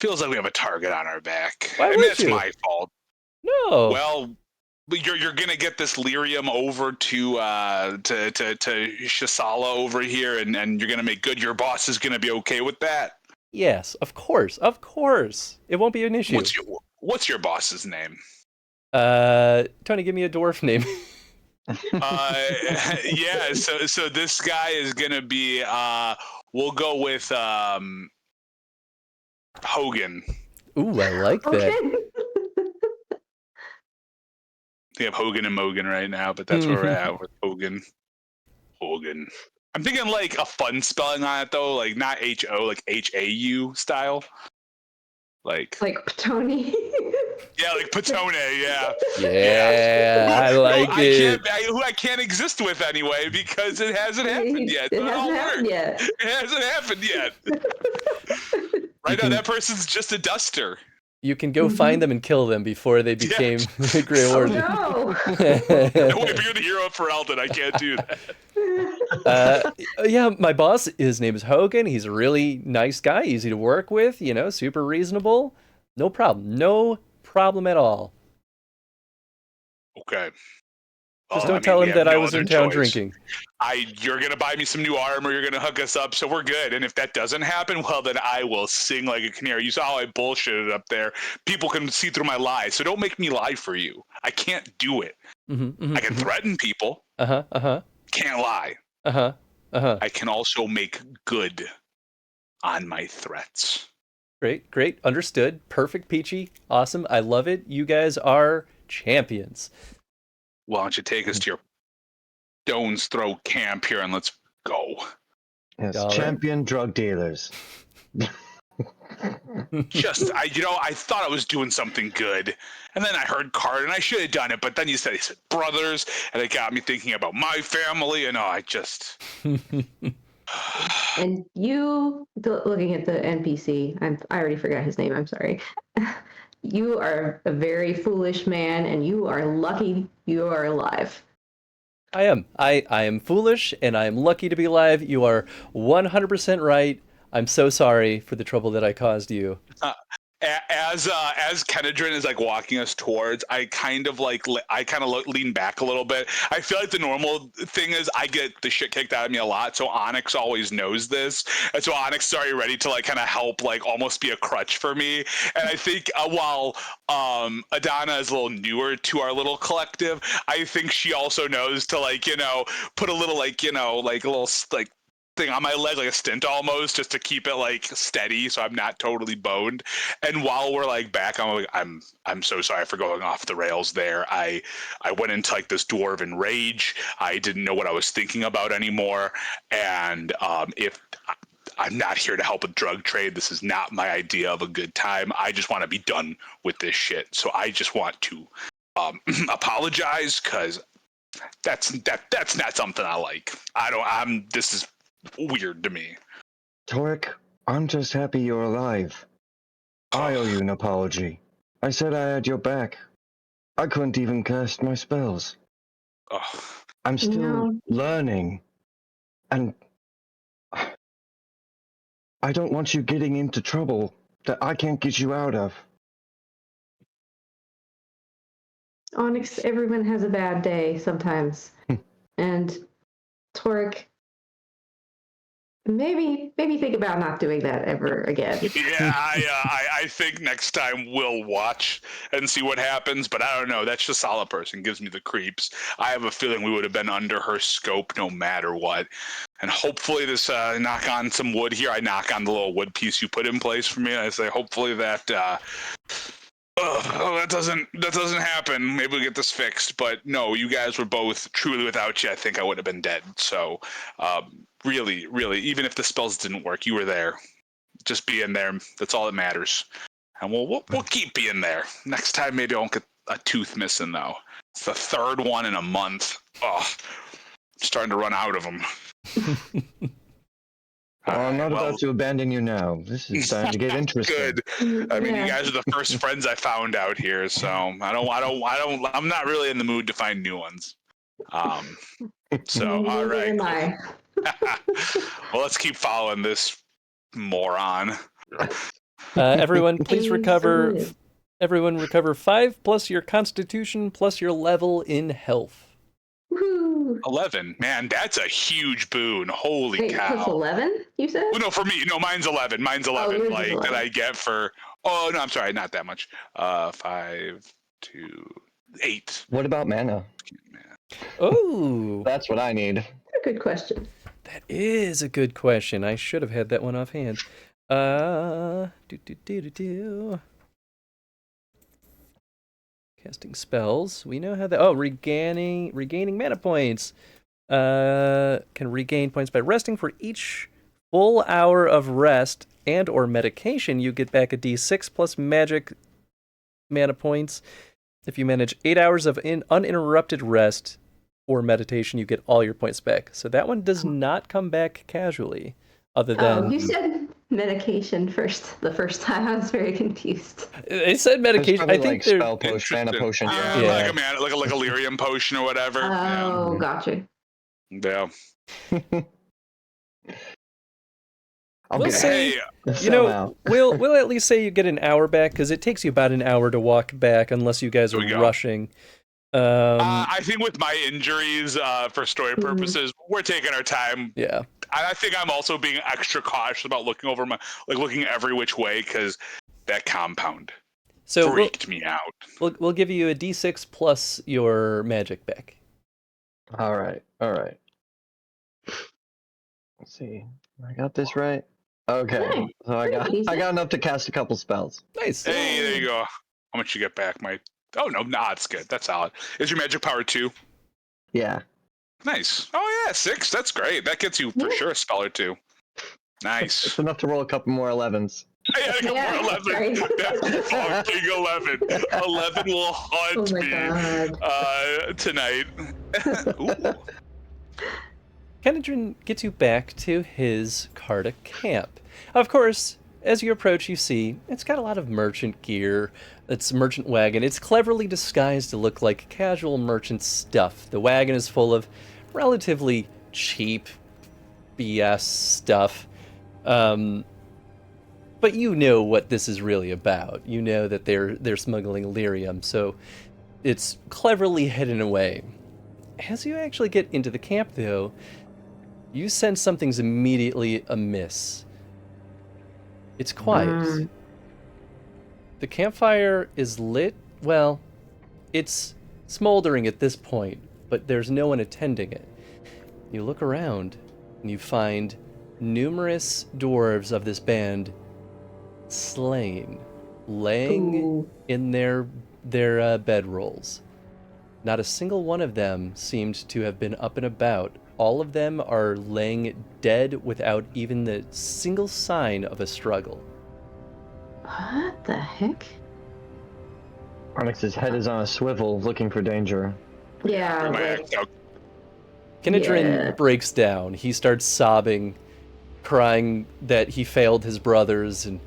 Feels like we have a target on our back. Why that's my fault. No. Well, you're gonna get this lyrium over to Shisala over here, and you're gonna make good. Your boss is gonna be okay with that. Yes, of course. It won't be an issue. What's your boss's name? Tony, give me a dwarf name. Yeah. So this guy is gonna be. We'll go with Hogan. Ooh, I like that. We have Hogan and Mogan right now, but that's where we're at with Hogan. I'm thinking like a fun spelling on it though, like not H-O, like H-A-U style. Like Petone. Yeah, like Petone, yeah. Yeah, I like it. I can't exist with anyway because it hasn't happened yet. It hasn't happened yet. Right now, that person's just a duster. You can go find them and kill them before they became the Grey Warden. Oh, no. If you're the hero for Eldon, I can't do that. Yeah, my boss, his name is Hogan. He's a really nice guy, easy to work with, super reasonable. No problem at all. Okay. Just don't tell him that I was in town drinking. You're gonna buy me some new armor. You're gonna hook us up, so we're good. And if that doesn't happen, well, then I will sing like a canary. You saw how I bullshitted up there. People can see through my lies, so don't make me lie for you. I can't do it. I can threaten people. Can't lie. I can also make good on my threats. Great, understood. Perfect, Peachy. Awesome. I love it. You guys are champions. Why don't you take us to your Stone's Throw camp here and let's go. Yes, champion drug dealers. I thought I was doing something good, and then I heard Card, and I should have done it, but then you said brothers, and it got me thinking about my family, and I just... And you, looking at the NPC, I already forgot his name, I'm sorry. You are a very foolish man, and you are lucky you are alive. I am. I am foolish, and I am lucky to be alive. You are 100% right. I'm so sorry for the trouble that I caused you. As Kenedrin is like walking us towards, I kind of lean back a little bit. I feel like the normal thing is I get the shit kicked out of me a lot, so Onyx always knows this, and so Onyx is already ready to like kind of help, like almost be a crutch for me. And I think while Adana is a little newer to our little collective, I think she also knows to put a little a little thing on my leg, like a stint almost, just to keep it like steady so I'm not totally boned. And while we're like back, I'm so sorry for going off the rails there. I went into like this dwarven rage. I didn't know what I was thinking about anymore. And if I'm not here to help with drug trade, this is not my idea of a good time. I just want to be done with this shit. So I just want to apologize, because that's not something I like. This is weird to me. Torek, I'm just happy you're alive. I owe you an apology. I said I had your back. I couldn't even cast my spells. I'm still learning. And I don't want you getting into trouble that I can't get you out of. Onyx, everyone has a bad day sometimes. And Torek, maybe think about not doing that ever again. Yeah, I think next time we'll watch and see what happens, but I don't know. That's just solid person gives me the creeps. I have a feeling we would have been under her scope no matter what. And hopefully this, knock on some wood here. I knock on the little wood piece you put in place for me, and I say, hopefully that that doesn't happen. Maybe we'll get this fixed. But no, you guys were both truly, without you, I think I would have been dead. So really, even if the spells didn't work, you were there. Just being there, that's all that matters. And we'll keep being there. Next time, maybe I won't get a tooth missing, though. It's the third one in a month. I'm starting to run out of them. I'm not about to abandon you now. This is starting to get interesting. Good. I mean, you guys are the first friends I found out here, so I'm not really in the mood to find new ones. So all right. Well, let's keep following this moron. Everyone, please recover. Everyone recover 5 plus your constitution plus your level in health. Woo. 11, man, that's a huge boon. Holy cow! Plus 11, you said? Well, no, for me, no, mine's 11. Mine's 11. Like 11. That I get for. Oh no, I'm sorry, not that much. 5 to 8. What about mana? Oh, that's what I need. A good question. That is a good question. I should have had that one offhand. Casting spells. We know how that. Oh, regaining mana points. Can regain points by resting. For each full hour of rest and or medication, you get back a d6 plus magic mana points. If you manage 8 hours of uninterrupted rest or meditation, you get all your points back. So that one does not come back casually. Other than you said medication first. The first time I was very confused. It said medication. I think like spell potion, mana potion. Yeah. Like a lyrium potion or whatever. Oh, gotcha. Yeah. We'll say, we'll at least say you get an hour back, because it takes you about an hour to walk back unless you guys are rushing. I think with my injuries, for story purposes, we're taking our time. Yeah. I think I'm also being extra cautious about looking every which way because that compound freaked me out. We'll give you a D6 plus your magic back. All right. Let's see. I got this right. Okay. Hey, So I got enough to cast a couple spells. Nice. Hey, there you go. How much you get back, Mike? Oh no, it's good. That's solid. Is your magic power 2? Yeah. Nice. Oh yeah, 6. That's great. That gets you for sure a spell or 2. Nice. It's enough to roll a couple more 11s. I got a couple more 11. That's fucking 11. 11 will haunt me tonight. Ooh. Kenadrin gets you back to his Carta camp. Of course, as you approach, you see it's got a lot of merchant gear. It's a merchant wagon. It's cleverly disguised to look like casual merchant stuff. The wagon is full of relatively cheap BS stuff. But you know what this is really about. You know that they're smuggling lyrium, so it's cleverly hidden away. As you actually get into the camp, though, you sense something's immediately amiss. It's quiet. The campfire is lit. Well, it's smoldering at this point, but there's no one attending it. You look around, and you find numerous dwarves of this band slain, laying in their bedrolls. Not a single one of them seemed to have been up and about. All of them are laying dead without even the single sign of a struggle. What the heck? Onyx's head is on a swivel, looking for danger. Yeah. Kenadrin breaks down. He starts sobbing, crying that he failed his brothers, and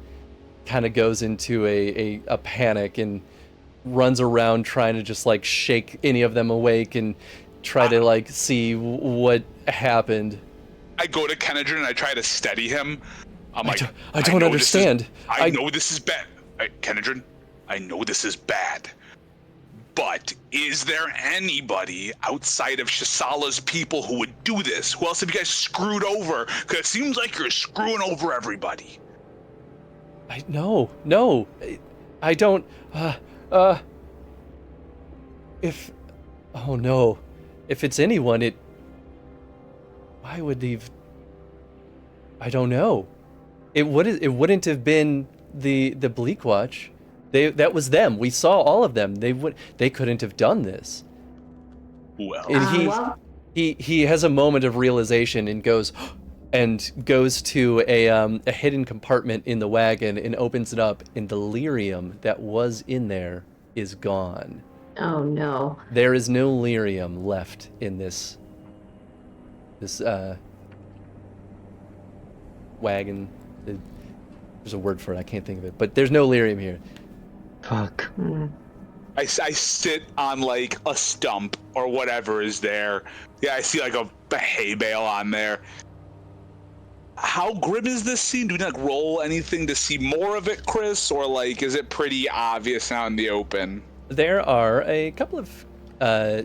kind of goes into a panic and runs around trying to just like shake any of them awake and try to like see what happened. I go to Kenadrin and I try to steady him. I don't understand. I know this is bad. Kenadrin, I know this is bad. But is there anybody outside of Shisala's people who would do this? Who else have you guys screwed over? Because it seems like you're screwing over everybody. No, I don't. If it's anyone, why would they've? I don't know. It wouldn't have been the Bleak Watch. That was them. We saw all of them. They couldn't have done this. Well, and he has a moment of realization and goes to a hidden compartment in the wagon and opens it up, and the lyrium that was in there is gone. Oh no. There is no lyrium left in this wagon. There's a word for it, I can't think of it, but there's no lyrium here. Fuck. I sit on like a stump or whatever is there. Yeah, I see like a hay bale on there. How grim is this scene? Do we like roll anything to see more of it, Chris? Or like, is it pretty obvious out in the open? There are a couple of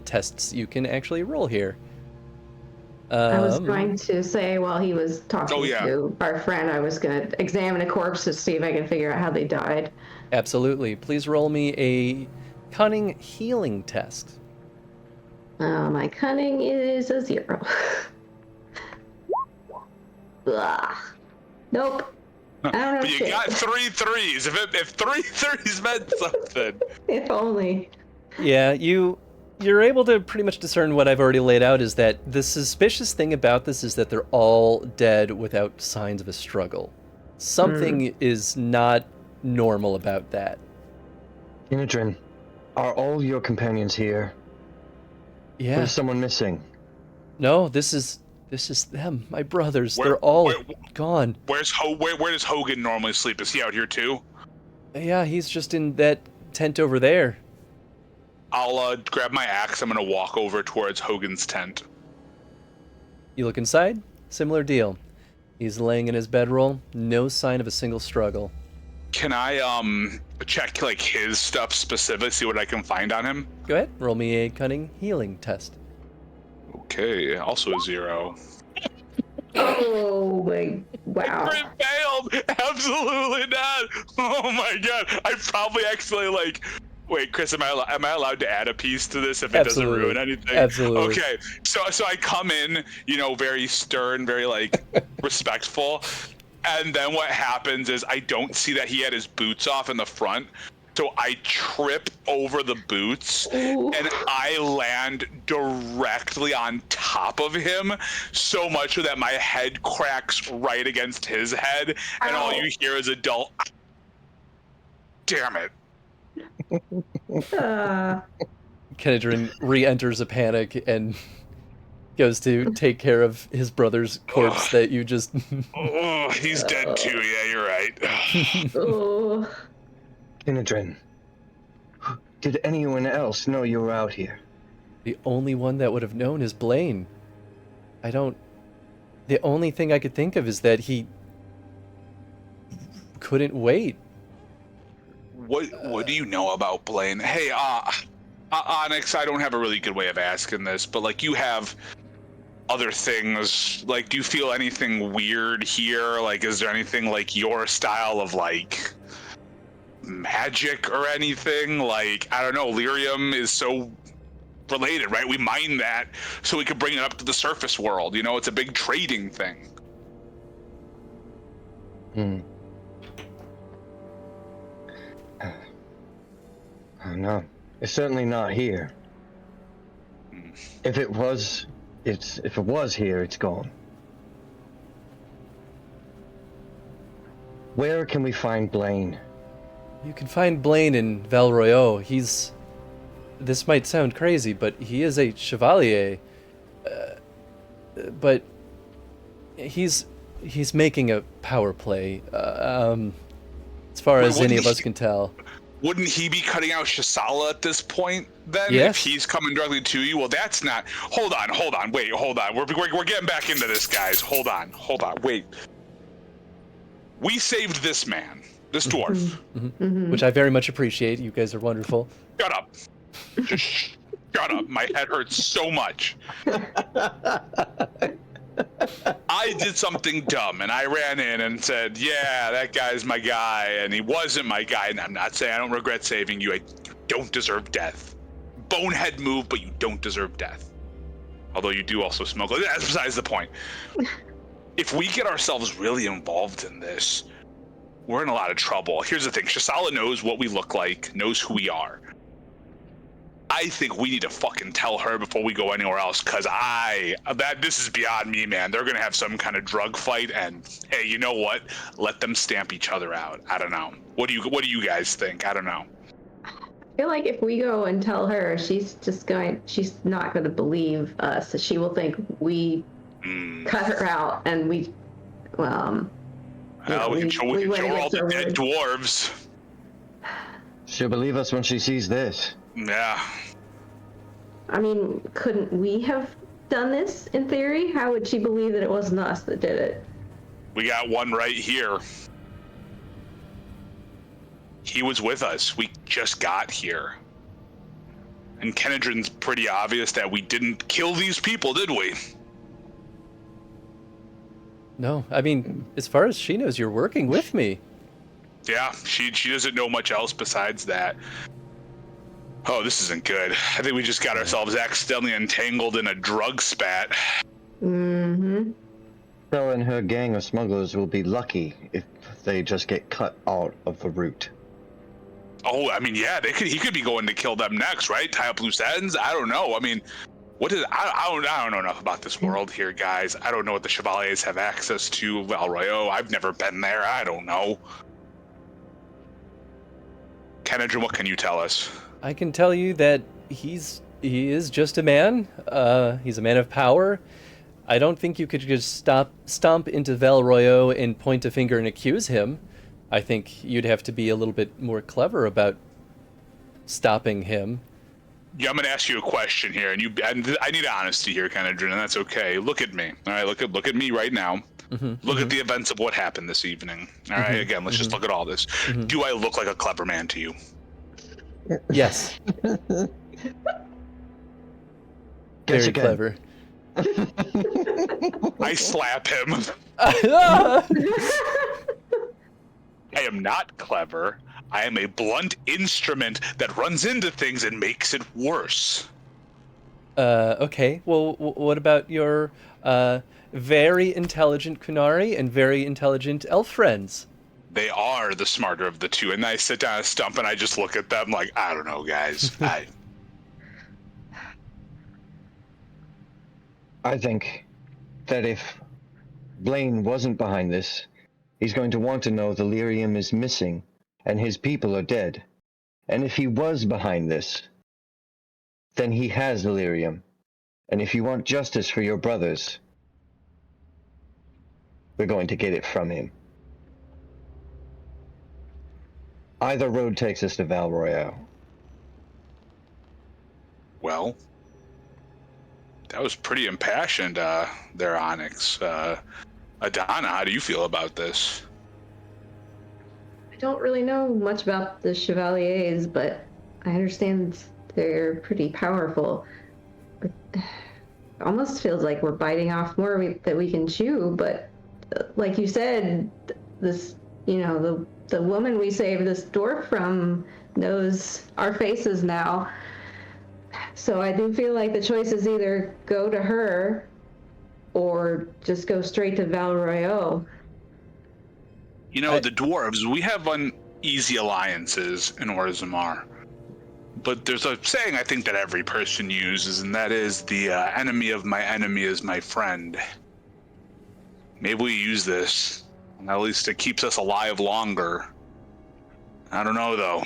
tests you can actually roll here. I was going to say while he was talking to our friend, I was going to examine a corpse to see if I can figure out how they died. Absolutely. Please roll me a cunning healing test. My cunning is a 0. Ugh. Nope. I don't know. But you got 3 threes. If 3 threes meant something. If only. Yeah, you're able to pretty much discern what I've already laid out, is that the suspicious thing about this is that they're all dead without signs of a struggle. Something is not normal about that. Kenadrin, are all your companions here? Yeah. There's someone missing. No, this is them, my brothers. They're all gone. Where does Hogan normally sleep? Is he out here too? Yeah, he's just in that tent over there. I'll grab my axe. I'm gonna walk over towards Hogan's tent. You look inside, similar deal. He's laying in his bedroll, no sign of a single struggle. Can I check like his stuff specifically, see what I can find on him? Go ahead, roll me a cunning healing test. Okay, also a 0. Oh my! Wow. Crit failed. Absolutely not. Oh my god. I probably actually like. Wait, Chris, am I allowed to add a piece to this if it doesn't ruin anything? Absolutely. Okay, so I come in, very stern, very like respectful, and then what happens is I don't see that he had his boots off in the front, so I trip over the boots and I land directly on top of him, so much so that my head cracks right against his head, and all you hear is a dull. Damn it. Kenedrin re-enters a panic and goes to take care of his brother's corpse that you just... Oh, he's dead too. Yeah, you're right. Kenedrin, did anyone else know you were out here? The only one that would have known is Blaine. The only thing I could think of is that he couldn't wait. What do you know about Blaine? Hey, Onyx, I don't have a really good way of asking this, but like you have other things. Like, do you feel anything weird here? Like, is there anything like your style of like magic or anything? Like, I don't know, lyrium is so related, right? We mine that so we could bring it up to the surface world. It's a big trading thing. Oh, no, it's certainly not here. If it was here, it's gone. Where can we find Blaine? You can find Blaine in Val Royeaux. This might sound crazy, but he is a chevalier. But he's making a power play, as far as any of us can tell. Wouldn't he be cutting out Shisala at this point then? Yes. If he's coming directly to you? Well, that's not... Hold on, wait, hold on. We're getting back into this, guys. Hold on, wait. We saved this man, this dwarf. Which I very much appreciate. You guys are wonderful. Shut up. Just shut up. My head hurts so much. I did something dumb, and I ran in and said, yeah, that guy's my guy, and he wasn't my guy, and I'm not saying I don't regret saving you. You don't deserve death. Bonehead move, but you don't deserve death. Although you do also smoke. That's besides the point. If we get ourselves really involved in this, we're in a lot of trouble. Here's the thing. Shisala knows what we look like, knows who we are. I think we need to fucking tell her before we go anywhere else, because this is beyond me, man. They're going to have some kind of drug fight, and hey, you know what? Let them stamp each other out. I don't know. What do you guys think? I don't know. I feel like if we go and tell her, she's not going to believe us. She will think we cut her out, and we can show all the dead dwarves. She'll believe us when she sees this. Yeah. I mean, couldn't we have done this in theory? How would she believe that it wasn't us that did it? We got one right here. He was with us. We just got here. And Kenedrin's pretty obvious that we didn't kill these people, did we? No, I mean, as far as she knows, you're working with me. Yeah, she doesn't know much else besides that. Oh, this isn't good. I think we just got ourselves accidentally entangled in a drug spat. Mm-hmm. Bella and her gang of smugglers will be lucky if they just get cut out of the route. Oh, I mean, yeah, he could be going to kill them next, right? Tie up loose ends? I don't know. I mean, I don't know enough about this world here, guys. I don't know what the Chevaliers have access to. Val Royeaux, I've never been there. I don't know. Kenedrin, what can you tell us? I can tell you that he is just a man. He's a man of power. I don't think you could just stomp into Val Royeaux and point a finger and accuse him. I think you'd have to be a little bit more clever about stopping him. Yeah, I'm gonna ask you a question here, and I need honesty here, Kenedrin, and that's okay. Look at me. All right, look at me right now. Look at the events of what happened this evening. All right, again, let's just look at all this. Do I look like a clever man to you? Yes. Guess Very again. clever. I slap him. Ah! I am not clever. I am a blunt instrument that runs into things and makes it worse. Okay. Well, what about your very intelligent Kunari and very intelligent elf friends? They are the smarter of the two, and I sit down a stump and I just look at them like, I don't know, guys. I think that if Blaine wasn't behind this, he's going to want to know the lyrium is missing and his people are dead. And if he was behind this, then he has the lyrium. And if you want justice for your brothers, we're going to get it from him. Either road takes us to Val Royale. Well, that was pretty impassioned there, Onyx. Adana, how do you feel about this? I don't really know much about the Chevaliers, but I understand they're pretty powerful. It almost feels like we're biting off more that we can chew, but like you said, this, the woman we saved this dwarf from knows our faces now. So I do feel like the choice is either go to her or just go straight to Val Royale. The dwarves, we have uneasy alliances in Orzammar. But there's a saying I think that every person uses, and that is the enemy of my enemy is my friend. Maybe we use this, and at least it keeps us alive longer. I don't know, though.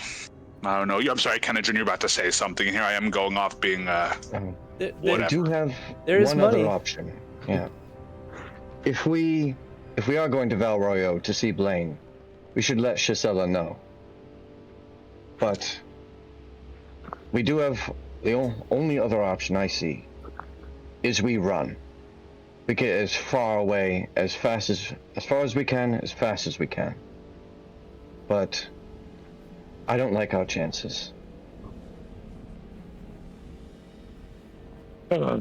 I don't know. I'm sorry, Kenedrin, you're about to say something. Here I am going off being, We whatever. do have There's one money. other option. Yeah. If we are going to Val Royale to see Blaine, we should let Shisela know. But we do have the only other option I see is we run. We get as far away as far as we can, as fast as we can. But I don't like our chances. Yeah.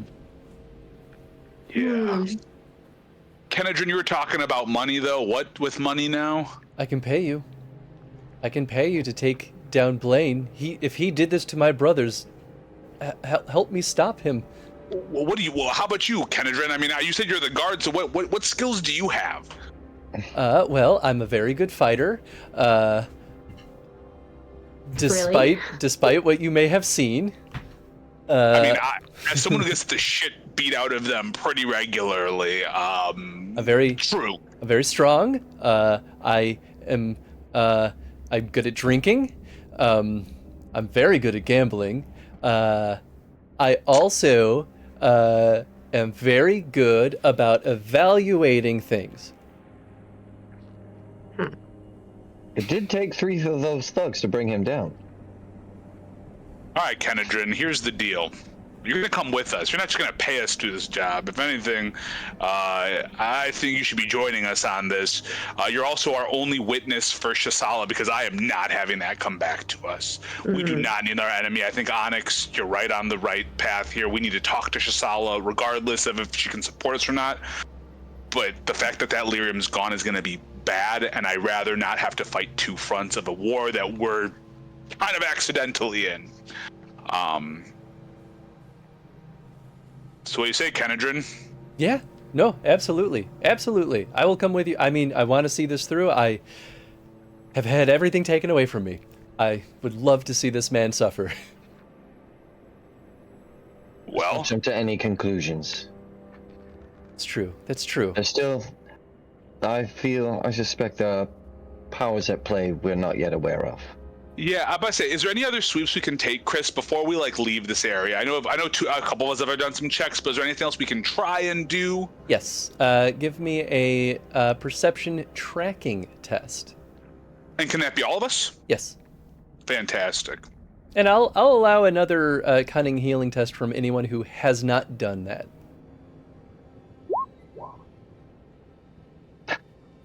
Kenedrin, you were talking about money, though. What with money now? I can pay you. I can pay you to take down Blaine. If he did this to my brothers, help me stop him. Well, how about you, Kenedrin? I mean, you said you're the guard, so what skills do you have? Well, I'm a very good fighter. Despite what you may have seen. I mean, as someone who gets the shit beat out of them pretty regularly, I'm very strong. I'm good at drinking. I'm very good at gambling. I also am very good about evaluating things. It did take 3 of those thugs to bring him down. All right, Kenedrin, here's the deal. You're going to come with us. You're not just going to pay us to do this job. If anything, I think you should be joining us on this. You're also our only witness for Shisela, because I am not having that come back to us. We do not need our enemy. I think, Onyx, you're right on the right path here. We need to talk to Shisela, regardless of if she can support us or not. But the fact that lyrium's gone is going to be bad, and I'd rather not have to fight 2 fronts of a war that we're kind of accidentally in. So what do you say, Kenedrin? Yeah, no, absolutely. I will come with you. I mean, I want to see this through. I have had everything taken away from me. I would love to see this man suffer. Well, Don't jump to any conclusions. It's true. That's true. I suspect there are powers at play we're not yet aware of. yeah, I'm about to say, is there any other sweeps we can take, Chris, before we leave this area? I know a couple of us have done some checks, but is there anything else we can try and do? Yes. Give me a perception tracking test. And can that be all of us? Yes. Fantastic. And I'll allow another cunning healing test from anyone who has not done that.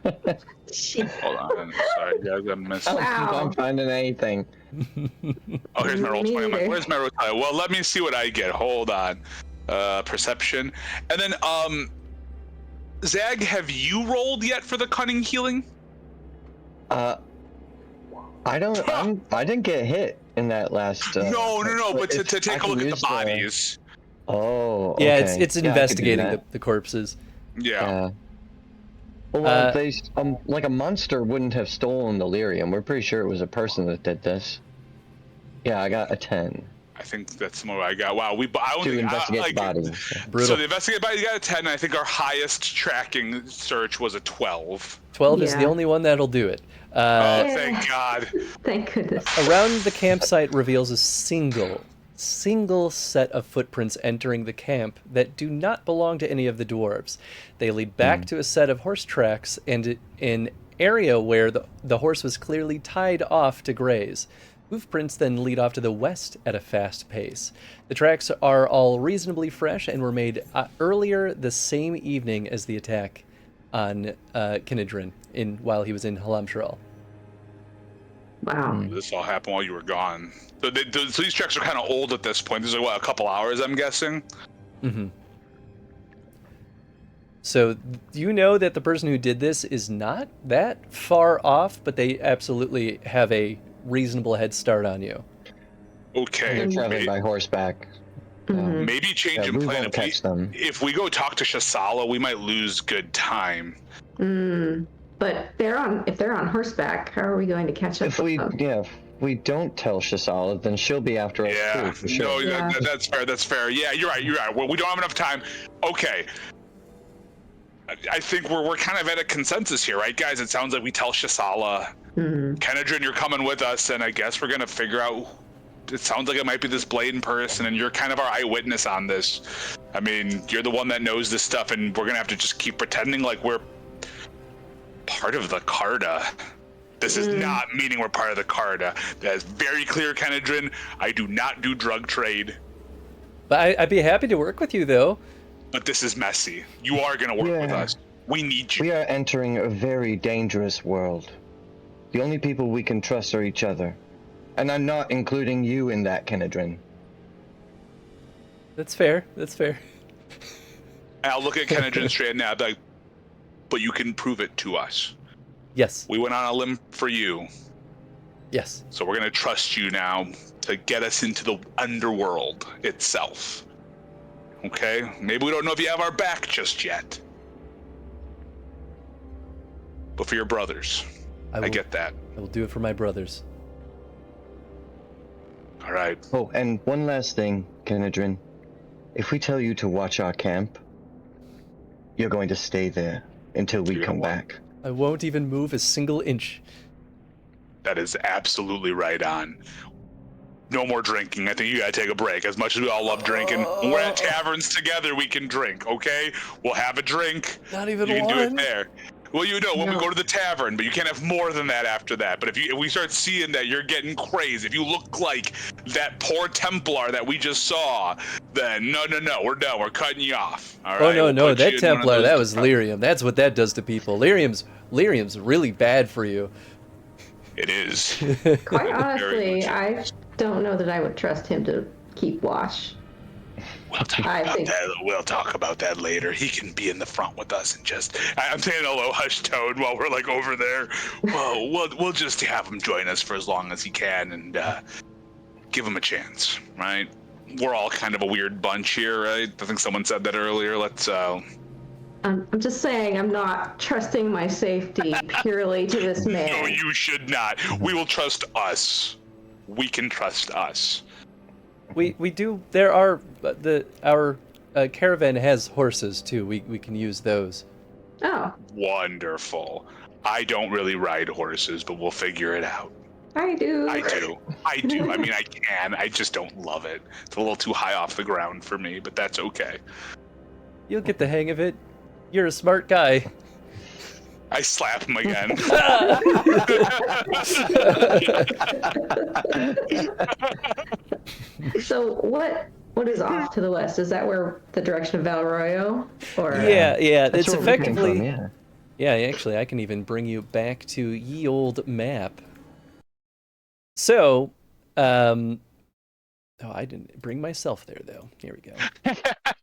Hold on. Sorry, guys, I missed. I Wow. don't think I'm finding anything. Oh, here's my roll Me 20. I'm like, neither. where's my roll 20? Well, let me see what I get. Hold on. Perception. And then, Zag, have you rolled yet for the cunning healing? I didn't get hit in that last. No. But to take a can look at the use bodies. Oh. Yeah, okay. it's Yeah, I could do investigating that. the corpses. Yeah. Well, they like a monster wouldn't have stolen the lyrium. We're pretty sure it was a person that did this. Yeah, I got a 10 I think that's more what I got. Wow, to investigate the body. Brutal. So the investigate body got a 10, and I think our highest tracking search was a 12. 12 is the Yeah. only one that'll do it. Oh, thank God. Thank goodness. Around the campsite reveals a single set of footprints entering the camp that do not belong to any of the dwarves. They lead back to a set of horse tracks and an area where the horse was clearly tied off to graze. Hoofprints then lead off to the west at a fast pace. The tracks are all reasonably fresh and were made earlier the same evening as the attack on Kinedrin while he was in Halamshral. Wow. This all happened while you were gone. So these tracks are kind of old at this point. This is like, what, a couple hours, I'm guessing? Mm-hmm. So you know that the person who did this is not that far off, but they absolutely have a reasonable head start on you. Okay. They're traveling by horseback. Mhm. Maybe change in we plan. won't catch them. If we go talk to Shasala, we might lose good time. But if they're on horseback, how are we going to catch up If with them? if we don't tell Shasala, then she'll be after us Yeah, too, for sure. no, Yeah. that's fair. That's fair. Yeah, you're right. Well, we don't have enough time. Okay. I think we're kind of at a consensus here, right, guys? It sounds like we tell Shasala, Kenedrin, you're coming with us, and I guess we're gonna figure out. It sounds like it might be this Bladen person, and you're kind of our eyewitness on this. I mean, you're the one that knows this stuff, and we're gonna have to just keep pretending like we're part of the Carta. This is not meaning we're part of the Carta. That is very clear, Kenedrin. I do not do drug trade. But I'd be happy to work with you, though. But this is messy. You are going to work with Yeah. us. We need you. We are entering a very dangerous world. The only people we can trust are each other. And I'm not including you in that, Kenedrin. That's fair. That's fair. And I'll look at Kenedrin straight now, like, but you can prove it to us. Yes. We went on a limb for you, Yes. so we're going to trust you now to get us into the underworld itself. Okay? Maybe we don't know if you have our back just yet. But for your brothers, I get that. I will do it for my brothers. All right. Oh, and one last thing, Kenedrin. If we tell you to watch our camp, you're going to stay there until we You're come gonna back. I won't even move a single inch. That is absolutely right on. No more drinking. I think you gotta take a break. As much as we all love drinking, when we're at taverns together, we can drink, okay? We'll have a drink. Not even You can one. do it there. Well, you know, when we No. go to the tavern, but you can't have more than that after that. But if we start seeing that you're getting crazy, if you look like that poor Templar that we just saw, then no, we're done. We're cutting you off. All right? Oh no, We'll no, put you that in one of Templar, those- that was lyrium. That's what that does to people. Lyrium's really bad for you. It is. Quite Very honestly, much. I don't know that I would trust him to keep watch. We'll talk about that later. He can be in the front with us and just. I'm saying a low hush tone while we're like over there. Well, we'll just have him join us for as long as he can and give him a chance, right? We're all kind of a weird bunch here, right? I think someone said that earlier. Let's. I'm just saying I'm not trusting my safety purely to this No, man. you should not. We will trust us. We can trust us. We do. There are our caravan has horses too. We can use those. Oh, Wonderful. I don't really ride horses, but we'll figure it out. I do. I do. I mean, I can. I just don't love it. It's a little too high off the ground for me, but that's okay. You'll get the hang of it. You're a smart guy. I slap him again. So what is off to the west? Is that where the direction of Valroyo? Or yeah, That's it's where we came effectively. from, yeah. Yeah, actually, I can even bring you back to ye old map. So, oh, I didn't bring myself there though. Here we go.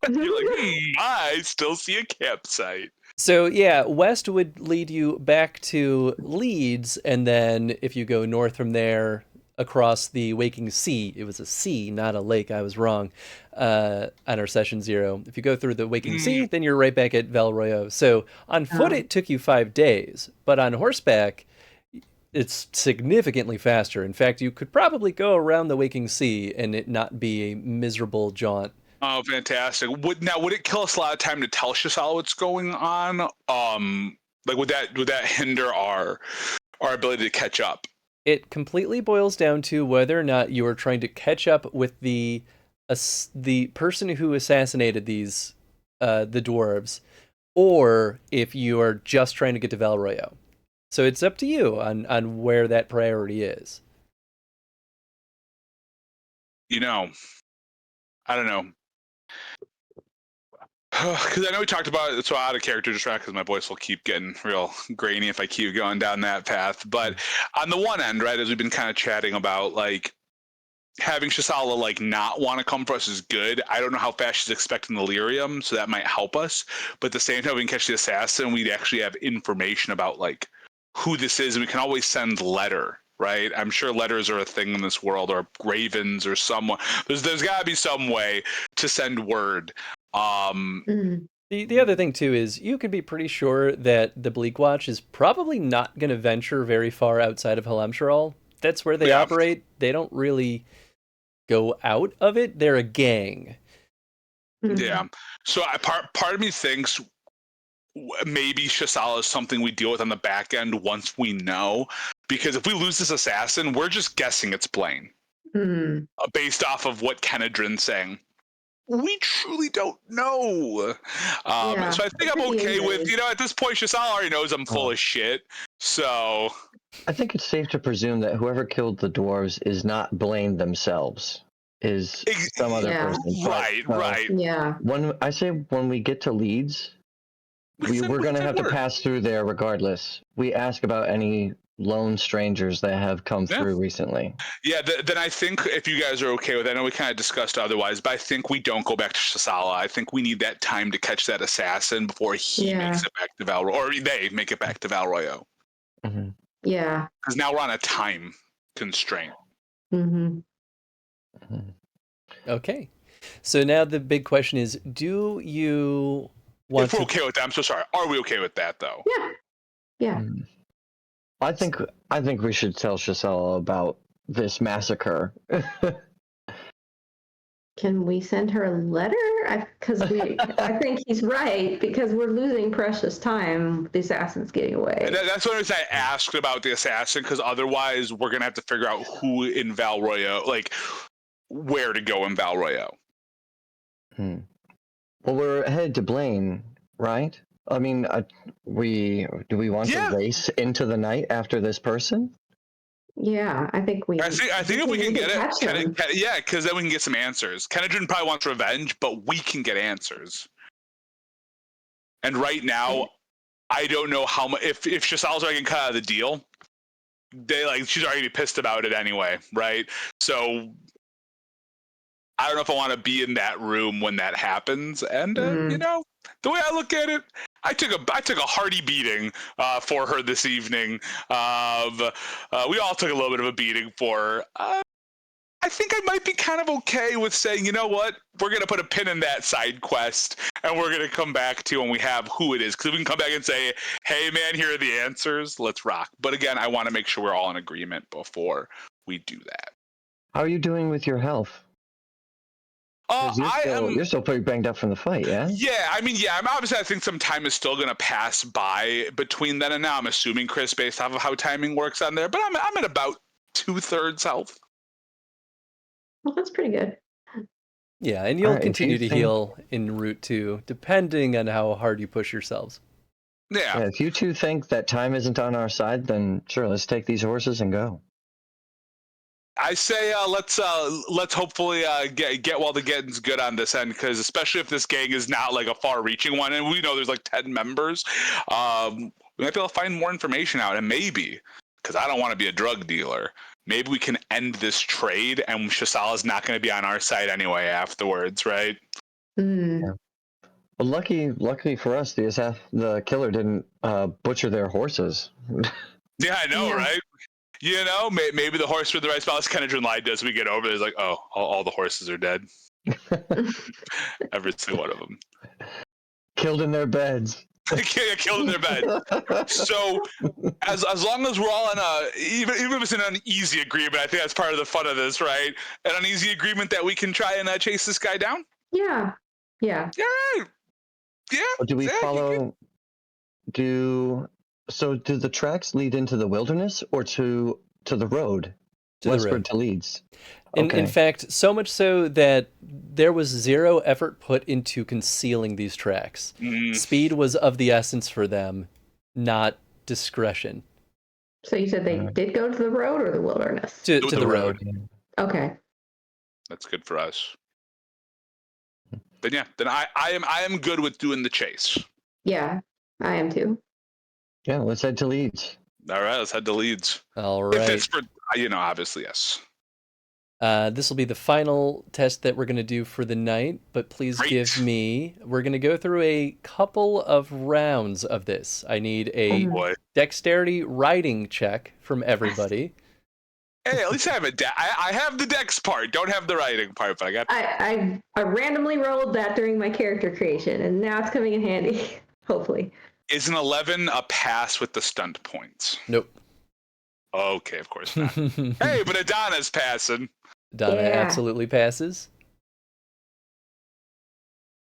You're like, I still see a campsite. So yeah, west would lead you back to Leeds, and then if you go north from there across the Waking Sea, it was a sea, not a lake. I was wrong on our session 0. If you go through the Waking Sea, then you're right back at Valroyo. So on foot, it took you 5 days, but on horseback, it's significantly faster. In fact, you could probably go around the Waking Sea and it not be a miserable jaunt. Oh, fantastic! Would it kill us a lot of time to tell Shisala what's going on? Like would that hinder our ability to catch up? It completely boils down to whether or not you are trying to catch up with the person who assassinated these the dwarves, or if you are just trying to get to Valroyo. So it's up to you on where that priority is. You know, I don't know. Because I know we talked about it, so out of character just right because my voice will keep getting real grainy if I keep going down that path. But on the one end, right, as we've been kind of chatting about, like, having Shisala, like, not want to come for us is good. I don't know how fast she's expecting the lyrium, so that might help us. But at the same time, we can catch the assassin, we'd actually have information about, like, who this is, and we can always send letter, right? I'm sure letters are a thing in this world, or ravens, or someone. There's got to be some way to send word. The other thing too is you could be pretty sure that the Bleak Watch is probably not going to venture very far outside of Halemshiral. That's where they operate. They don't really go out of it. They're a gang. Yeah. So part of me thinks maybe Shisala is something we deal with on the back end once we know, because if we lose this assassin, we're just guessing it's Blaine based off of what Kenedrin's saying. We truly don't know. So I think I'm okay with, at this point, Shisala already knows I'm full of shit. So I think it's safe to presume that whoever killed the dwarves is not Blaine themselves, is some other person. Right. Yeah. When we get to Leeds, we're going to have to pass through there regardless. We ask about any lone strangers that have come through recently. Yeah, then I think if you guys are okay with it, I know we kind of discussed otherwise, but I think we don't go back to Shisala. I think we need that time to catch that assassin before he makes it back to Valroyo, or they make it back to Valroyo. Mm-hmm. Yeah. Because now we're on a time constraint. Okay. So now the big question is, do you want if we're okay with that, I'm so sorry. Are we okay with that, though? Yeah. I think we should tell Shisala about this massacre. Can we send her a letter? I think he's right, because we're losing precious time with the assassins getting away. And that's one reason I asked about the assassin, because otherwise we're going to have to figure out who in Valroyo, like, where to go in Valroyo. Well, we're headed to Blaine, right? I mean, do we want to race into the night after this person? Yeah, I think we. I think if we can get it, because then we can get some answers. Kenedrin probably wants revenge, but we can get answers. And right now, I don't know how much. If Shisala's already cut out of the deal, she's already pissed about it anyway, right? So I don't know if I want to be in that room when that happens. And the way I look at it, I took a hearty beating for her this evening. We all took a little bit of a beating for her. I think I might be kind of okay with saying, you know what, we're going to put a pin in that side quest, and we're going to come back to when we have who it is. Because we can come back and say, hey, man, here are the answers. Let's rock. But again, I want to make sure we're all in agreement before we do that. How are you doing with your health? You're still pretty banged up from the fight, yeah? Yeah, I think some time is still going to pass by between then and now. I'm assuming, Chris, based off of how timing works on there, but I'm at about 2/3 health. Well, that's pretty good. Yeah, and you'll continue to heal en route too, depending on how hard you push yourselves. Yeah. If you two think that time isn't on our side, then sure, let's take these horses and go. I say let's hopefully get while the getting's good on this end, because especially if this gang is not like a far-reaching one, and we know there's like 10 members, we might be able to find more information out, and maybe, because I don't want to be a drug dealer, maybe we can end this trade, and Shisala's not going to be on our side anyway afterwards, right? Mm. Yeah. Well, lucky for us, the killer didn't butcher their horses. Yeah, I know, Yeah. right? You know, maybe the horse with the right spell, as Kenadrin lied does. We get over there, it's like, oh, all the horses are dead. Every single one of them. Killed in their beds. Killed in their bed. So, as long as we're all on even if it's an uneasy agreement, I think that's part of the fun of this, right? An uneasy agreement that we can try and chase this guy down? Yeah. Yeah. Yeah. Yeah. Or do we Zach, follow? Do the tracks lead into the wilderness or to the road, To the westward road. to Leeds? In fact, so much so that there was zero effort put into concealing these tracks. Speed was of the essence for them, not discretion. So you said they did go to the road or the wilderness? To the road. Okay. That's good for us. Then yeah, then I am good with doing the chase. Yeah, I am too. Yeah, let's head to Leeds. All right, let's head to Leeds. All If right. it's for, obviously, yes. This will be the final test that we're going to do for the night, but please Great. we're going to go through a couple of rounds of this. I need a Boy. dexterity riding check from everybody. Hey, at least I have I have the dex part. Don't have the writing part, but I got. I randomly rolled that during my character creation, and now it's coming in handy. Hopefully. Is an 11 a pass with the stunt points? Nope. Okay, of course not. Hey, but Adana's passing. Donna Yeah. absolutely passes.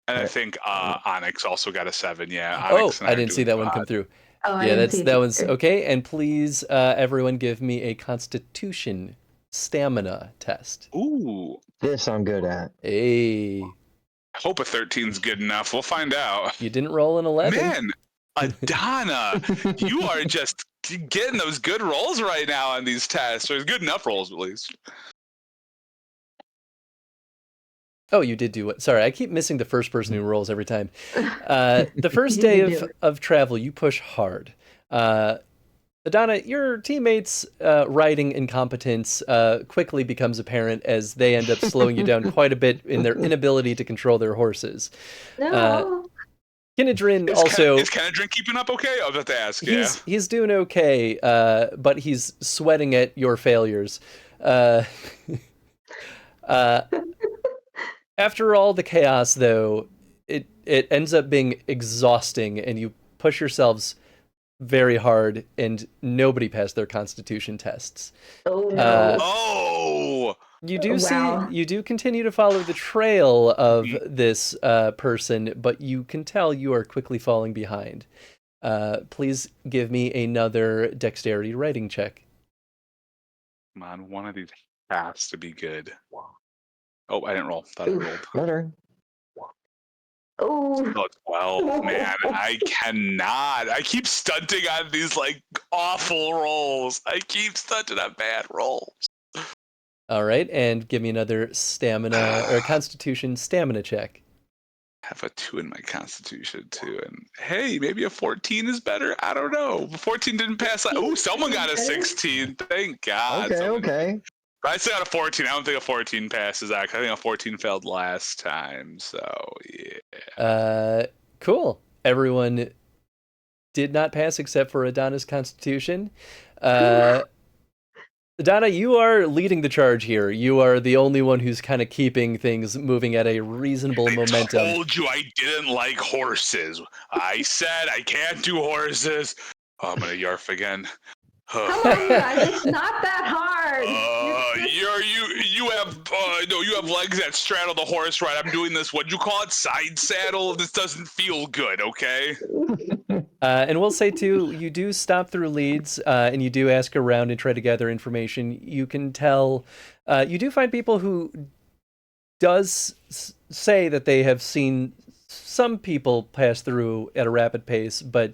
And I think Onyx also got a 7. Yeah. Oh, Onyx and I are didn't see doing that one come odd. through. Oh, I Yeah, didn't see it that one's either. okay. And please, everyone, give me a Constitution stamina test. Ooh. This I'm good at. Hey, I hope a 13's good enough. We'll find out. you didn't roll an 11. Man, Adana, you are just getting those good rolls right now on these tests, or good enough rolls at least. Oh, you did do it. Sorry, I keep missing the first person who rolls every time. The first day You do. of travel, you push hard. Adana, your teammates' riding incompetence quickly becomes apparent as they end up slowing you down quite a bit in their inability to control their horses. No. Kinedrin Is also... Is Kenadrin keeping up okay? I was about to ask, He's doing okay, but he's sweating at your failures. After all the chaos, though, it ends up being exhausting, and you push yourselves very hard, and nobody passed their Constitution tests. Oh no. Oh! You do Wow. you do continue to follow the trail of this person, but you can tell you are quickly falling behind. Please give me another dexterity writing check. Come on, one of these has to be good. Oh, I didn't roll. Thought I rolled. Better. Oh. Oh, 12, man. I cannot. I keep stunting on these, like, awful rolls. I keep stunting on bad rolls. All right, and give me another stamina or Constitution stamina check. I have a 2 in my Constitution, too. And, hey, maybe a 14 is better? I don't know. 14 didn't pass. Oh, someone got a 16. Thank God. Okay. I still got a 14. I don't think a 14 passes, actually. I think a 14 failed last time, so yeah. Cool. Everyone did not pass except for Adana's Constitution. Adana, you are leading the charge here. You are the only one who's kind of keeping things moving at a reasonable momentum. I told you I didn't like horses. I said I can't do horses. Oh, I'm gonna yarf again. Come on, guys, it's not that hard. You have legs that straddle the horse, right? I'm doing this. What'd you call it? Side saddle. This doesn't feel good. Okay. And we'll say too, you do stop through Leeds, and you do ask around and try to gather information. You can tell, you do find people who say that they have seen some people pass through at a rapid pace, but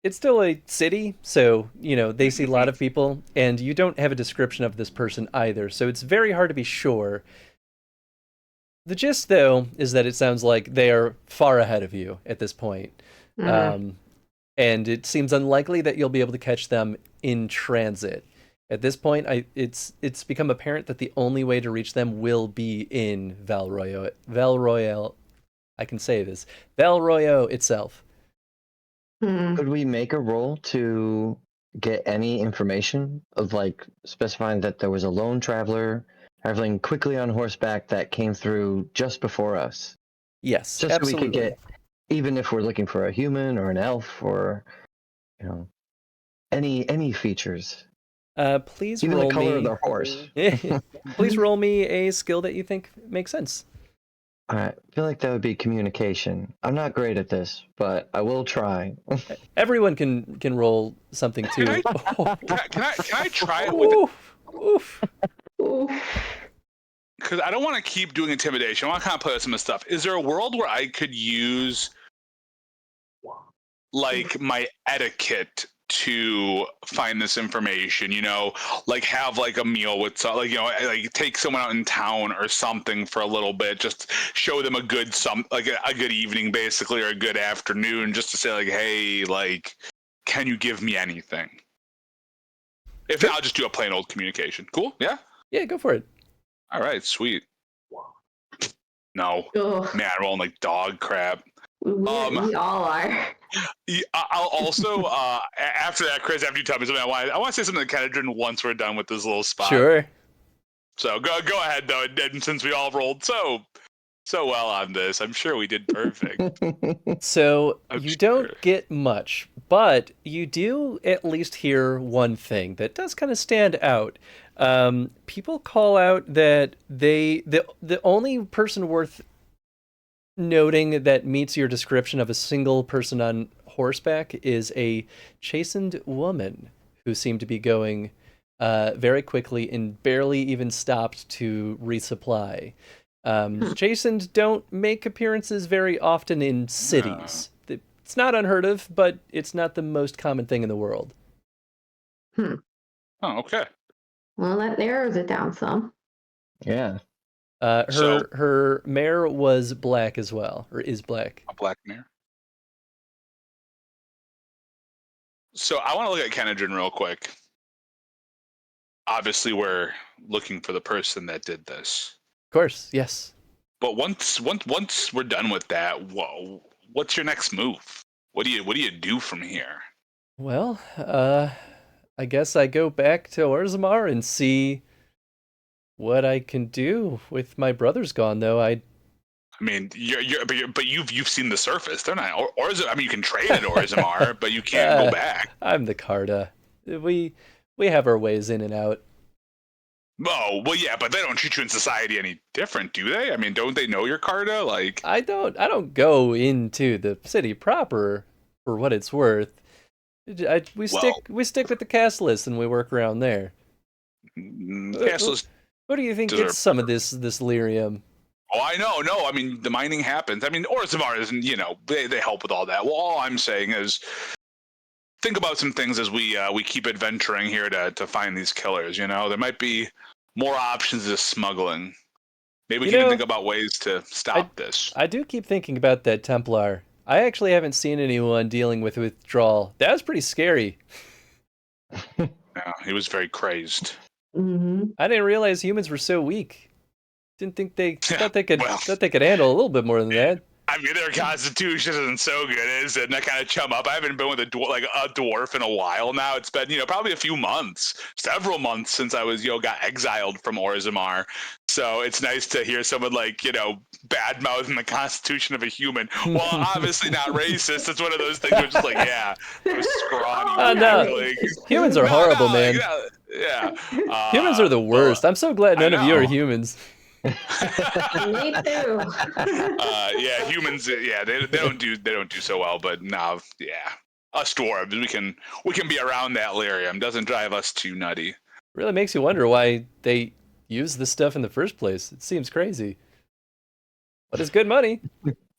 it's still a city, so, they see a lot of people, and you don't have a description of this person either, so it's very hard to be sure. The gist, though, is that it sounds like they are far ahead of you at this point. And it seems unlikely that you'll be able to catch them in transit. At this point, it's become apparent that the only way to reach them will be in Valroyale. I can say this. Valroyo itself. Could we make a roll to get any information of specifying that there was a lone traveler traveling quickly on horseback that came through just before us? Yes, just absolutely. So we could get, even if we're looking for a human or an elf or any features. Please even roll the color me. of the horse. Please roll me a skill that you think makes sense. I feel like that would be communication. I'm not great at this, but I will try. Everyone can roll something too. Can I try it with? Oof. Because I don't want to keep doing intimidation. I want to kind of play with some of the stuff. Is there a world where I could use my etiquette to find this information? Have a meal with take someone out in town or something for a little bit, just show them a good a good evening basically, or a good afternoon, just to say hey, can you give me anything? If not, I'll just do a plain old communication. Cool? Yeah, go for it. All right, sweet. No. Ugh. Man, rolling like dog crap. We all are. I'll also, after that, Chris, after you tell me something, I want to say something to Kenedrin once we're done with this little spot. Sure. So go ahead, though, and since we all rolled so well on this, I'm sure we did perfect. So you don't get much, but you do at least hear one thing that does kind of stand out. People call out that the only person worth noting that meets your description of a single person on horseback is a chastened woman who seemed to be going very quickly and barely even stopped to resupply. Chastened don't make appearances very often in cities. It's not unheard of, but it's not the most common thing in the world. Oh, okay. Well, that narrows it down some. Yeah. Her mare was black as well, or is black. A black mare. So I want to look at Kenedrin real quick. Obviously, we're looking for the person that did this. Of course, yes. But once we're done with that, what's your next move? What do you do from here? Well, I guess I go back to Orzammar and see what I can do with my brothers gone. Though I mean, you've seen the surface. They're not. I mean, you can trade at Orzammar, but you can't go back. I'm the Carta. We have our ways in and out. Oh, well, yeah, but they don't treat you in society any different, do they? I mean, don't they know your Carta? I don't go into the city proper for what it's worth. We stick with the cast list and we work around there. Cast list. What do you think gets some of this lyrium? Oh, I know. No, I mean, the mining happens. I mean, Orzammar isn't, they help with all that. Well, all I'm saying is think about some things as we keep adventuring here to find these killers, There might be more options to smuggling. Maybe we can think about ways to stop this. I do keep thinking about that Templar. I actually haven't seen anyone dealing with withdrawal. That was pretty scary. Yeah, he was very crazy. Mm-hmm. I didn't realize humans were so weak. Didn't think thought they could handle a little bit more than that. I mean, their constitution isn't so good, is it? And I kind of chum up. I haven't been with a dwarf in a while now. It's been, probably a few months, several months since I was, got exiled from Orzammar. So it's nice to hear someone bad mouthing the constitution of a human. Well, obviously not racist. It's one of those things where it's just yeah, it was scrawny. No. Humans are horrible, man. Yeah. Humans are the worst. I'm so glad none of you are humans. Me too. Yeah, humans. Yeah, they don't do so well. But no, yeah, us dwarves, we can be around that lyrium. Doesn't drive us too nutty. Really makes you wonder why they use this stuff in the first place. It seems crazy, but it's good money.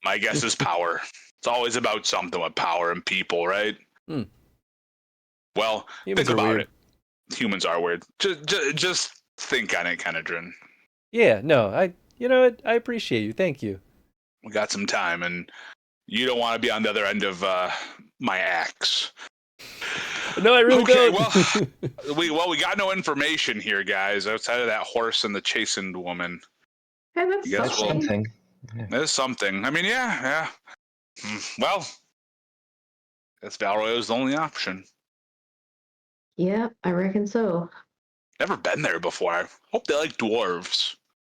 My guess is power. It's always about something with power and people, right? Well, Humans think are about weird. it. Humans are weird. Just think on it, Kenedrin. Yeah, no, you know what? I appreciate you. Thank you. We got some time, and you don't want to be on the other end of my axe. No, I really Okay, don't. we got no information here, guys, outside of that horse and the chastened woman. Hey, that's Yes, well, something. There's something. I mean, yeah. Well, that's Valroyo's the only option. Yeah, I reckon so. Never been there before. I hope they like dwarves.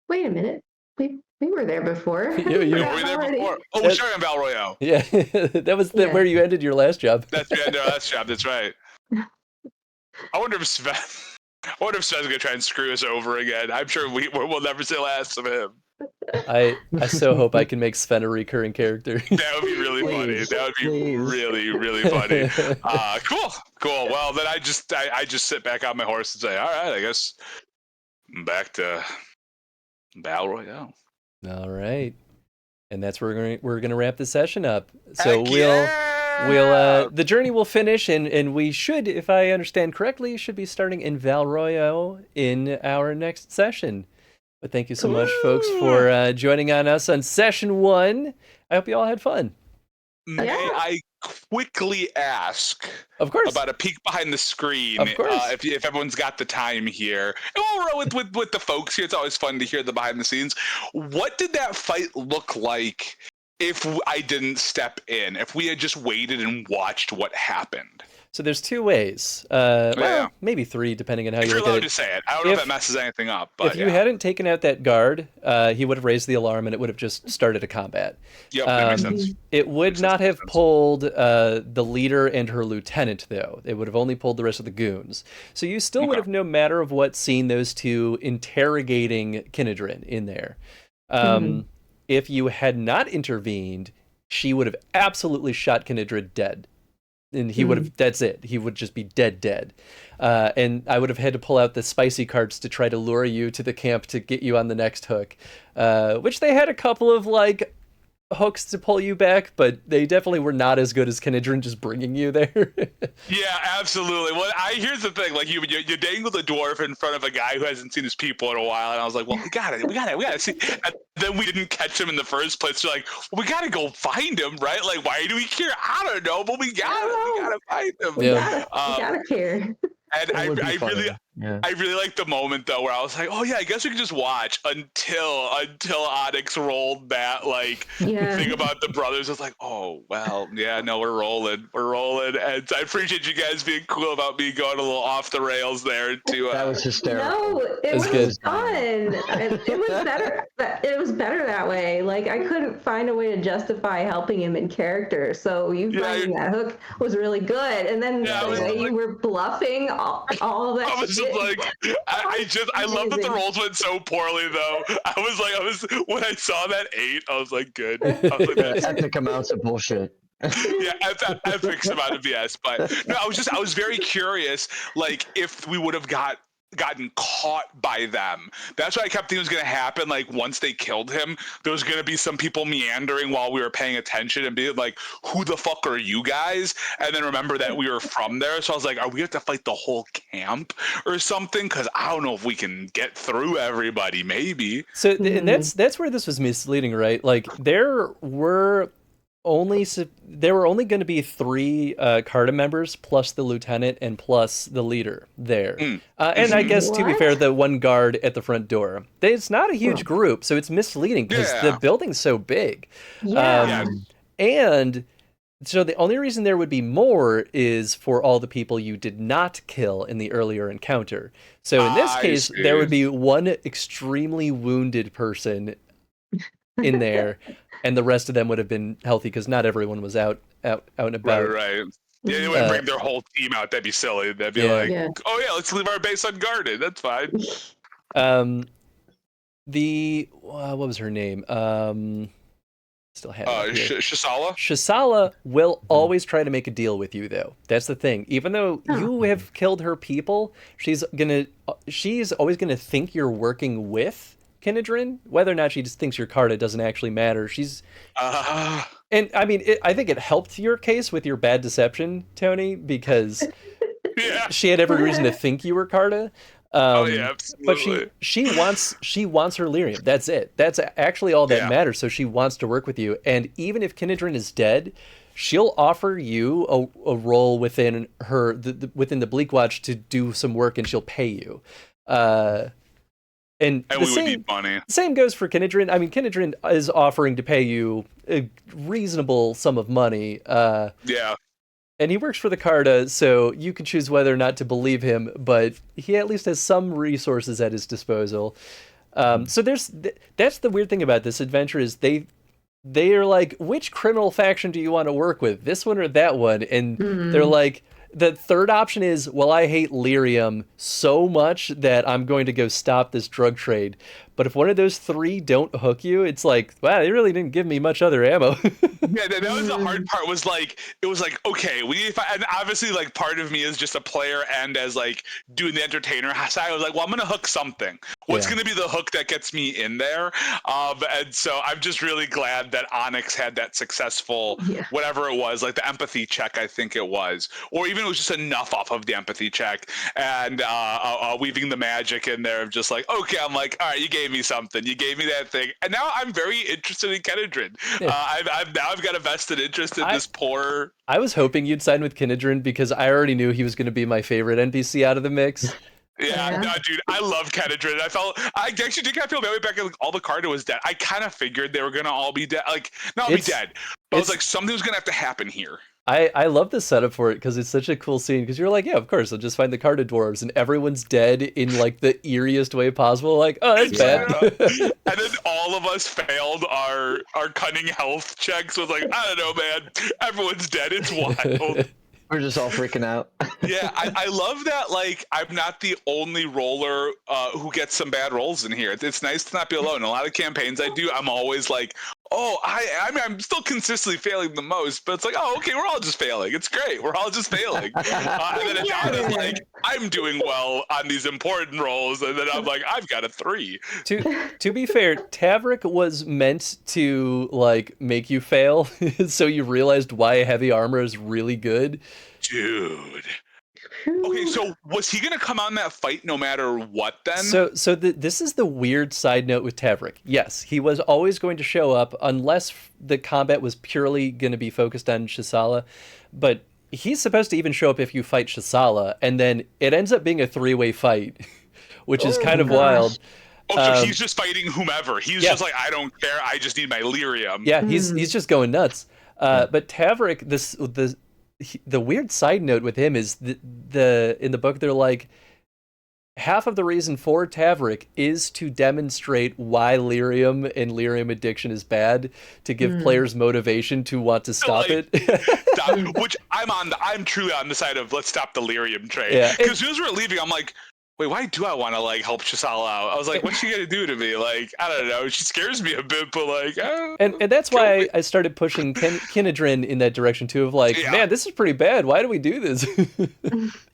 Wait a minute. We were there before. You- you- Were we there Already. before? Oh, we're starting on Valroyo. Yeah, that was Yeah. where you ended your last job. That's the end of our last job. That's right. I wonder if Sven's gonna try and screw us over again. I'm sure we'll never say last of him. I so hope I can make Sven a recurring character. That would be really funny. Please, That would be please. really, really funny. Cool. Well, then I just sit back on my horse and say, all right, I guess back to Battle Royale. All right, and that's where we're gonna wrap the session up. So Heck we'll yeah! the journey will finish, and we should, if I understand correctly, should be starting in Val Royale in our next session. But thank you so much, folks, for joining on us on session 1. I hope you all had fun. May Yeah. I quickly ask Of course. about a peek behind the screen? Of course. If everyone's got the time here, and we'll roll with the folks here. It's always fun to hear the behind the scenes. What did that fight look like if I didn't step in? If we had just waited and watched what happened? So there's 2 ways. Yeah. Maybe 3, depending on how If you you're look at allowed it. to say it, I don't know if If- that messes anything up. But If you hadn't taken out that guard, he would have raised the alarm and it would have just started a combat. Yep, that makes Um, sense. It would Makes not sense, have makes sense. pulled the leader and her lieutenant, though. It would have only pulled the rest of the goons. So you still would Okay. have, no matter of what, seen those 2 interrogating Kinedrin in there. If you had not intervened, she would have absolutely shot Kinedrin dead. And he would have, that's it. He would just be dead. And I would have had to pull out the spicy carts to try to lure you to the camp to get you on the next hook. Which they had a couple of, like, hooks to pull you back, but they definitely were not as good as Kinedrin just bringing you there. Yeah, absolutely. Well, here's the thing: like you dangle the dwarf in front of a guy who hasn't seen his people in a while, and I was like, well, we got to see. And then we didn't catch him in the first place. So like, well, we got to go find him, right? Like, why do we care? I don't know, but we gotta find him. Yeah. We gotta care. And That would be funny. I really liked the moment though where I was like, oh yeah, I guess we could just watch until Onyx rolled that like Yeah. thing about the brothers. It's like, oh well, yeah, no, we're rolling, and I appreciate you guys being cool about me going a little off the rails there too. That was hysterical. No, it was was good. fun. It was better. It was better that way. Like I couldn't find a way to justify helping him in character. So you finding that hook was really good. And then Yeah, the I was way like- you were bluffing all that I was shit. just like, I love that the rolls went so poorly though. I was when I saw that 8, I was like, good. I was like, that's Epic amounts of bullshit. yeah, epic amount of BS. But no, I was very curious, like if we would have gotten caught by them. That's what I kept thinking was going to happen. Like once they killed him, there was going to be some people meandering while we were paying attention and being like, who the fuck are you guys? And then remember that we were from there. So I was like, are we going to have to fight the whole camp or something? Because I don't know if we can get through everybody, maybe. So and that's where this was misleading, right? Like there were only going to be 3 Carta members plus the lieutenant and plus the leader there. And I guess to be What? fair, the 1 guard at the front door. It's not a huge group, so it's misleading because Yeah. the building's so big. Yeah. And so the only reason there would be more is for all the people you did not kill in the earlier encounter. So in this I case, see. there would be 1 extremely wounded person in there, and the rest of them would have been healthy because not everyone was out and about. Right. Yeah, they wouldn't bring their whole team out. That'd be silly. They'd be like, Yeah. oh yeah, let's leave our base unguarded. That's fine. What was her name? Still have it here. Shisala? Shisala will always try to make a deal with you, though. That's the thing. Even though you have killed her people, she's always gonna think you're working with Kinedrin. Whether or not she just thinks your Carta doesn't actually matter. And I mean, I think it helped your case with your bad deception, Tony, because she had every reason to think you were Carta. Absolutely. But she wants her lyrium. That's it. That's actually all that matters. So she wants to work with you. And even if Kinedrin is dead, she'll offer you a role within within the Bleak Watch to do some work, and she'll pay you. And we would need money. Same goes for Kinedrin. I mean, Kinedrin is offering to pay you a reasonable sum of money. And he works for the Carta, so you can choose whether or not to believe him, but he at least has some resources at his disposal. So that's the weird thing about this adventure is they are like, which criminal faction do you want to work with, this one or that one? And they're like, the third option is, well, I hate lyrium so much that I'm going to go stop this drug trade. But if one of those three don't hook you, it's like, wow, they really didn't give me much other ammo. Yeah, that was the hard part. It was like, okay, we need to find, and obviously, like, part of me is just a player and as like doing the entertainer side. I was like, well, I'm gonna hook something. What's gonna be the hook that gets me in there? And so I'm just really glad that Onyx had that successful whatever it was, like the empathy check, I think it was, or even it was just enough off of the empathy check and weaving the magic in there of just like, okay, I'm like, all right, you gave me something, you gave me that thing, and now I'm very interested in Kinedrin. I've got a vested interest in this poor. I was hoping you'd sign with Kinedrin because I already knew he was going to be my favorite NPC out of the mix. No, dude, I love Kinedrin. I actually did kind of feel that way back. Like all the Carta was dead. I kind of figured they were gonna all be dead. Like not be dead, but I was like, something was gonna have to happen here. I love the setup for it because it's such a cool scene because you're like, yeah, of course, I'll just find the Carta dwarves and everyone's dead in like the eeriest way possible. Like, oh, that's bad. And then all of us failed our cunning health checks. So it's like, I don't know, man. Everyone's dead. It's wild. We're just all freaking out. I love that. Like, I'm not the only roller who gets some bad rolls in here. It's nice to not be alone. In a lot of campaigns I do, I'm always like, oh, I mean, I'm still consistently failing the most, but it's like, oh, okay, we're all just failing. It's great. We're all just failing. And then Adana's like, I'm doing well on these important rolls, and then I'm like, I've got a 3. To be fair, Tavrik was meant to like make you fail, so you realized why heavy armor is really good. Dude. Okay, so was he gonna come on that fight no matter what then? So this is the weird side note with Tavrik. Yes, he was always going to show up unless the combat was purely going to be focused on Shisala, but he's supposed to even show up if you fight Shisala, and then it ends up being a 3-way fight, which is kind of wild. Oh, so he's just fighting whomever. He's just like, I don't care. I just need my lyrium. Yeah, he's just going nuts. But Tavrik, the weird side note with him is the in the book they're like, half of the reason for Tavrik is to demonstrate why lyrium and lyrium addiction is bad, to give players motivation to want to stop it. Which I'm truly on the side of let's stop the lyrium trade. Because as soon as we're leaving, I'm like, wait, why do I want to like help Shisala out? I was like, what's she gonna do to me? Like, I don't know. She scares me a bit, but like, and that's why I started pushing Kinedrin in that direction too. Of like, man, this is pretty bad. Why do we do this?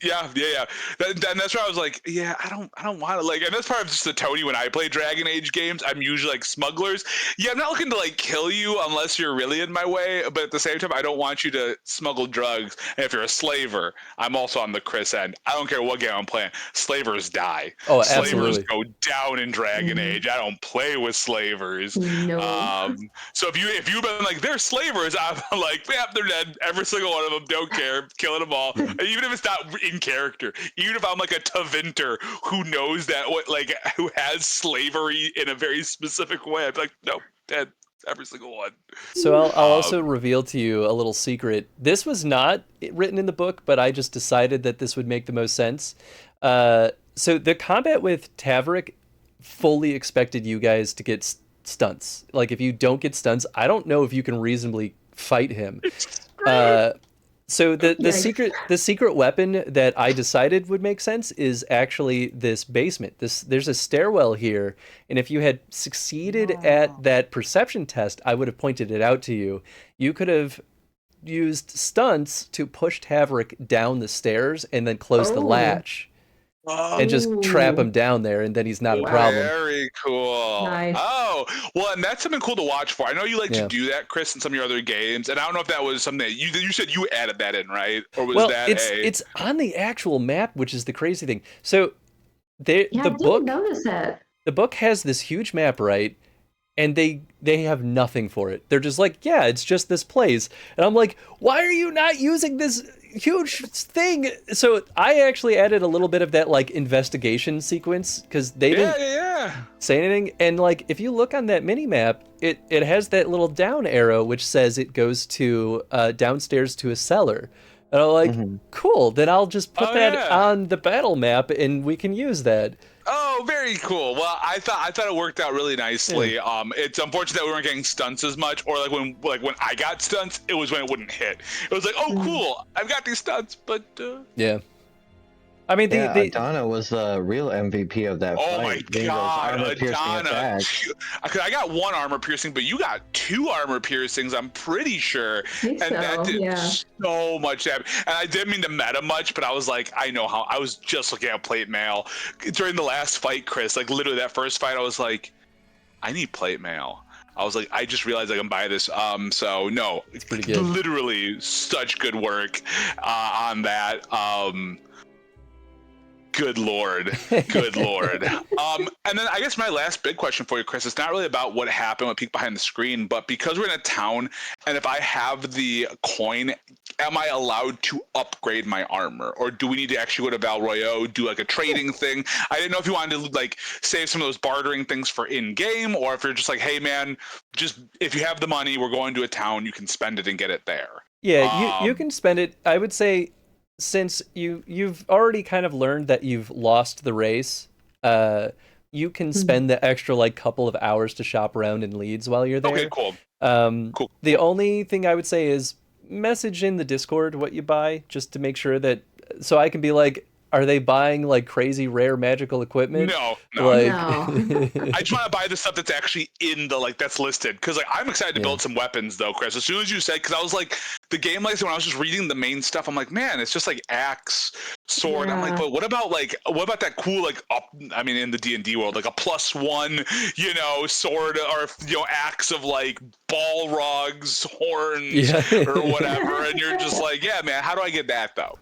Yeah. That's why I was like, yeah, I don't want to like. And that's part of just the Tony when I play Dragon Age games. I'm usually like smugglers. Yeah, I'm not looking to like kill you unless you're really in my way. But at the same time, I don't want you to smuggle drugs. And if you're a slaver, I'm also on the Chris end. I don't care what game I'm playing. Slavers die. Oh, slavers absolutely. go down in Dragon Age. I don't play with slavers. No. So if you've been like, they're slavers, I'm like, yeah, they're dead. Every single one of them. Don't care. Killing them all. Even if it's not in character. Even if I'm like a Tavinter who knows that who has slavery in a very specific way, I'm like, nope, dead. Every single one. So I'll also reveal to you a little secret. This was not written in the book, but I just decided that this would make the most sense. So the combat with Tavrik fully expected you guys to get stunts. Like, if you don't get stunts, I don't know if you can reasonably fight him. So the secret weapon that I decided would make sense is actually this basement. There's a stairwell here, and if you had succeeded at that perception test, I would have pointed it out to you. You could have used stunts to push Tavrik down the stairs and then close the latch. and just trap Ooh. him down there, and then he's not a Wow. problem. Very cool. Nice. Oh, well, and that's something cool to watch for. I know you like Yeah. to do that, Chris, in some of your other games, and I don't know if that was something that you said you added that in, right? Or was Well, that it's on the actual map, which is the crazy thing. So Yeah, the I didn't book notice that. the book has this huge map, right? And they have nothing for it. They're just like, yeah, it's just this place. And I'm like, why are you not using this huge thing? So I actually added a little bit of that like investigation sequence because they didn't say anything. And like, if you look on that mini map, it has that little down arrow which says it goes to downstairs to a cellar. And I'm like, cool. Then I'll just put that on the battle map, and we can use that. Oh, very cool. Well, I thought it worked out really nicely. It's unfortunate that we weren't getting stunts as much, or like when I got stunts, it was when it wouldn't hit. It was like, oh, cool, I've got these stunts, but yeah. I mean, Adana was the real MVP of that fight. Oh my Getting those god, armor-piercing Adana! attacks. Because I got one armor piercing, but you got 2 armor piercings. I'm pretty sure, and that did so much damage. And I didn't mean to meta much, but I was like, I know how. I was just looking at plate mail during the last fight, Chris. Like literally that first fight, I was like, I need plate mail. I was like, I just realized I can buy this. So no, it's pretty good. Literally, such good work on that. Good lord, good lord. And then I guess my last big question for you, Chris, it's not really about what happened, what peeked behind the screen, but because we're in a town, and if I have the coin, am I allowed to upgrade my armor, or do we need to actually go to Val Royeaux, do like a trading thing? I didn't know if you wanted to like save some of those bartering things for in-game, or if you're just like, hey man, just if you have the money, we're going to a town, you can spend it and get it there. Yeah, you can spend it. I would say, since you've already kind of learned that you've lost the race, you can spend the extra like couple of hours to shop around in Leeds while you're there. Okay, cool. Cool. The only thing I would say is message in the Discord what you buy, just to make sure that, so I can be like, are they buying like crazy rare magical equipment? No. Like, No. I just want to buy the stuff that's actually in the like that's listed, because like I'm excited to build some weapons though, Chris. As soon as you said, because I was like the game, like when I was just reading the main stuff, I'm like, man, it's just like axe, sword. I'm like, but what about that cool like I mean in the D&D world, like a +1, sword or axe of like Balrog's horns or whatever, and you're just like, yeah, man, how do I get that though?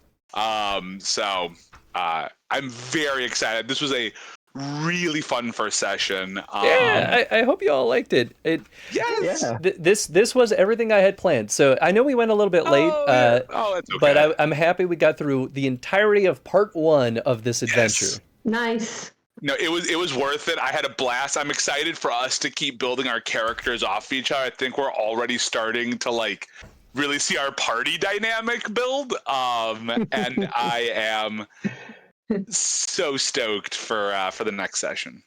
I'm very excited. This was a really fun first session. I hope you all liked it. This was everything I had planned. So I know we went a little bit late. That's okay. But I'm happy we got through the entirety of part 1 of this adventure. Yes. Nice. No, it was worth it. I had a blast. I'm excited for us to keep building our characters off each other. I think we're already starting to like really see our party dynamic build. And I am so stoked for the next session.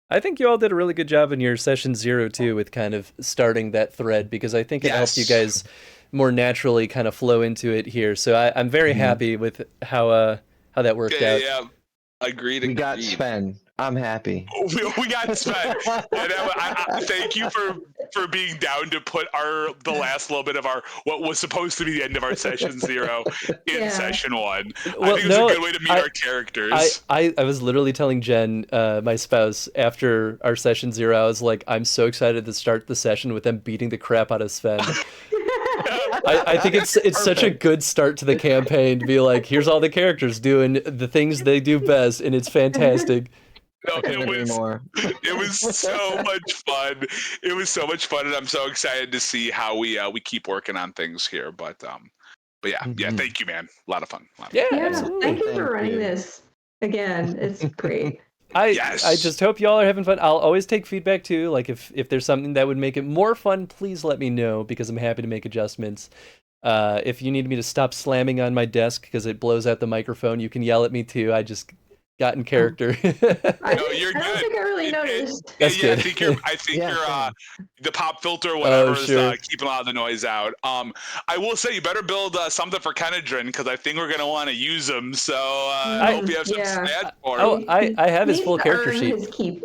I think you all did a really good job in your session 0 too, with kind of starting that thread, because I think it helped you guys more naturally kind of flow into it here. So I'm very happy with how that worked out. Yeah, agreed. We got Sven. I'm happy. We got Sven. And I thank you for being down to put the last little bit of what was supposed to be the end of our session 0 in session 1. I think it was a good way to meet our characters. I was literally telling Jen, my spouse, after our session 0, I was like, I'm so excited to start the session with them beating the crap out of Sven. I think it's such a good start to the campaign to be like, here's all the characters doing the things they do best, and it's fantastic. No, it was so much fun. It was so much fun, and I'm so excited to see how we keep working on things here. But yeah, thank you, man. A lot of fun. Absolutely. Thank you for running this again. It's great. I just hope y'all are having fun. I'll always take feedback too. Like if there's something that would make it more fun, please let me know, because I'm happy to make adjustments. If you need me to stop slamming on my desk because it blows out the microphone, you can yell at me too. I just got in character. No, you're good. I don't think I really noticed. That's good. I think you're the pop filter or whatever is keeping a lot of the noise out. I will say you better build something for Kenadrin, because I think we're gonna want to use him. So I hope you have some stats for him. I have his full character sheet. His keep.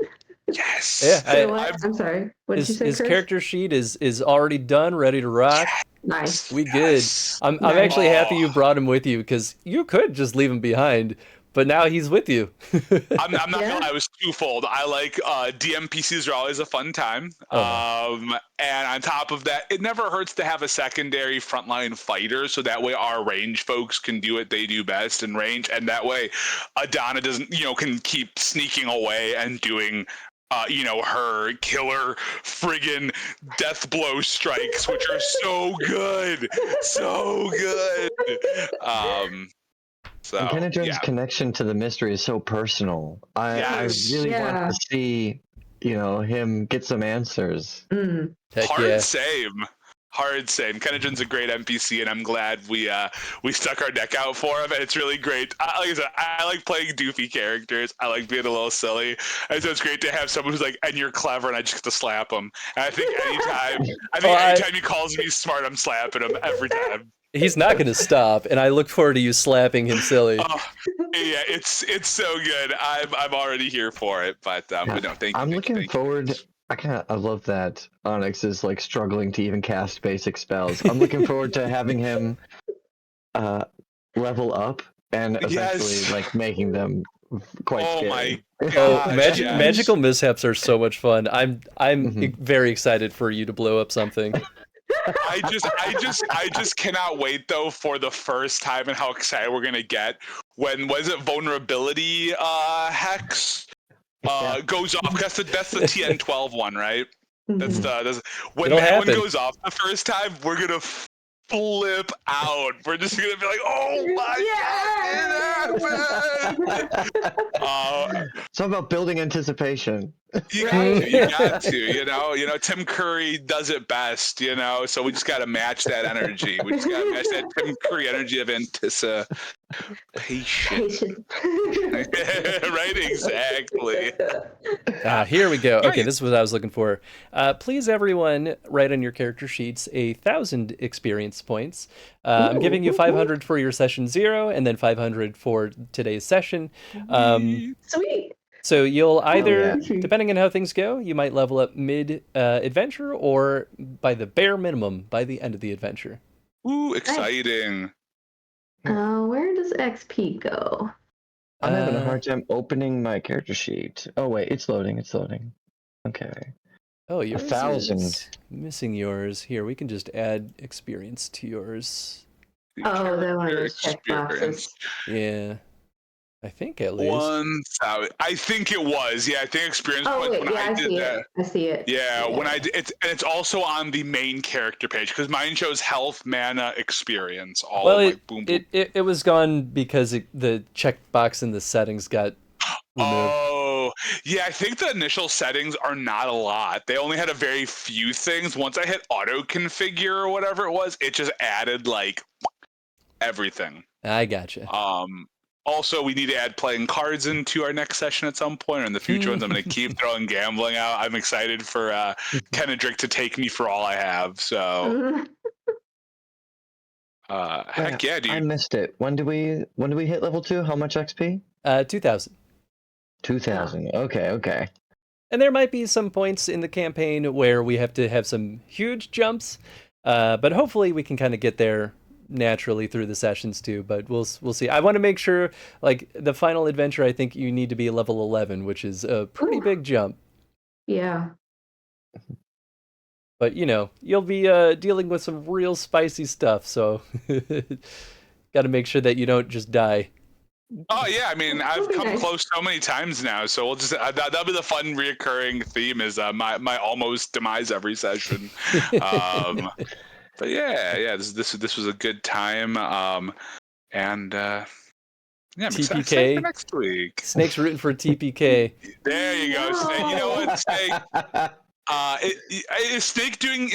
Yes. Yeah. I'm sorry. What did you say, his Chris? character sheet is already done, ready to rock. Nice. We good. I'm actually happy you brought him with you, because you could just leave him behind. but now he's with you. I'm not gonna lie, I was twofold. I like DMPCs are always a fun time. And on top of that, it never hurts to have a secondary frontline fighter, so that way our range folks can do what they do best in range, and that way Adana doesn't, can keep sneaking away and doing her killer friggin' death blow strikes, which are so good. So good. And Kenedren's connection to the mystery is so personal. I really want to see, him get some answers. Hard same. Kenedren's a great NPC, and I'm glad we stuck our neck out for him, and it's really great. Like I said, I like playing doofy characters. I like being a little silly, and so it's great to have someone who's like, and you're clever, and I just get to slap him. And I think anytime he calls me smart, I'm slapping him every time. He's not going to stop, and I look forward to you slapping him silly. Yeah, it's so good. I'm already here for it. But no, thank you. I'm looking forward. I love that Onyx is like struggling to even cast basic spells. I'm looking forward to having him level up and eventually like making them quite scary. My God, magical mishaps are so much fun. I'm very excited for you to blow up something. I just cannot wait though for the first time and how excited we're gonna get when vulnerability hex goes off. That's the TN12 one, right? When that one goes off the first time, we're gonna flip out. We're just gonna be like, oh my God, it happened! It's all about building anticipation. You got to. Tim Curry does it best, so we just got to match that energy. We just got to match that Tim Curry energy of anticipation. Right, exactly. Here we go. Okay, this is what I was looking for. Please, everyone, write on your character sheets 1,000 experience points. I'm giving you 500 for your session 0, and then 500 for today's session. Sweet. So you'll either, depending on how things go, you might level up mid-adventure or by the bare minimum by the end of the adventure. Ooh, exciting. Where does XP go? I'm having a hard time opening my character sheet. Oh, wait, it's loading. Okay. Oh, yours 1,000. is missing yours. Here, we can just add experience to yours. Oh, that one is checkboxes. Yeah. I think at least. 1,000. I think it was. Yeah, I think experience points when I did that. I see it. Yeah, when I did it's also on the main character page because mine shows health, mana, experience. It was gone because the checkbox in the settings got removed. Oh, yeah. I think the initial settings are not a lot. They only had a very few things. Once I hit auto configure or whatever it was, it just added like everything. I gotcha. Also, we need to add playing cards into our next session at some point, or in the future ones. I'm going to keep throwing gambling out. I'm excited for Kenedrick to take me for all I have. So, heck yeah, dude! I missed it. When do we hit level 2? How much XP? 2,000. 2,000. Okay. And there might be some points in the campaign where we have to have some huge jumps, but hopefully we can kind of get there naturally through the sessions too, but we'll see. I want to make sure, like, the final adventure, I think you need to be level 11, which is a pretty big jump. Yeah. But, you'll be dealing with some real spicy stuff, so got to make sure that you don't just die. Oh, yeah, I mean, I've come close so many times now, so we'll just, that'll be the fun reoccurring theme is my almost demise every session. But yeah, this was a good time, and I'm excited for next week. Snake's rooting for TPK. There you go, Snake. You know what, Snake? Is Snake doing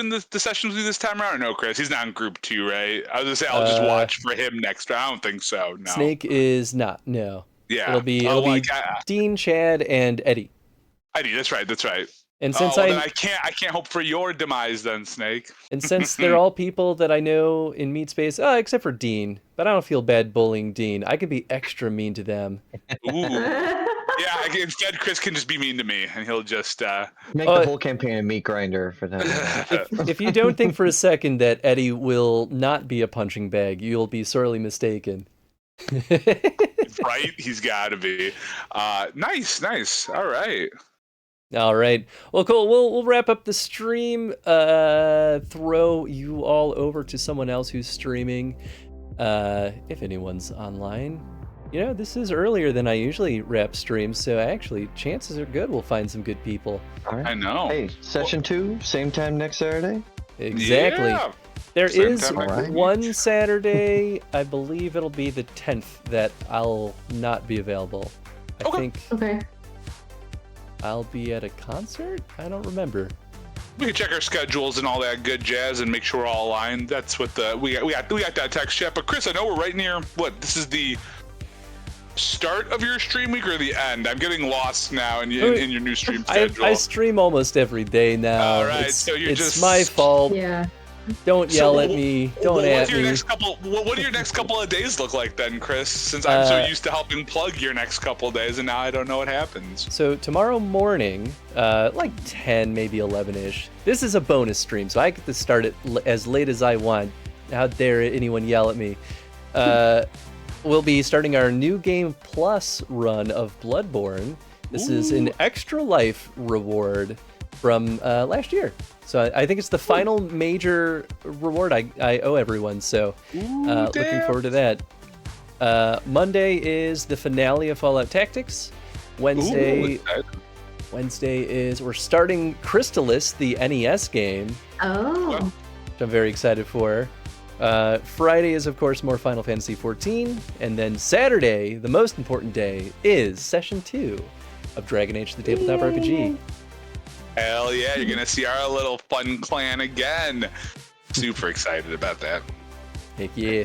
the sessions with you this time around? Or no, Chris, he's not in group 2, right? I was gonna say I'll just watch for him next round. I don't think so. No, Snake is not. No. Yeah, it'll be Dean, Chad, and Eddie. Eddie, that's right. And since then I can't hope for your demise then, Snake. And since they're all people that I know in Meat Space, except for Dean, but I don't feel bad bullying Dean. I can be extra mean to them. Ooh. Yeah, instead Chris can just be mean to me, and he'll just make the whole campaign a meat grinder for them. If you don't think for a second that Eddie will not be a punching bag, you'll be sorely mistaken. Right? He's got to be. Nice. All right. All right. Well, cool. We'll wrap up the stream. Throw you all over to someone else who's streaming. If anyone's online. This is earlier than I usually wrap streams, so actually, chances are good we'll find some good people. All right. I know. Hey, session 2, same time next Saturday? Exactly. Yeah. There Same is time next week. one Saturday, I believe it'll be the 10th, that I'll not be available. I think Okay. I'll be at a concert? I don't remember. We can check our schedules and all that good jazz and make sure we're all aligned. That's what we got that text chat. But Chris, I know we're right near this is the start of your stream week or the end? I'm getting lost now in your new stream schedule. I stream almost every day now. All right, it's, so you're it's just my fault. Yeah. Don't yell at me. Don't at me. What do your next couple of days look like then, Chris? Since I'm so used to helping plug your next couple of days, and now I don't know what happens. So tomorrow morning, like 10, maybe 11-ish. This is a bonus stream, so I get to start it as late as I want. How dare anyone yell at me? We'll be starting our New Game Plus run of Bloodborne. This is an extra life reward from last year. So I think it's the final major reward I owe everyone. So looking forward to that. Monday is the finale of Fallout Tactics. Wednesday is we're starting Crystalis, the NES game. Oh. Which I'm very excited for. Friday is, of course, more Final Fantasy XIV. And then Saturday, the most important day, is Session 2 of Dragon Age the Tabletop RPG. Hell yeah, you're going to see our little fun clan again. Super excited about that. Heck yeah.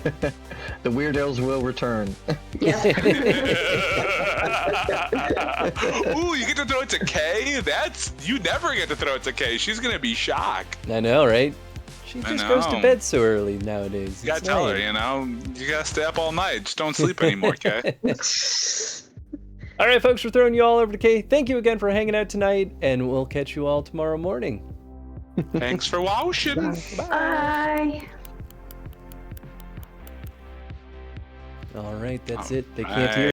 The Weird Elves will return. Yeah. Ooh, you get to throw it to Kay? You never get to throw it to Kay. She's going to be shocked. I know, right? She just goes to bed so early nowadays. You gotta tell her, you gotta stay up all night. Just don't sleep anymore, Kay. All right, folks, we're throwing you all over to Kay. Thank you again for hanging out tonight, and we'll catch you all tomorrow morning. Thanks for watching. Bye. All right, that's it. They can't hear